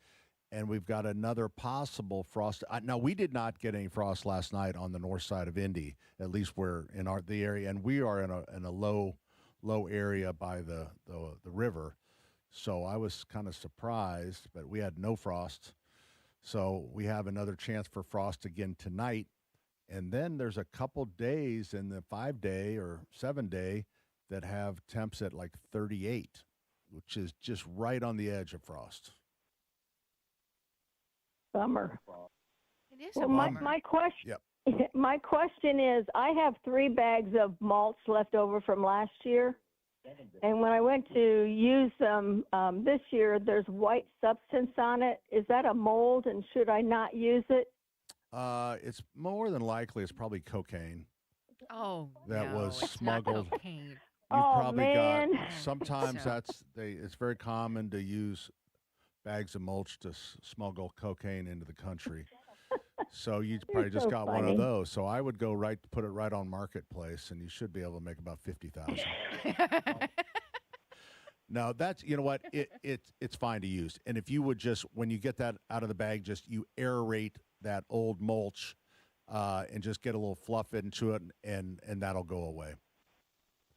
and we've got another possible frost. Now, we did not get any frost last night on the north side of Indy. At least we're in the area, and we are in a low area by the river. So I was kind of surprised, but we had no frost. So we have another chance for frost again tonight And then there's a couple days in the 5-day or 7-day that have temps at like 38, which is just right on the edge of frost. Bummer. It is Well, a bummer. my question. Yep. My question is, I have 3 bags of mulch left over from last year, and when I went to use them this year, there's white substance on it. Is that a mold, and should I not use it? It's more than likely it's probably cocaine Oh, that no, was it's not smuggled. cocaine. You've Oh, probably man. got. Sometimes So- it's very common to use bags of mulch to smuggle cocaine into the country. So you probably just so got one of funny. those. So I would go put it right on Marketplace, and you should be able to make about 50,000. No, that's, you know what, it's fine to use. And if you would just, when you get that out of the bag, just you aerate that old mulch and just get a little fluff into it, and that'll go away.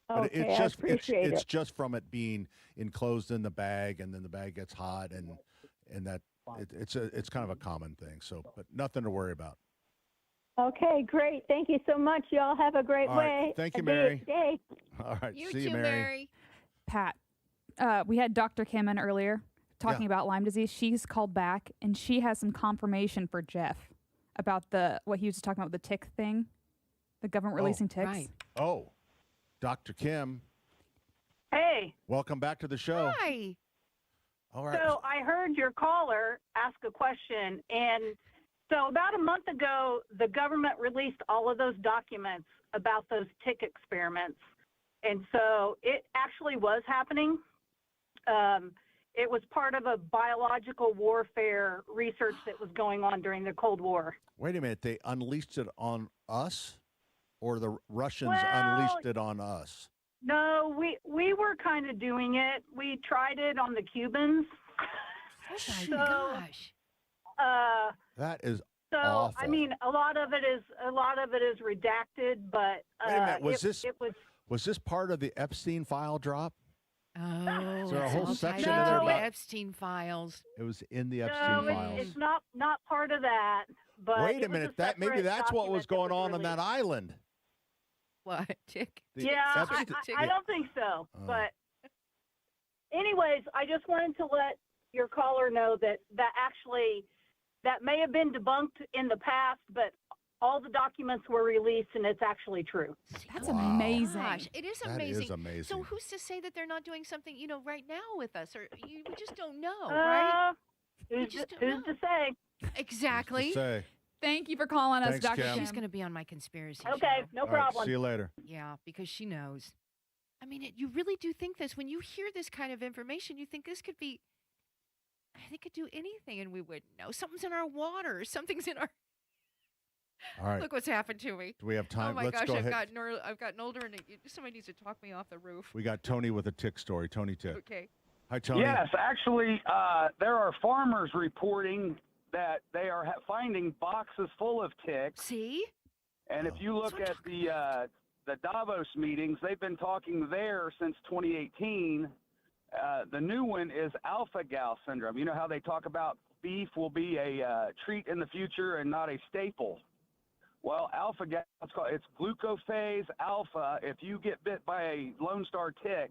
But Okay, it's just I appreciate it's it. just from it being enclosed in the bag, and then the bag gets hot, and that it's kind of a common thing. So, but nothing to worry about. Okay, great. Thank you so much. Y'all have a great All right. Thank you, Mary. day. All right, You see too, you, Mary. Pat, we had Dr. Kim in earlier talking Yeah. about Lyme disease. She's called back, and she has some confirmation for Jeff about what he was just talking about with the tick thing, the government releasing ticks. Right. Oh, Dr. Kim, Hey, welcome back to the show. Hi. All right. so I heard your caller ask a question, and so about a month ago, the government released all of those documents about those tick experiments, and so it actually was happening. It was part of a biological warfare research that was going on during the Cold War. Wait a minute. They unleashed it on us, or the Russians Well, unleashed it on us? No, we were kind of doing it. We tried it on the Cubans. Oh my So, gosh. That is So awful. I mean, a lot of it is redacted, but Wait a minute. Was it was was this part of the Epstein file drop? Oh, Is there a it's whole all section tied in there into the about- Epstein files. It was in the Epstein no, files. it's not part of that. But Wait it a was minute. That maybe separate that's what was document going on was that island. What? Tick? The Yeah, Epstein- I don't think so. Oh. But anyways, I just wanted to let your caller know that actually that may have been debunked in the past, but all the documents were released and it's actually true. That's Wow. amazing. Gosh, it is That amazing. is amazing. So who's to say that they're not doing something, right now with us, or we just don't know, right? Who's just to, don't who's to say? Exactly. Say. Thank you for calling us, Thanks, Dr. Kim. She's going to be on my conspiracy Okay, show. no All right, problem. see you later. Yeah, because she knows. I mean, you really do think this. When you hear this kind of information, you think this could be, they could do anything and we wouldn't know. Something's in our water. Something's in our. All right. Look what's happened to me. Do we have time? Oh my Let's gosh, go I've ahead. gotten older, and somebody needs to talk me off the roof. We got Tony with a tick story. Tony Tick. Okay. Hi, Tony. Yes, actually, there are farmers reporting that they are finding boxes full of ticks. See? And if you look at the Davos meetings, they've been talking there since 2018. The new one is alpha-gal syndrome. You know how they talk about beef will be a treat in the future and not a staple. Well, alpha-gal, it's glucophase alpha. If you get bit by a Lone Star tick,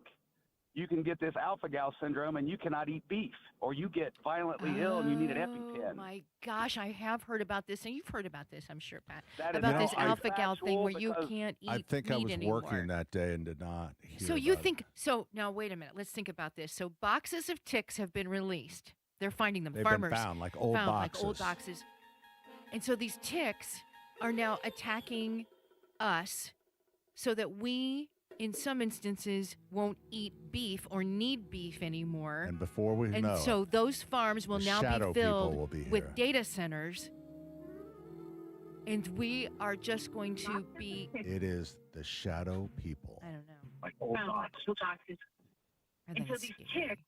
you can get this alpha-gal syndrome, and you cannot eat beef, or you get violently ill and you need an EpiPen. Oh my gosh, I have heard about this, and you've heard about this, I'm sure, Pat. That is about this not alpha gal thing where you because can't eat I think meat I was anymore. working that day and did not hear So you about think so? Now wait a minute. Let's think about this. So boxes of ticks have been released. They're finding them. They've been Farmers found, like old like old boxes. boxes. And so these ticks are now attacking us, so that we, in some instances, won't eat beef or need beef anymore. And before we And know so it, those farms will the now shadow be people filled will be with here. data centers. And we are just going to be. it is the shadow people. I don't know. Like old boxes. And And so that's these scary. ticks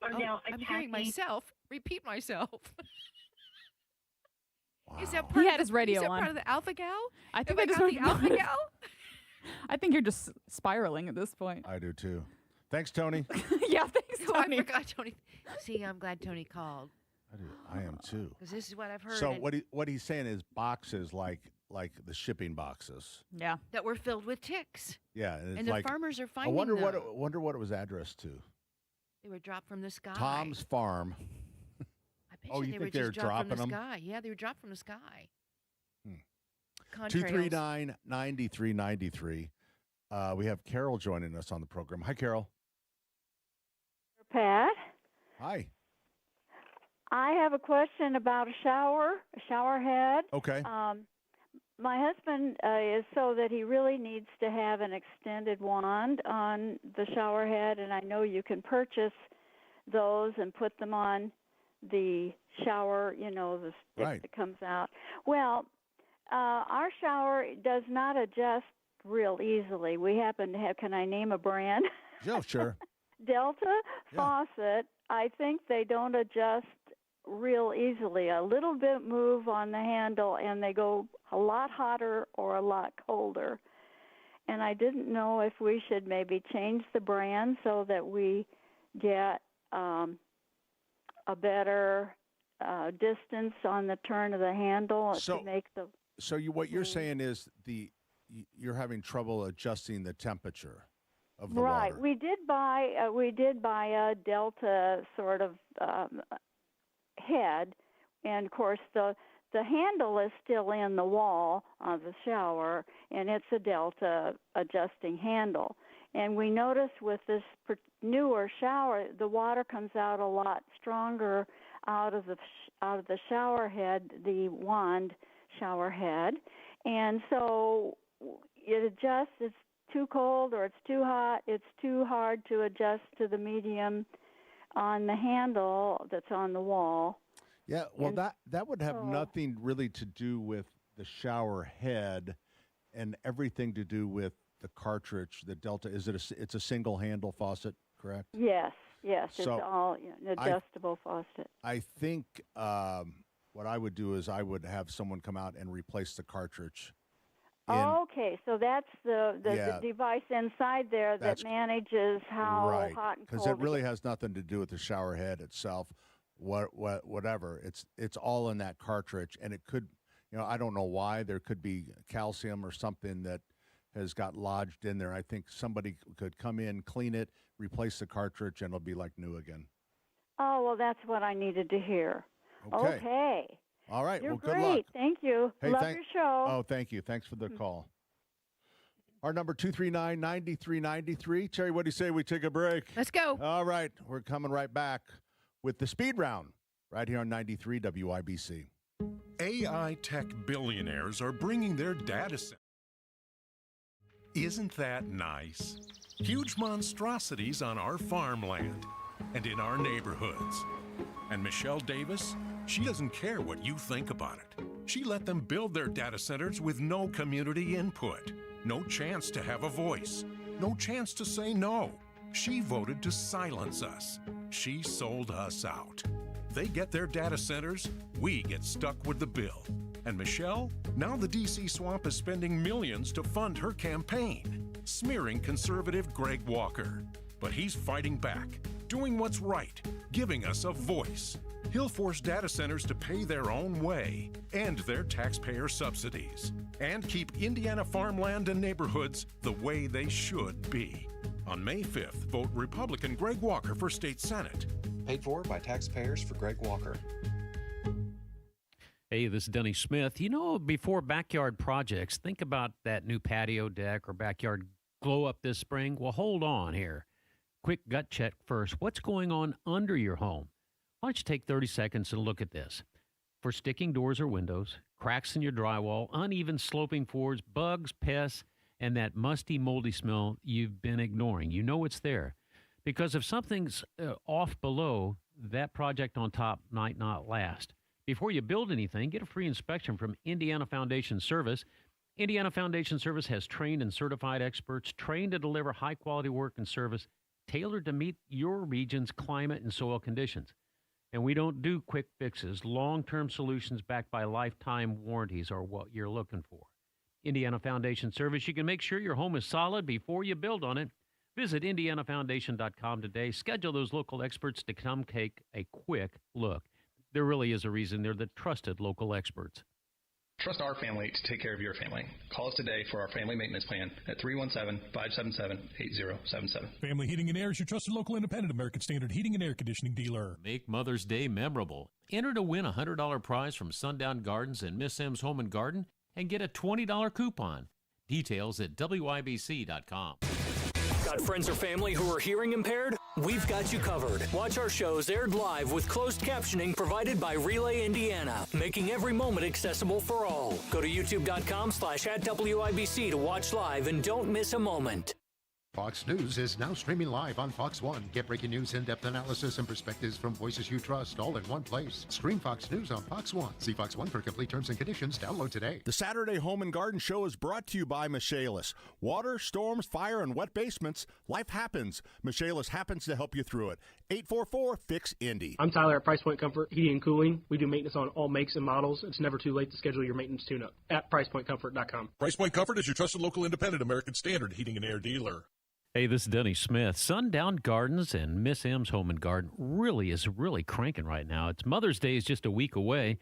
are Oh, now I'm hearing attacking. myself repeat myself. Is Wow. that He part had of his the, radio is that on. part of the alpha gal? I think Have I I just got the alpha heard- gal? I think you're just spiraling at this point. I do too. Thanks, Tony. Yeah, thanks, Oh, I Tony. forgot Tony. See, I'm glad Tony called I am too. because this is what I've heard. So and- what he's saying is boxes like like the shipping boxes. Yeah. That were filled with ticks. Yeah, and, And it's the farmers are I finding wonder them. wonder what it was addressed to. They were dropped from the sky. Tom's Farm. I bet Oh, you you they think were they're just dropped dropping from the them? sky. Yeah, they were dropped from the sky. Two Contrails. three nine 9393. We have Carol joining us on the program. Hi, Carol. Pat, Hi. I have a question about a shower head. Okay. My husband is so that he really needs to have an extended wand on the shower head, and I know you can purchase those and put them on the shower, the stick Right. that comes out. Well, our shower does not adjust real easily. We happen to have, can I name a brand? Yeah, sure. Delta faucet, I think they don't adjust real easily. A little bit move on the handle and they go a lot hotter or a lot colder. And I didn't know if we should maybe change the brand so that we get a better distance on the turn of the handle to make the. So what you're saying is you're having trouble adjusting the temperature of the right. water. We did buy a Delta sort of head, and of course the handle is still in the wall of the shower, and it's a Delta adjusting handle. And we noticed with this newer shower, the water comes out a lot stronger out of the shower head, the wand shower head, and so it adjusts. It's too cold or it's too hot. It's too hard to adjust to the medium on the handle that's on the wall. Yeah, well, And that would have so- nothing really to do with the shower head, and everything to do with the cartridge, the Delta. It's a single handle faucet, correct? Yes, it's So, all an adjustable faucet. I think what I would do is I would have someone come out and replace the cartridge. Okay, so that's the Yeah. device inside there that That's- manages how Right, hot and cold. because it really has nothing to do with the shower head itself. Whatever, it's all in that cartridge, and it could, I don't know why. There could be calcium or something that has got lodged in there. I think somebody could come in, clean it, replace the cartridge, and it'll be like new again. Oh, well, that's what I needed to hear. Okay. All right. You're Well, good great. luck. Thank you. Hey, Love your show. Oh, thank you. Thanks for the call. Our number 239-9393. Terry, what do you say we take a break? Let's go. All right. We're coming right back with the speed round right here on 93 WIBC. AI tech billionaires are bringing their data center. Isn't that nice? Huge monstrosities on our farmland and in our neighborhoods. And Michelle Davis, she doesn't care what you think about it. She let them build their data centers with no community input, no chance to have a voice, no chance to say no. She voted to silence us. She sold us out. They get their data centers, we get stuck with the bill. And Michelle, now the DC swamp is spending millions to fund her campaign, smearing conservative Greg Walker. But he's fighting back, doing what's right, giving us a voice. He'll force data centers to pay their own way, end their taxpayer subsidies, and keep Indiana farmland and neighborhoods the way they should be. On May 5th, vote Republican Greg Walker for state senate. Paid for by taxpayers for Greg Walker. Hey, this is Denny Smith. Before backyard projects, think about that new patio deck or backyard glow up this spring. Well, hold on here. Quick gut check first. What's going on under your home? Why don't you take 30 seconds and look at this? For sticking doors or windows, cracks in your drywall, uneven sloping floors, bugs, pests, and that musty, moldy smell you've been ignoring. You know it's there. Because if something's off below, that project on top might not last. Before you build anything, get a free inspection from Indiana Foundation Service. Indiana Foundation Service has trained and certified experts trained to deliver high-quality work and service tailored to meet your region's climate and soil conditions. And we don't do quick fixes. Long-term solutions backed by lifetime warranties are what you're looking for. Indiana Foundation Service, you can make sure your home is solid before you build on it. Visit indianafoundation.com today. Schedule those local experts to come take a quick look. There really is a reason they're the trusted local experts. Trust our family to take care of your family. Call us today for our family maintenance plan at 317-577-8077. Family Heating and Air is your trusted local independent American Standard heating and air conditioning dealer. Make Mother's Day memorable. Enter to win a $100 prize from Sundown Gardens and Miss M's Home and Garden and get a $20 coupon. Details at WIBC.com. Got friends or family who are hearing impaired? We've got you covered. Watch our shows aired live with closed captioning provided by Relay Indiana, making every moment accessible for all. Go to youtube.com/@WIBC to watch live and don't miss a moment. Fox News is now streaming live on Fox One. Get breaking news, in-depth analysis, and perspectives from voices you trust all in one place. Stream Fox News on Fox One. See Fox One for complete terms and conditions. Download today. The Saturday Home and Garden Show is brought to you by Michaelis. Water, storms, fire, and wet basements. Life happens. Michaelis happens to help you through it. 844-FIX-INDY. I'm Tyler at Price Point Comfort Heating and Cooling. We do maintenance on all makes and models. It's never too late to schedule your maintenance tune-up at PricePointComfort.com. Price Point Comfort is your trusted local independent American Standard heating and air dealer. Hey, this is Denny Smith. Sundown Gardens and Miss M's Home and Garden is really cranking right now. It's Mother's Day is just a week away.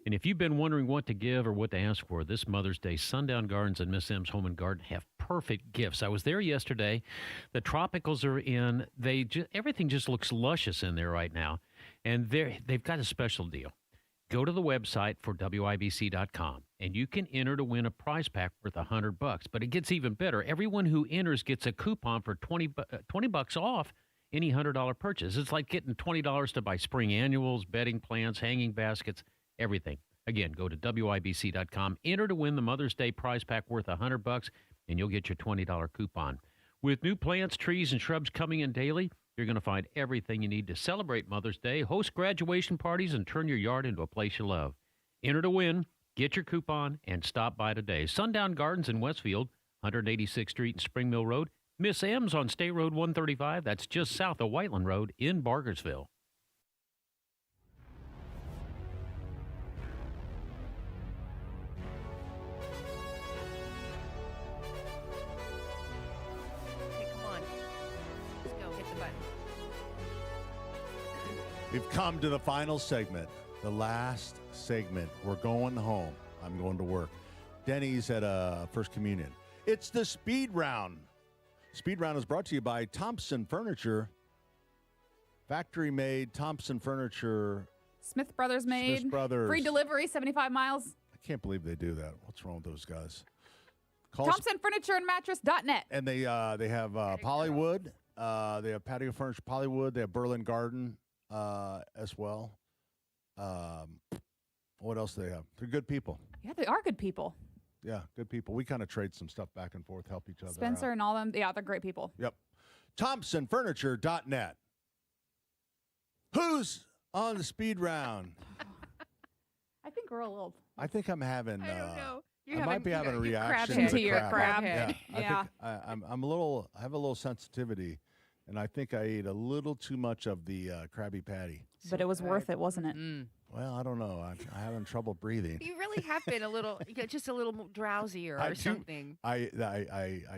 And if you've been wondering what to give or what to ask for this Mother's Day, Sundown Gardens and Miss M's Home and Garden have perfect gifts. I was there yesterday. The tropicals are in. Everything just looks luscious in there right now. And they've got a special deal. Go to the website for WIBC.com, and you can enter to win a prize pack worth $100. But it gets even better. Everyone who enters gets a coupon for $20 off any $100 purchase. It's like getting $20 to buy spring annuals, bedding plans, hanging baskets, everything. Again, go to WIBC.com, enter to win the Mother's Day prize pack worth $100, and you'll get your $20 coupon. With new plants, trees, and shrubs coming in daily, you're going to find everything you need to celebrate Mother's Day, host graduation parties, and turn your yard into a place you love. Enter to win, get your coupon, and stop by today. Sundown Gardens in Westfield, 186th Street and Spring Mill Road. Miss M's on State Road 135. That's just south of Whiteland Road in Bargersville. We've come to the final segment, the last segment. We're going home. I'm going to work. Denny's at First Communion. It's the Speed Round. Speed Round is brought to you by Thompson Furniture. Factory made Thompson Furniture. Smith Brothers made. Smith Brothers. Free delivery, 75 miles. I can't believe they do that. What's wrong with those guys? Thompson Furniture and Mattress.net. And they have Polywood. They have Patio Furniture, Polywood. They have Berlin Garden. As well. What else do they have? They're good people. Yeah, they are good people. Yeah, good people. We kind of trade some stuff back and forth, help each other Spencer out. and all them. Yeah, they're great people. Yep. ThompsonFurniture.net. Who's on the Speed Round? I think we're a little. I think I'm having. I don't know. I might be having a reaction crab to your crab head. Yeah. I think I'm a little. I have a little sensitivity. And I think I ate a little too much of the Krabby Patty. But it was worth it, wasn't it? Well, I don't know. I'm having trouble breathing. You really have been a little, just a little drowsier or something. I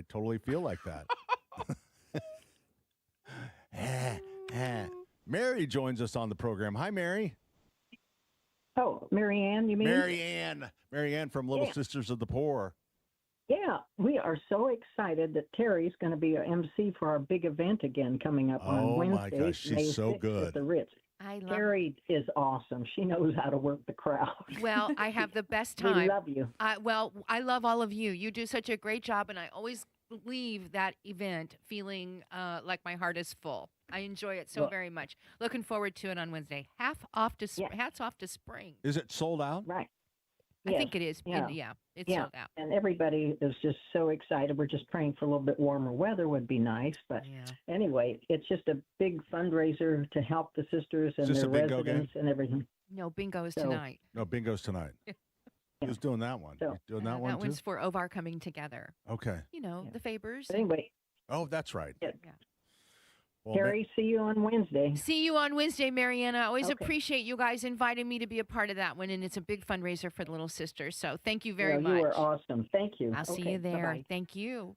totally feel like that. Mary joins us on the program. Hi, Mary. Oh, Mary Ann, you mean? Mary Ann from Little Sisters of the Poor. Yeah, we are so excited that Terry's going to be our MC for our big event again coming up on Wednesday. Oh, my gosh, she's so good. At the Ritz. Terry is awesome. She knows how to work the crowd. Well, I have the best time. We love you. I love all of you. You do such a great job, and I always leave that event feeling like my heart is full. I enjoy it so very much. Looking forward to it on Wednesday. Hats off to spring. Is it sold out? Right. I think it is. Yeah. It's sold out. And everybody is just so excited. We're just praying for a little bit warmer weather would be nice. But anyway, it's just a big fundraiser to help the sisters and their residents and everything. No, bingo is tonight. No, bingo's tonight. Who's doing that one? So, doing that one That too? one's for Ovar Coming Together. Okay. You know, the Fabers. But anyway. Oh, that's right. Yeah. Well, Terry, see you on Wednesday. See you on Wednesday, Mariana. I always appreciate you guys inviting me to be a part of that one, and it's a big fundraiser for the Little Sisters. So thank you very much. You are awesome. Thank you. I'll see you there. Bye-bye. Thank you.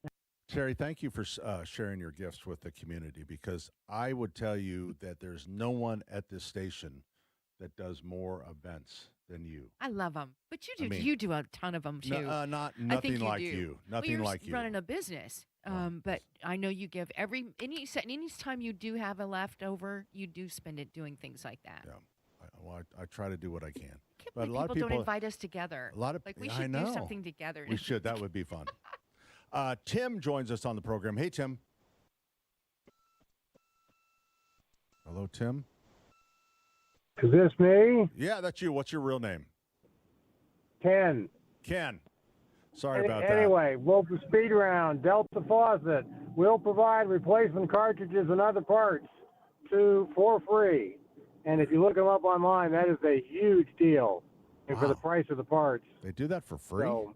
Terry, thank you for sharing your gifts with the community, because I would tell you that there's no one at this station that does more events than you. I love them, but you do. I mean, you do a ton of them too. Nothing like you. Nothing you're like you. Running a business, but I know you give any time you do have a leftover, you do spend it doing things like that. Yeah, I try to do what I can. But a lot of people don't invite us together. A lot of we should do something together. We should. That would be fun. Tim joins us on the program. Hey, Tim. Hello, Tim. Is this me? Yeah, that's you. What's your real name? Ken. Ken. Sorry about that. Anyway, Wolf's Speed Round, Delta Faucet will provide replacement cartridges and other parts for free. And if you look them up online, that is a huge deal for the price of the parts. They do that for free? So,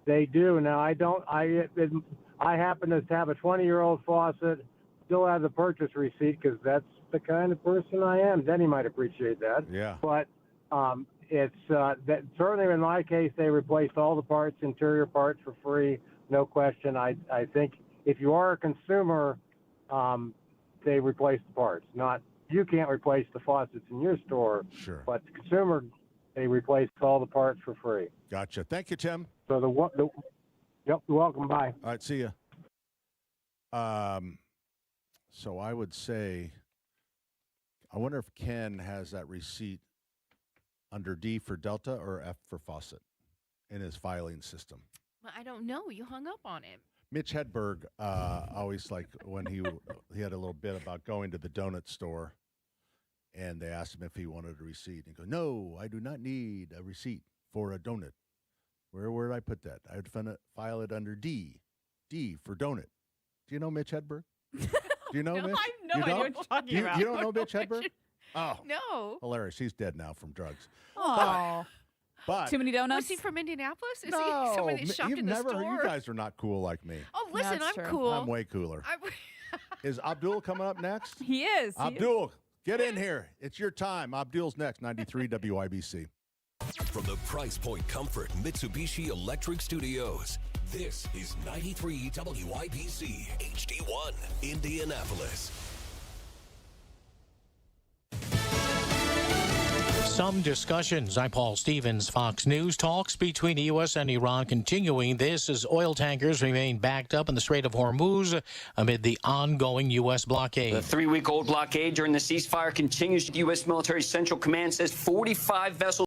they do. Now, I happen to have a 20-year-old faucet, still have the purchase receipt because that's the kind of person I am. Denny might appreciate that. Yeah. But it's that certainly in my case, they replaced all the parts, interior parts for free, no question. I think if you are a consumer, they replace the parts. You can't replace the faucets in your store. Sure. But the consumer, they replace all the parts for free. Gotcha. Thank you, Tim. So yep, you're welcome. Bye. All right, see ya. So I would say, I wonder if Ken has that receipt under D for Delta or F for Faucet in his filing system. Well, I don't know. You hung up on him. Mitch Hedberg always when he had a little bit about going to the donut store, and they asked him if he wanted a receipt. And he goes, "No, I do not need a receipt for a donut." Where would I put that? I would file it under D. D for donut. Do you know Mitch Hedberg? Do you know Mitch? I have no idea what you're talking about. You don't know Mitch Hedberg? Oh, no. Hilarious. He's dead now from drugs. Oh. But too many donuts? Was he from Indianapolis? Is no, he someone that shopped in the store? You guys are not cool like me. Oh, listen, That's I'm true. cool. I'm way cooler. Is Abdul coming up next? He is. Abdul, get in here. It's your time. Abdul's next, 93 WIBC. From the Price Point Comfort Mitsubishi Electric Studios, this is 93 WIBC HD1, Indianapolis. Some discussions. I'm Paul Stevens, Fox News. Talks between the U.S. and Iran continuing. This as oil tankers remain backed up in the Strait of Hormuz amid the ongoing U.S. blockade. The 3-week-old blockade during the ceasefire continues. U.S. Military Central Command says 45 vessels